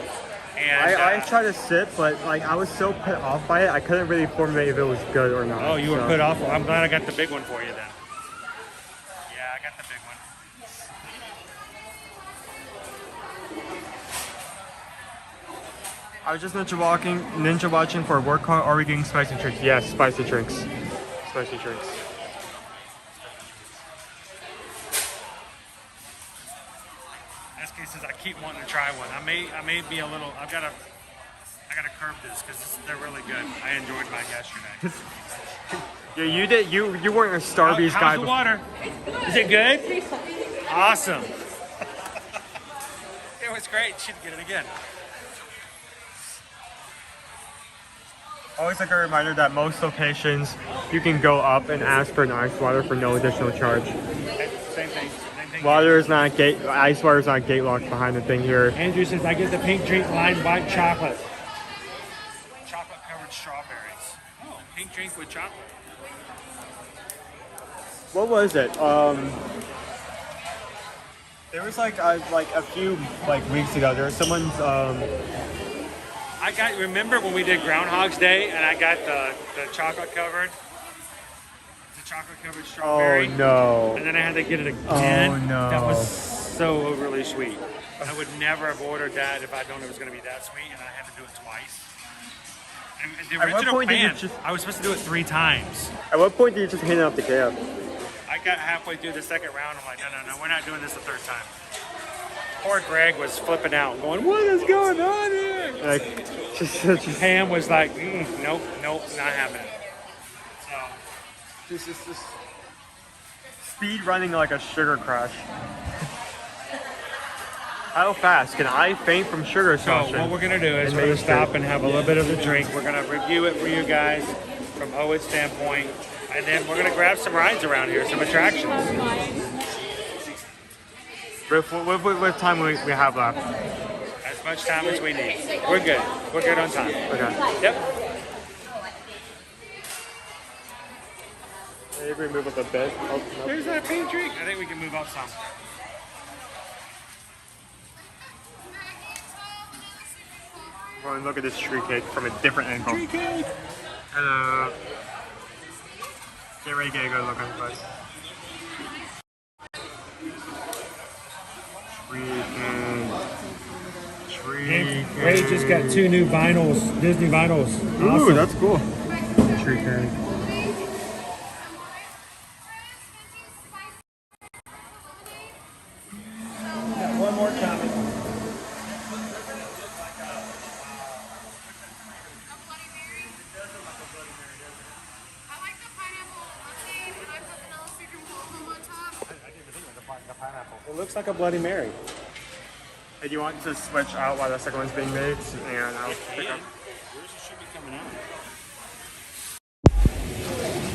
And I tried to sip, but like I was so put off by it, I couldn't really formulate if it was good or not. Oh, you were put off? Well, I'm glad I got the big one for you then. Yeah, I got the big one. I was just ninja watching for a work call. Are we getting spicy drinks? Yes, spicy drinks. Spicy drinks. SK says I keep wanting to try one. I may be a little. I gotta curb this because they're really good. I enjoyed mine yesterday. Yeah, you did. You weren't a Starbucks guy. How's the water? Is it good? Awesome. It was great. Should get it again. Always like a reminder that most locations you can go up and ask for an ice water for no additional charge. Same thing. Water is not gate. Ice water is not gate locked behind the thing here. Andrew says I get the pink drink lime white chocolate. Chocolate covered strawberries. Oh, pink drink with chocolate. What was it? There was like a few weeks ago. There was someone's. I got. Remember when we did Groundhog's Day and I got the chocolate covered strawberry. Oh no! And then I had to get it again. Oh no! That was so overly sweet. I would never have ordered that if I'd known it was going to be that sweet, and I had to do it twice. And the original plan, I was supposed to do it 3 times. At what point did you just hand it off the cab? I got halfway through the second round. I'm like, no, we're not doing this the 3rd time. Poor Greg was flipping out, going, "What is going on here?" Like, Pam was like, "Nope, not happening." Just speed running like a sugar crush. How fast can I faint from sugar crush? So what we're gonna do is we're gonna stop and have a little bit of the drink. We're gonna review it for you guys from Owen's standpoint, and then we're gonna grab some rides around here, some attractions. What time we have left? As much time as we need. We're good. We're good on time. Okay. Yep. Maybe move up a bit. Oh, nope. There's that pink drink. I think we can move up some. We're going to look at this tree cake from a different angle. Tree cake! Hello. Get ready to get a good look on the place. Tree cake. Ray just got 2 new vinyls, Disney vinyls. Ooh, Awesome. that's cool. Tree cake. One more comment. It looks like a Bloody Mary. Hey, do you want to switch out while the second one's being made? And I'll pick up. Yours should be coming out.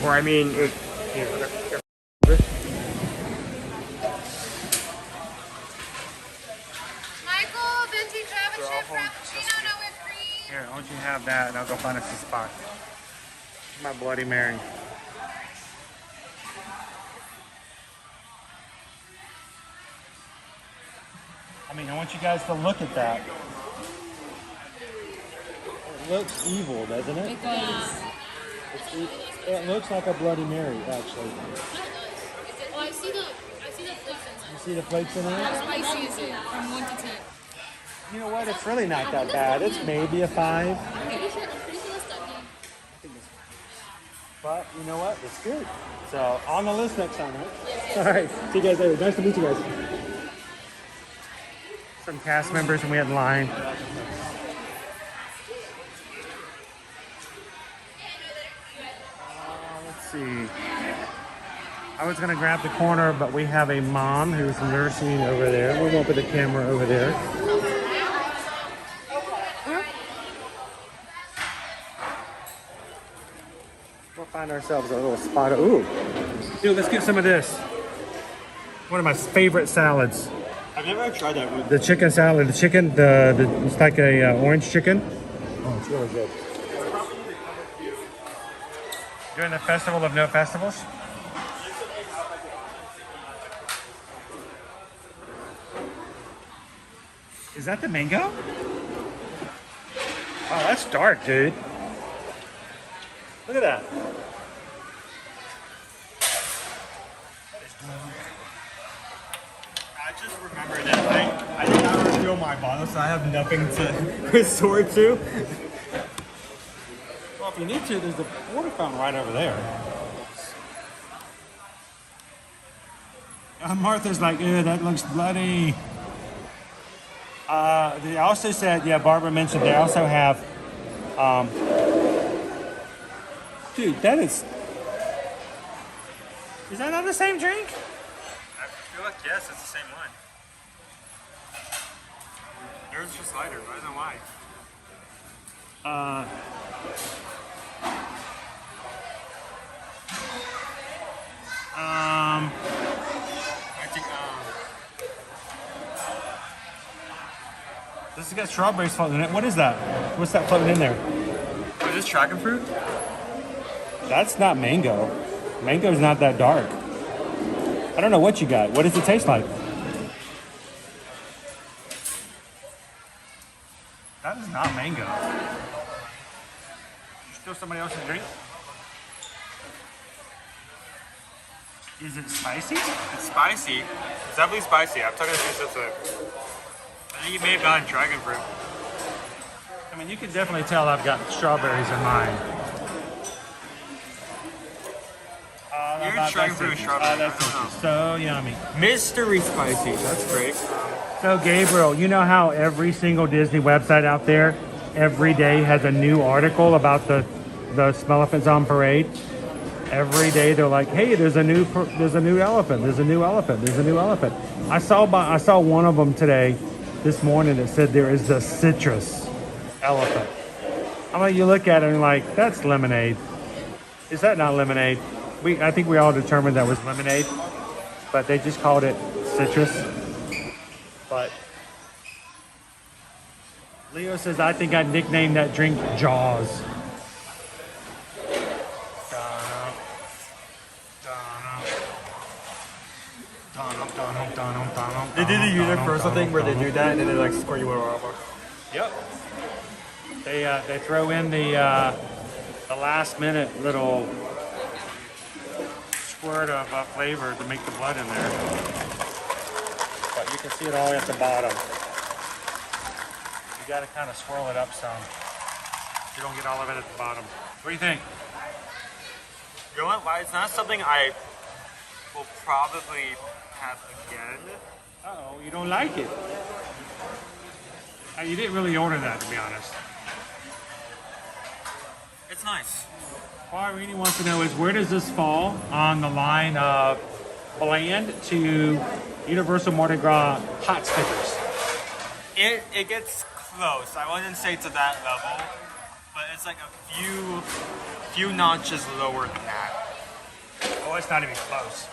Or I mean, if here. Michael, venti cappuccino, frappuccino, no whipped cream. Here, why don't you have that and I'll go find us a spot. My Bloody Mary. I mean, I want you guys to look at that. It looks evil, doesn't it? It does. It looks like a Bloody Mary, actually. Oh, I see the flakes in You see the flakes in there? How spicy is it from 1 to 10? You know what? It's really not that bad. It's maybe a 5. But you know what? It's good. So on the list next time, right? All right. See you guys later. Nice to meet you guys. Some cast members and we had in line. Let's see. I was gonna grab the corner, but we have a mom who's nursing over there. We won't put the camera over there. We'll find ourselves a little spot. Ooh, dude, let's get some of this. One of my favorite salads. I've never tried that. The chicken salad. The chicken, it's like a orange chicken. Oh, it's really good. During the festival of no festivals. Is that the mango? Oh, that's dark, dude. Look at that. I just remember that I think I refill my bottle, so I have nothing to resort to. Well, if you need to, there's the water fountain right over there. Martha's like, ew, that looks bloody. They also said, yeah, Barbara mentioned they also have, dude, that is that not the same drink? I feel like, yes, it's the same one. Yours is just lighter, I don't know why. I think this has got strawberries floating in it. What is that? What's that floating in there? Is this dragon fruit? That's not mango. Mango's not that dark. I don't know what you got. What does it taste like? That is not mango. Still somebody else's drink? Is it spicy? It's spicy. It's definitely spicy. I'm talking to you this way. I think you may have gotten dragon fruit. I mean, you can definitely tell I've got strawberries in mine. Your dragon fruit is strawberry. That's so yummy. Mystery spicy. That's great. So Gabriel, you know how every single Disney website out there every day has a new article about the Smellephants on parade? Every day they're like, hey, there's a new elephant, there's a new elephant, there's a new elephant. I saw one of them this morning that said there is the citrus elephant. I'm like, you look at it and like, that's lemonade. Is that not lemonade? I think we all determined that was lemonade, but they just called it citrus. But Leo says, I think I nicknamed that drink Jaws. They did the Universal thing where they do that and then they like squirt you with lava. Yep. They throw in the last minute little squirt of flavor to make the blood in there. But you can see it all at the bottom. You got to kind of swirl it up some. You don't get all of it at the bottom. What do you think? You know what? Why it's not something I will probably have again. Uh-oh, you don't like it. You didn't really order that, to be honest. It's nice. What I really want to know is, where does this fall on the line of bland to Universal Mardi Gras hot stickers? It gets close. I wouldn't say to that level, but it's like a few notches lower than that. Oh, it's not even close.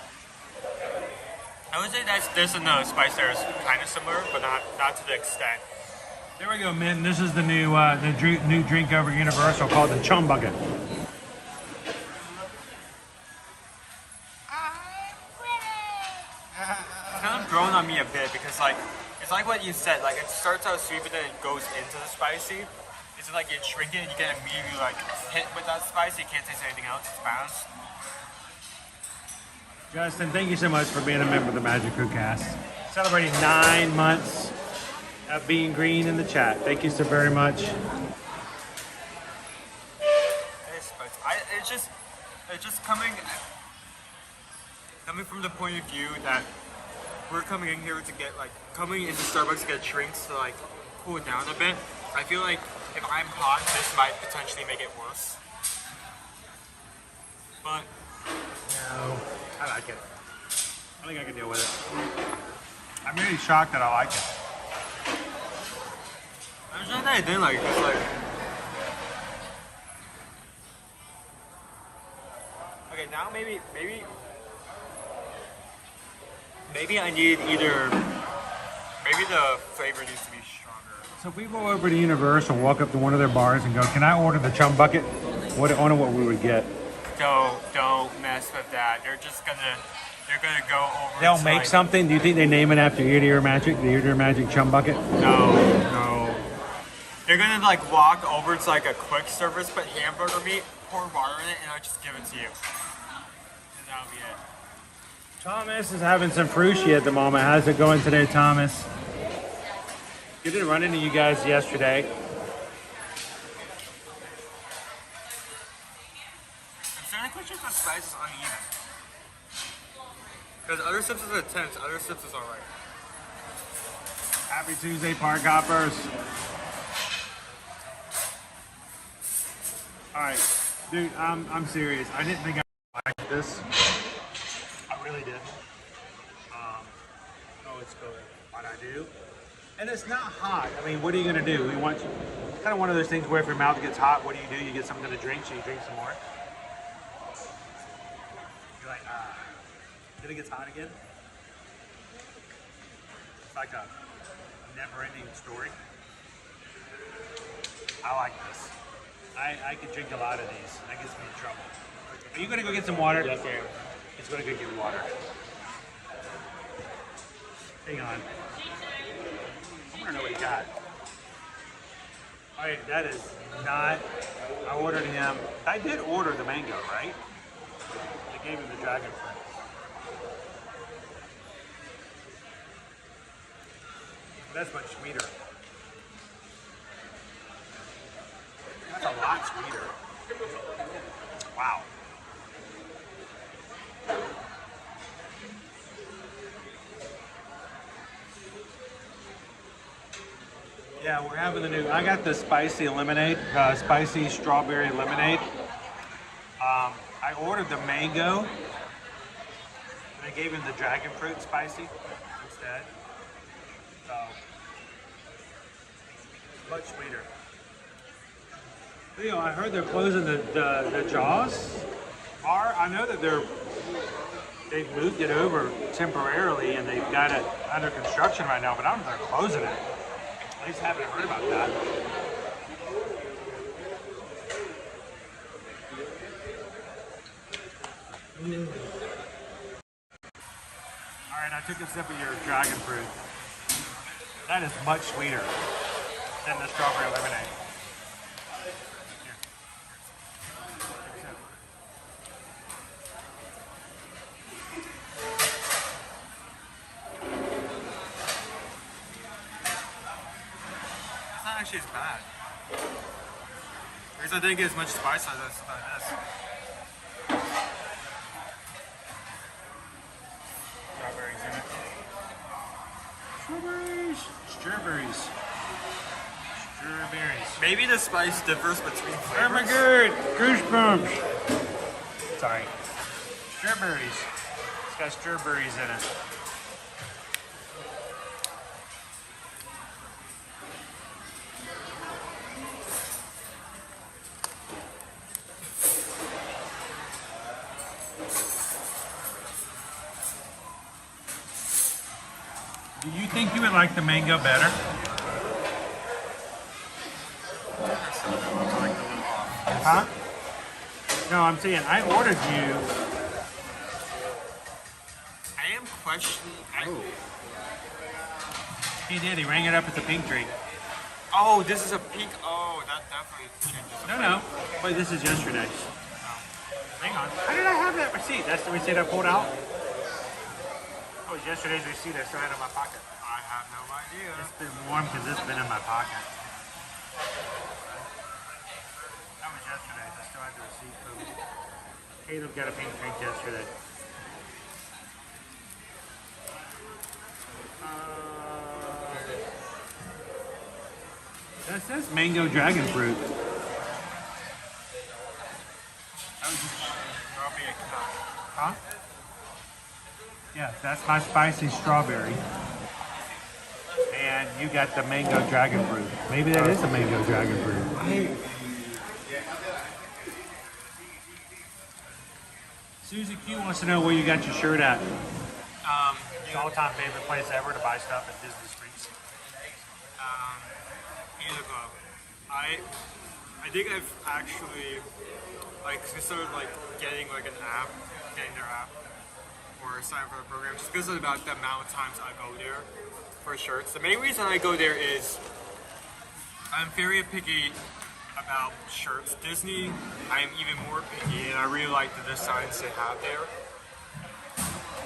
I would say this and the spice there is kind of similar, but not to the extent. There we go, men. This is the new new drink over at Universal called the Chum Bucket. It's kind of growing on me a bit because like it's like what you said. Like it starts out sweet, but then it goes into the spicy. It's like you drink it and you get immediately like hit with that spice. You can't taste anything else. It's fast. Justin, thank you so much for being a member of the Magic Crew Cast. Celebrating 9 months of being green in the chat. Thank you so very much. It's just coming from the point of view that we're coming in here to get like coming into Starbucks to get drinks to like cool it down a bit. I feel like if I'm hot, this might potentially make it worse. But no, I like it. I think I can deal with it. I'm really shocked that I like it. I'm shocked that I didn't like it. It's like, okay, now maybe I need maybe the flavor needs to be stronger. So if we go over to Universal, walk up to one of their bars and go, can I order the Chum Bucket? I wonder what we would get. Don't mess with that. They're gonna go over. They'll make something. Do you think they name it after Ear to Ear Magic, the Ear to Ear Magic Chum Bucket? No. They're gonna like walk over to like a quick service, put hamburger meat, pour water in it, and I'll just give it to you. And that'll be it. Thomas is having some frushi at the moment. How's it going today, Thomas? You didn't run into you guys yesterday. I'm starting to question if the spice is uneven. Because other sips is intense, other sips is alright. Happy Tuesday, Park Hoppers. Alright, dude, I'm serious. I didn't think I liked this. I really did. Oh, it's good. But I do. And it's not hot. I mean, what are you going to do? It's kind of one of those things where if your mouth gets hot, what do? You get something to drink, so you drink some more. then it gets hot again. It's like a never-ending story. I like this. I could drink a lot of these. That gets me in trouble. Are you gonna go get some water? Yes, I am. He's gonna go get water. Hang on. I wanna know what he got. Alright, that is not. I ordered him. I did order the mango, right? I gave him the dragon fruit. That's much sweeter. That's a lot sweeter. Wow. Yeah, we're having the new. I got the spicy lemonade, spicy strawberry lemonade. I ordered the mango, and I gave him the dragon fruit spicy instead. So much sweeter. You know, I heard they're closing the Jaws bar. I know that they've moved it over temporarily and they've got it under construction right now, but I don't know if they're closing it. I just haven't heard about that. All right, I took a sip of your dragon fruit. That is much sweeter than the strawberry lemonade. Actually, it's bad. Because I didn't get as much spice as this. Strawberries in it. Strawberries. Strawberries. Strawberries. Maybe the spice differs between flavors. Oh my god! Goosebumps! Sorry. Strawberries. It's got strawberries in it. Do you think you would like the mango better? Huh? No, I'm saying I ordered you. I am questioning. He did. He rang it up as a pink drink. Oh, this is a pink. Oh, that definitely changes. No. Wait, this is yesterday's. Oh. Hang on. How did I have that receipt? That's the receipt I pulled out? Oh, it was yesterday's receipt I still had in my pocket. I have no idea. It's been warm because it's been in my pocket. That was yesterday's. I still had the receipt. Caleb got a pink drink yesterday. That says mango dragon fruit. That was just strawberry cup. Huh? Yeah, that's my spicy strawberry. And you got the mango dragon fruit. Maybe that is a mango dragon fruit. Susie Q wants to know where you got your shirt at. Your all-time favorite place ever to buy stuff at Disney Springs. Either club. I think I've actually started getting an app, getting their app, or signing for the program, just because of about the amount of times I go there for shirts. The main reason I go there is I'm very picky about shirts. Disney, I am even more picky, and I really like the designs they have there.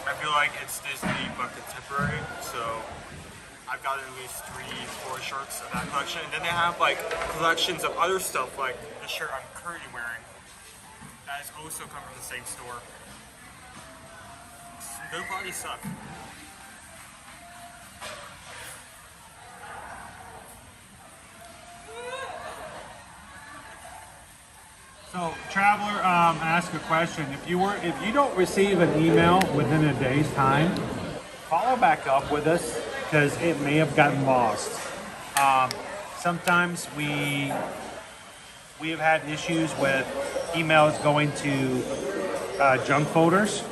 I feel like it's Disney but contemporary, so I've got at least 3-4 shirts of that collection. And then they have collections of other stuff, like the shirt I'm currently wearing, that has also come from the same store. Good quality stuff. So, Traveler asked a question. If you don't receive an email within a day's time, follow back up with us because it may have gotten lost. Sometimes we have had issues with emails going to junk folders.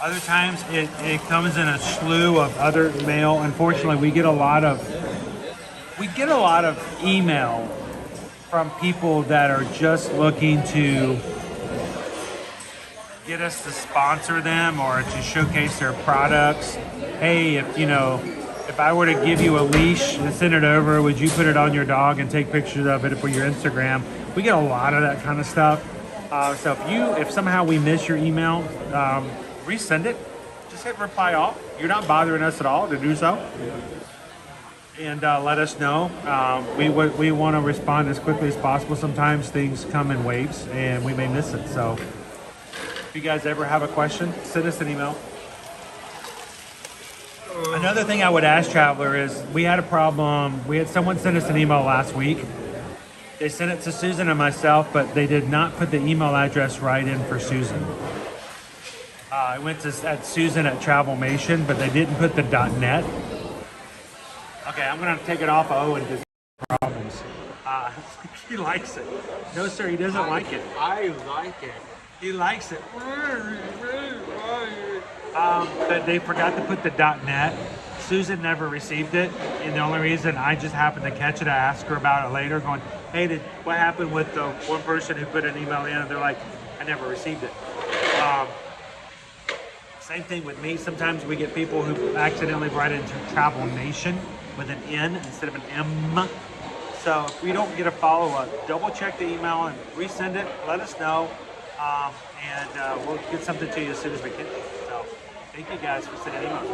Other times it comes in a slew of other mail. Unfortunately, we get a lot of email from people that are just looking to get us to sponsor them or to showcase their products. Hey, if I were to give you a leash and send it over, would you put it on your dog and take pictures of it for your Instagram? We get a lot of that kind of stuff. So if somehow we miss your email, resend it. Just hit reply all. You're not bothering us at all to do so. And let us know. We want to respond as quickly as possible. Sometimes things come in waves and we may miss it. So if you guys ever have a question, send us an email. Another thing I would ask Traveler is we had a problem. We had someone send us an email last week. They sent it to Susan and myself, but they did not put the email address right in for Susan. I went to Susan at Travelmation, but they didn't put the .net. Okay, I'm gonna take it off Owen because problems. He likes it. No, sir, he doesn't like it. I like it. He likes it. But they forgot to put the .net. Susan never received it, and the only reason I just happened to catch it, I asked her about it later, going, "Hey, what happened with the one person who put an email in?" And they're like, "I never received it." Same thing with me. Sometimes we get people who accidentally write into Travel Nation with an N instead of an M. So if we don't get a follow-up, double check the email and resend it. Let us know, and we'll get something to you as soon as we can. So thank you guys for sending emails.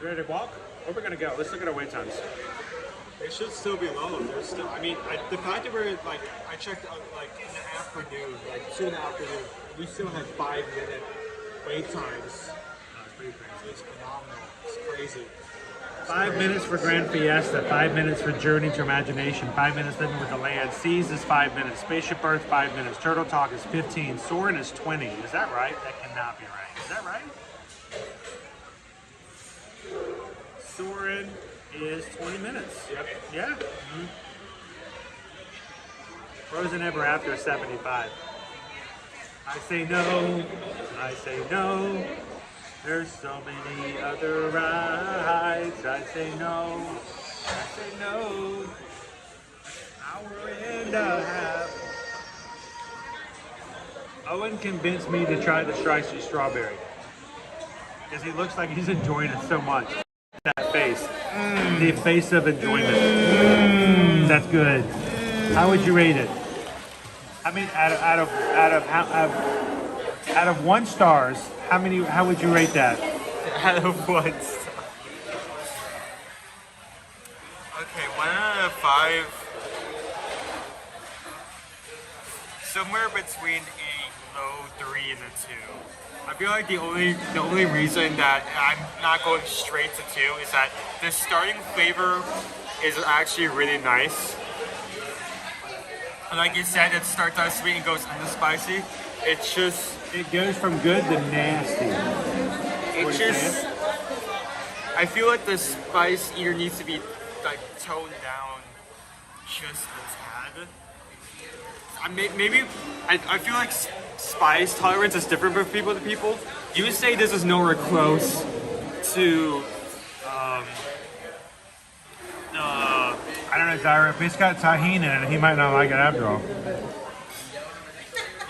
Ready to walk? Where are we gonna go? Let's look at our wait times. It should still be low. There's still, the fact that we're I checked like in the afternoon, like 2 in the afternoon, we still had 5-minute wait times. It's pretty crazy. It's phenomenal. It's crazy. 5 minutes for Grand Fiesta, 5 minutes for Journey to Imagination, 5 minutes Living with the Land. Seas is 5 minutes. Spaceship Earth, 5 minutes. Turtle Talk is 15. Soarin is 20. Is that right? That cannot be right. Is that right? Soarin is 20 minutes. Yep. Yeah. Mm-hmm. Frozen Ever After is 75. I say no. I say no. There's so many other rides. I say no. I say no. Hour and a half. Owen convinced me to try the Stricey Strawberry because he looks like he's enjoying it so much. That face. The face of enjoyment. That's good. How would you rate it? I mean, out of 1 stars, how would you rate that? Out of 1 star. Okay, 1 out of 5. Somewhere between a low 3 and a 2. I feel like the only reason that I'm not going straight to 2 is that the starting flavor is actually really nice. And like you said, it starts out sweet and goes into spicy. It's just... It goes from good to nasty. It's just... I feel like the spice either needs to be like toned down just a tad. I feel like spice tolerance is different from people to people. You would say this is nowhere close to I don't know, Zyra, if it's got tahini in it, he might not like it after all.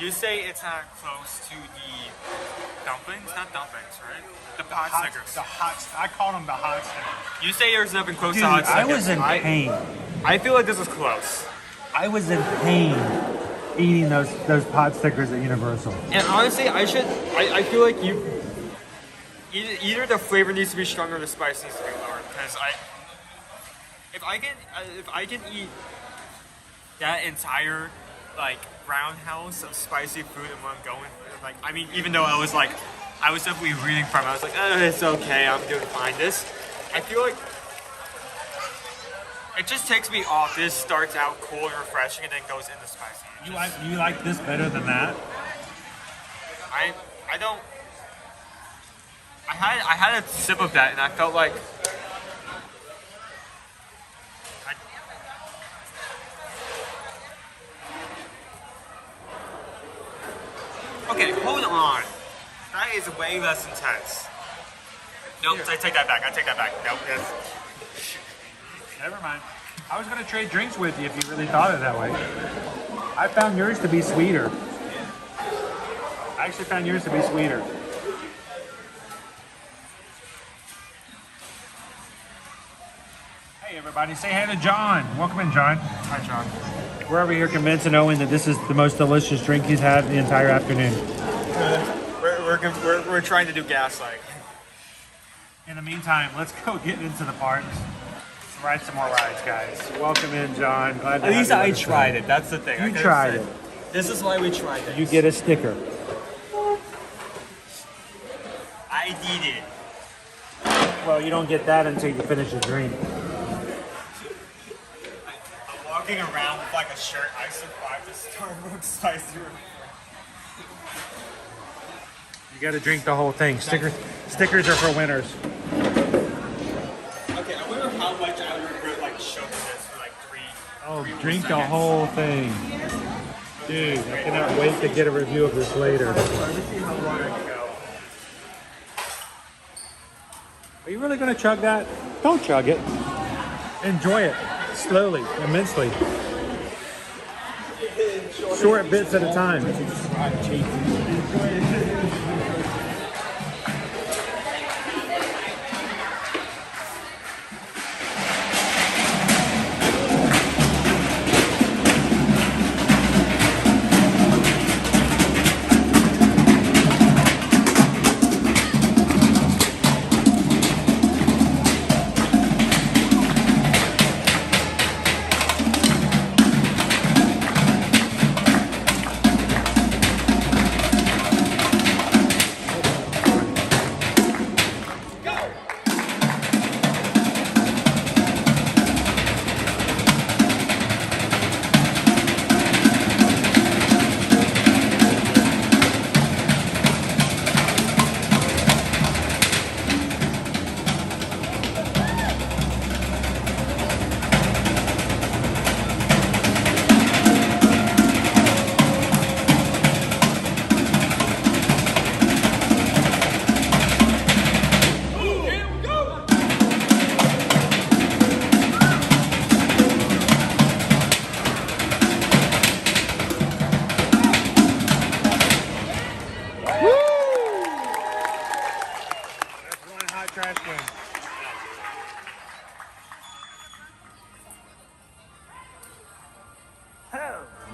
You say it's not close to the dumplings? Not dumplings, right? The pot stickers. I called them the hot stickers. You say there's nothing close Dude, to hot stickers. I was in pain. I feel like this is close. I was in pain eating those pot stickers at Universal. And honestly, I feel like either the flavor needs to be stronger or the spice needs to be lower. Because if I can eat that entire like roundhouse of spicy food in one going, like, I mean, even though I was definitely reading from it, I was like, it's okay, I'm doing fine. This, I feel like it just takes me off. This starts out cool and refreshing and then goes into spicy. You like this better than that? I don't. I had a sip of that and I felt like Okay, hold on. That is way less intense. Nope, I take that back. I take that back. Nope, that's... Never mind. I was gonna trade drinks with you if you really thought it that way. I found yours to be sweeter. I actually found yours to be sweeter. Hey everybody, say hi to John. Welcome in, John. Hi, John. We're over here convincing Owen that this is the most delicious drink he's had the entire afternoon. We're trying to do gaslight. In the meantime, let's go get into the parks. Let's ride some more rides, guys. Welcome in, John. Glad to At have least you I with us tried today. it. That's the thing. You tried it. This is why we tried it. You get a sticker. I did it. Well, you don't get that until you finish your drink. I'm walking around with like a shirt. I survived the Starbucks drive-through. You got to drink the whole thing. Stickers are for winners. Okay, I wonder how much I would regret like shoving this for like three. Oh, drink the whole thing. Dude, I cannot wait to get a review of this later. Let me see how long I can go. Are you really going to chug that? Don't chug it. Enjoy it. Slowly, immensely. Short bits at a time.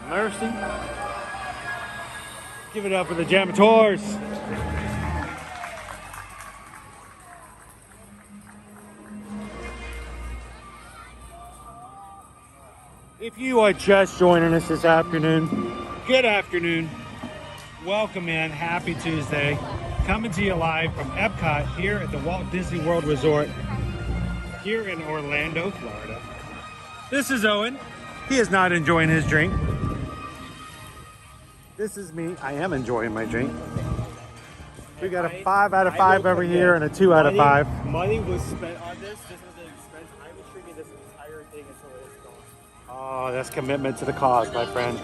Mercy. Give it up for the Jammitors. If you are just joining us this afternoon, good afternoon. Welcome in. Happy Tuesday. Coming to you live from Epcot here at the Walt Disney World Resort here in Orlando, Florida. This is Owen. He is not enjoying his drink. This is me. I am enjoying my drink. We got a 5 out of 5 over here and a 2 out of 5. Money was spent on this. This was an expense. I was drinking this entire thing until it was gone. Oh, that's commitment to the cause, my friend.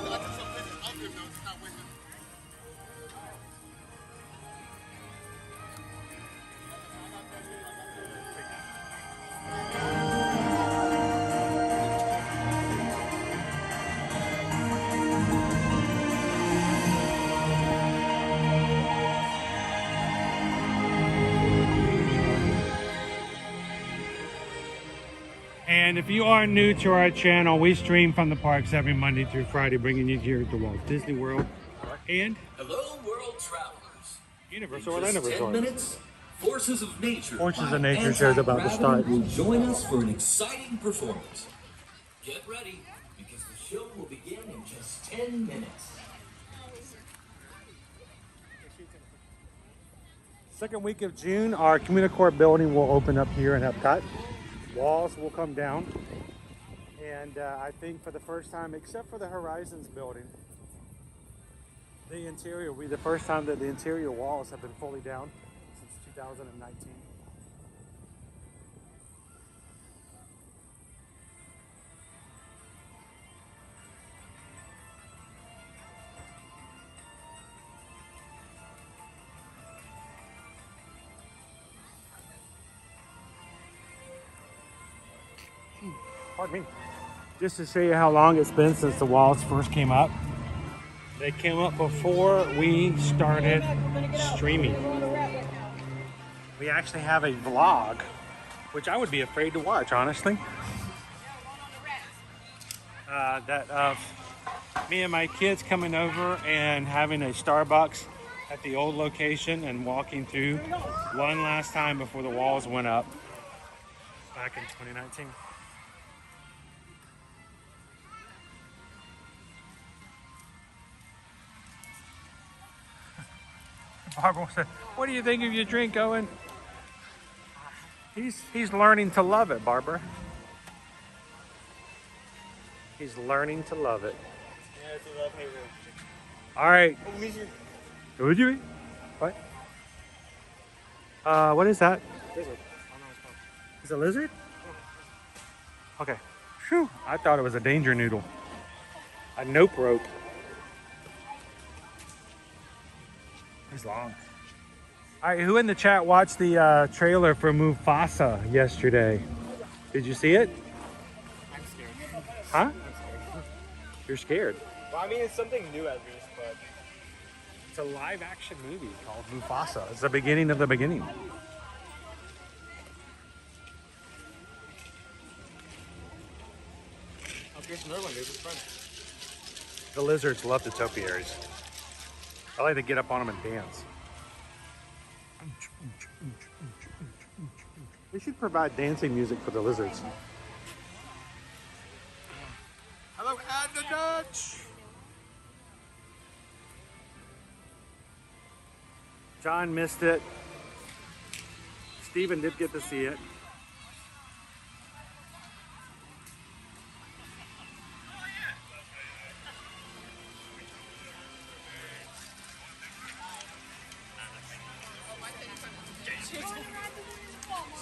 And if you are new to our channel, we stream from the parks every Monday through Friday, bringing you here to Walt Disney World and Hello, world travelers. Universal In Orlando just 10 Resort. minutes, Forces of Nature. Forces by of Nature show's about to Anti-Gravity start. will join us for an exciting performance. Get ready, because the show will begin in just 10 minutes. Second week of June, our Communicorp building will open up here in Epcot. Walls will come down. And I think for the first time, except for the Horizons building, the interior will be the first time that the interior walls have been fully down since 2019. Pardon me. Just to show you how long it's been since the walls first came up. They came up before we started streaming. We actually have a vlog, which I would be afraid to watch, honestly. That of me and my kids coming over and having a Starbucks at the old location and walking through one last time before the walls went up back in 2019. Barbara said, "What do you think of your drink, Owen?" He's learning to love it, Barbara. He's learning to love it. Yeah, it's a love-hate. All right. Would you? What? What is that? Lizard. Is it a lizard? Okay. Phew. I thought it was a danger noodle. A nope rope. It's long. All right, who in the chat watched the trailer for Mufasa yesterday? Did you see it? I'm scared. Huh? I'm scared. You're scared. Well, I mean, it's something new at least, but... It's a live action movie called Mufasa. It's the beginning of the beginning. Oh, here's another one, dude. It's fun. The lizards love the topiaries. I like to get up on them and dance. They should provide dancing music for the lizards. Hello, add the Dutch! John missed it. Steven did get to see it.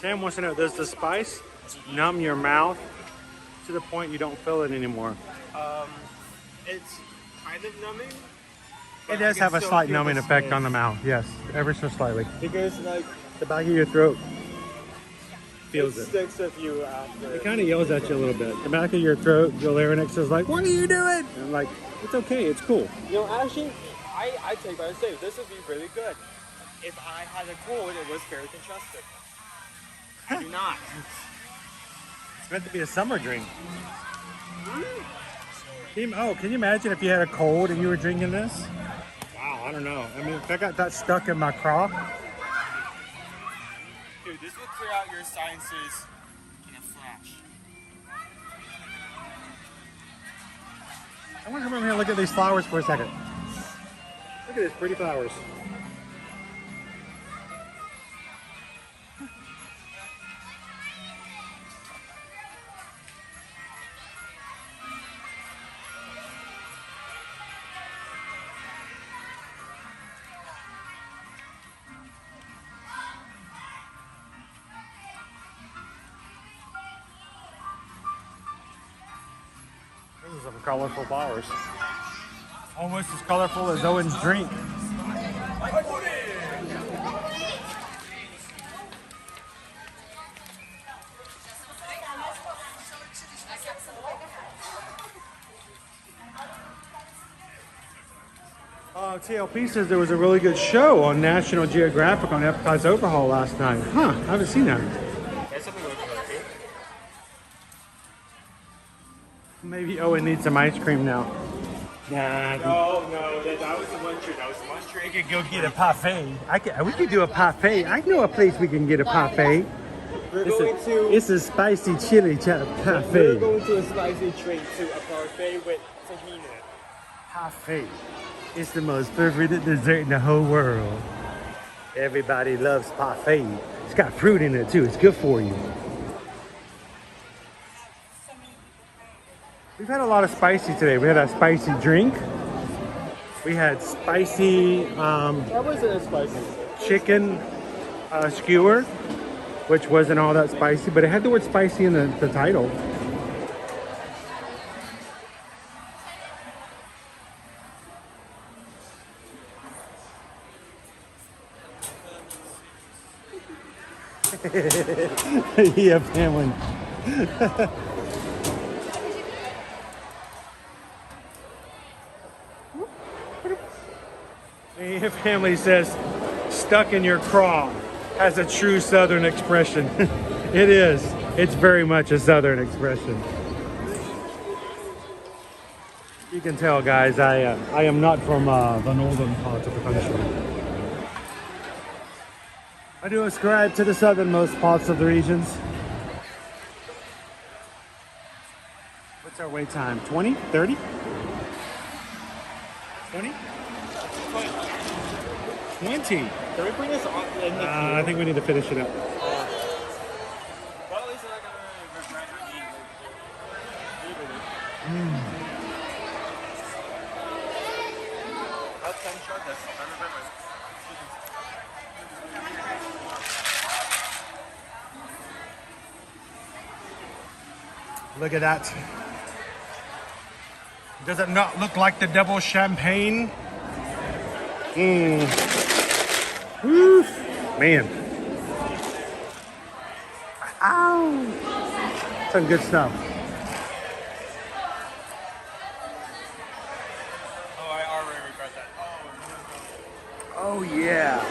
Sam wants to know, does the spice numb your mouth to the point you don't feel it anymore? It's kind of numbing. It does have a slight numbing effect on the mouth, yes, ever so slightly. Because, like, The back of your throat feels it. sticks with you after. It kind of yells at you a little bit. The back of your throat, the larynx is like, "What are you doing?" And I'm like, it's okay, it's cool. You know, actually, I take by say this would be really good. If I had a cold, it was very congested. I do not. It's meant to be a summer drink. Can you imagine if you had a cold and you were drinking this? Wow, I don't know. I mean, if I got that stuck in my craw. Dude, this will clear out your sinuses in a flash. I want to come over here and look at these flowers for a second. Look at these pretty flowers. These are some colorful flowers. Almost as colorful as Owen's drink. TLP says there was a really good show on National Geographic on Epcot's overhaul last night. Huh, I haven't seen that. Maybe Owen needs some ice cream now. Nah. No, that was the one trick. That was the one trick. We could go get a parfait. We could do a parfait. I know a place we can get a parfait. It's a spicy chili parfait. We're going to a spicy treat to a parfait with tahini. Parfait. It's the most favorite dessert in the whole world. Everybody loves parfait. It's got fruit in it too. It's good for you. We've had a lot of spicy today. We had a spicy drink. We had spicy That wasn't as spicy. chicken skewer, which wasn't all that spicy, but it had the word spicy in the title. Yeah, Pamela. The family says, stuck in your craw has a true Southern expression. It is. It's very much a Southern expression. You can tell, guys, I am not from the northern part of the country. I do ascribe to the southernmost parts of the regions. What's our wait time? 20? 30? 20? 20. Can we bring this on in the I think we need to finish it up. Well, at least I'm not gonna regret That's 10 short this. I remember. Look at that. Does it not look like the double champagne? Woo. Man. Ow. Some good stuff. Oh, I already regret that. Oh yeah.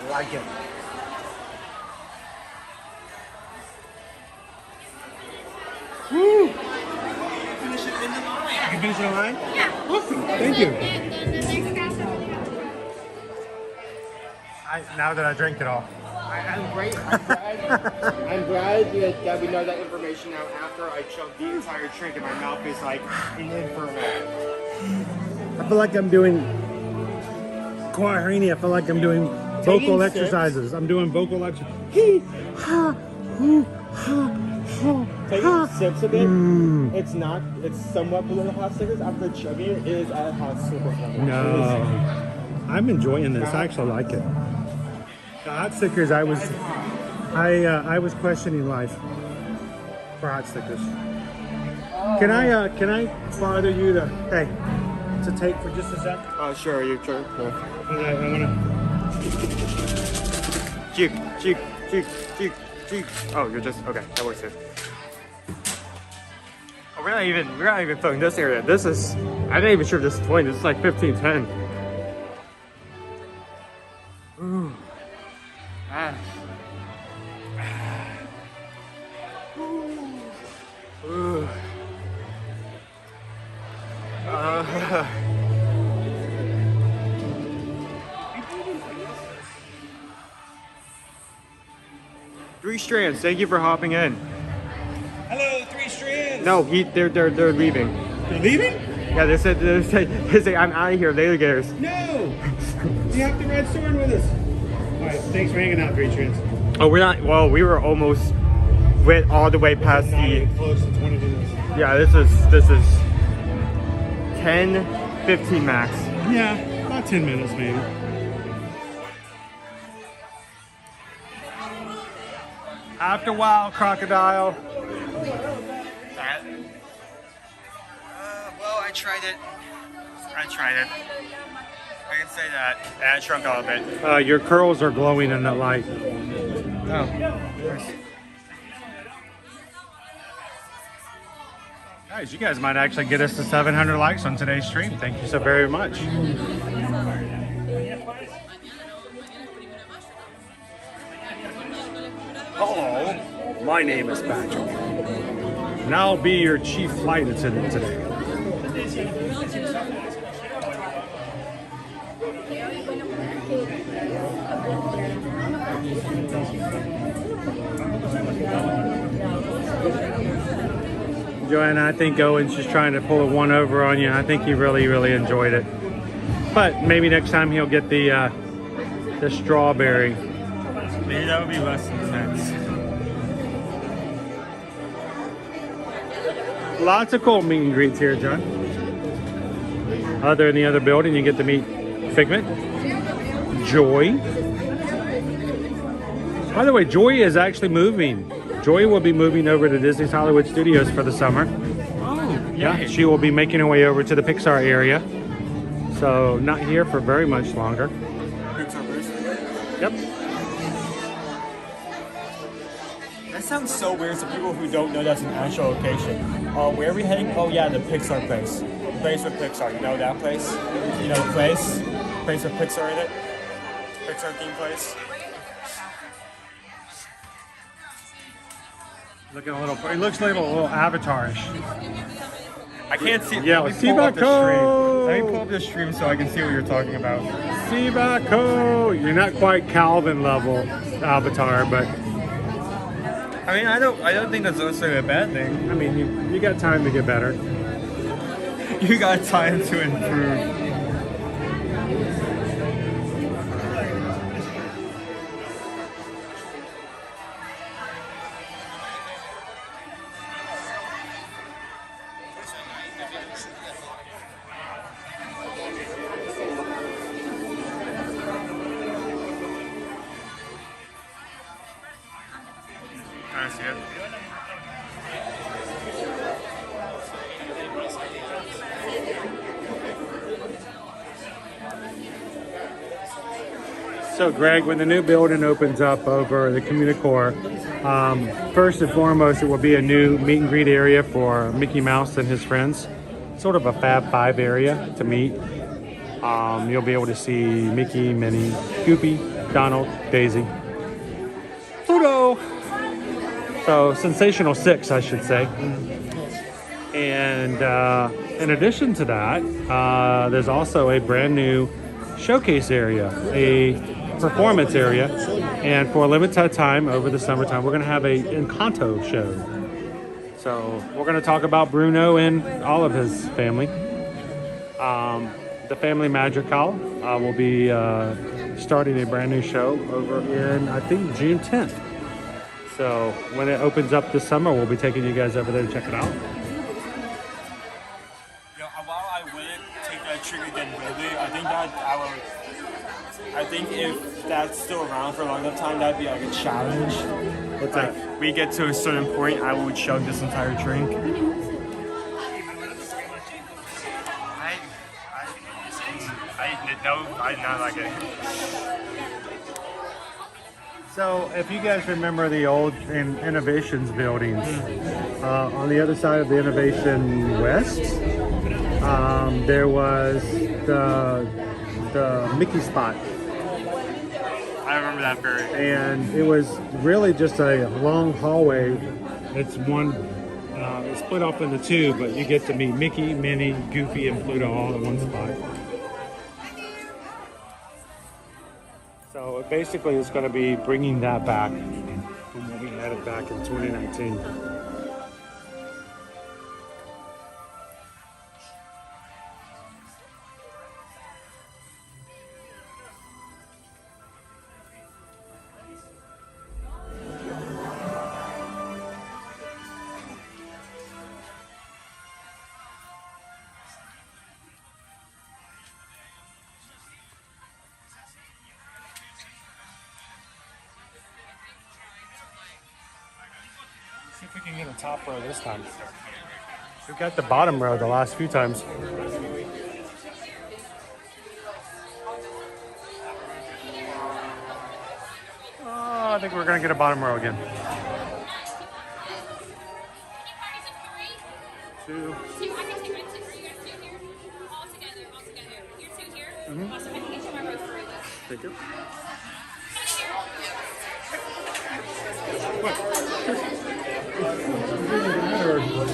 I like it. Woo! Finish it in the line. You can finish it online? Yeah. Awesome. Thank you. Now that I drank it all. I'm great. I'm glad that we know that information now after I chugged the entire drink and my mouth is like in for I feel like I'm doing Quahrini. I feel like I'm doing vocal Taking exercises. I'm doing vocal exercises. Hee, ha, hoo, ha. Taking sips of it, it's not, it's somewhat below the hot stickers. After chugging it, it is at hot stickers level. No, I'm enjoying this. I actually like it. The hot stickers, I was questioning life for hot stickers. Can I bother you to take for just a sec? Oh, sure, you're sure. I wanna. Cheek. Oh, you're just okay. That works. Good. Oh, we're not even filling this area. This is. I'm not even sure if this is 20. This is like 15-10. Ooh. Ah. Ooh. 3 strands. Thank you for hopping in. Hello, 3 strands. No, they're leaving. They're leaving? Yeah, they said I'm out of here. Alligators. No. You have the red Soarin with us. All right, thanks for hanging out, 3 strands. Oh, we're not. Well, we were almost went all the way past the. Close to 20 minutes. Yeah, this is 10, 15 max. Yeah, about 10 minutes maybe. After a while, crocodile. Well, I tried it. I can say that. And I shrunk a little bit. Your curls are glowing in the light. Oh, nice. Guys, you guys might actually get us to 700 likes on today's stream. Thank you so very much. Hello, my name is Patrick, and I'll be your chief flight attendant today. Joanna, I think Owen's just trying to pull a one over on you. I think he really, really enjoyed it. But maybe next time he'll get the strawberry. Maybe that would be less intense. Lots of cool meet and greets here, John. Other in the other building, you get to meet Figment, Joy. By the way, Joy is actually moving. Joy will be moving over to Disney's Hollywood Studios for the summer. Oh, yeah. She will be making her way over to the Pixar area. So not here for very much longer. Yep. That sounds so weird to people who don't know that's an actual location. Where are we heading? Oh yeah, the Pixar place. The place with Pixar. You know that place? You know the place? Place with Pixar in it? Pixar theme place. Looking a little. It looks like a little Avatar-ish. I can't see. Yeah, let me pull up the stream. Let me pull up the stream so I can see what you're talking about. Sibako! You're not quite Calvin level Avatar, but I mean, I don't think that's necessarily a bad thing. I mean, you got time to get better. You got time to improve. I see it. So, Greg, when the new building opens up over the Communicore, first and foremost, it will be a new meet and greet area for Mickey Mouse and his friends. Sort of a Fab Five area to meet. You'll be able to see Mickey, Minnie, Goofy, Donald, Daisy, Pluto. So, Sensational Six, I should say. And in addition to that, there's also a brand new showcase area, a performance area, and for a limited time over the summertime, we're going to have a Encanto show. So we're going to talk about Bruno and all of his family. The Family Magical will be starting a brand new show over in, I think, June 10th. So when it opens up this summer, we'll be taking you guys over there to check it out. While I wouldn't take that trigger again, really, I think if that's still around for a long enough time, that'd be like a challenge. It's like we get to a certain point, I would chug this entire drink. I'm not like it. So if you guys remember the old Innovations buildings, on the other side of the Innovation West, there was the Mickey spot. I remember that very. And it was really just a long hallway. It's one, it's split off into two, but you get to meet Mickey, Minnie, Goofy, and Pluto all in one spot. So basically it's going to be bringing that back from what we had it back in 2019. See if we can get a top row this time. We got the bottom row the last few times. Oh, I think we're gonna get a bottom row again. Two. Mm-hmm. Thank you.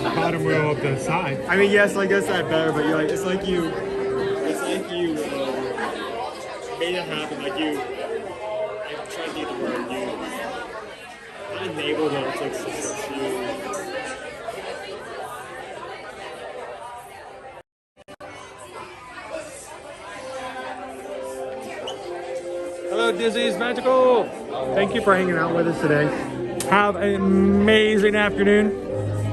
Bottom row of the side. I mean, yes, I guess that better, but you're like, it's like you made it happen. Like I'm trying to think of the word. You enabled it. It's like you. Hello, Disney's Magical. Thank you for hanging out with us today. Have an amazing afternoon.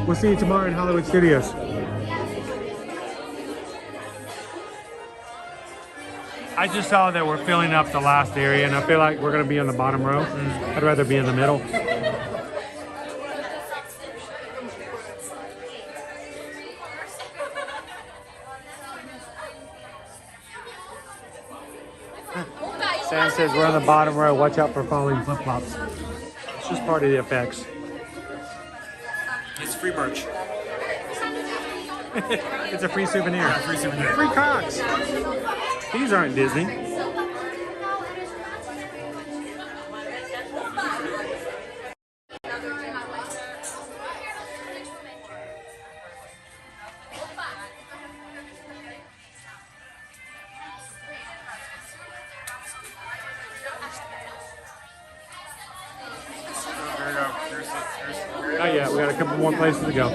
We'll see you tomorrow in Hollywood Studios. I just saw that we're filling up the last area, and I feel like we're going to be on the bottom row. I'd rather be in the middle. Sam says we're on the bottom row. Watch out for falling flip-flops. It's just part of the effects. free merch. It's a free souvenir. Yeah, free souvenir. Free Crocs. These aren't Disney. Oh yeah, we got a couple more places to go.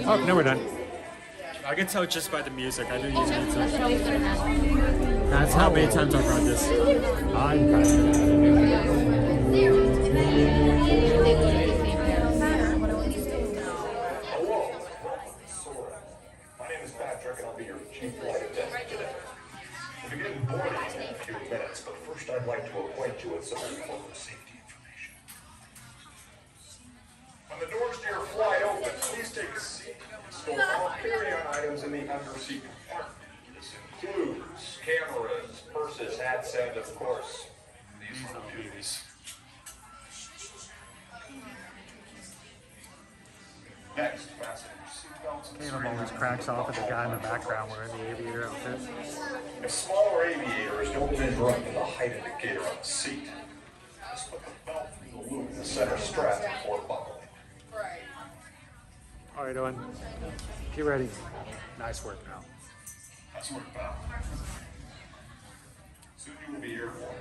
Oh, no, we're done. I can tell just by the music. I do use music. That's how many times I've read this. Hello, Soarin. My name is Patrick, and I'll be your chief flight attendant today. We'll begin boarding in a few minutes, but first I'd like to acquaint you with some important safety information. When the doors to your flight open, please take a seat and store all carry-on items in the underseat compartment. This includes cameras, purses, hats, and of course, these little beauties. Next, fasten your seatbelts and Caleb always cracks off at the guy in the background wearing the aviator outfit. If smaller aviators don't measure up to the height indicator on the seat, just put the belt through the loop in the center strap before buckling. How are you doing? Get ready. Nice work, pal. Nice work, pal. Soon you will be airborne.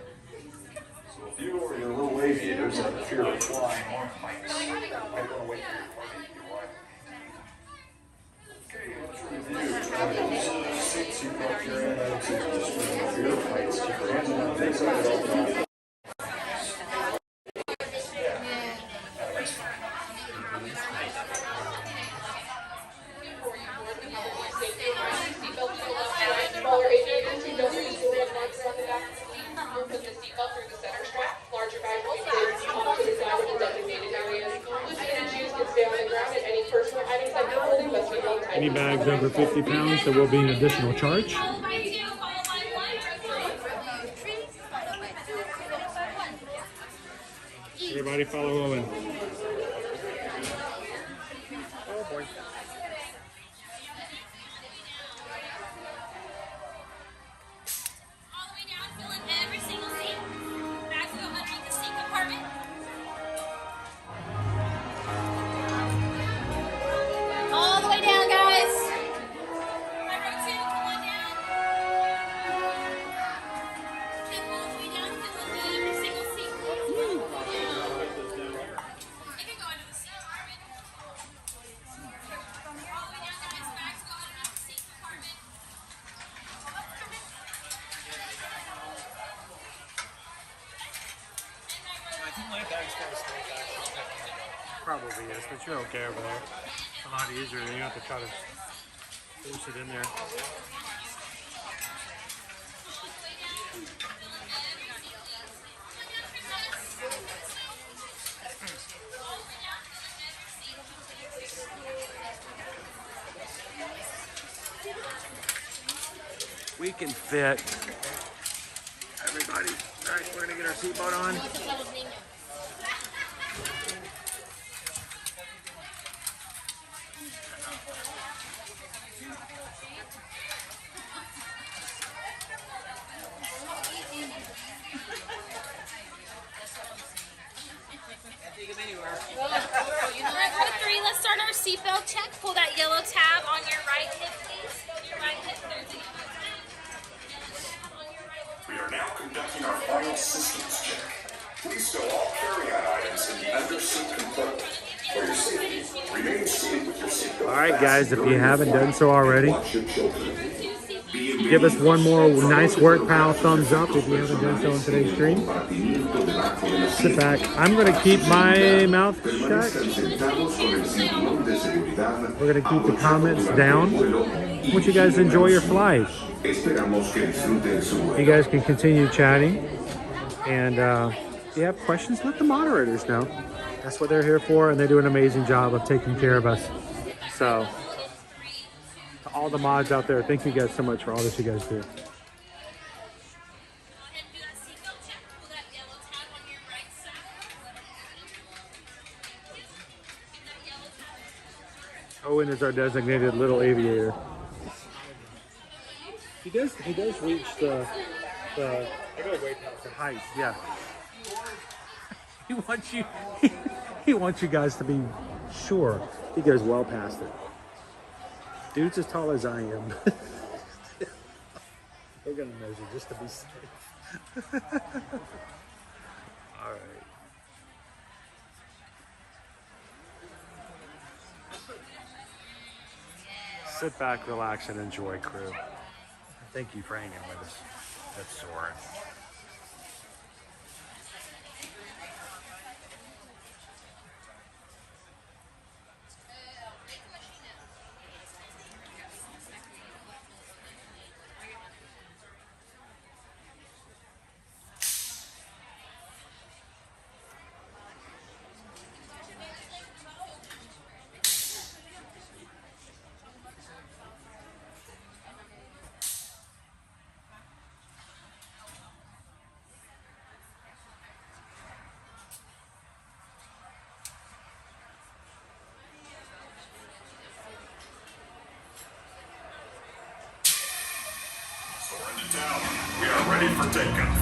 So if you or your little aviators have a fear of flying or heights, you might want to wait for your party to arrive. Okay, let's review. Seats you put your hand out to just fear of heights. Keep your hands on the things that open. Smaller aviators who don't use the red marks on the back of the seat, put the seatbelt through the center strap. Larger bags will be placed off to the side of the designated areas. Loose fitted shoes can stay on the ground, and any personal items like clothing must be held tight. Any bags over 50 pounds, there will be an additional charge. Everybody follow Owen. Oh boy. Every single seat. Bags go underneath the seat compartment. All the way down, guys. Number 2, come on down. Keep all the way down. Fill in every single seat. You can go under the seat compartment. All the way down, guys. Bags go underneath the seat compartment. I think my bag's kind of small. Probably is, but you're okay over there. It's a lot easier. You don't have to try to force it in there. We can fit everybody. All right, we're gonna get our seatbelt on. Number 3, let's start our seatbelt check. Pull that yellow tab on your right hip, please. Go to your right hip. There's a yellow tab. We are now conducting our final systems check. Please stow all carry-on items in the underseat compartment. For your safety, remain seated with your seatbelt. All right, guys, if you haven't done so already, give us one more nice work, pal. Thumbs up if you haven't done so in today's stream. Sit back. I'm going to keep my mouth shut. We're going to keep the comments down. I want you guys to enjoy your flight. You guys can continue chatting. And if you have questions, let the moderators know. That's what they're here for, and they do an amazing job of taking care of us. So, to all the mods out there, thank you guys so much for all that you guys do. Owen is our designated little aviator. He does reach the height, yeah. He wants you guys to be sure he goes well past it. Dude's as tall as I am. We're gonna measure just to be safe. All right. Sit back, relax, and enjoy, crew. Thank you for hanging with us. That's Soarin. Down. We are ready for takeoff.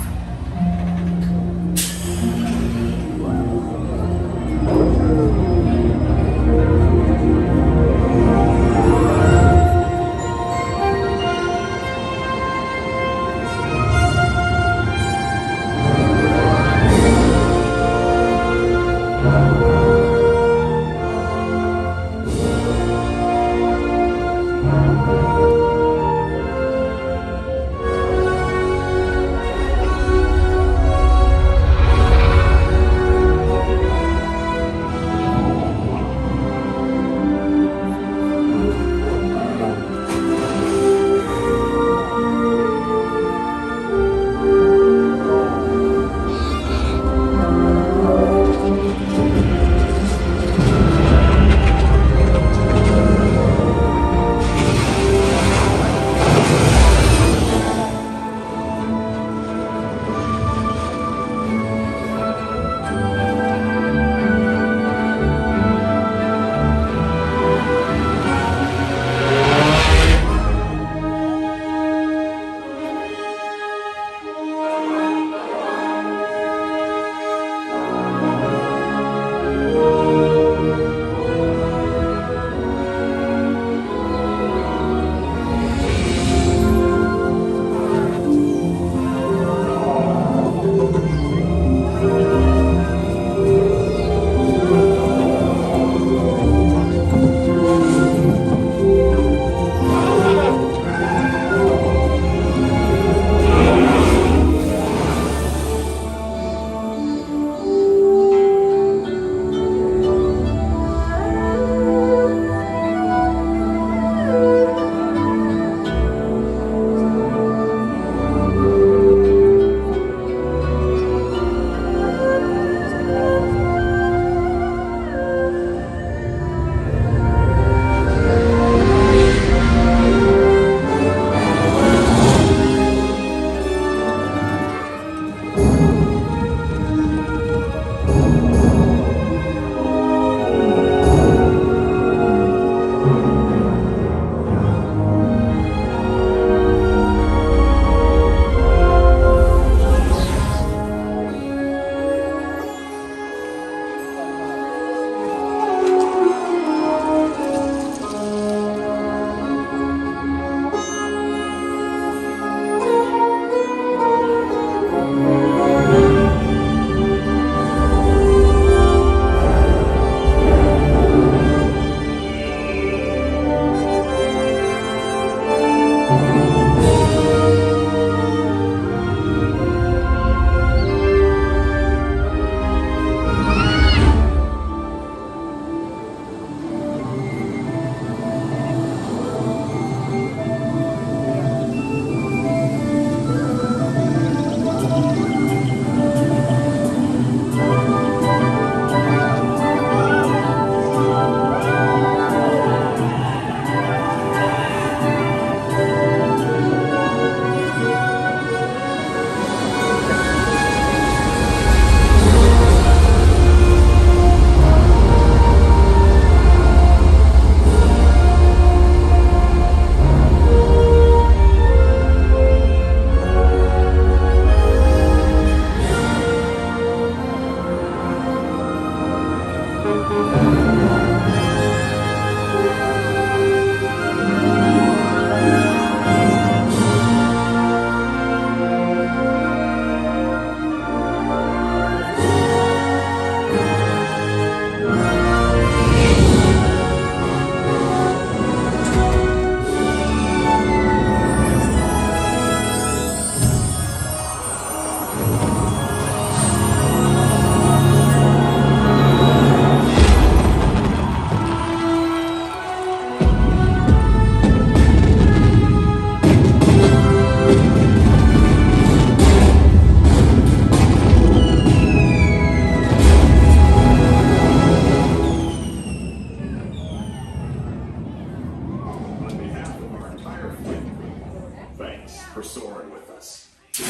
for soaring with us. To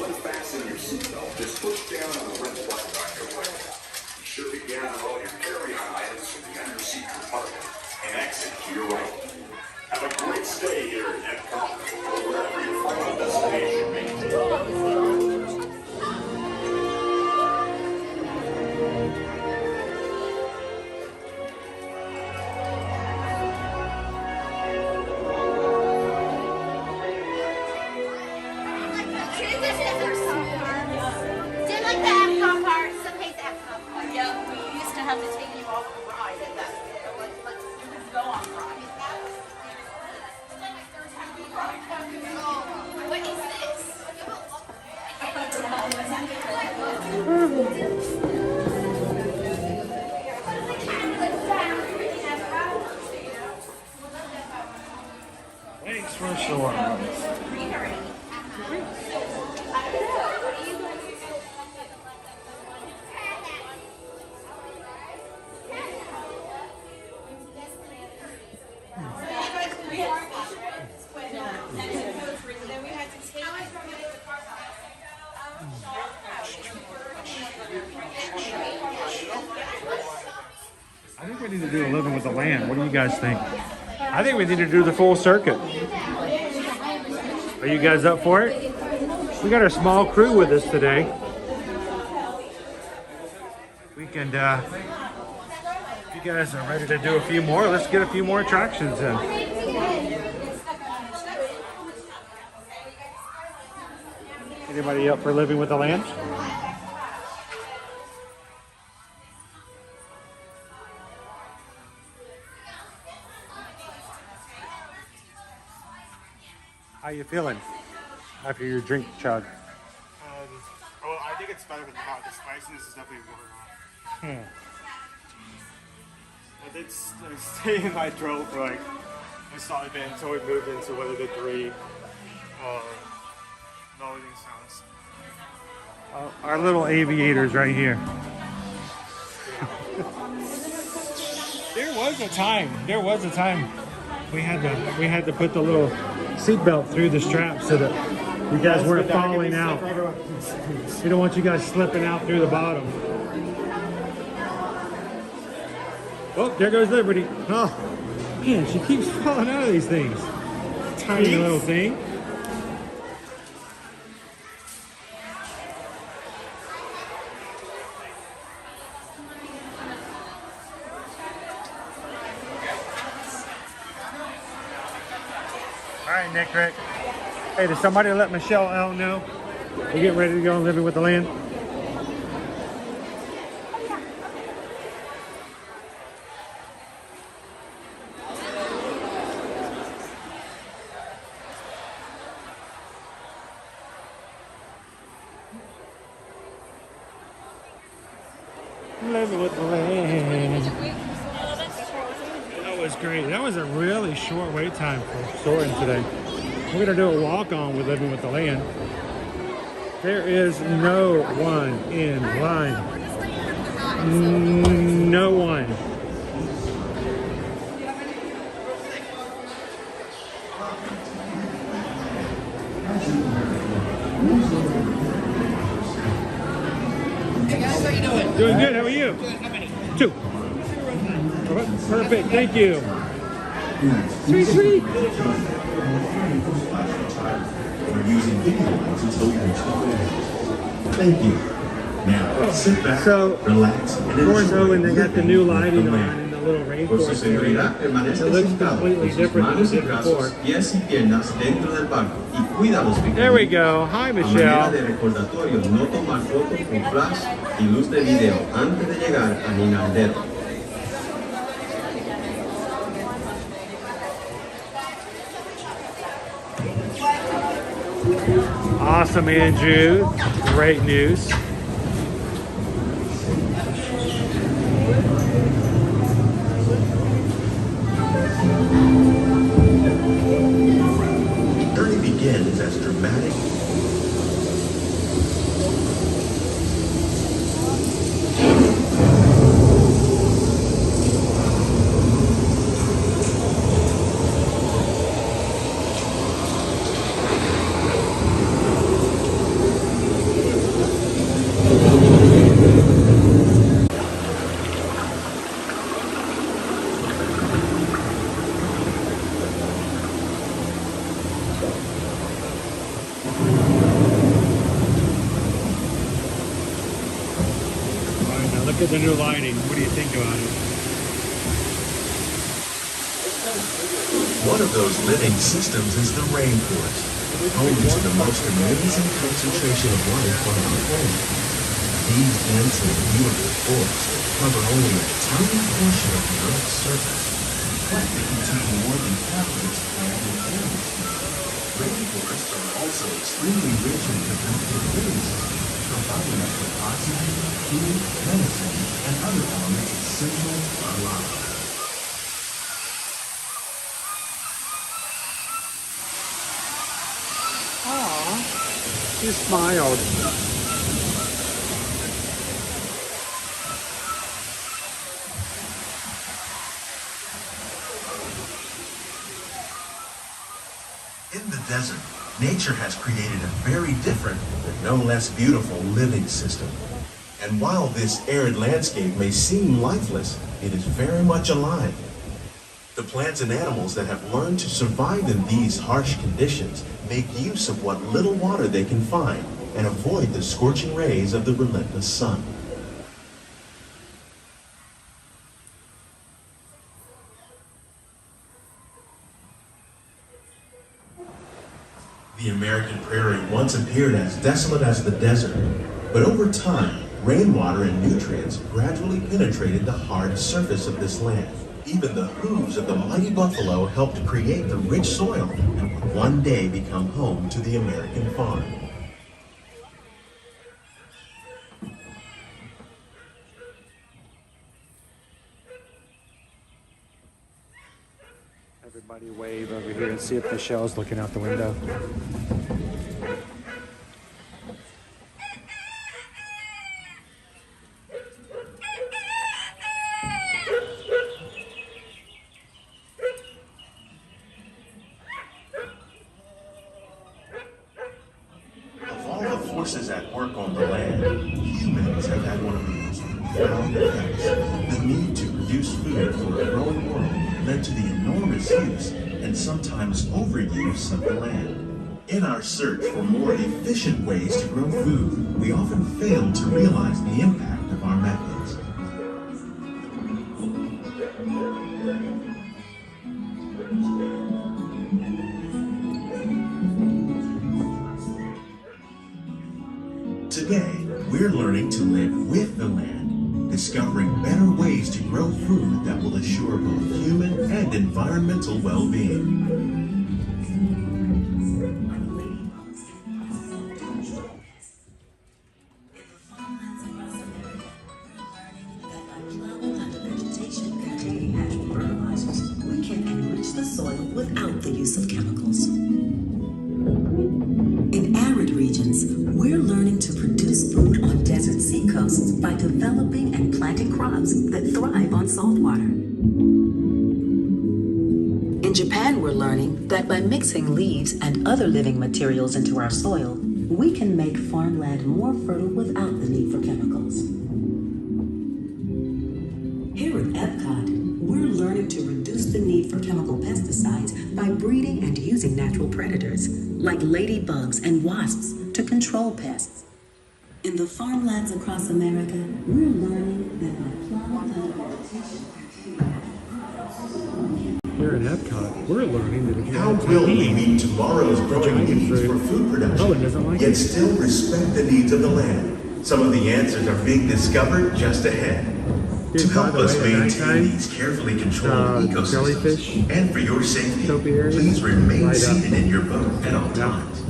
unfasten your seatbelt, just push down on the red button on your way. Be sure to gather all your carry-on items from the underseat compartment and exit to your right. Have a great stay here at Epcot, or wherever your final destination may be. Did like the Epcot part, some pays Epcot part. Yeah, we used to have to take you off the ride at that. Let's go on ride. What is this? Thanks for showing. I think we need to do a living with the land. What do you guys think? I think we need to do the full circuit. Are you guys up for it? We got a small crew with us today. We can, if you guys are ready to do a few more, let's get a few more attractions in. Anybody up for living with the land? How you feeling after your drink, Chad? Well, I think it's better than hot. The spiciness is definitely worn off. I did stay in my throat for like a solid bit until we moved into one of the three melody sounds. Our little aviators right here. There was a time we had to put the little seatbelt through the strap so that you guys weren't falling out. We don't want you guys slipping out through the bottom. Oh, there goes Liberty. Oh, man, she keeps falling out of these things. Tiny little thing. All right, Nick, Rick. Hey, did somebody let Michelle out know? We're getting ready to go and living with the land. Living with the land. That was great. That was a really short wait time for Soarin' today. We're going to do a walk-on with Living with the Land. There is no one in line. No one. Hey guys, how you doing? Doing good. How are you? Good. How many? 2. Perfect. Thank you. Sweet, sweet. We're using video until we reach the land. Thank you. Now, sit back, relax, and enjoy. When they got the new lighting on in the little rainforest area, it looks completely different than it did before. There we go. Hi, Michelle. Awesome, Andrew. Great news. The journey begins as dramatic. Look at the new lighting. What do you think about it? One of those living systems is the rainforest, home to the most amazing concentration of life on our planet. These dense and beautiful forests cover only a tiny portion of the Earth's surface, but they contain more than half of its plant and animal species. Rainforests are also extremely rich in competitive living systems, providing us with oxygen, food, medicine, and other elements essential to our lives. He smiled. In the desert, nature has created a very different, but no less beautiful living system. And while this arid landscape may seem lifeless, it is very much alive. The plants and animals that have learned to survive in these harsh conditions make use of what little water they can find and avoid the scorching rays of the relentless sun. The American prairie once appeared as desolate as the desert, but over time, rainwater and nutrients gradually penetrated the hard surface of this land. Even the hooves of the mighty buffalo helped create the rich soil that would one day become home to the American farm. Everybody wave over here and see if Michelle's looking out the window. At work on the land, humans have had one of the most profound effects. The need to produce food for a growing world led to the enormous use and sometimes overuse of the land. In our search for more efficient ways to grow food, we often fail to realize the impact of our methods. Today, we're learning to live with the land, discovering better ways to grow food that will assure both human and environmental well-being. We can enrich the soil without the use of chemicals. In arid regions, we're learning to produce food on desert seacoasts by developing and planting crops that thrive on salt water. In Japan, we're learning that by mixing leaves and other living materials into our soil, we can make farmland more fertile without the need for chemicals. Here at Epcot, we're learning to reduce the need for chemical pesticides by breeding and using natural predators, like ladybugs and wasps, to control pests. In the farmlands across America, we're learning that by plowing and vegetation. Here in Epcot, we're learning that if you How will we meet tomorrow's growing needs for food production, yet still respect the needs of the land? Some of the answers are being discovered just ahead. To help us maintain these carefully controlled ecosystems, and for your safety, please remain seated in your boat at all times.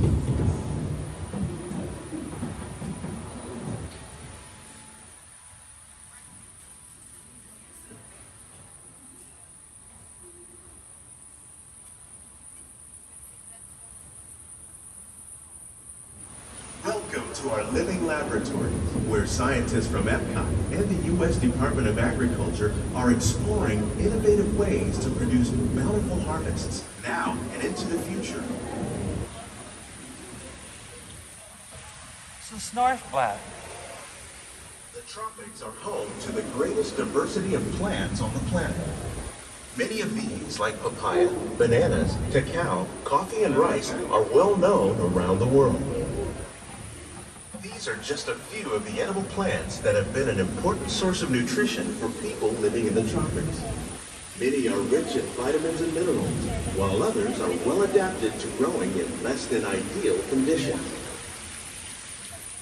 Welcome to our living laboratory, where scientists from Epcot and the U.S. Department of Agriculture are exploring innovative ways to produce bountiful harvests now and into the future. So Snarfblatt. The tropics are home to the greatest diversity of plants on the planet. Many of these, like papaya, bananas, cacao, coffee, and rice, are well known around the world. These These are just a few of the edible plants that have been an important source of nutrition for people living in the tropics. Many are rich in vitamins and minerals, while others are well adapted to growing in less than ideal conditions.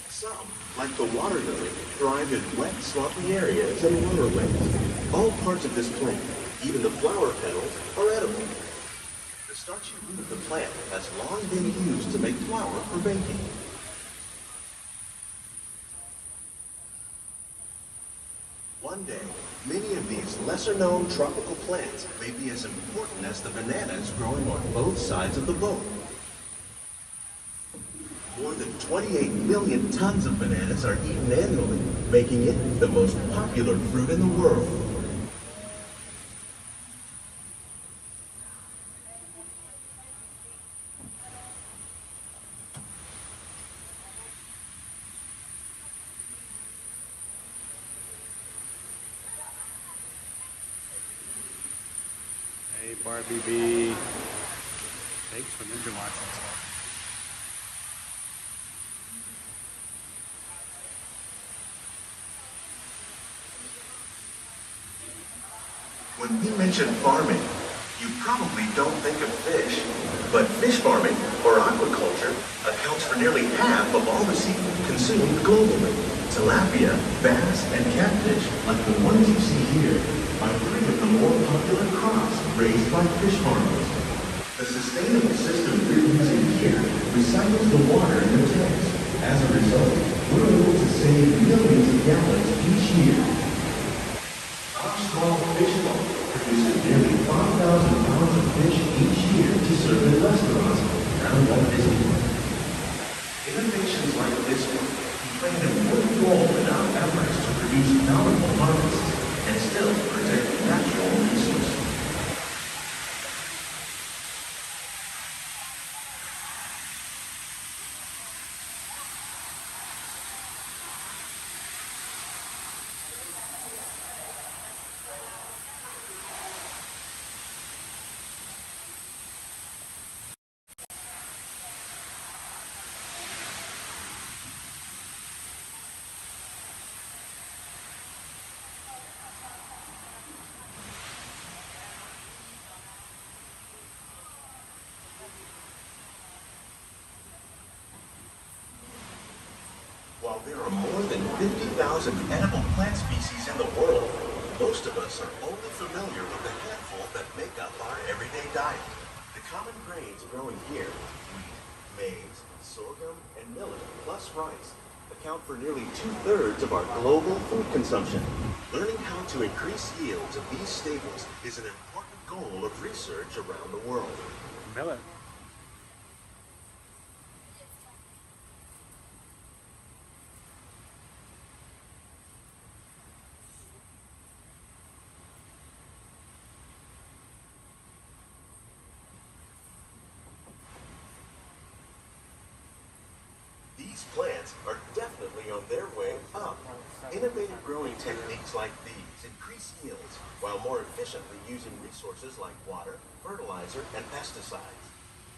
Some, like the water lily, thrive in wet, swampy areas and waterways. All parts of this plant, even the flower petals, are edible. The starchy root of the plant has long been used to make flour for baking. One day, many of these lesser-known tropical plants may be as important as the bananas growing on both sides of the boat. More than 28 million tons of bananas are eaten annually, making it the most popular fruit in the world. Hey, Barbie B. Thanks for ninja watching stuff. When we mention farming, you probably don't think of fish, but fish farming, or aquaculture, accounts for nearly half of all the seafood consumed globally. Tilapia, bass, and catfish, like the ones you see here, are three of the more popular crops raised by fish farmers. The sustainable system we're using here recycles the water in the tanks. As a result, we're able to save millions of gallons each year. Our small fish farm produces nearly 5,000 pounds of fish each year to serve in restaurants around Walt Disney World. Innovations like this one play an important role in our efforts to produce bountiful harvests and still protect natural resources. While there are more than 50,000 edible plant species in the world, most of us are only familiar with the handful that make up our everyday diet. The common grains growing here, wheat, maize, sorghum, and millet, plus rice, account for nearly 2/3 of our global food consumption. Learning how to increase yields of these staples is an important goal of research around the world. Millet. These plants are definitely on their way up. Innovative growing techniques like these increase yields while more efficiently using resources like water, fertilizer, and pesticides.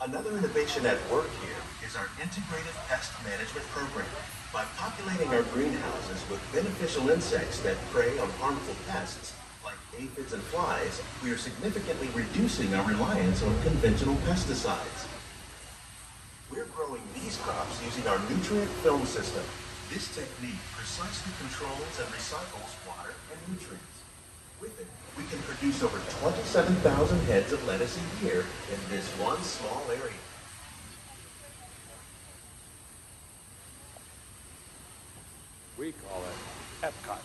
Another innovation at work here is our integrated pest management program. By populating our greenhouses with beneficial insects that prey on harmful pests, like aphids and flies, we are significantly reducing our reliance on conventional pesticides. We're growing these crops using our nutrient film system. This technique precisely controls and recycles water and nutrients. With it, we can produce over 27,000 heads of lettuce a year in this one small area. We call it Epcot.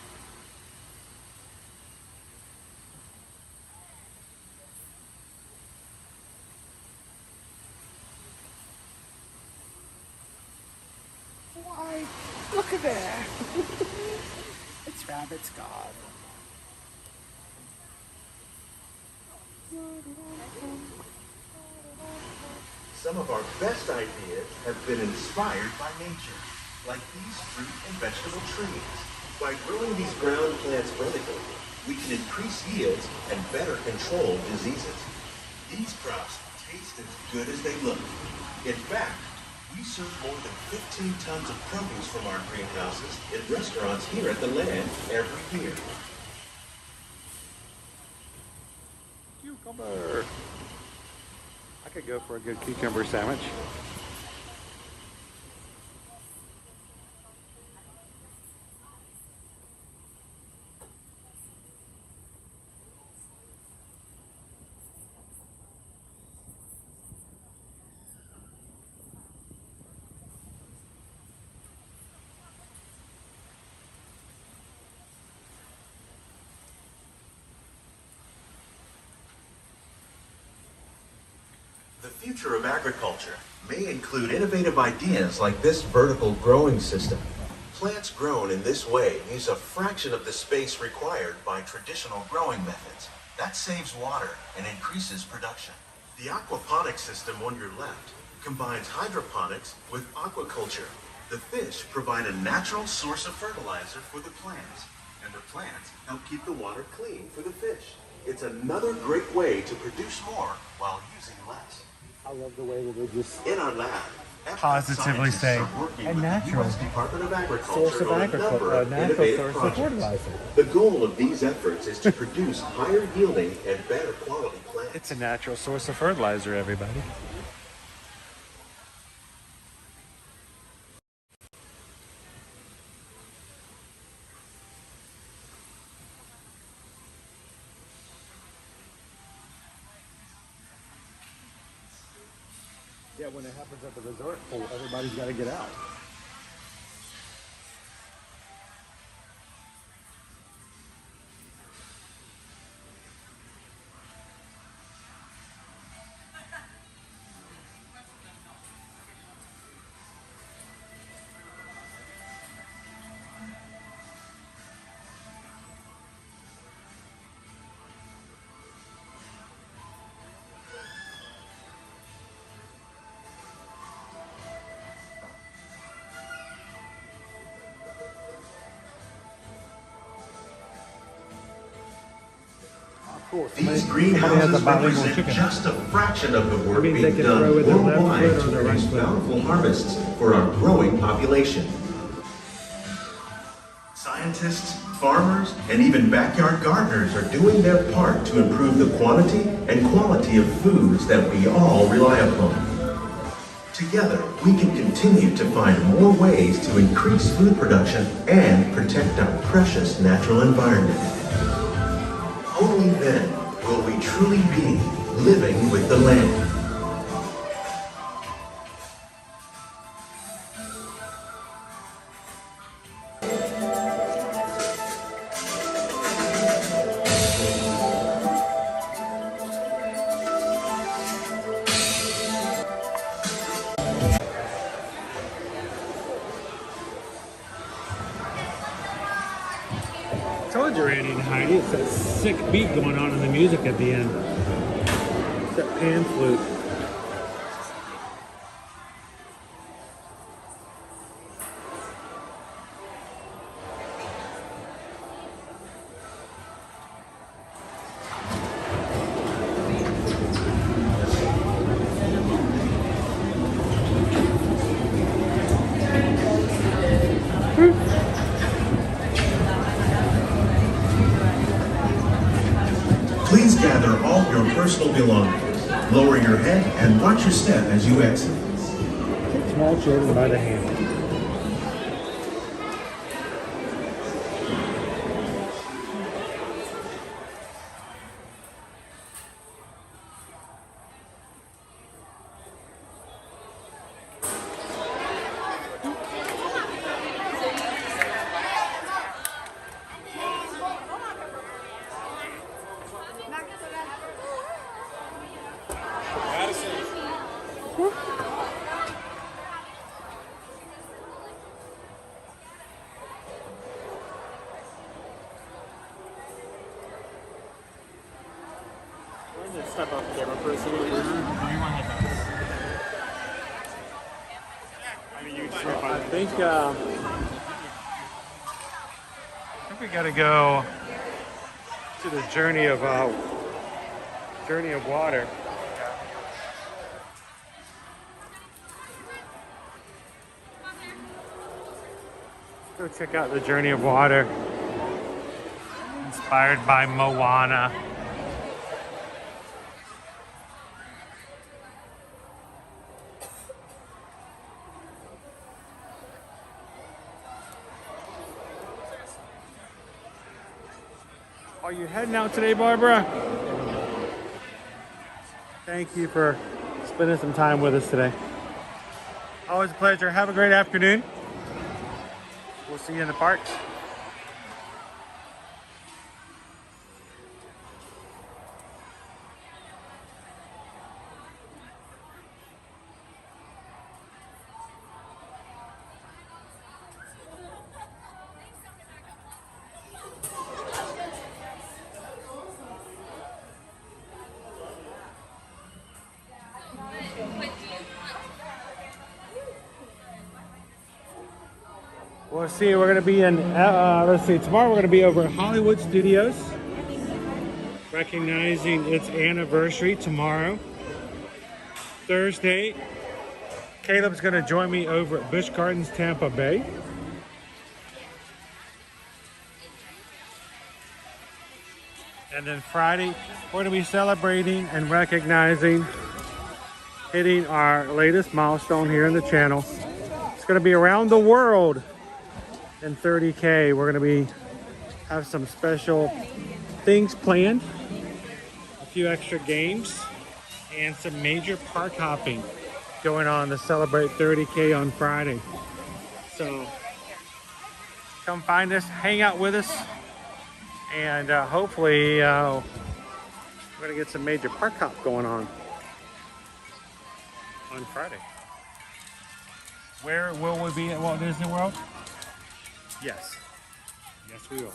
Why, look at there. It's Rabbit's God. Some of our best ideas have been inspired by nature, like these fruit and vegetable trees. By growing these ground plants vertically, we can increase yields and better control diseases. These crops taste as good as they look. In fact, We serve more than 15 tons of produce from our greenhouses in restaurants here at the land every year. Cucumber. I could go for a good cucumber sandwich. The future of agriculture may include innovative ideas like this vertical growing system. Plants grown in this way use a fraction of the space required by traditional growing methods. That saves water and increases production. The aquaponics system on your left combines hydroponics with aquaculture. The fish provide a natural source of fertilizer for the plants, and the plants help keep the water clean for the fish. It's another great way to produce more while using less. I love the way that they just in our lab, positively say a natural source of agriculture, a natural source of fertilizer. The goal of these efforts is to produce higher yielding and better quality plants. It's a natural source of fertilizer, everybody. Yeah, when it happens at the resort pool, everybody's got to get out. These greenhouses represent just a fraction of the work being done worldwide to produce bountiful harvests for our growing population. Scientists, farmers, and even backyard gardeners are doing their part to improve the quantity and quality of foods that we all rely upon. Together, we can continue to find more ways to increase food production and protect our precious natural environment. Only then will we truly be living with the land. Told you, Randy and Heidi, it's that sick beat going on in the music at the end. It's that pan flute. Please gather all your personal belongings. Lower your head and watch your step as you exit. Small children by the hand. Step up camera for a second. We want to head back. I mean, you just I think we got to go to the journey of water. Go check out the Journey of Water, inspired by Moana. Are you heading out today, Barbara? Thank you for spending some time with us today. Always a pleasure. Have a great afternoon. We'll see you in the park. We'll see, we're going to be in, let's see, tomorrow we're going to be over at Hollywood Studios, recognizing its anniversary tomorrow. Thursday, Caleb's going to join me over at Busch Gardens, Tampa Bay. And then Friday, we're going to be celebrating and recognizing, hitting our latest milestone here in the channel. It's going to be around the world. And 30K, we're going to have some special things planned, a few extra games, and some major park hopping going on to celebrate 30K on Friday. So come find us, hang out with us, and hopefully we're going to get some major park hop going on Friday. Where will we be at Walt Disney World? Yes. Yes, we will.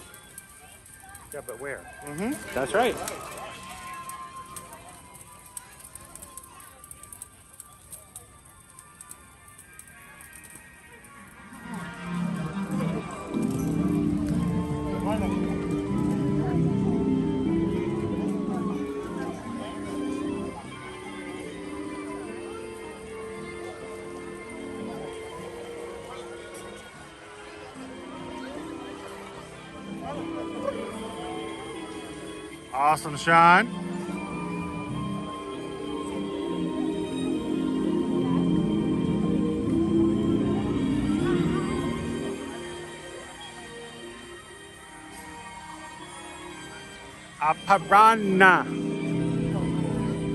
Yeah, but where? That's right. Awesome, Sean. A piranha.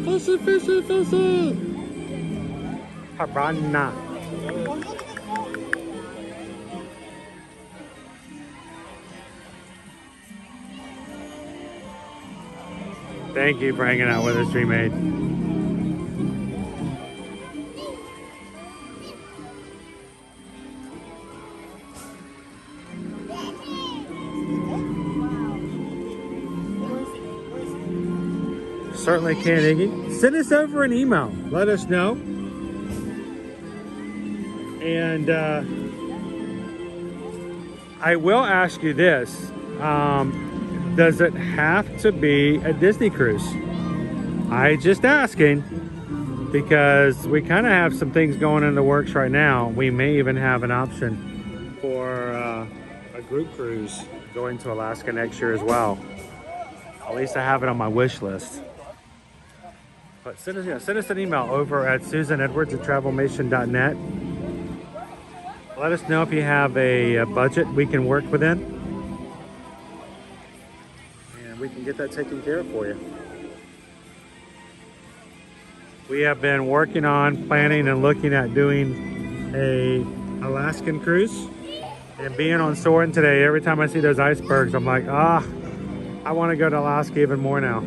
Fishy, fishy, fishy. Piranha. Thank you for hanging out with us, Dream Aid. Certainly can, Iggy. Send us over an email. Let us know. And I will ask you this. Does it have to be a Disney cruise? I just asking because we kind of have some things going in the works right now. We may even have an option for a group cruise going to Alaska next year as well. At least I have it on my wish list. But send us an email over at susanedwards@travelmation.net. Let us know if you have a budget we can work within. We can get that taken care of for you. We have been working on planning and looking at doing a Alaskan cruise. And being on Soarin today, every time I see those icebergs, I'm like, I want to go to Alaska even more now.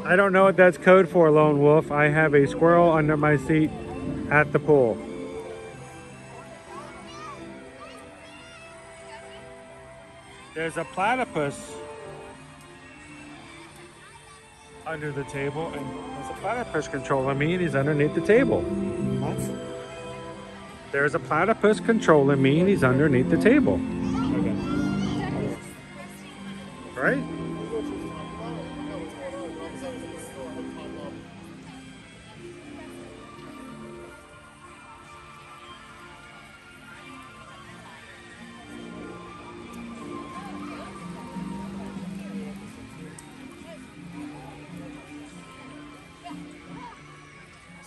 I don't know what that's code for, Lone Wolf. I have a squirrel under my seat at the pool. There's a platypus under the table, and there's a platypus controlling me, and he's underneath the table. What? There's a platypus controlling me, and he's underneath the table. right?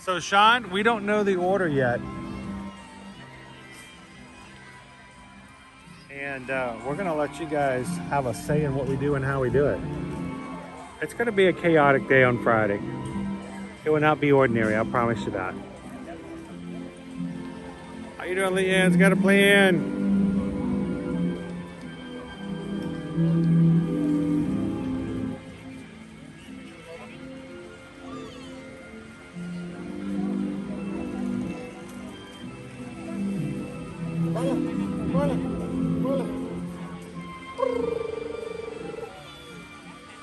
So Sean, we don't know the order yet. And we're gonna let you guys have a say in what we do and how we do it. It's gonna be a chaotic day on Friday. It will not be ordinary, I promise you that. How you doing, Leanne's got a plan.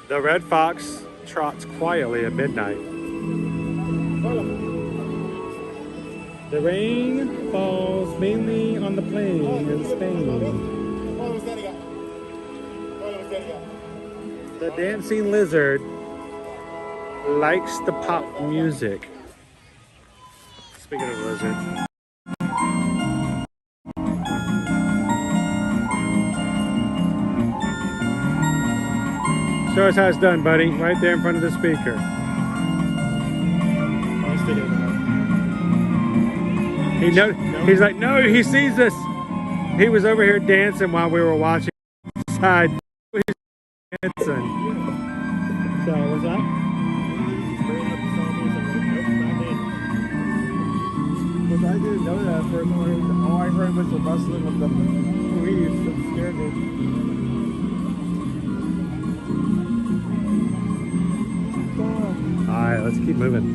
The red fox trots quietly at midnight. The rain falls mainly on the plain in Spain. The dancing lizard likes the pop music. Speaking of lizard. Show us how it's done, buddy. Right there in front of the speaker. He's like, no, he sees us. He was over here dancing while we were watching outside. He's dancing. So, what's that? Because I didn't know that first. All I heard was the rustling of the leaves that scared me. All right, let's keep moving.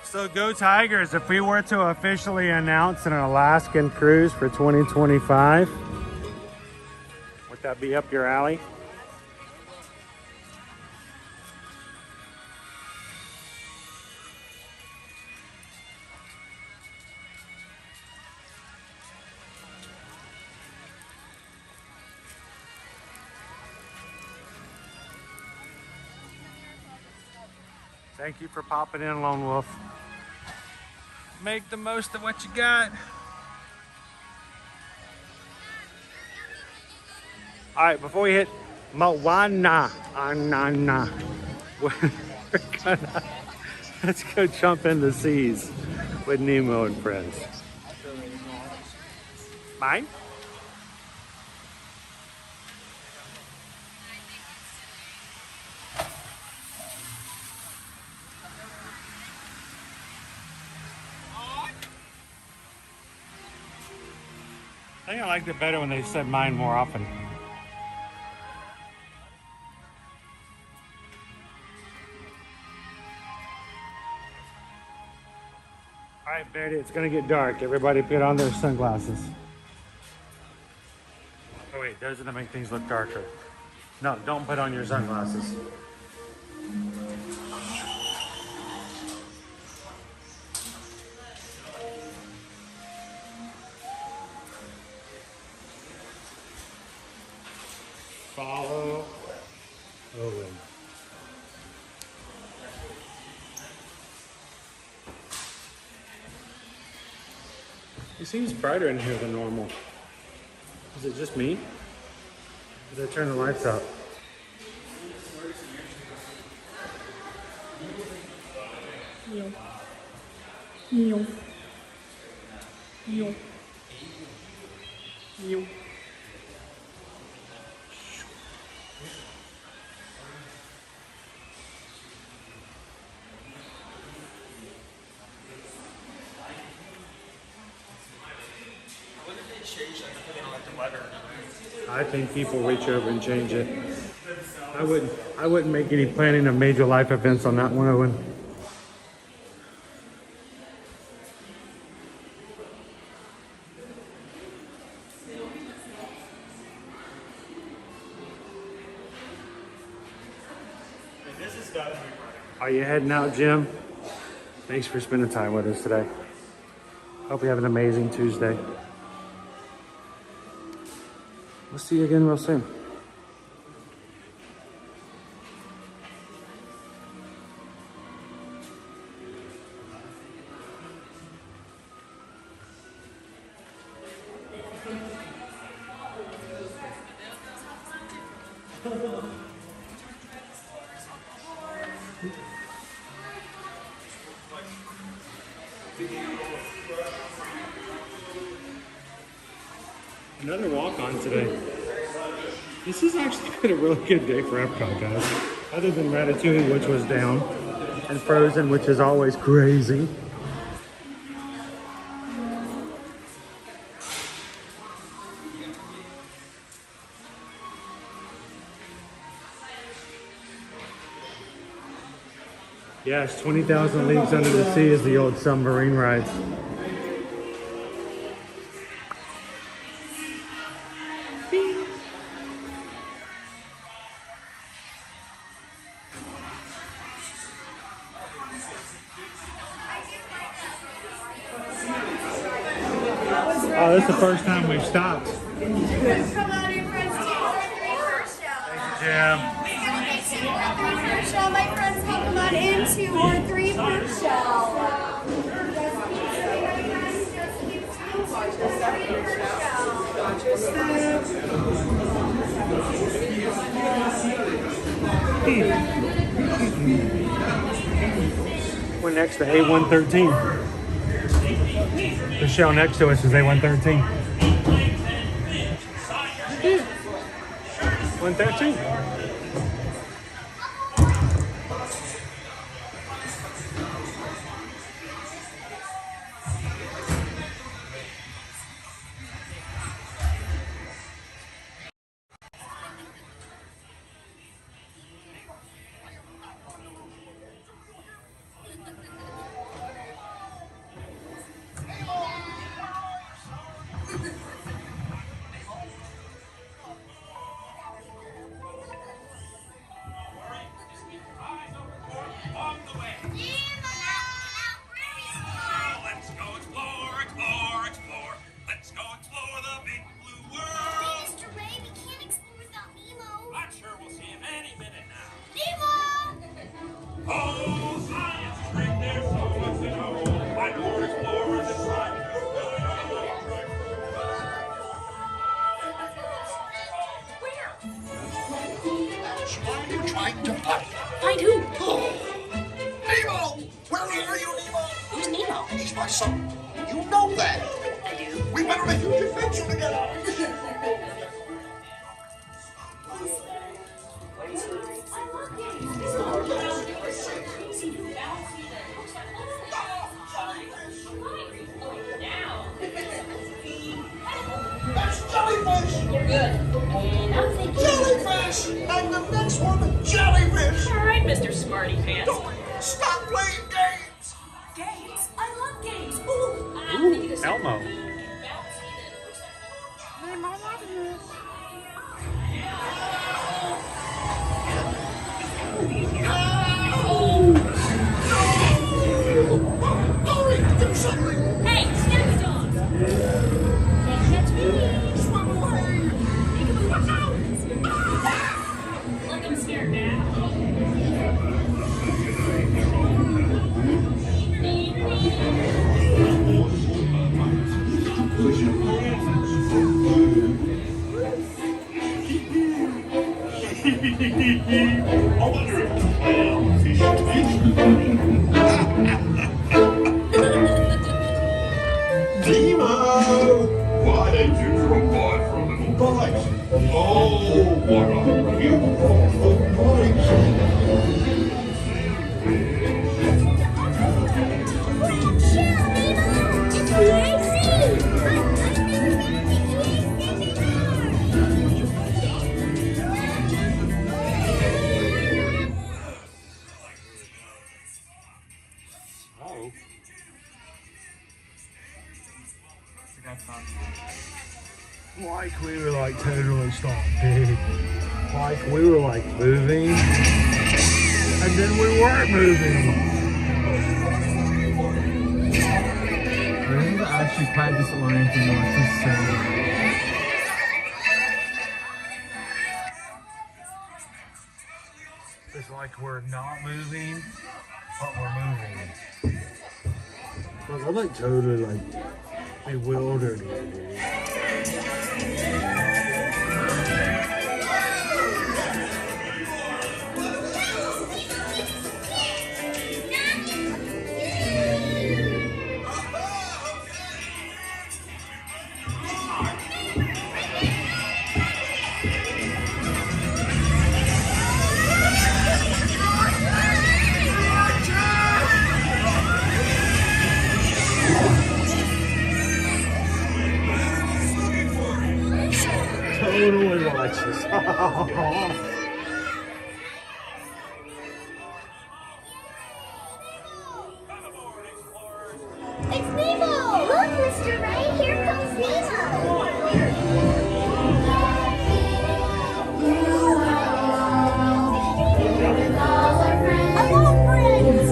So go Tigers, if we were to officially announce an Alaskan cruise for 2025, would that be up your alley? Thank you for popping in, Lone Wolf. Make the most of what you got. All right, before we hit Moana, let's go jump in the seas with Nemo and friends. Mine? I think I liked it better when they said mine more often. All right, Verdi, it's gonna get dark. Everybody put on their sunglasses. Oh wait, those are to make things look darker. No, don't put on your sunglasses. Follow Owen. It seems brighter in here than normal. Is it just me? Did I turn the lights up? Meow. Meow. Meow. Meow. I think people reach over and change it. I wouldn't make any planning of major life events on that one, Owen. Are you heading out, Jim? Thanks for spending time with us today. Hope you have an amazing Tuesday. We'll see you again real soon. Another walk-on today. This has actually been a really good day for Epcot, guys. Other than Ratatouille, which was down, and Frozen, which is always crazy. Yes, 20,000 Leagues Under the Sea is the old submarine rides. Oh, this is the first time we've stopped. Come on in, friends. Jim. My friends, come on in 2 or 3 per shell. We're next to A113. The shell next to us is A113. 113. Find who? Nemo! Where are you, Nemo? Who's Nemo? He's my son. You know that. I do. We went on a huge adventure together. That's jellyfish! You're good. And I'm thinking... Jellyfish! And the next one, jellyfish! All right, Mr. Smarty Pants. Don't stop playing games! Games? I love games. Ooh, Elmo. Hurry, do something! Hey, snap dogs! Can't catch me. Swim away! Watch out! Look, I'm scared now. I wonder if fish taste. Nemo! Why did you provide for a little bite? Oh, what a beautiful bite! Like we were like totally stopped, dude. Like we were like moving. And then we weren't moving. I need to actually practice orienting more. It's insane. It's like we're not moving, but we're moving. Like, I'm like totally like bewildered. Totally watch this. It's Nemo! Look, Mr. Ray, here comes Nemo! Hello, friends!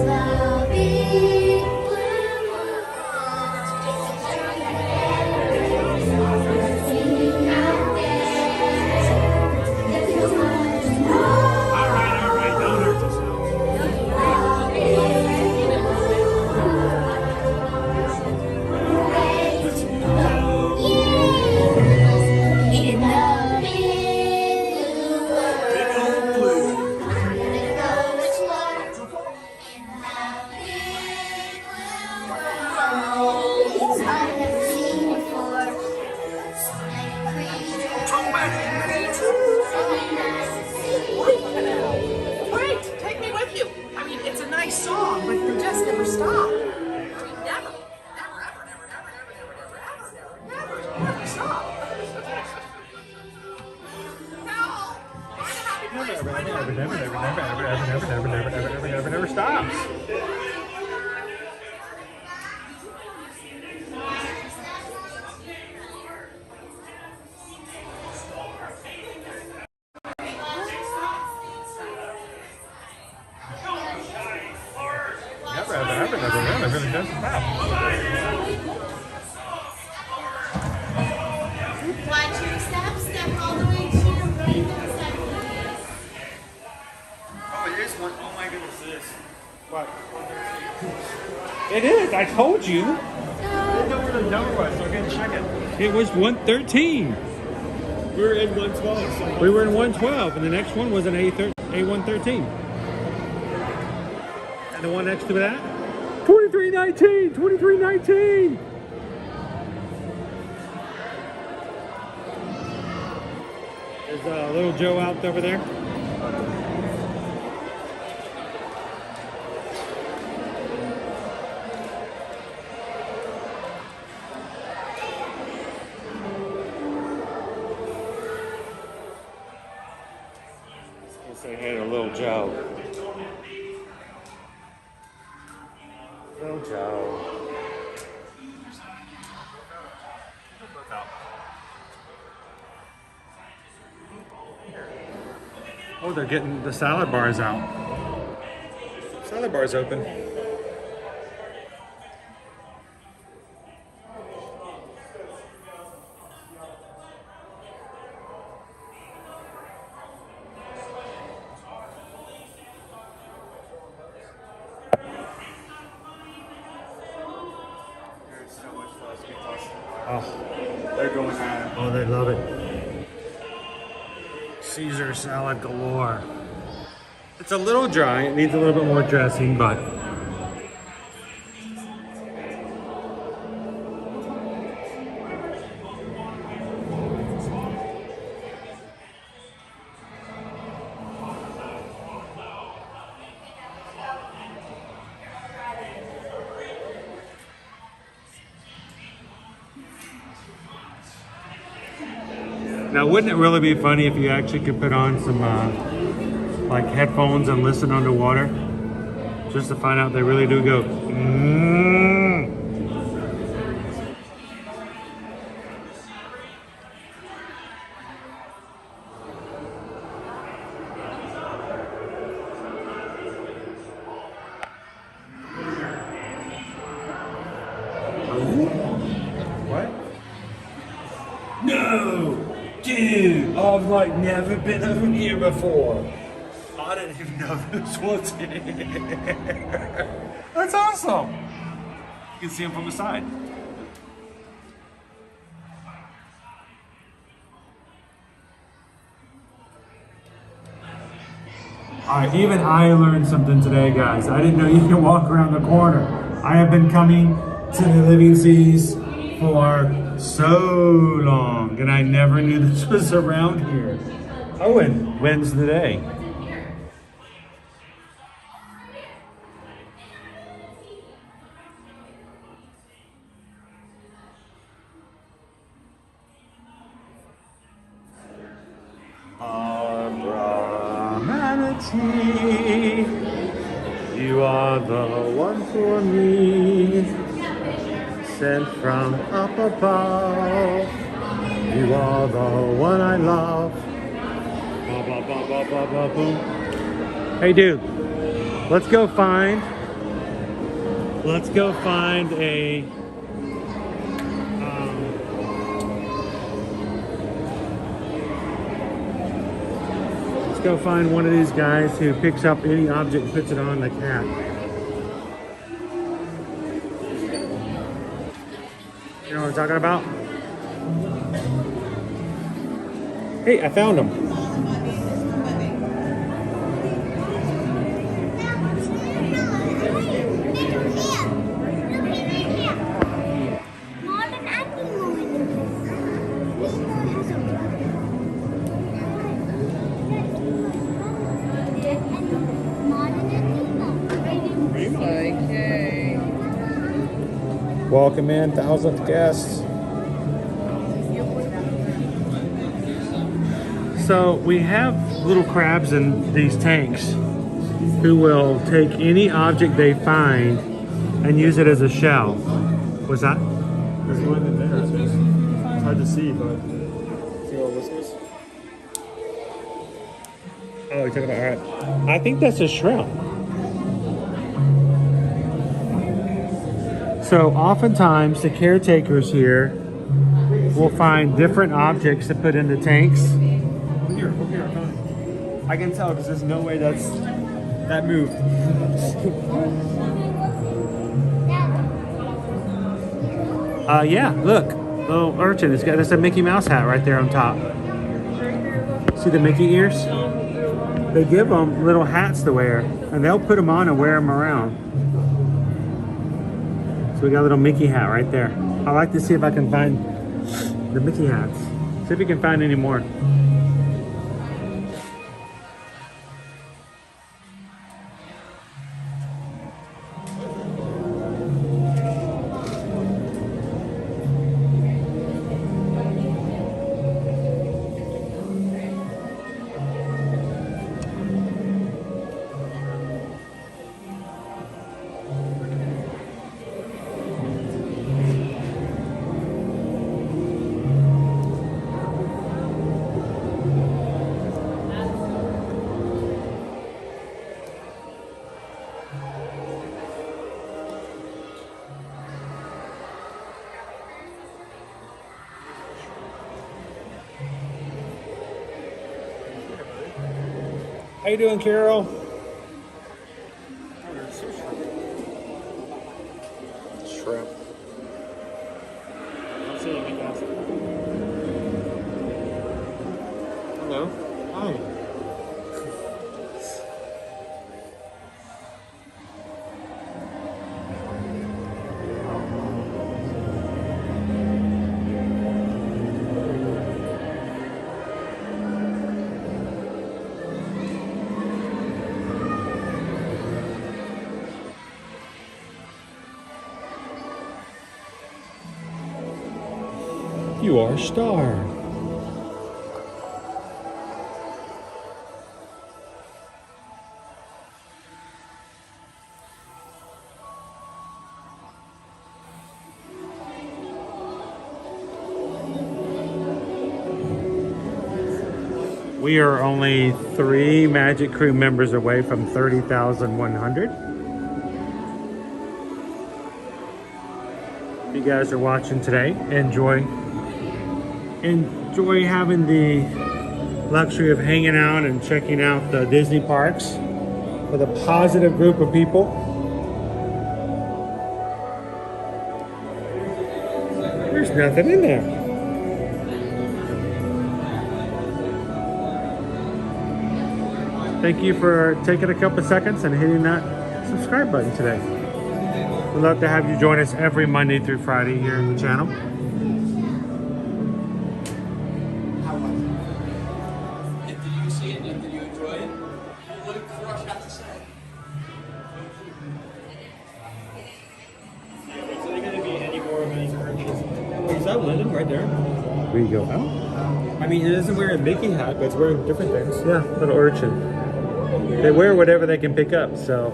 Great, take me with you. I mean, it's a nice song, but they just never stop. I mean, never stop. Never stops. Really doesn't stop. Watch your steps, step all the way to your right side. Oh, it is one. Oh my goodness, it is. What? It is. I told you. I didn't know where the number was, so I couldn't check it. It was 113. We were in 112. So We were in 112, and the next one was an A113. And the one next to that? 2319! 2319! There's little Joe out over there. Let's say hey to little Joe. Little Joe. Oh, they're getting the salad bars out. Salad bar's open. Oh, they're going at it. Oh, they love it. Caesar salad galore. It's a little dry. It needs a little bit more dressing, but now, wouldn't it really be funny if you actually could put on some like headphones and listen underwater, just to find out they really do go. Dude, I've like never been over here before. I didn't even know this was here. That's awesome. You can see him from the side. Alright, even I learned something today, guys. I didn't know you can walk around the corner. I have been coming to the Living Seas for so long, and I never knew this was around here. Oh, and when's the day? Manatee, you are the one for me, sent from up above. You are the one I love. Ba, ba, ba, ba, ba, ba, boom. Hey, dude, let's go find a. Go find one of these guys who picks up any object and puts it on like that. You know what I'm talking about? Hey, I found him. Welcome in, 1,000th guests. So we have little crabs in these tanks who will take any object they find and use it as a shell. What's that? There's one in there. It's hard to see, but see all this was? Oh, you're talking about, all right. I think that's a shrimp. So oftentimes the caretakers here will find different objects to put in the tanks. Here, I found it. I can tell because there's no way that moved. Yeah, look, little urchin. It's got this a Mickey Mouse hat right there on top. See the Mickey ears? They give them little hats to wear, and they'll put them on and wear them around. So we got a little Mickey hat right there. I like to see if I can find the Mickey hats. See if we can find any more. How you doing, Carol? Shrimp. Hello. Hi. You are a star. We are only 3 Magic Crew members away from 30,100. If you guys are watching today, enjoy enjoy having the luxury of hanging out and checking out the Disney parks with a positive group of people. There's nothing in there. Thank you for taking a couple seconds and hitting that subscribe button today. We'd love to have you join us every Monday through Friday here on the channel. Did you see it? Did you enjoy it? What did Crush have to say? Is there going to be any more of these urchins? Wait, is that Lyndon right there? We go out. I mean, it isn't wearing a Mickey hat, but it's wearing different things. Yeah, little urchin. They wear whatever they can pick up, so.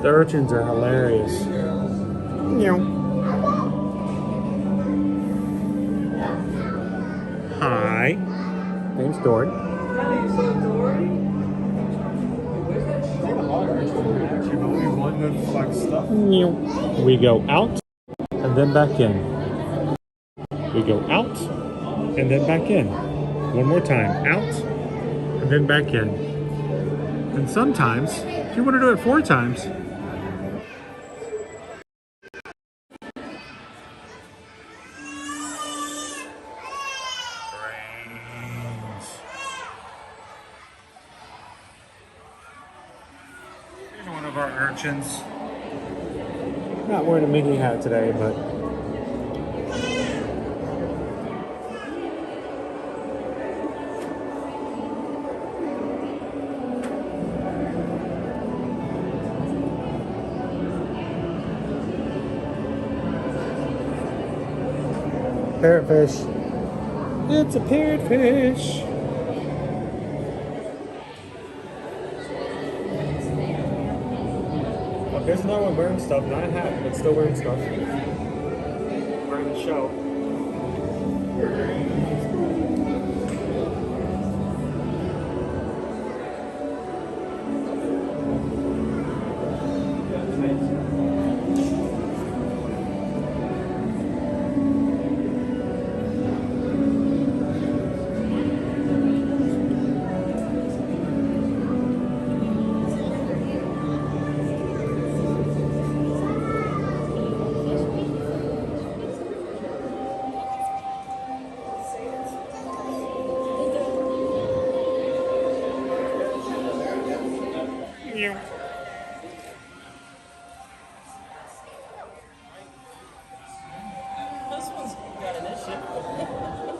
The urchins are hilarious. Meow. Hi. Name's Dory. Meow. We go out and then back in. We go out and then back in. One more time. Out and then back in. And sometimes, if you want to do it 4 times, here's one of our urchins. Not wearing a Mickey hat today, but parrotfish. It's a parrotfish. Oh, there's another one wearing stuff, not a hat, but still wearing stuff. Wearing the show.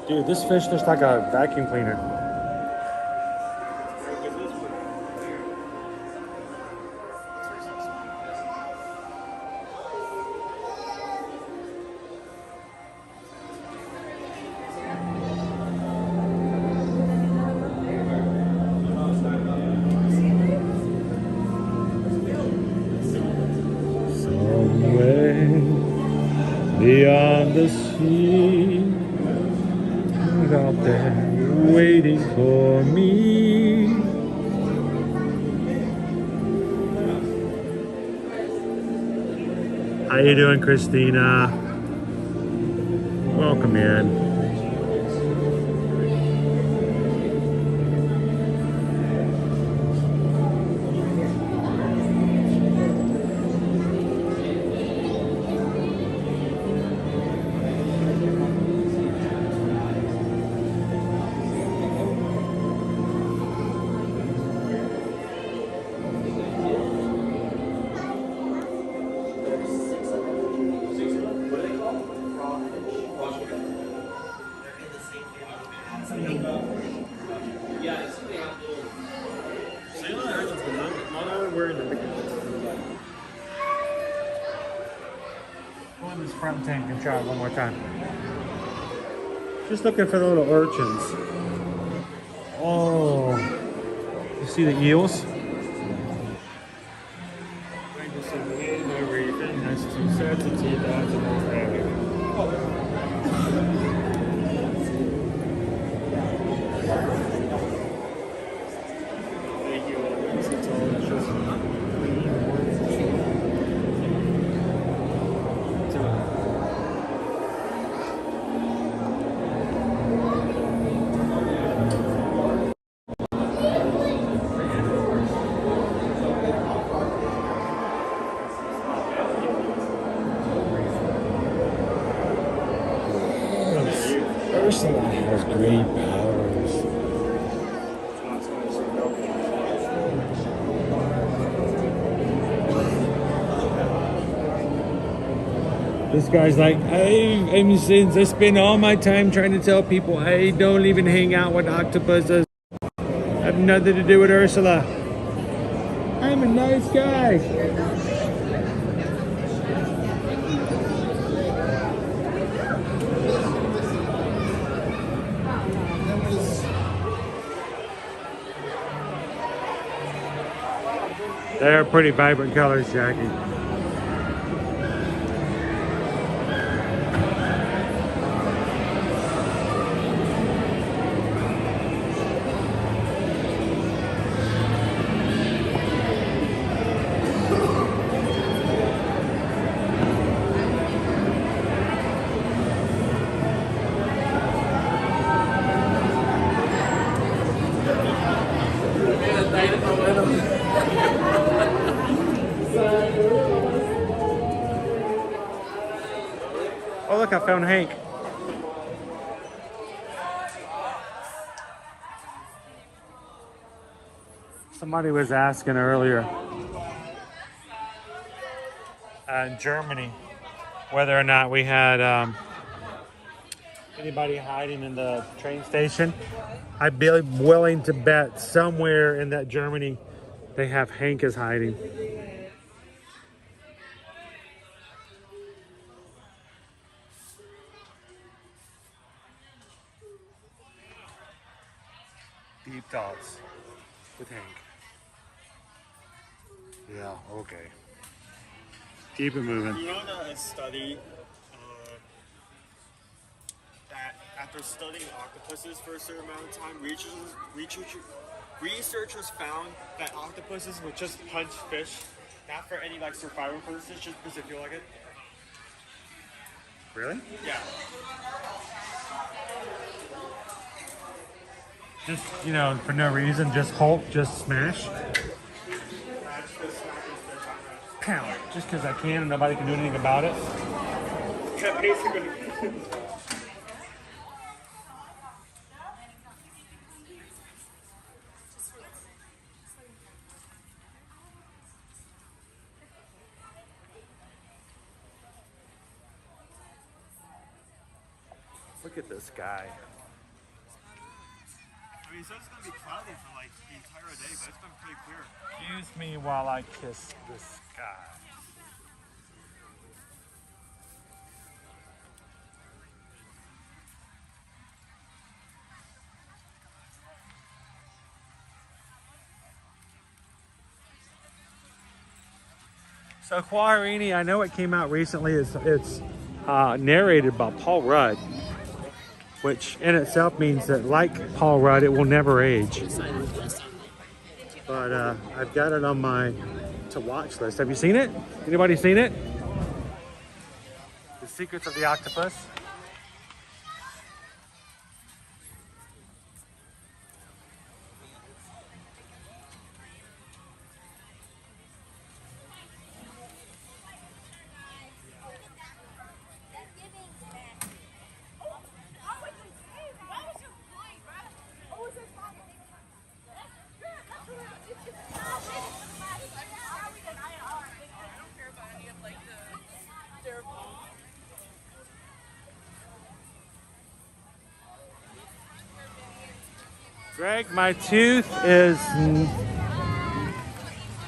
Dude, this fish looks like a vacuum cleaner. Somewhere beyond the sea, out there waiting for me. How you doing, Christina? Welcome in. Go in this front tank and try it one more time. Just looking for the little urchins. Oh, you see the eels? Has 2 sets of teeth, that's a more heavy. Thank you. It's all just clean. Ursula has great powers. This guy's like, I spend all my time trying to tell people, hey, don't even hang out with octopuses. I have nothing to do with Ursula. I'm a nice guy. They're pretty vibrant colors, Jackie. Oh, look, I found Hank. Somebody was asking earlier in Germany whether or not we had anybody hiding in the train station. I'd be willing to bet somewhere in that Germany they have Hank is hiding. Deep thoughts with Hank. Yeah, okay. Keep it moving. You know a study that after studying octopuses for a certain amount of time, researchers found that octopuses would just punch fish, not for any like survival purposes, just because they feel like it. Really? Yeah. Just, you know, for no reason, just Hulk, just smash. Pound. Just because I can and nobody can do anything about it. Yeah, basically. Look at this guy. I mean, so it's going to be cloudy for like the entire day, but it's been pretty clear. Excuse me while I kiss this guy. So Quarini, I know it came out recently. It's narrated by Paul Rudd, which in itself means that, like Paul Rudd, it will never age. But I've got it on my to-watch list. Have you seen it? Anybody seen it? The Secrets of the Octopus. Greg, my tooth is,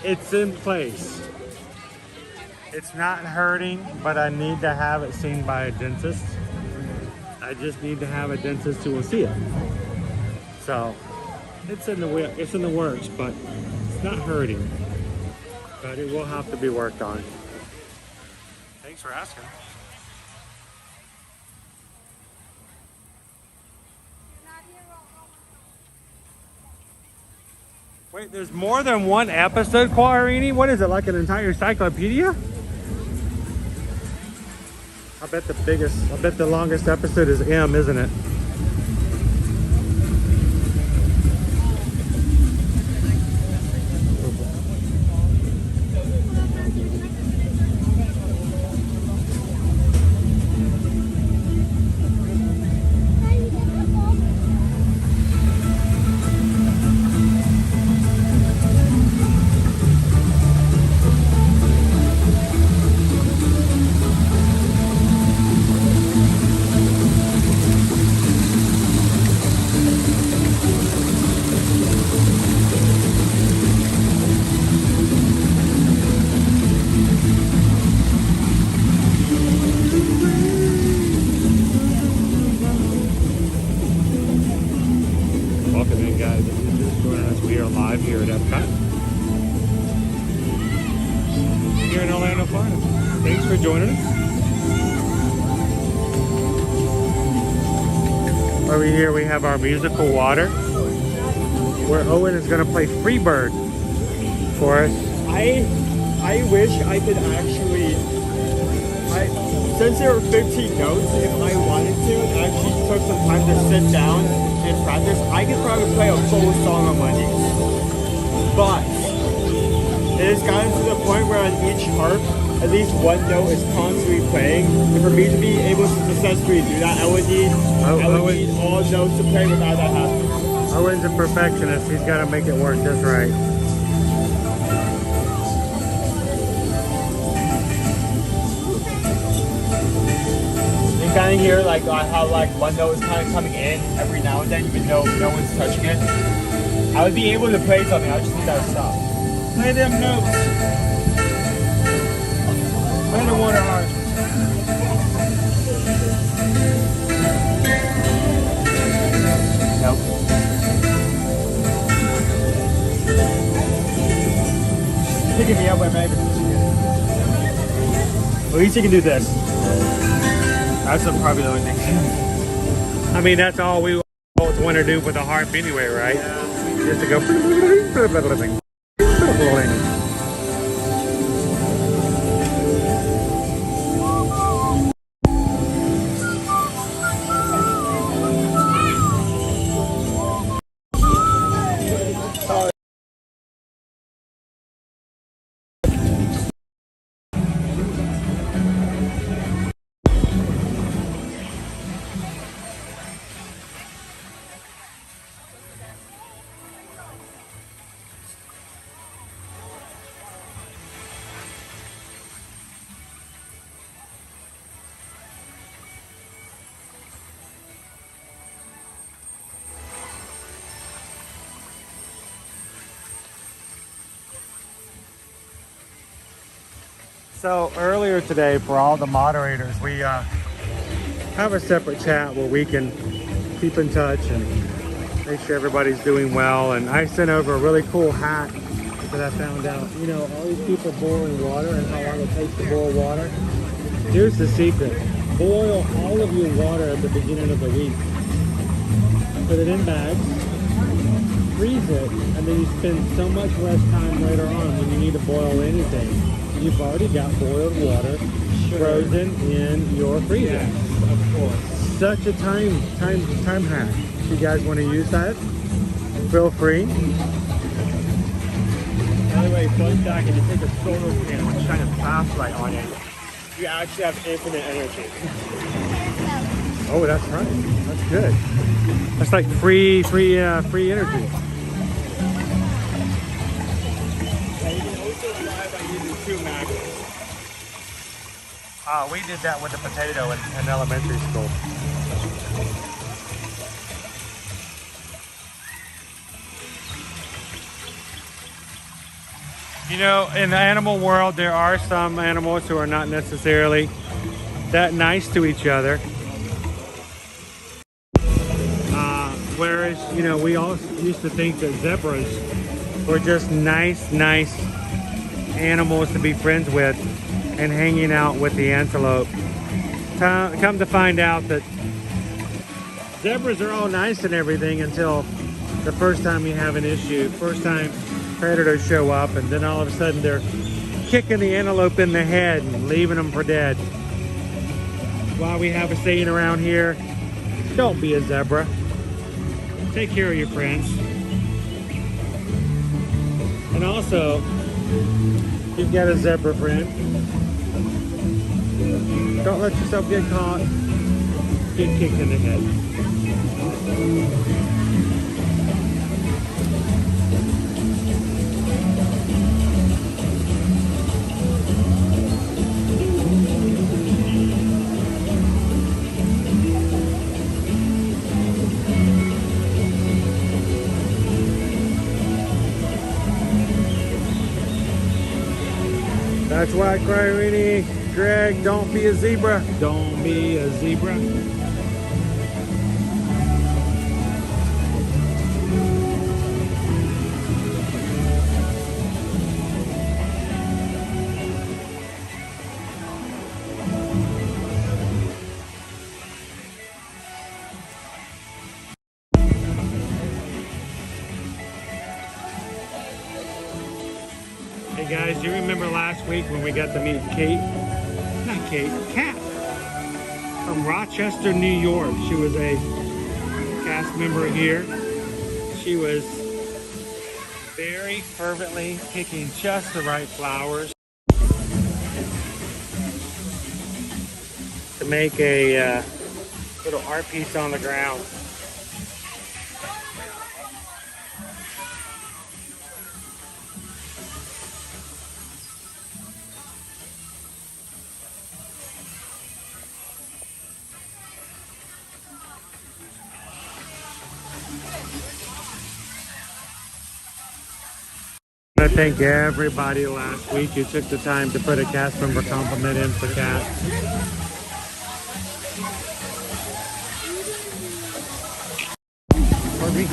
it's in place. It's not hurting, but I need to have it seen by a dentist. I just need to have a dentist who will see it. So, it's in the works, but it's not hurting. But it will have to be worked on. Thanks for asking. Wait, there's more than one episode, Quarini? What is it, like an entire encyclopedia? I bet the longest episode is M, isn't it? have fun. Thanks for joining us. Over here we have our musical water, where Owen is going to play Freebird for us. I wish I could actually, since there were 15 notes, if I wanted to and actually took some time to sit down and practice, I could probably play a full song on my knees. But it has gotten to the point where on each harp, at least one note is constantly playing. And for me to be able to successfully do that, I would need all notes to play without that happening. Owen's a perfectionist. He's got to make it work just right. You kind of hear like how like one note is kind of coming in every now and then, even though no one's touching it. I would be able to play something. I just need that to stop. Play them notes. Play the water harp. Nope. Picking me up when I'm At least you can do this. That's probably the only thing. I mean, that's all we both want to do with a harp anyway, right? Yeah. Just to go. So earlier today, for all the moderators, we have a separate chat where we can keep in touch and make sure everybody's doing well. And I sent over a really cool hack that I found out. You know, all these people boiling water and how long it takes to boil water. Here's the secret. Boil all of your water at the beginning of the week. Put it in bags, freeze it, and then you spend so much less time later on when you need to boil anything. You've already got boiled water frozen in your freezer. Yes, of course. Such a time hack. If you guys want to use that, feel free. By the way, fun fact, if you take a solar panel and shine a flashlight on it, you actually have infinite energy. Oh, that's right. That's good. That's like free energy. We did that with the potato in elementary school. You know, in the animal world, there are some animals who are not necessarily that nice to each other. Whereas, you know, we all used to think that zebras were just nice animals to be friends with and hanging out with the antelope. Come to find out that zebras are all nice and everything until the first time you have an issue, first time predators show up, and then all of a sudden they're kicking the antelope in the head and leaving them for dead. Why we have a saying around here, don't be a zebra. Take care of your friends. And also, you've got a zebra friend, don't let yourself get caught, get kicked in the head. That's right, Remy. Greg, don't be a zebra. Don't be a zebra. guys, you remember last week when we got to meet Kat from Rochester, New York. She was a cast member here. She was very fervently picking just the right flowers to make a little art piece on the ground. I thank everybody last week who took the time to put a cast member compliment in for Kat. Pardon me.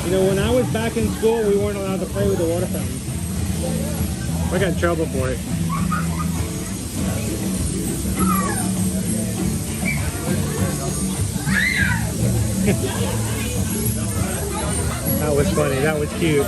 You know, when I was back in school, we weren't allowed to play with the water fountain. I got in trouble for it. That was funny. That was cute.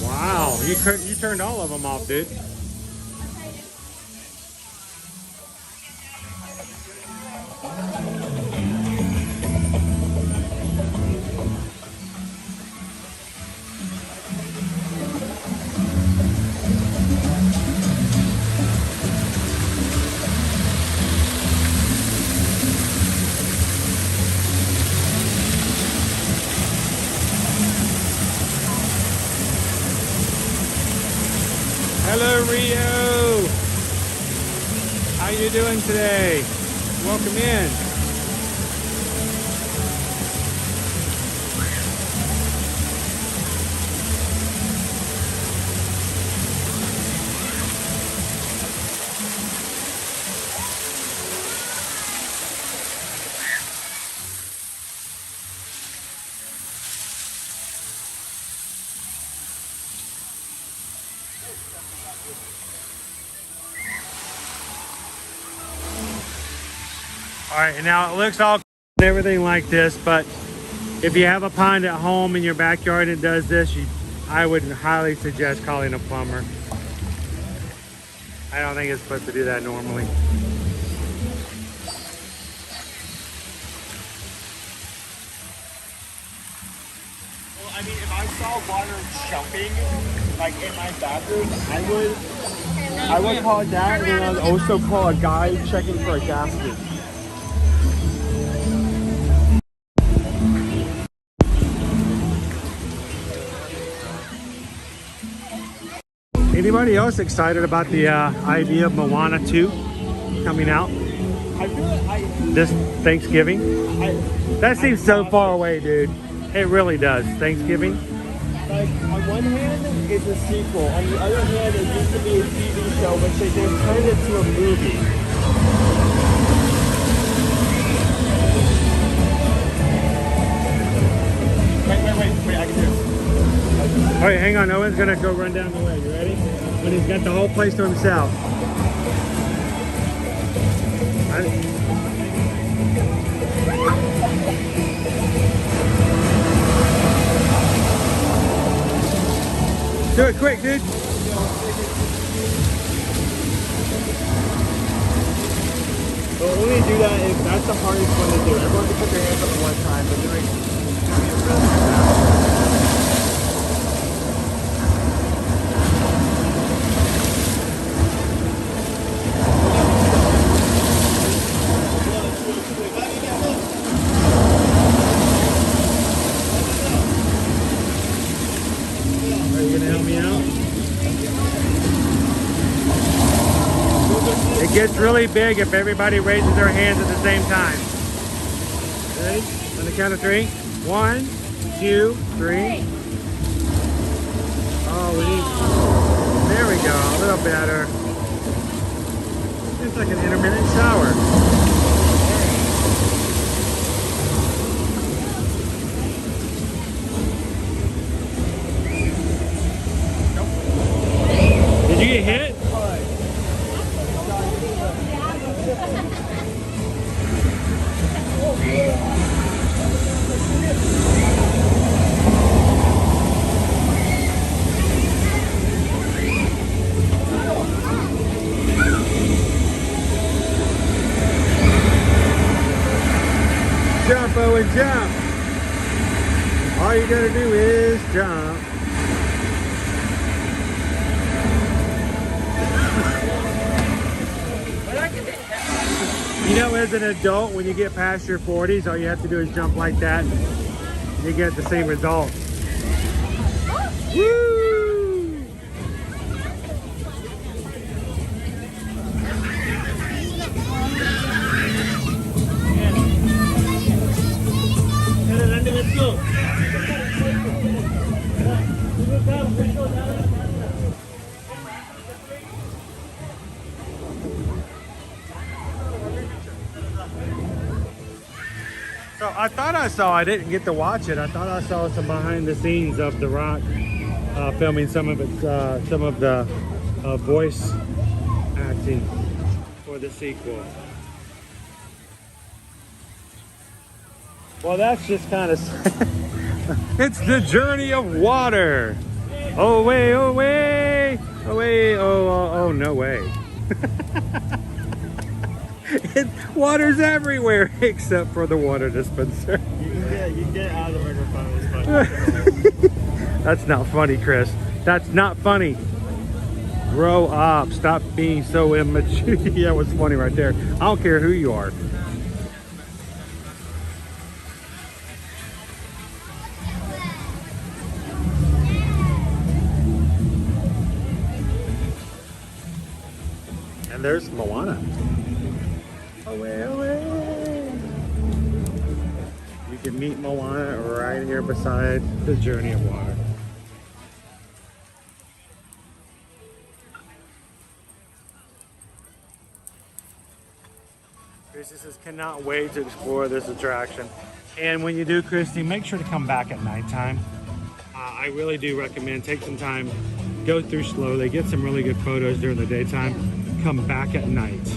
Wow, you turned all of them off, dude. Hello, Rio. How you doing today? Welcome in. All right, and now it looks all and everything like this, but if you have a pond at home in your backyard and it does this, I would highly suggest calling a plumber. I don't think it's supposed to do that normally. Well, I mean, if I saw water jumping, like in my bathroom, I would call that, and then I'd also call a guy checking for a gasket. Anybody else excited about the idea of Moana 2 coming out I feel like this Thanksgiving? That seems so far away, dude. It really does. Thanksgiving? Like, on one hand, it's a sequel. On the other hand, it used to be a TV show, which they then turned it to a movie. Wait, I can do this. All right, hang on. Owen's gonna go run down the way. You ready? When he's got the whole place to himself. Do it quick, dude. But only do that if that's the hardest one to do. Everyone can put their hands up at one time, but doing really. gets really big if everybody raises their hands at the same time. Ready? On the count of 3. 1, 2, 3. Oh, we need... There we go. A little better. It's like an intermittent shower. Did you get hit? Jump, Owen, jump. All you gotta do is jump. You know, as an adult, when you get past your 40s, all you have to do is jump like that. You get the same result. Woo! Let's go. So I thought I didn't get to watch it. I thought I saw some behind the scenes of The Rock filming some of the voice acting for the sequel. Well, that's just kind of... It's the journey of water. Oh, way, oh, way. Oh, way, oh, no way. Water's everywhere except for the water dispenser. You can get out of the microphone. That's not funny, Chris. That's not funny. Grow up. Stop being so immature. Yeah, it was funny right there. I don't care who you are. And there's Moana. Away, away. You can meet Moana right here beside the Journey of Water. Christy says, cannot wait to explore this attraction. And when you do, Christy, make sure to come back at nighttime. I really do recommend take some time, go through slowly, get some really good photos during the daytime, come back at night.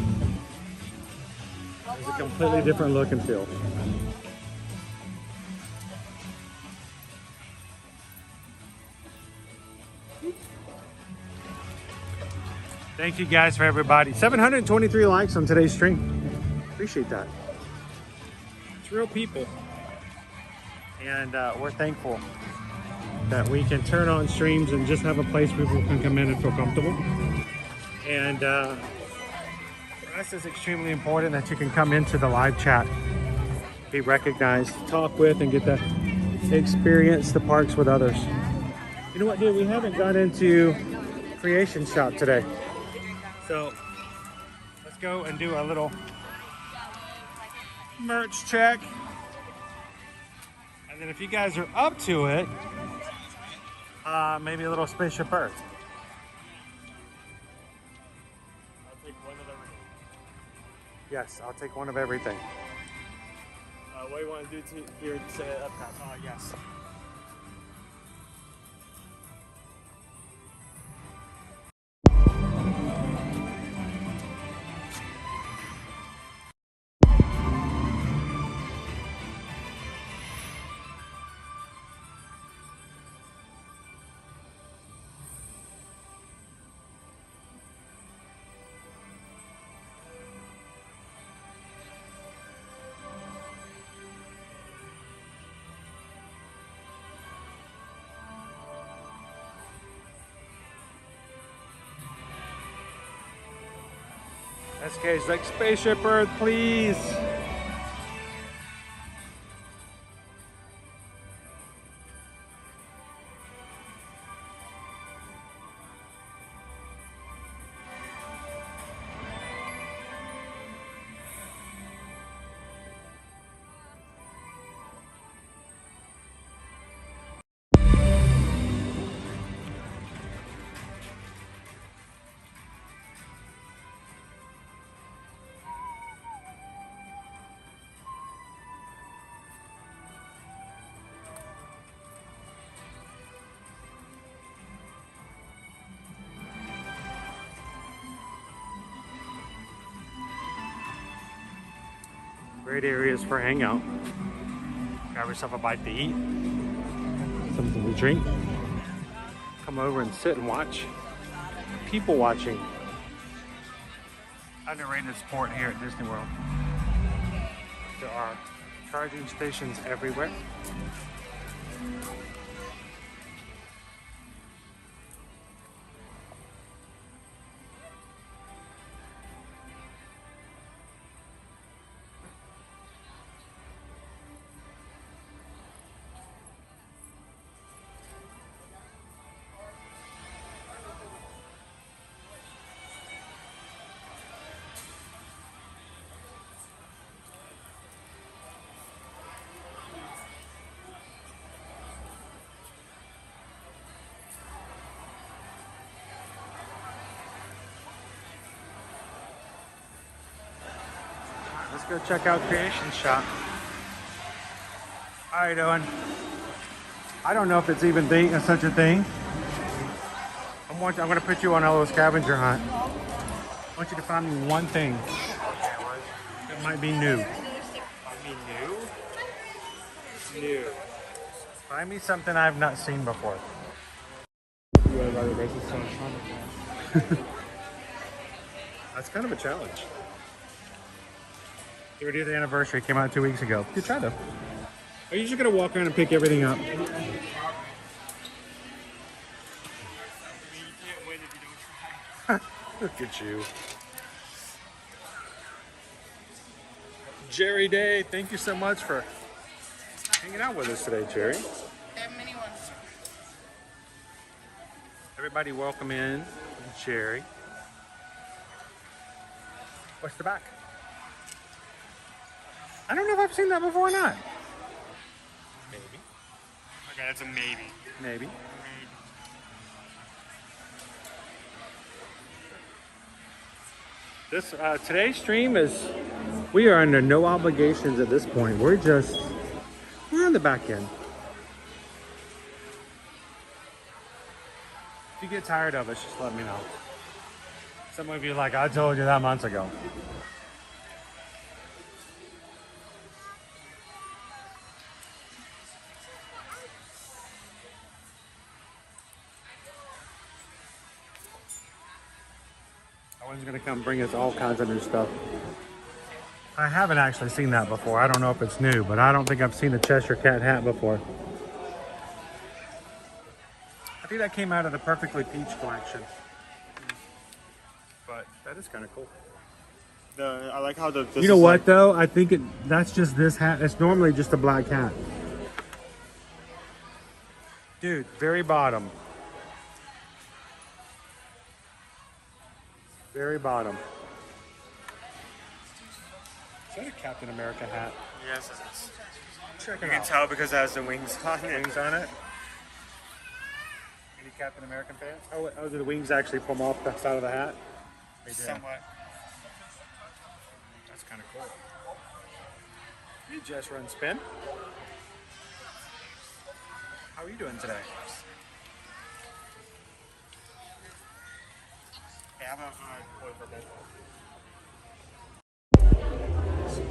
It's a completely different look and feel. Thank you guys for everybody. 723 likes on today's stream. Appreciate that. It's real people. And we're thankful that we can turn on streams and just have a place where people can come in and feel comfortable. And for us, it's extremely important that you can come into the live chat, be recognized, talk with, and get to experience the parks with others. You know what, dude? We haven't got into Creation Shop today. So let's go and do a little merch check. And then if you guys are up to it, maybe a little Spaceship Earth. I'll take one of everything. Yes, I'll take one of everything. What do you want to do here to say at Epcot? Yes. SK's like Spaceship Earth, please. Great areas for hangout. Grab yourself a bite to eat, something to drink. Come over and sit and watch. People watching. Underrated sport here at Disney World. There are charging stations everywhere. Let's go check out Creation Shop. How you doing? I don't know if it's even such a thing. I'm going to put you on a little scavenger hunt. I want you to find me one thing that might be new. New. Find me something I've not seen before. That's kind of a challenge. 30th anniversary came out 2 weeks ago. Good try though. Are you just gonna walk around and pick everything up? Look at you. Jerry Day, thank you so much for hanging out with us today, Jerry. Everybody welcome in Jerry. What's the back? I don't know if I've seen that before or not. Maybe. Okay, that's a maybe. Maybe. This today's stream is, we are under no obligations at this point. We're on the back end. If you get tired of us, just let me know. Some of you are like, I told you that months ago. Owen's gonna come bring us all kinds of new stuff. I haven't actually seen that before. I don't know if it's new, but I don't think I've seen a Cheshire Cat hat before. I think that came out of the Perfectly Peach collection. But that is kind of cool. I like how the. You know what though? I think that's just this hat. It's normally just a black hat. Dude, very bottom. Very bottom. Is that a Captain America hat? Yes, it is. Check You it can out. tell because it has the wings on it. Wings on it. Any Captain American fans? Oh, do the wings actually come off the side of the hat? They do. Somewhat. That's kind of cool. Hey, Jess Run Spin. How are you doing today?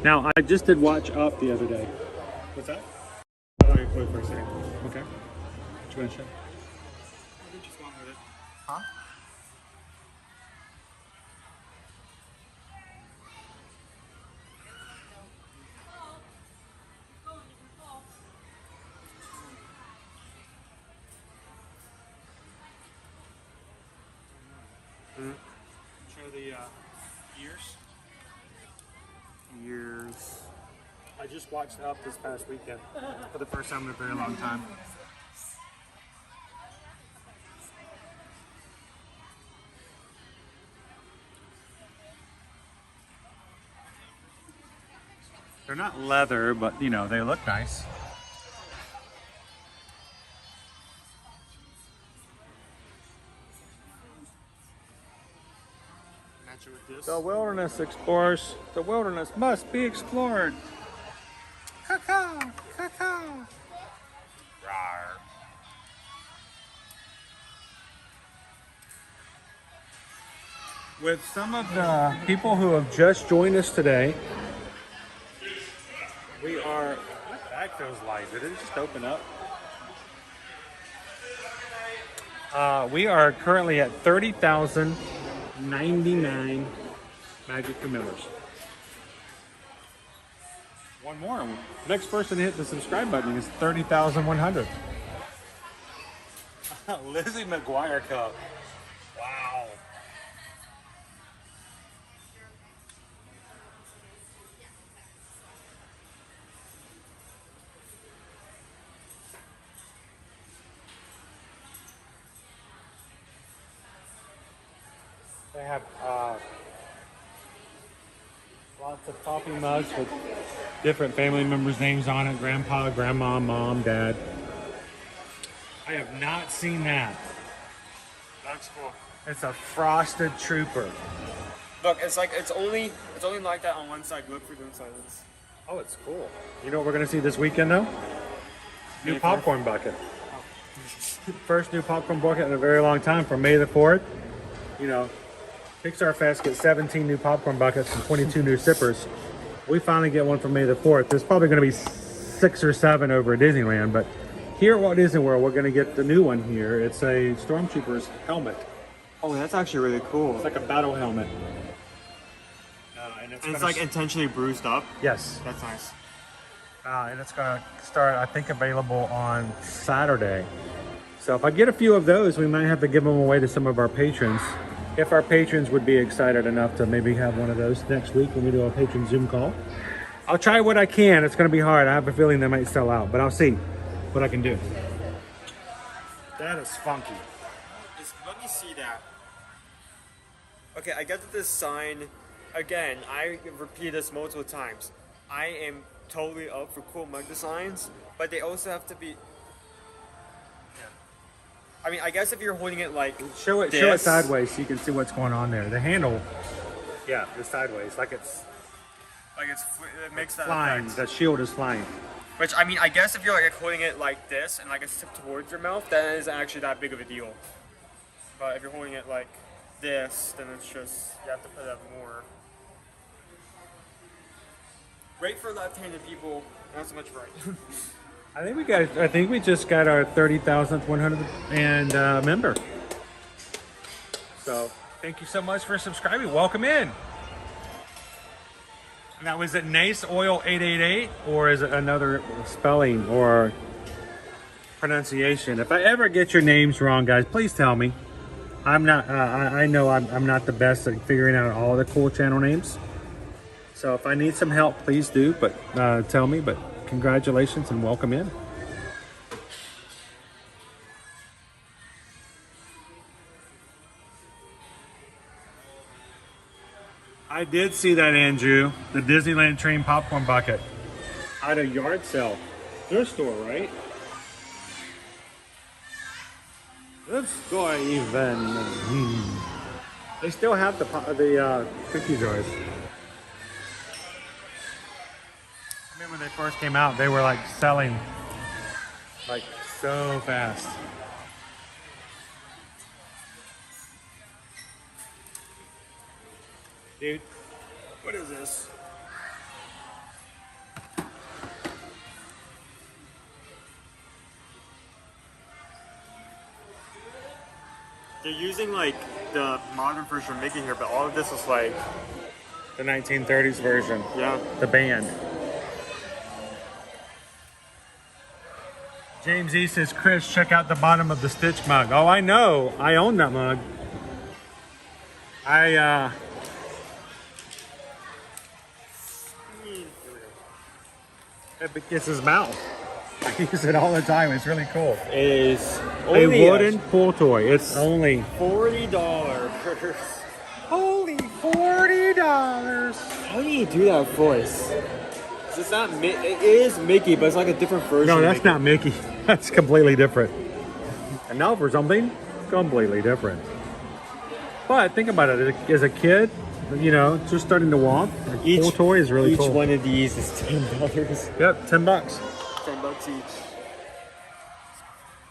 Now, I just did Watch Up the other day. What's that? Oh, you're quick for a second. Okay. What you want to show? Huh? Show the ears. Ears. I just watched Up this past weekend for the first time in a very long time. They're not leather, but you know, they look nice. The wilderness explorers. The wilderness must be explored. Caw-caw, caw-caw. Rawr. With some of the people who have just joined us today, feels light. Did it just open up? We are currently at 30,099 Magic members. One more. Next person to hit the subscribe button is 30,100. Lizzie McGuire Cup. Wow. They have lots of coffee mugs with different family members' names on it. Grandpa, grandma, mom, dad. I have not seen that. That's cool. It's a frosted trooper. Look, it's only like that on one side. Look for the inside. Oh, it's cool. You know what we're gonna see this weekend though? New popcorn bucket. First new popcorn bucket in a very long time for May the 4th. You know, Pixar Fest gets 17 new popcorn buckets and 22 new sippers. We finally get one for May the 4th. There's probably gonna be 6 or 7 over at Disneyland, but here at Walt Disney World, we're gonna get the new one here. It's a Stormtrooper's helmet. Oh, that's actually really cool. It's like a battle helmet. And it's like intentionally bruised up? Yes. That's nice. And it's gonna start, I think, available on Saturday. So if I get a few of those, we might have to give them away to some of our patrons. If our patrons would be excited enough to maybe have one of those next week when we do a patron Zoom call. I'll try what I can. It's gonna be hard. I have a feeling they might sell out, but I'll see what I can do. That is funky. Let me see that. Okay, I get that this sign, again, I repeat this multiple times. I am totally up for cool mug designs, but they also have to be... I mean, I guess if you're holding it like Show it sideways so you can see what's going on there. The handle, yeah, is sideways, like it makes that flying. effect. The shield is flying. Which, I mean, I guess if you're like holding it like this and like it's tipped towards your mouth, that isn't actually that big of a deal. But if you're holding it like this, then it's just, you have to put up more. Great for left-handed people, not so much right. I think we just got our 30,000th 100 member. So thank you so much for subscribing. Welcome in. Now, is it Nace Oil 888 or is it another spelling or pronunciation? If I ever get your names wrong, guys, please tell me. I'm not. I know I'm not the best at figuring out all the cool channel names. So if I need some help, please do. But tell me. But congratulations and welcome in. I did see that, Andrew. The Disneyland train popcorn bucket at a yard sale. Thrift store, right? Thrift store even. They still have the cookie jars. I mean, when they first came out, they were like selling like so fast. Dude, what is this? They're using like the modern version of Mickey here, but all of this is like the 1930s version. Yeah. The band. James E says, Chris, check out the bottom of the Stitch mug. Oh, I know. I own that mug. It gets his mouth. I use it all the time. It's really cool. It is a wooden pool toy. It's only $40. Only $40. How do you do that voice? It's not. It is Mickey, but it's like a different version. No, that's not Mickey. That's completely different. And now for something completely different. But think about it. As a kid, you know, just starting to walk, a pool toy is really cool. Each one of these is $10. Yep, $10. $10 each.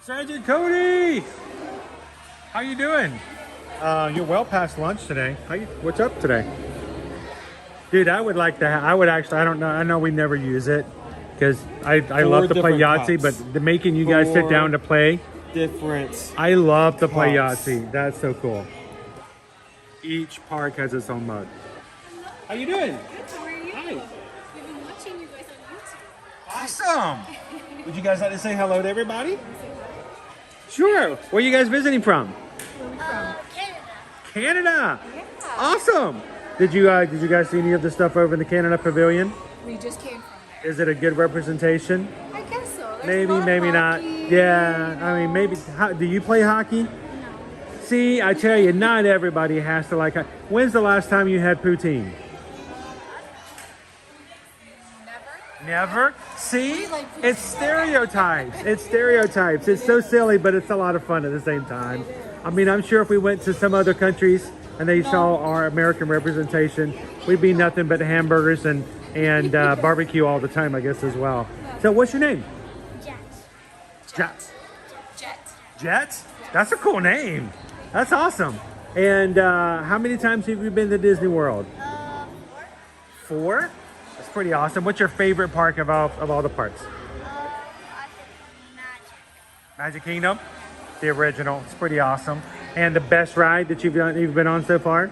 Sergeant Cody, how you doing? You're well past lunch today. What's up today? Dude, I would like to. I would actually. I don't know. I know we never use it, because I love to play different Yahtzee, cups. but the making you guys sit Four down to play. different. I love to play cups. Yahtzee. That's so cool. Each park has its own mug. How you doing? How are you? Hi. We've been watching you guys on YouTube. Awesome. Would you guys like to say hello to everybody? Sure. Where are you guys visiting from? Canada. Canada. Awesome. Did you guys see any of the stuff over in the Canada Pavilion? We just came from there. Is it a good representation? I guess so. There's Maybe, a lot of maybe not. hockey. Yeah, I mean, maybe. Do you play hockey? See, I tell you, not everybody has to like. When's the last time you had poutine? Never? See? It's stereotypes. It's stereotypes. It's so silly, but it's a lot of fun at the same time. I mean, I'm sure if we went to some other countries and they saw our American representation, we'd be nothing but hamburgers and barbecue all the time, I guess, as well. So what's your name? Jet. Jet? That's a cool name. That's awesome. And how many times have you been to Disney World? 4? That's pretty awesome. What's your favorite park of all the parks? Magic Kingdom? The original. It's pretty awesome. And the best ride that you've been on so far?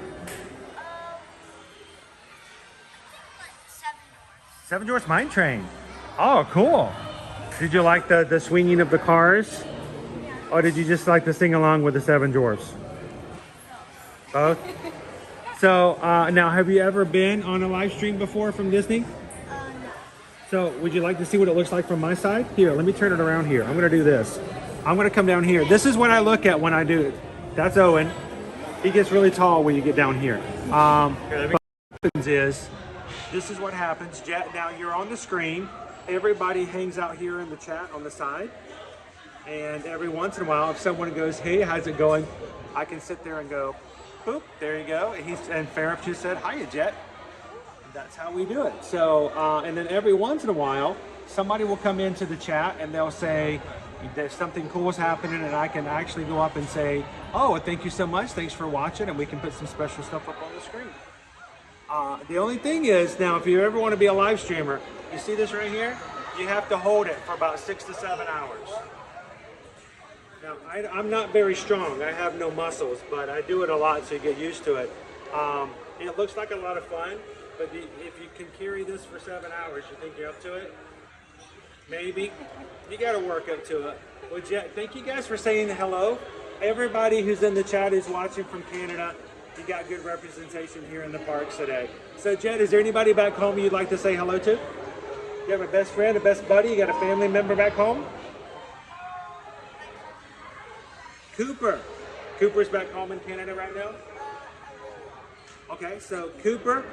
Seven Dwarfs Mine Train. Oh, cool. Did you like the swinging of the cars? Or did you just like to sing along with the Seven Dwarfs? Both? So, now, have you ever been on a live stream before from Disney? No. So, would you like to see what it looks like from my side? Here, let me turn it around here. I'm going to do this. I'm going to come down here. This is what I look at when I do it. That's Owen. He gets really tall when you get down here. What happens is, this is what happens. Now, you're on the screen. Everybody hangs out here in the chat on the side. And every once in a while, if someone goes, hey, how's it going? I can sit there and go, boop, there you go. And Farrah just said, hiya, Jet. That's how we do it. So, and then every once in a while, somebody will come into the chat and they'll say, there's something cool is happening, and I can actually go up and say, oh, thank you so much. Thanks for watching. And we can put some special stuff up on the screen. The only thing is, now, if you ever want to be a live streamer, you see this right here? You have to hold it for about 6 to 7 hours. Now, I'm not very strong. I have no muscles, but I do it a lot, so you get used to it. It looks like a lot of fun, but if you can carry this for 7 hours, you think you're up to it? Maybe. You got to work up to it. Well, Jet, thank you guys for saying hello. Everybody who's in the chat is watching from Canada. You got good representation here in the parks today. So, Jet, is there anybody back home you'd like to say hello to? You have a best friend, a best buddy? You got a family member back home? Cooper. Cooper's back home in Canada right now? Okay, so Cooper,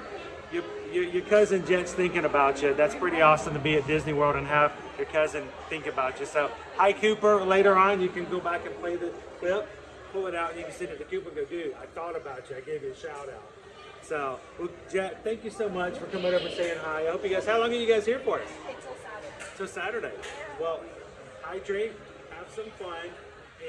your cousin Jet's thinking about you. That's pretty awesome to be at Disney World and have your cousin think about you. So, hi Cooper. Later on, you can go back and play the clip, pull it out, and you can send it to Cooper and go, dude, I thought about you. I gave you a shout out. So, well, Jet, thank you so much for coming over and saying hi. I hope you guys, how long are you guys here for? Until Saturday. Well, hydrate, have some fun.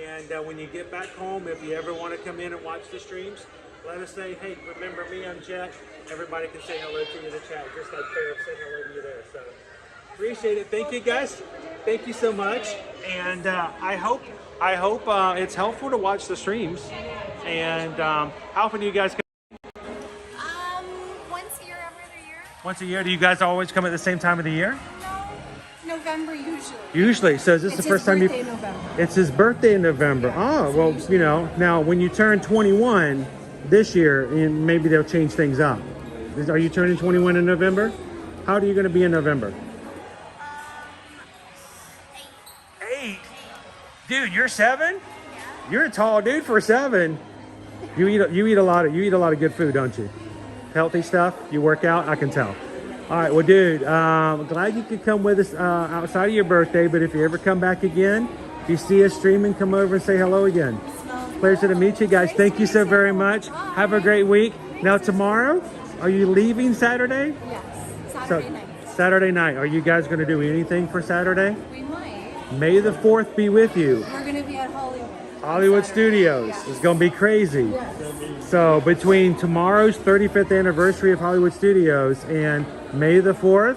And when you get back home, if you ever want to come in and watch the streams, let us say, hey, remember me, I'm Jet. Everybody can say hello to you in the chat, just like Farrah said hello to you there. So appreciate it. Thank you, guys. Thank you so much. And I hope it's helpful to watch the streams. And how often do you guys come? Once a year, every other year. Once a year. Do you guys always come at the same time of the year? November usually. Usually. So is this the first time you? It's his birthday in November. Oh, well, you know, now when you turn 21 this year, and maybe they'll change things up. Are you turning 21 in November? How old are you going to be in November? 8. Dude, you're 7? Yeah. You're a tall dude for 7. You eat a lot of good food, don't you? Healthy stuff. You work out. I can tell. All right, well, dude, I'm glad you could come with us outside of your birthday, but if you ever come back again, if you see us streaming, come over and say hello again. Pleasure to meet you guys. Thank you so very much. Have a great week. Now, tomorrow, are you leaving Saturday? Yes, Saturday night. Saturday night. Are you guys going to do anything for Saturday? We might. May the 4th be with you. We're going to be at Hollywood Studios. Yeah. It's going to be crazy. Yes. So between tomorrow's 35th anniversary of Hollywood Studios and May the 4th,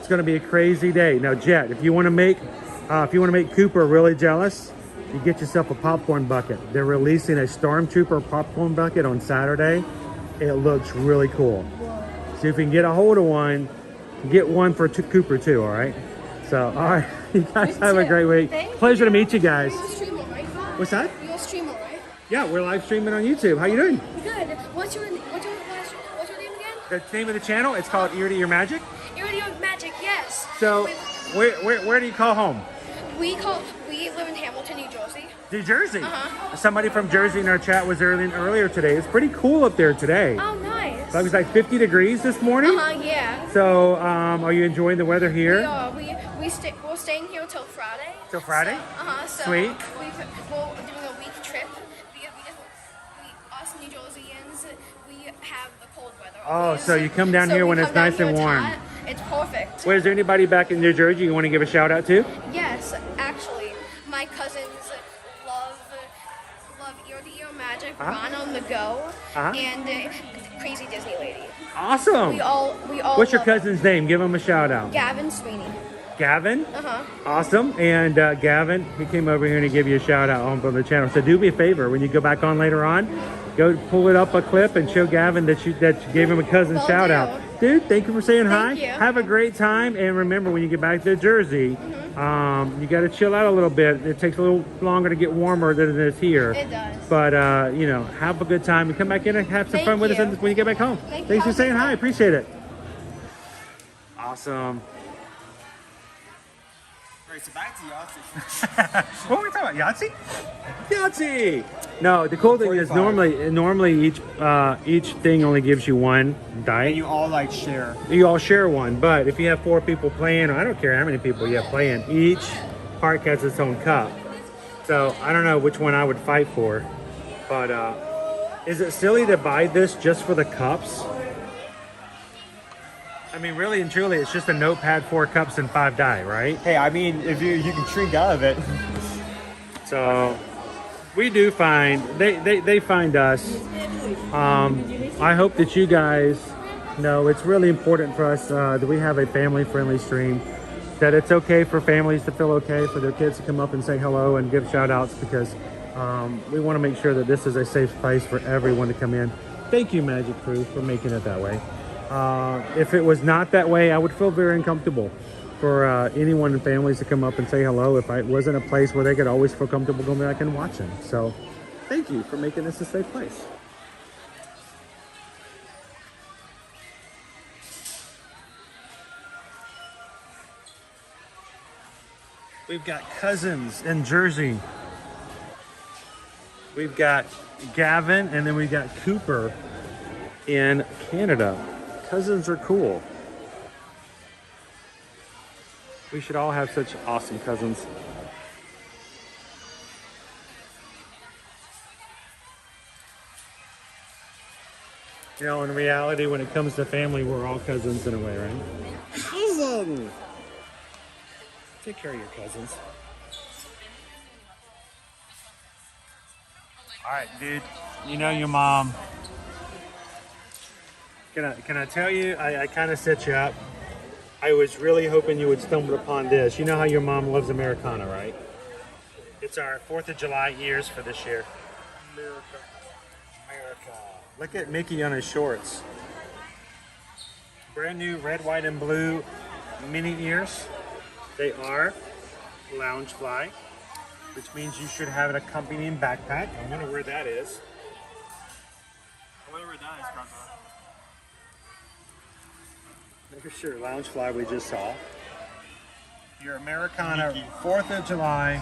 It's going to be a crazy day. Now, Jet, if you want to make Cooper really jealous, you get yourself a popcorn bucket. They're releasing a Stormtrooper popcorn bucket on Saturday. It looks really cool. So if you can get a hold of one, get one for Cooper too, all right? So, all right, you guys have a great week. Pleasure to meet you guys. What's that? You're a streamer, right? Yeah, we're live streaming on YouTube. How you doing? Good. What's your name again? The name of the channel, it's called Ear to Ear Magic. Ear to Ear Magic, yes. So, where do you call home? We live in Hamilton, New Jersey. New Jersey. Uh-huh. Somebody from Jersey in our chat was earlier today. It's pretty cool up there today. Oh, nice. So it was like 50 degrees this morning. Yeah. So, are you enjoying the weather here? We are. We're staying here till Friday. Till Friday? So Sweet. We're doing a week trip. Us New Jerseyans, we have the cold weather. Oh, so you come down here when it's nice and warm. It's perfect. Well, is there anybody back in New Jersey you want to give a shout out to? Yes, actually, my cousins love Ear to Ear Magic, Ron on the Go, and Crazy Disney Lady. Awesome. We all. What's your cousin's name? Give him a shout out. Gavin Sweeney. Gavin? Uh-huh. Awesome. And Gavin, he came over here to give you a shout out on the channel. So do me a favor, when you go back on later on, go pull it up a clip and show Gavin that you gave him a cousin shout out. Dude, thank you for saying hi. You. Have a great time. And remember, when you get back to Jersey, you got to chill out a little bit. It takes a little longer to get warmer than it is here. It does. But, have a good time and come back in and have some fun with us when you get back home. Thanks for saying hi. Appreciate it. Awesome. Right, so back to Yahtzee. What were we talking about? Yahtzee? Yahtzee! No, the cool thing is normally each thing only gives you one die. And you all like share. You all share one, but if you have 4 people playing, or I don't care how many people you have playing, each park has its own cup. So I don't know which one I would fight for, but is it silly to buy this just for the cups? I mean, really and truly, it's just a notepad, 4 cups, and 5 die, right? Hey, I mean, if you can shrink out of it. So we do find they find us. I hope that you guys know it's really important for us that we have a family-friendly stream. That it's okay for families to feel okay for their kids to come up and say hello and give shout-outs, because we want to make sure that this is a safe place for everyone to come in. Thank you, Magic Crew, for making it that way. If it was not that way, I would feel very uncomfortable for anyone in families to come up and say hello if it wasn't a place where they could always feel comfortable going back and watching. So thank you for making this a safe place. We've got cousins in Jersey. We've got Gavin, and then we've got Cooper in Canada. Cousins are cool. We should all have such awesome cousins. You know, in reality, when it comes to family, we're all cousins in a way, right? Cousin! Take care of your cousins. All right, dude. You know your mom. Can I tell you, I kind of set you up. I was really hoping you would stumble upon this. You know how your mom loves Americana, right? It's our 4th of July ears for this year. America. Look at Mickey on his shorts. Brand new red, white, and blue mini ears. They are Loungefly, which means you should have an accompanying backpack. I wonder where that is. I wonder where that is, Grandpa. For sure, Loungefly we just saw. Your Americana 4th of July,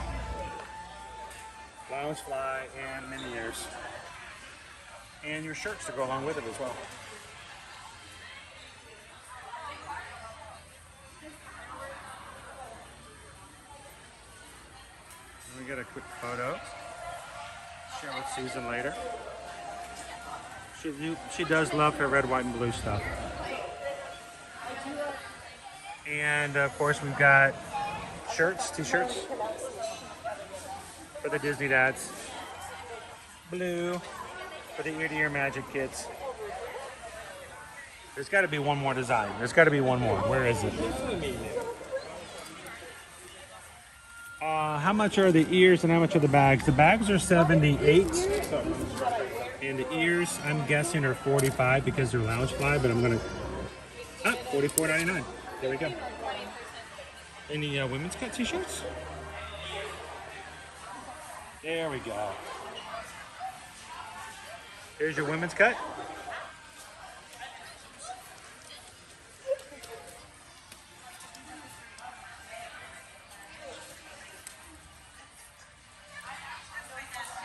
Loungefly, and mini ears. And your shirts to go along with it as well. We get a quick photo. Share with Susan later. She does love her red, white, and blue stuff. And of course we've got shirts, t-shirts for the Disney dads. Blue for the ear-to-ear magic kids. There's got to be one more design. There's got to be one more. Where is it? How much are the ears and how much are the bags? The bags are 78. And the ears, I'm guessing, are 45 because they're Loungefly, but I'm going to... $44.99. There we go. Any women's cut t-shirts? There we go. Here's your women's cut.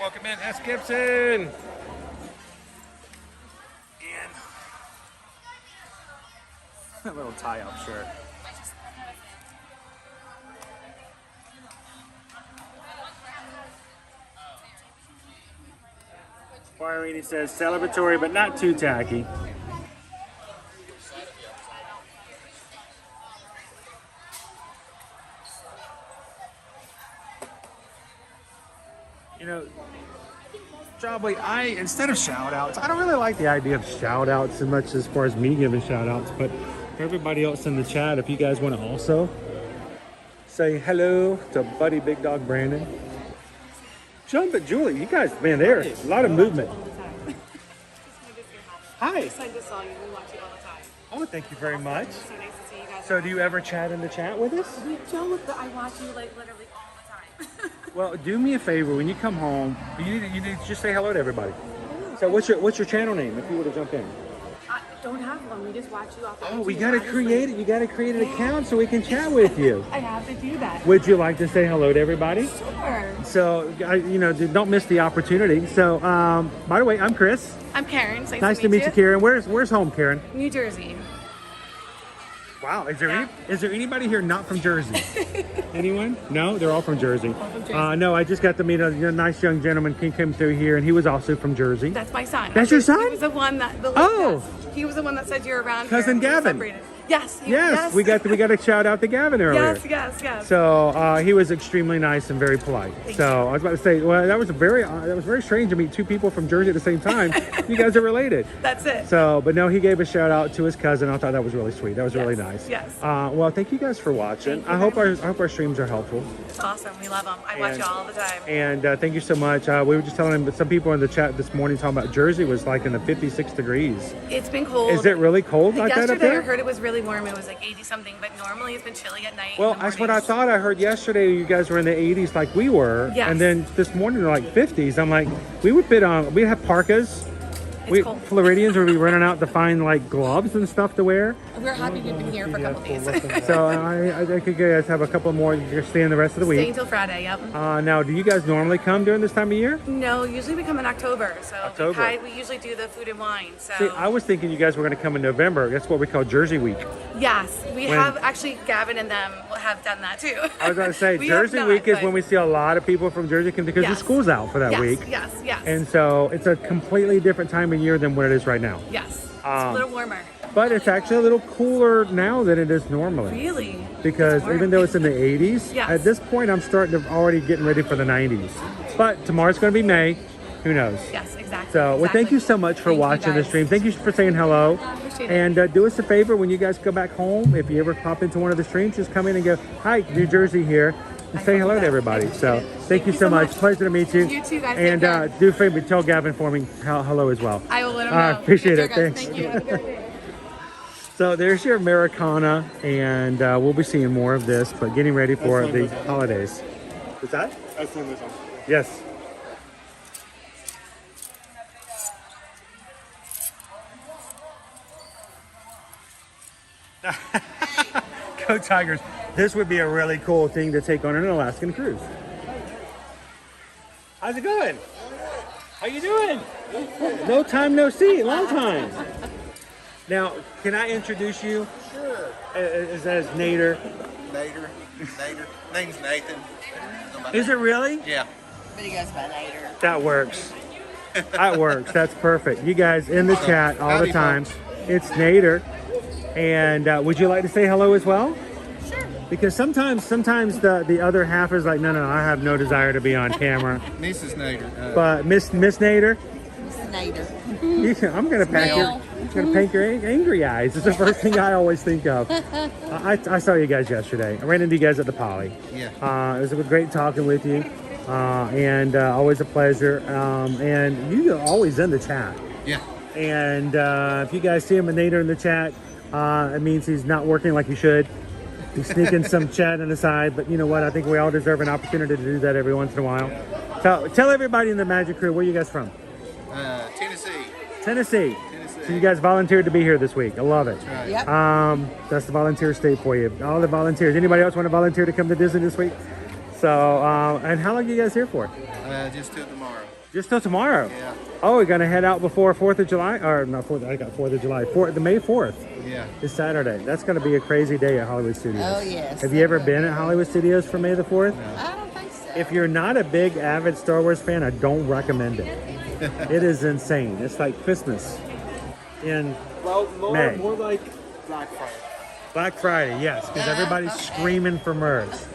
Welcome in, S. Gibson. A little tie-up shirt. Soarin says celebratory, but not too tacky. You know, probably instead of shout outs, I don't really like the idea of shout outs as much as far as me giving shout outs, but for everybody else in the chat, if you guys want to also say hello to Buddy Big Dog Brandon. Jump at Julie, you guys, man, there's a lot of movement. Hi. I just saw you. We watch you all the time. Oh, thank you very much. So nice to see you guys. So do you ever chat in the chat with us? We don't, but I watch you like literally all the time. Well, do me a favor when you come home. You need to just say hello to everybody. So what's your channel name if you were to jump in? I don't have one. We just watch you off. Oh, we gotta create it. You gotta create an account so we can chat with you. I have to do that. Would you like to say hello to everybody? Sure. So, don't miss the opportunity. So, by the way, I'm Chris. I'm Karen. Nice to meet you, Karen. Where's home, Karen? New Jersey. Wow. Is there anybody here not from Jersey? Anyone? No, they're all from Jersey. All from Jersey. No, I just got to meet a nice young gentleman. He came through here, and he was also from Jersey. That's my son. That's your son? He was the one that. He was the one that said you're around. Cousin here. Gavin. Yes. Yes. We got to shout out to Gavin earlier. Yes. So he was extremely nice and very polite. I was about to say, well, that was very strange to meet two people from Jersey at the same time. You guys are related. That's it. So, but no, he gave a shout out to his cousin. I thought that was really sweet. That was really nice. Yes. Well, thank you guys for watching. I hope our streams are helpful. It's awesome. We love them. I watch you all the time. And thank you so much. We were just telling him that some people in the chat this morning talking about Jersey was like in the 56 degrees. It's been cold. Is it really cold like that up there? Yesterday I heard it was really warm. It was like 80 something, but normally it's been chilly at night. Well, that's what I thought. I heard yesterday you guys were in the 80s like we were. Yes. And then this morning they're like 50s. I'm like, we would fit on, we have parkas. Floridians would be running out to find like gloves and stuff to wear. We're happy we've been here for a couple days. So I think you guys have a couple more. You're staying the rest of the week. Staying until Friday, yep. Now, do you guys normally come during this time of year? No, usually we come in October. So October. We usually do the food and wine. So See, I was thinking you guys were going to come in November. That's what we call Jersey Week. yes, we have actually Gavin and them have done that too. I was going to say Jersey Week is when we see a lot of people from Jersey come because the school's out for that week. Yes. And so it's a completely different time of year than what it is right now. Yes, it's a little warmer. But it's actually a little cooler now than it is normally. Really? Because even though it's in the 80s, Yes. at this point I'm starting to already getting ready for the 90s. But tomorrow's going to be May. Who knows? Yes, exactly. So, well, thank you so much for watching the stream. Thank you for saying hello. Appreciate it. And do us a favor when you guys go back home, if you ever pop into one of the streams, just come in and go, hi, New Jersey here. And say hello to everybody. So thank you so much. Pleasure to meet you. You too, guys. And do a favor, tell Gavin for me hello as well. I will let him know. Appreciate it. Guys. Thanks. Thank you. Have a great day. So there's your Americana, and we'll be seeing more of this, but getting ready for the holidays. What's that? I've seen this one. Yes. Go Tigers. This would be a really cool thing to take on an Alaskan cruise. How's it going? How you doing? No time, no see. Long time. Now, can I introduce you? Sure. As Nader. Nader. Name's Nathan. Is it really? Yeah. What do you guys about Nader? That works. That works. That's perfect. You guys in the chat all the time. It's Nader. And would you like to say hello as well? Sure. Because sometimes the other half is like, no, I have no desire to be on camera. Mrs. Nader. But Miss Nader. Nader. I'm gonna pack your. Gonna paint your angry eyes. It's the first thing I always think of. I saw you guys yesterday. I ran into you guys at the Poly. Yeah. It was great talking with you, and always a pleasure. And you're always in the chat. Yeah. And if you guys see him and Nader in the chat, it means he's not working like he should. He's sneaking some chat on the side, but you know what? I think we all deserve an opportunity to do that every once in a while. So tell everybody in the Magic Crew, where you guys from? Tennessee. Tennessee. So you guys volunteered to be here this week. I love it. Right. Yep. That's the volunteer state for you. All the volunteers. Anybody else want to volunteer to come to Disney this week? So, and how long are you guys here for? Just till tomorrow. Just till tomorrow? Yeah. Oh, we're going to head out before 4th of July? Or not 4th, I got 4th of July. The May 4th. Yeah. Is Saturday. That's going to be a crazy day at Hollywood Studios. Oh, yes. Have you ever been at Hollywood Studios for May the 4th? No. I don't think so. If you're not a big, avid Star Wars fan, I don't recommend it. It is insane. It's like Christmas in May. More like Black Friday. Black Friday, yes, because everybody's screaming for Murs.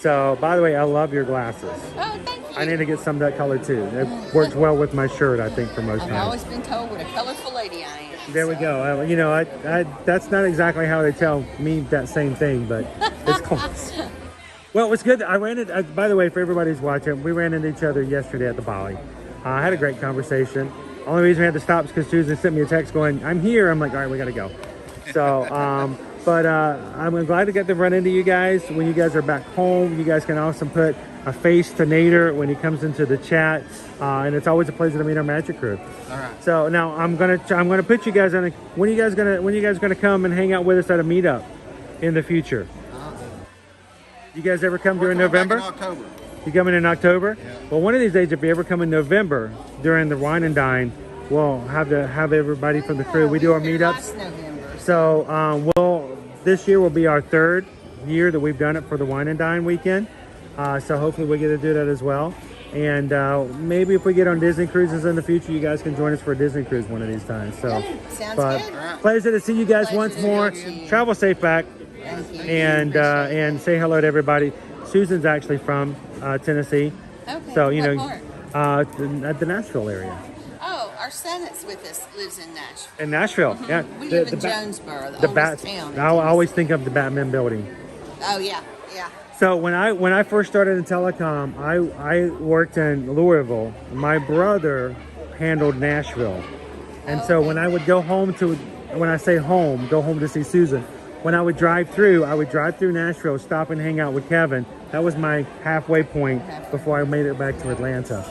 So, by the way, I love your glasses. Oh, thank you. I need to get some of that color too. It works well with my shirt, I think, for most I've times. always been told what a colorful lady I am. There we go. You know, I that's not exactly how they tell me that same thing, but it's close. Well, it was good. I ran it. By the way, for everybody who's watching, we ran into each other yesterday at the Poly. I had a great conversation. Only reason we had to stop is because Susan sent me a text going, "I'm here." I'm like, "All right, we got to go." So, but I'm glad to get to run into you guys. When you guys are back home, you guys can also put a face to Nader when he comes into the chat, and it's always a pleasure to meet our Magic Crew. All right. So now I'm gonna put you guys on. When are you guys gonna come and hang out with us at a meetup in the future? You guys ever come during November? Back in October. You coming in October? Yeah. Well, one of these days, if you ever come in November during the Wine and Dine, we'll have everybody from the crew. We do our meetups. So this year will be our 3rd year that we've done it for the Wine and Dine weekend. So hopefully we get to do that as well. And maybe if we get on Disney cruises in the future, you guys can join us for a Disney cruise one of these times. So, Sounds but good. pleasure to see you guys once more. Travel safe back, and say hello to everybody. Susan's actually from Tennessee, Okay. so you What know, part? at the Nashville area. Oh, our son that's with us lives in Nashville. In Nashville, yeah. We live in Jonesboro, the oldest town in I always think of the Batman building. Oh, yeah, yeah. So when I first started in telecom, I worked in Louisville. My brother handled Nashville, and so when I would go home when I say home, go home to see Susan. When I would drive through Nashville, stop and hang out with Kevin. That was my halfway point before I made it back to Atlanta.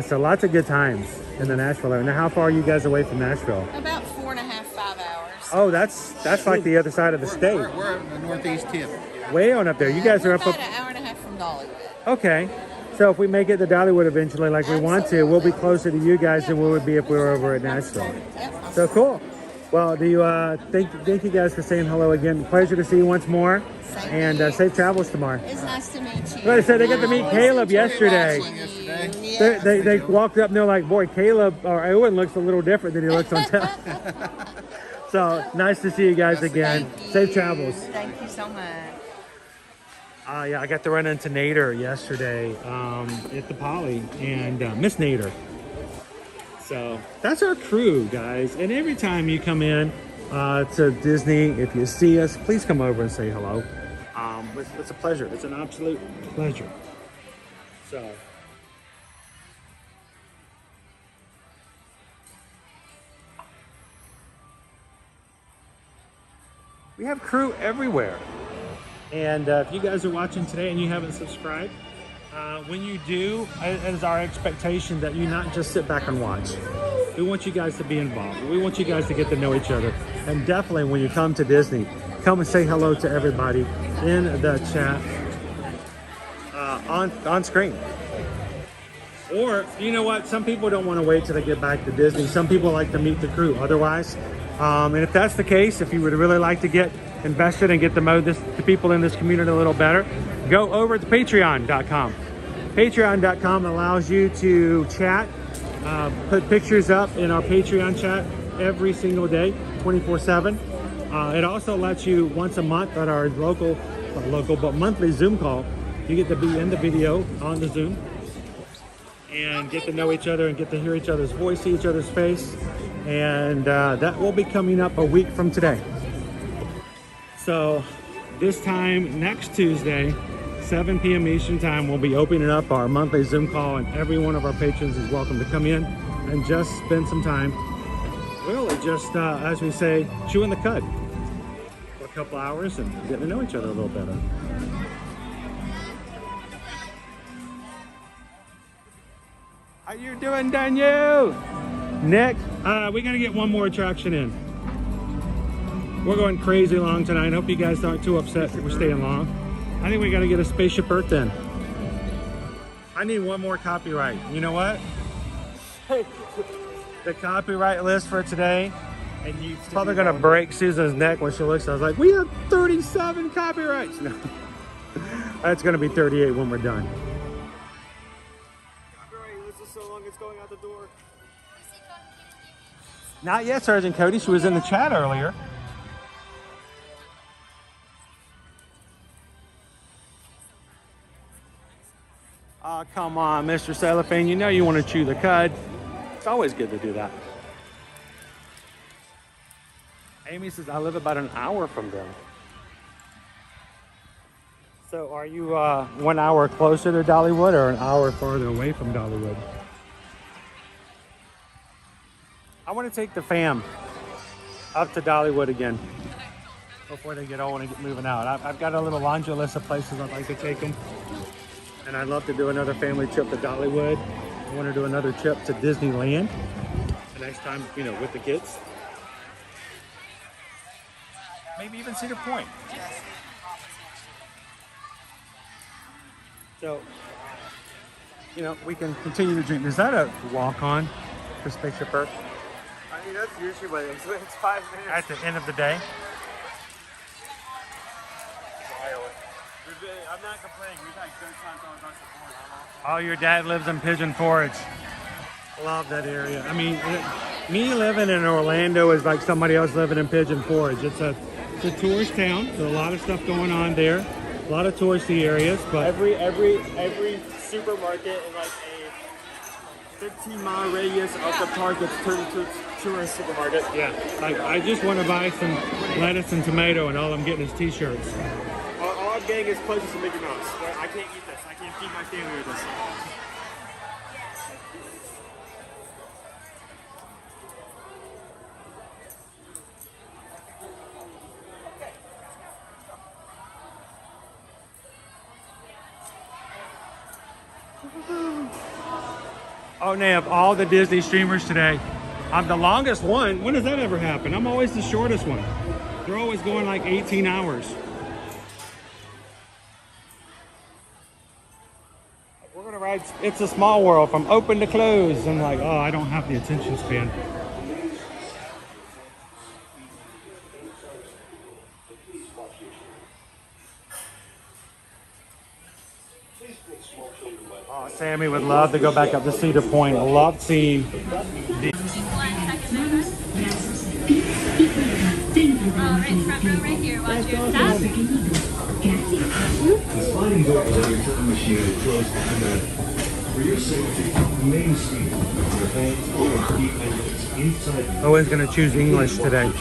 So lots of good times in the Nashville area. Now, how far are you guys away from Nashville? About 4.5, 5 hours. Oh, that's like the other side of the state. We're at the northeast tip. Way on up there. You guys are up. About an hour and a half from Dollywood. Okay. So if we make it to Dollywood eventually, like we want to, we'll be closer to you guys than we would be if we were over at Nashville. So cool. Well, do you thank you guys for saying hello again. Pleasure to see you once more, and safe travals tomorrow. It's nice to meet you. Like I said, they got to meet Caleb yesterday. They walked up and they're like, "Boy, Caleb or Owen looks a little different than he looks on TV." So nice to see you guys again. Safe travels. Thank you so much. Yeah, I got to run into Nader yesterday at the Poly, and Miss Nader. So that's our crew, guys. And every time you come in to Disney, if you see us, please come over and say hello. It's a pleasure. It's an absolute pleasure. So. We have crew everywhere. And if you guys are watching today and you haven't subscribed, when you do, it is our expectation that you not just sit back and watch. We want you guys to be involved. We want you guys to get to know each other. And definitely when you come to Disney, come and say hello to everybody in the chat on screen. Or, you know what, some people don't want to wait till they get back to Disney. Some people like to meet the crew otherwise. And if that's the case, if you would really like to get invested and get to know the people in this community a little better, go over to patreon.com. Patreon.com allows you to chat, put pictures up in our Patreon chat every single day, 24/7. It also lets you once a month at our but monthly Zoom call, you get to be in the video on the Zoom and get to know each other and get to hear each other's voice, see each other's face. and that will be coming up a week from today. So this time next Tuesday, 7 p.m. Eastern time, we'll be opening up our monthly Zoom call, and every one of our patrons is welcome to come in and just spend some time, really just, as we say, chewing the cud for a couple hours and getting to know each other a little better. How you doing, Daniel? Nick, we gotta get one more attraction in. We're going crazy long tonight. I hope you guys aren't too upset that we're staying long. I think we gotta get a Spaceship Earth in. I need one more copyright. You know what? The copyright list for today, and you probably gonna break Susan's neck when she looks. I was like, we have 37 copyrights. No, that's gonna be 38 when we're done. Not yet, Sergeant Cody. She was in the chat earlier. Oh, come on, Mr. Cellophane. You know you want to chew the cud. It's always good to do that. Amy says, I live about an hour from them. So are you 1 hour closer to Dollywood or an hour farther away from Dollywood? I want to take the fam up to Dollywood again before they get old and get moving out. I've got a little laundry list of places I'd like to take them. And I'd love to do another family trip to Dollywood. I want to do another trip to Disneyland the next time, you know, with the kids. Maybe even Cedar Point. So, you know, we can continue to drink. Is that a walk-on for Spaceship Earth? I mean, that's usually what it is. It's 5 minutes. At the end of the day? I'm not complaining. We've had good times all across the board. Oh, your dad lives in Pigeon Forge. Love that area. I mean, me living in Orlando is like somebody else living in Pigeon Forge. It's a tourist town. There's a lot of stuff going on there. A lot of touristy areas, but every supermarket in like a 15-mile radius of the park gets turned into a tourist supermarket. Yeah, like I just want to buy some lettuce and tomato, and all I'm getting is t-shirts. All I'm getting is pledges to Mickey Mouse. I can't eat this. I can't feed my family with this. Oh, Nay, of all the Disney streamers today, I'm the longest one. When does that ever happen? I'm always the shortest one. They're always going like 18 hours. We're gonna ride It's a Small World from open to close. I'm like, oh, I don't have the attention span. Oh, Sammy would love to go back up to Cedar Point. I love seeing the... Right here, watch your stop. The sliding door below your time machine will close automatically. For your safety, remain seated with your hands or feet angles inside. Owen's going to choose English today.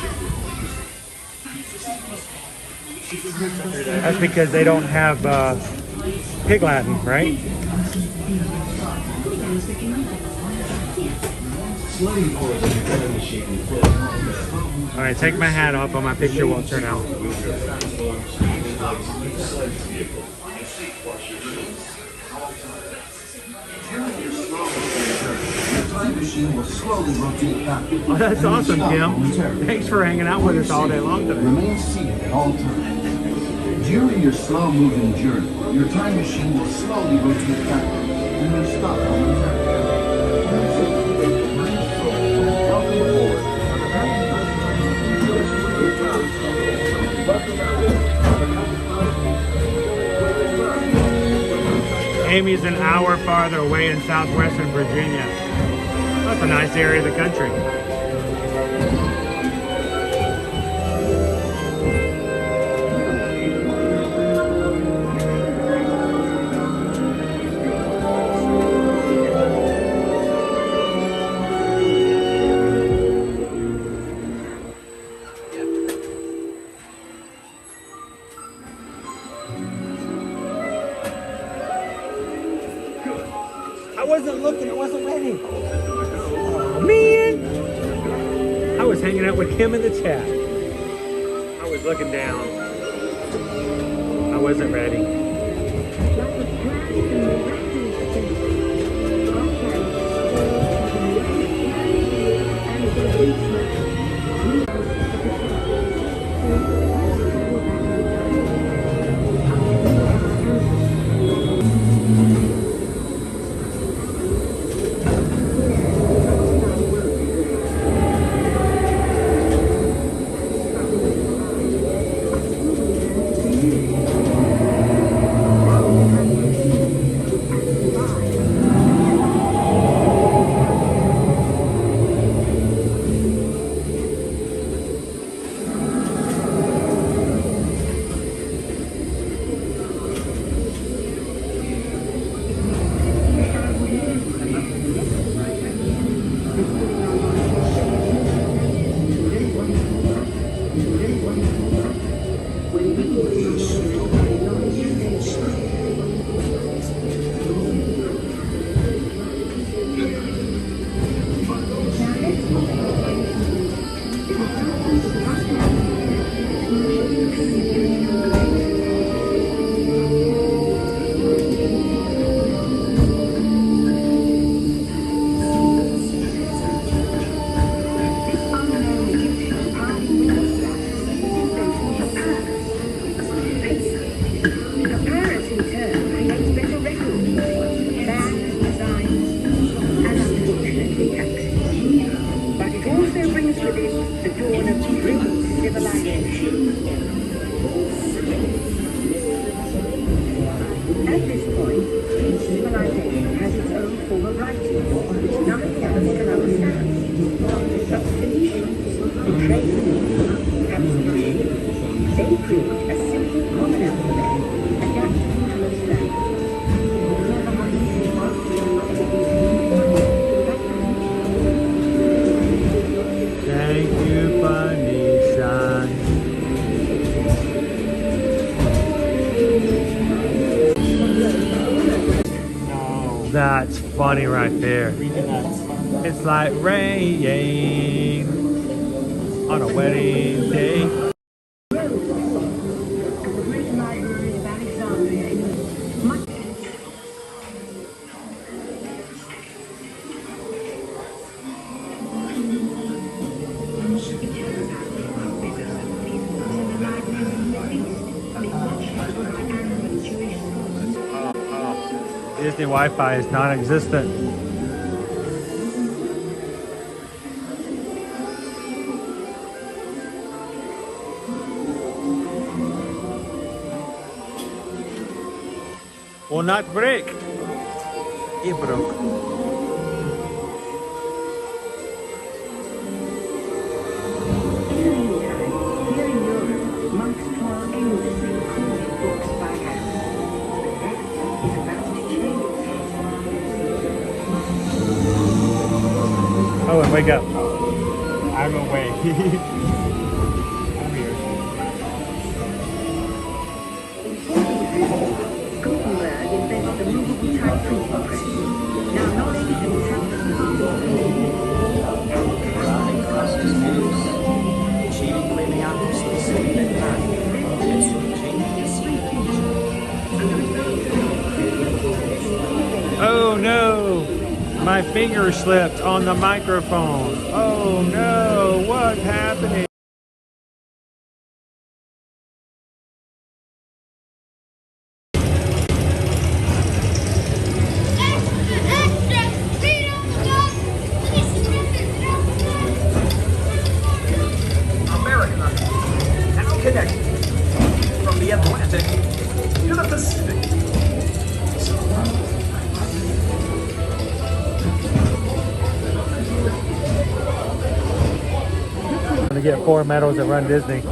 That's because they don't have Pig Latin, right? All right, take my hat off, but my picture won't turn out. Oh, that's awesome, Kim. Thanks for hanging out with us all day long today. Remain seated at all times. During your slow-moving journey, your time machine will slowly rotate backward and will stop momentarily. Amy's an hour farther away in southwestern Virginia. That's a nice area of the country. wasn't looking. I wasn't ready. Oh, man. I was hanging out with Kim in the chat. I was looking down. I wasn't ready. That's funny right there. It's like rain on a wedding day. Disney Wi-Fi is non-existent. Will not break. It broke. Oh, and wake up. I'm awake. I'm here. Gutenberg invented the movable type printing press. Now knowledge and Achieving clearly obviously saving that time and switching is Oh no! My finger slipped on the microphone. Oh no! What's happening? America, now connected from the Atlantic to the Pacific. I'm gonna get 4 medals at Run Disney.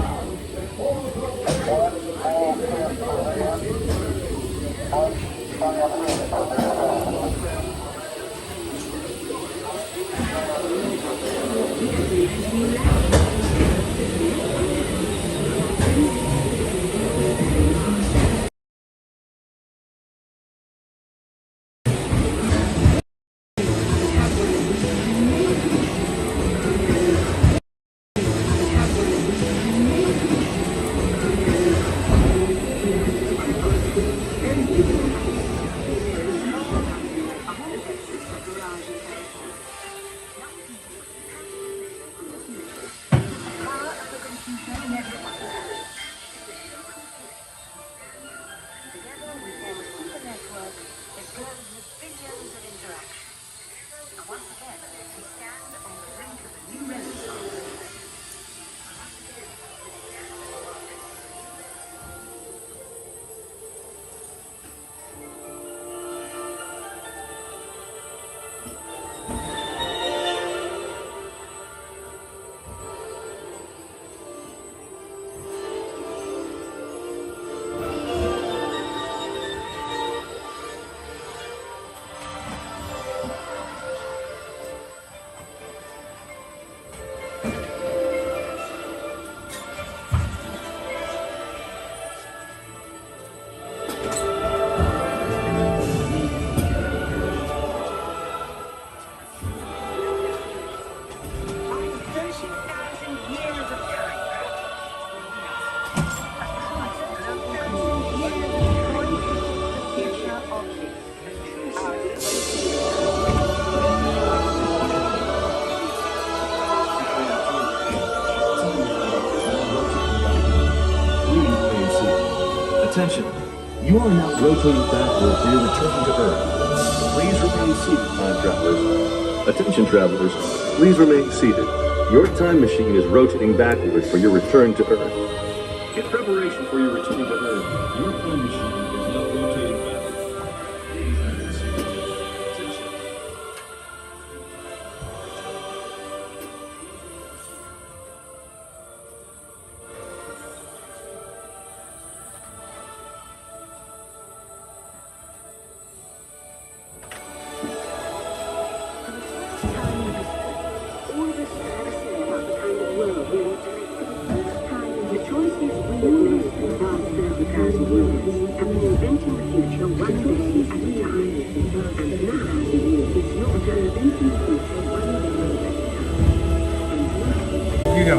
Attention. You are now rotating backward for your return to Earth. Please remain seated, time travelers. Attention, travelers. Please remain seated. Your time machine is rotating backward for your return to Earth. In preparation for your return to Earth, your time machine is now rotating backward. Please remain seated. Attention. You go.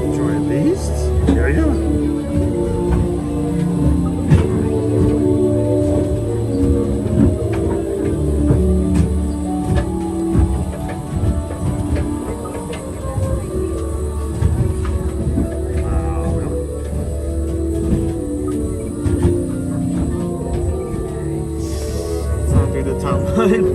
Enjoy at least. There you go. It's not through the top line.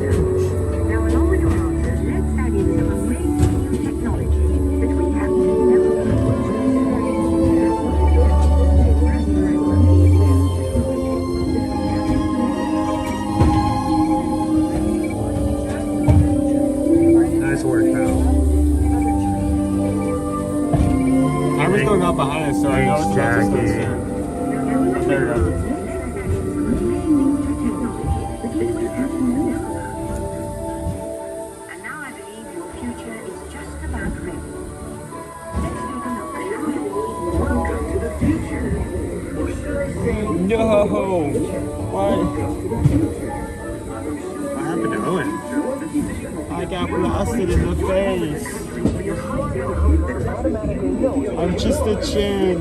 Nice work, pal. I was going up behind us, so I know it's about to start soon. There we go. And now I believe your future is just about ready. Let's take a look at welcome to the future. Or should I say, No! What? What happened to Owen? I got blasted in the face. I'm just a chin.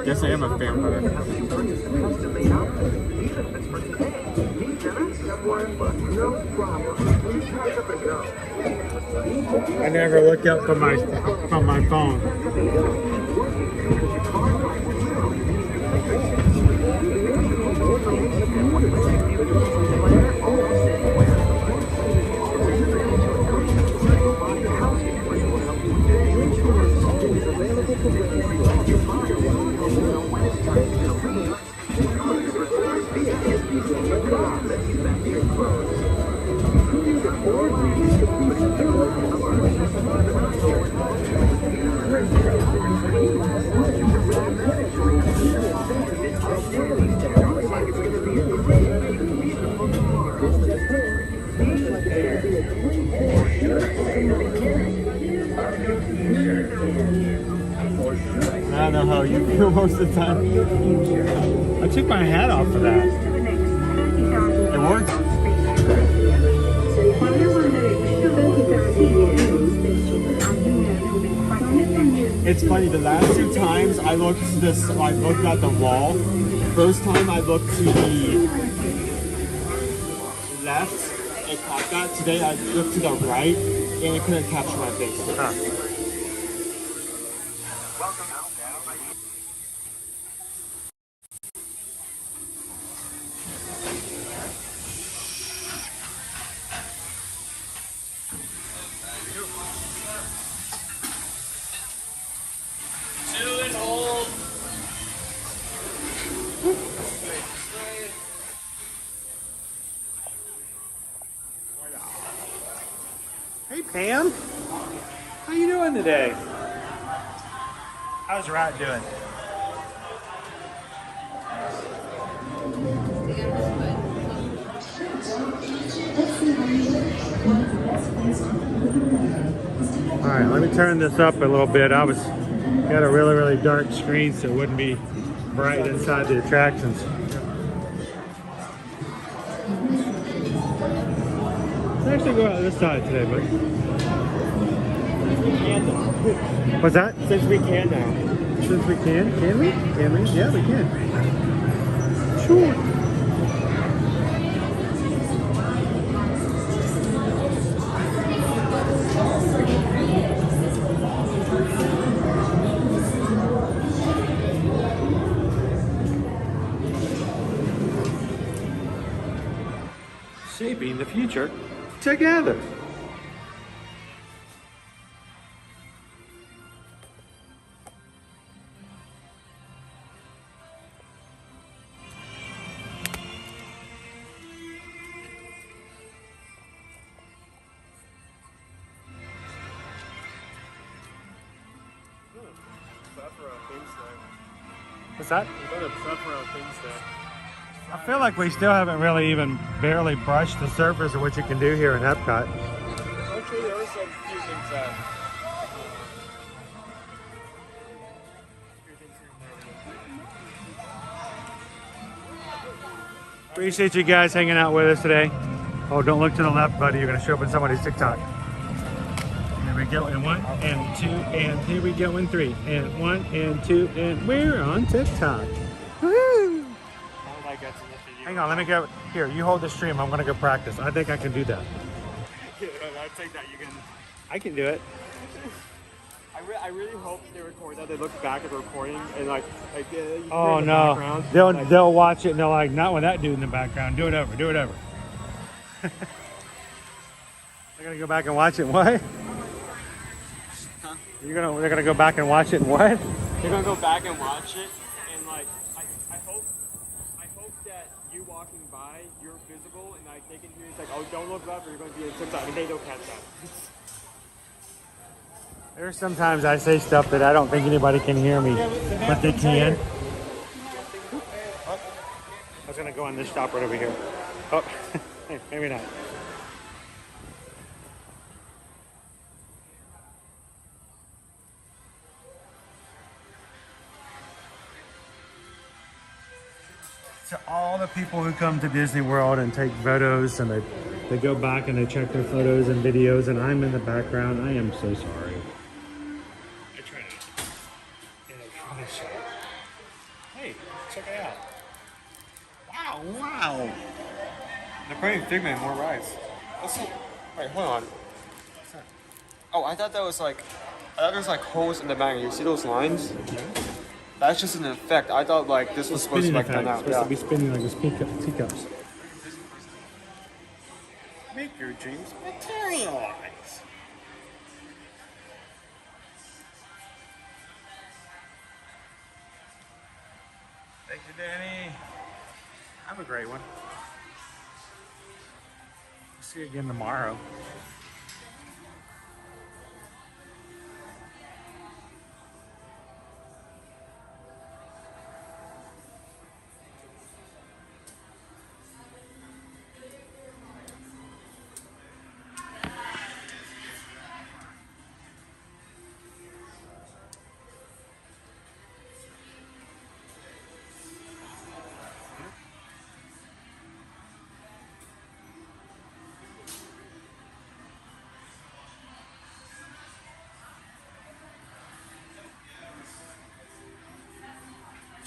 Guess I am a vampire. I never look up from my phone. I don't know how you feel most of the time. I took my hat off for that. It worked. It's funny, the last two times I looked at the wall. First time I looked to the left, it caught that. Today I looked to the right, and it couldn't capture my face. Hey Pam, how you doing today? How's Rat doing? All right, let me turn this up a little bit. I got a really dark screen, so it wouldn't be bright inside the attractions. Let's actually go out this side today, but what's that? Since we can now. Since we can? Can we? Can we? Yeah, we can. Sure. shaping the future together. What's that? I feel like we still haven't really even barely brushed the surface of what you can do here in Epcot. Actually, there are some few things that. Appreciate you guys hanging out with us today. Oh, don't look to the left, buddy. You're going to show up in somebody's TikTok. Here we go, and 1 and 2, and here we go in 3, and 1 and 2, and we're on TikTok. Woo! Hang on, let me go. Here, you hold the stream. I'm going to go practice. I think I can do that. I think that you can. I can do it. I really hope they record that. They look back at the recording and like Oh in the no, background, they'll watch it and they're like, not with that dude in the background. Do it over. Do it over. They're gonna go back and watch it. What? Huh? They're gonna go back and watch it. And what? They're gonna go back and watch it, and like I hope that you walking by, you're visible, and like they can hear it's like, oh, don't look left, or you're gonna be in TikTok, and they don't catch that. There's sometimes I say stuff that I don't think anybody can hear me, but they can. I was gonna go on this stop right over here. Oh, maybe not. To all the people who come to Disney World and take photos and they go back and they check their photos and videos and I'm in the background, I am so sorry. I try not to. Hey, check it out. Wow. They're putting Figment in more rides. Wait, hold on. Oh, I thought there was like holes in the bag. You see those lines? That's just an effect. I thought like this was supposed to like come out. It's supposed to be spinning like this teacups. Make your dreams materialize. Thank you, Danny. Have a great one. See you again tomorrow.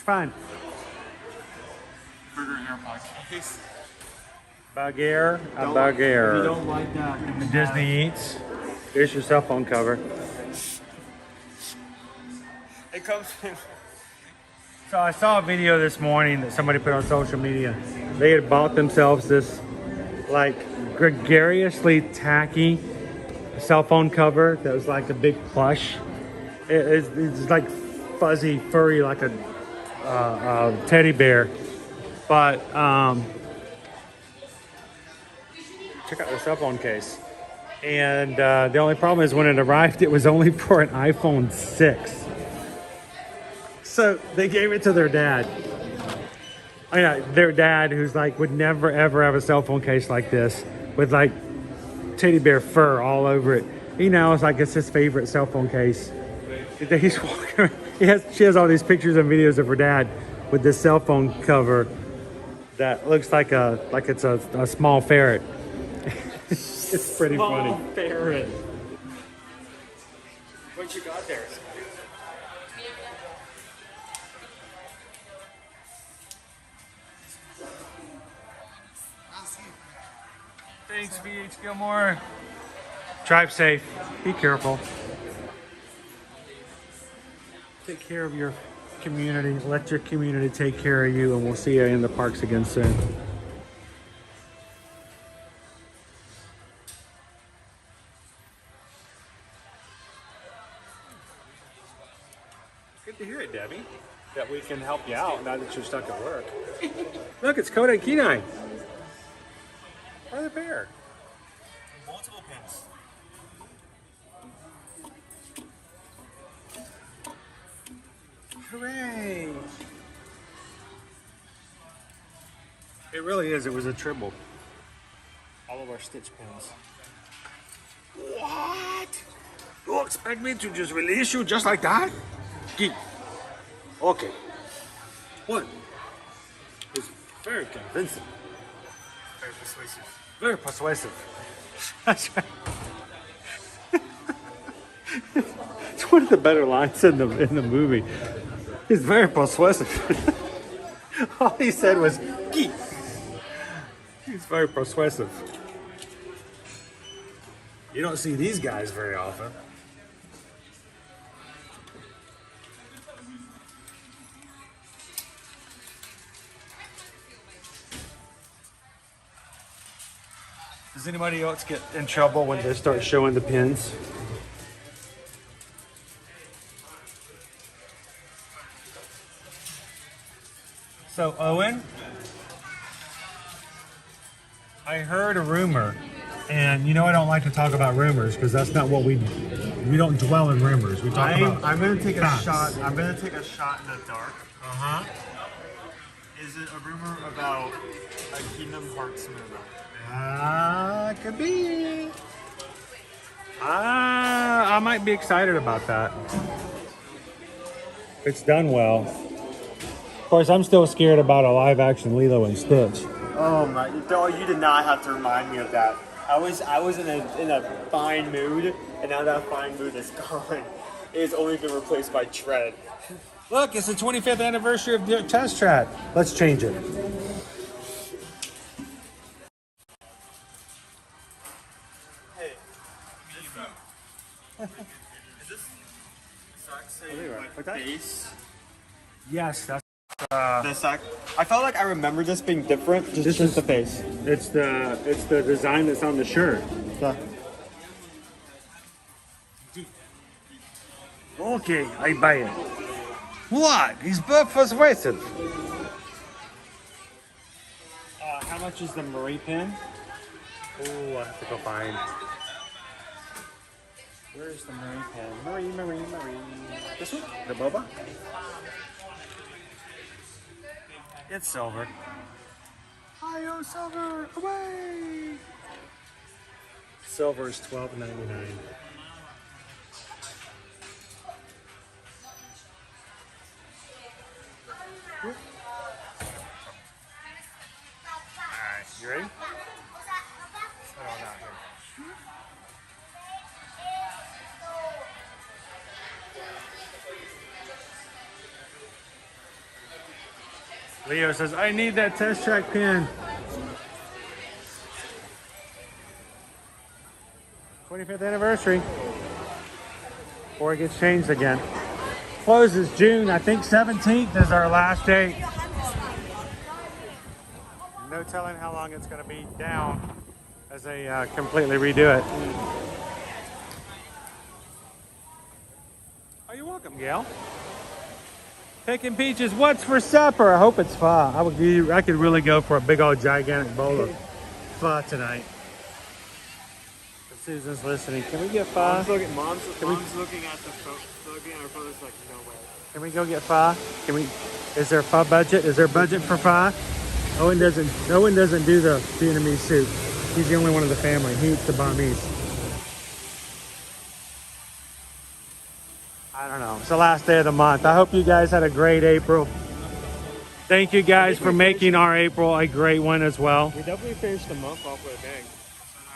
Fine. Burger in your podcast. Bug-air, a If bug-air. you don't like that, Disney Eats. Here's your cell phone cover. it comes in. So I saw a video this morning that somebody put on social media. They had bought themselves this like gregariously tacky cell phone cover that was like a big plush. It's like fuzzy, furry, like a teddy bear. But check out the cell phone case. And the only problem is when it arrived, it was only for an iPhone 6. So they gave it to their dad. I mean, their dad, who's like would never ever have a cell phone case like this with like teddy bear fur all over it. He now is like it's his favorite cell phone case. He's walking around. She has all these pictures and videos of her dad with this cell phone cover that looks like it's a small ferret. It's pretty funny. Small ferret. What you got there? Thanks, VH Gilmore. Drive safe. Be careful. Take care of your community. Let your community take care of you, and we'll see you in the parks again soon. that we can help you out now that you're stuck at work. Look, it's Kodak Kenai. Or the bear. Multiple pins. Hooray! It really is. It was a triple. All of our stitch pins. What? You expect me to just release you just like that? Geek. Okay. What? It's very convincing. Very persuasive. Very persuasive. That's right. It's one of the better lines in the movie. He's very persuasive. All he said was geek. He's very persuasive. You don't see these guys very often. Does anybody else get in trouble when they start showing the pins? So, Owen, I heard a rumor, and you know I don't like to talk about rumors because that's not what we don't dwell in rumors. We talk about I'm gonna take facts. a shot. I'm gonna take a shot in the dark. Uh-huh. Is it a rumor about a Kingdom Hearts movie? Could be. I might be excited about that. It's done well. Of course, I'm still scared about a live-action Lilo and Stitch. Oh my! You did not have to remind me of that. I was in a fine mood, and now that fine mood is gone. It has only been replaced by dread. Look, it's the 25th anniversary of the Test Track. Let's change it. Hey, is this sack say like base? Yes, that's the sack. I felt like I remember this being different. Just the face. It's the design that's on the shirt. Okay, I buy it. What? He's both persuasive. How much is the Marie pin? Oh, I have to go find. Where's the Marie pin? Marie. This one? The boba? It's silver. Hi-yo, silver, away! Silver is $12.99. Alright, you ready? Leo says, I need that Test Track pin. 25th anniversary. Before it gets changed again. Closes June, I think 17th is our last date. No telling how long it's going to be down as they completely redo it. Oh, you're welcome, Gail. Picking peaches, what's for supper? I hope it's pho. I could really go for a big old gigantic bowl of pho tonight. If Susan's listening, can we get pho? Mom's looking at the looking at her phone. It's like, no way. Can we go get pho? Is there a pho budget? Is there a budget for pho? Owen doesn't do the Vietnamese soup. He's the only one in the family. He eats the Burmese. I don't know. It's the last day of the month. I hope you guys had a great April. Thank you guys for making our April a great one as well. We definitely finished the month off with a bang.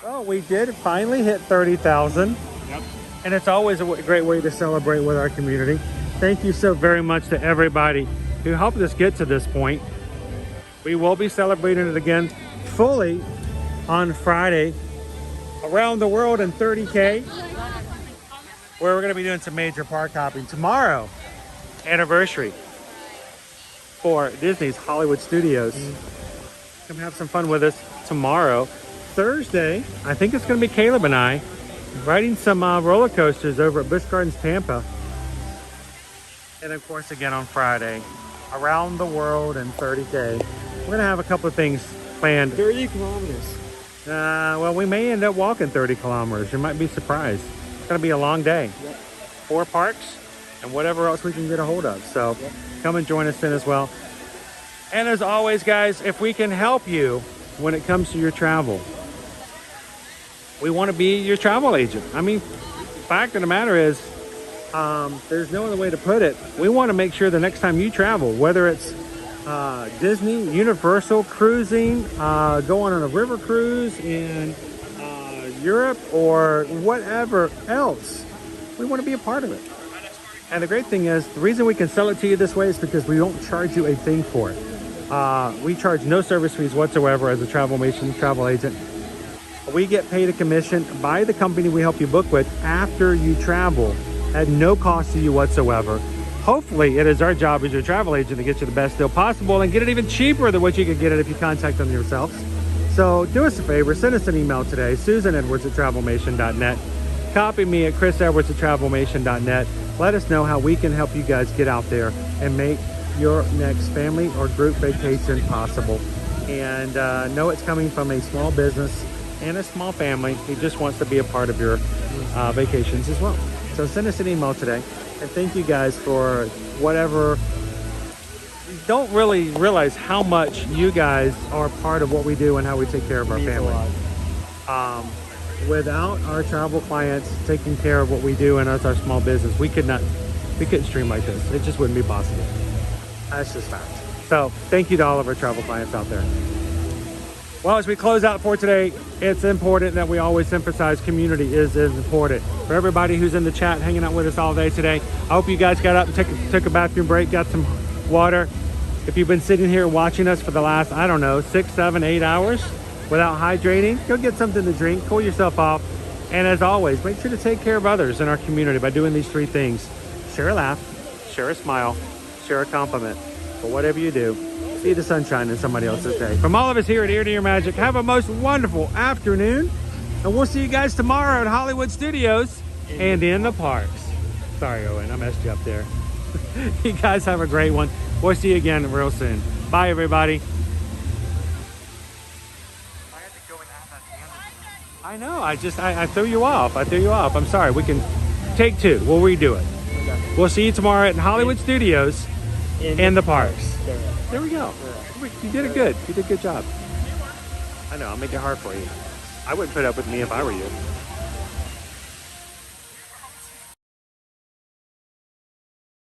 Well, we did finally hit 30,000. Yep. And it's always a great way to celebrate with our community. Thank you so very much to everybody who helped us get to this point. We will be celebrating it again fully on Friday around the world in 30K, where we're going to be doing some major park hopping. Tomorrow, anniversary for Disney's Hollywood Studios. Come have some fun with us tomorrow. Thursday, I think it's going to be Caleb and I riding some roller coasters over at Busch Gardens, Tampa. And of course, again on Friday, around the world in 30K. We're gonna have a couple of things planned. 30 kilometers. Well, we may end up walking 30 kilometers. You might be surprised. It's gonna be a long day. Yep. 4 parks and whatever else we can get a hold of. So come and join us then as well. And as always, guys, if we can help you when it comes to your travel, we want to be your travel agent. I mean, fact of the matter is, there's no other way to put it. We want to make sure the next time you travel, whether it's Disney, Universal, cruising, going on a river cruise in Europe, or whatever else, we want to be a part of it. And the great thing is, the reason we can sell it to you this way is because we don't charge you a thing for it. We charge no service fees whatsoever as a travel agent. We get paid a commission by the company we help you book with after you travel at no cost to you whatsoever. Hopefully, it is our job as your travel agent to get you the best deal possible and get it even cheaper than what you could get it if you contact them yourselves. So do us a favor, send us an email today, susanedwards@travelmation.net. Copy me at chrisedwards@travelmation.net. Let us know how we can help you guys get out there and make your next family or group vacation possible. And know it's coming from a small business and a small family who just wants to be a part of your vacations as well. So send us an email today. And thank you guys for whatever. You don't really realize how much you guys are part of what we do and how we take care of our family. Without our travel clients taking care of what we do and as our small business, we couldn't stream like this. It just wouldn't be possible. That's just fact. So thank you to all of our travel clients out there. Well, as we close out for today, it's important that we always emphasize community is important. For everybody who's in the chat, hanging out with us all day today, I hope you guys got up and took a bathroom break, got some water. If you've been sitting here watching us for the last, 6, 7, 8 hours without hydrating, go get something to drink, cool yourself off. And as always, make sure to take care of others in our community by doing these 3 things. Share a laugh, share a smile, share a compliment. But whatever you do, see the sunshine in somebody else's day. From all of us here at Ear to Ear Magic, have a most wonderful afternoon. And we'll see you guys tomorrow at Hollywood Studios and in the parks. Sorry, Owen, I messed you up there. You guys have a great one. We'll see you again real soon. Bye, everybody. I know, I threw you off. I'm sorry. We can take 2. We'll redo it. Okay. We'll see you tomorrow at Hollywood Studios in the parks. There we go. You did it good. You did a good job. I know, I'll make it hard for you. I wouldn't put up with me if I were you.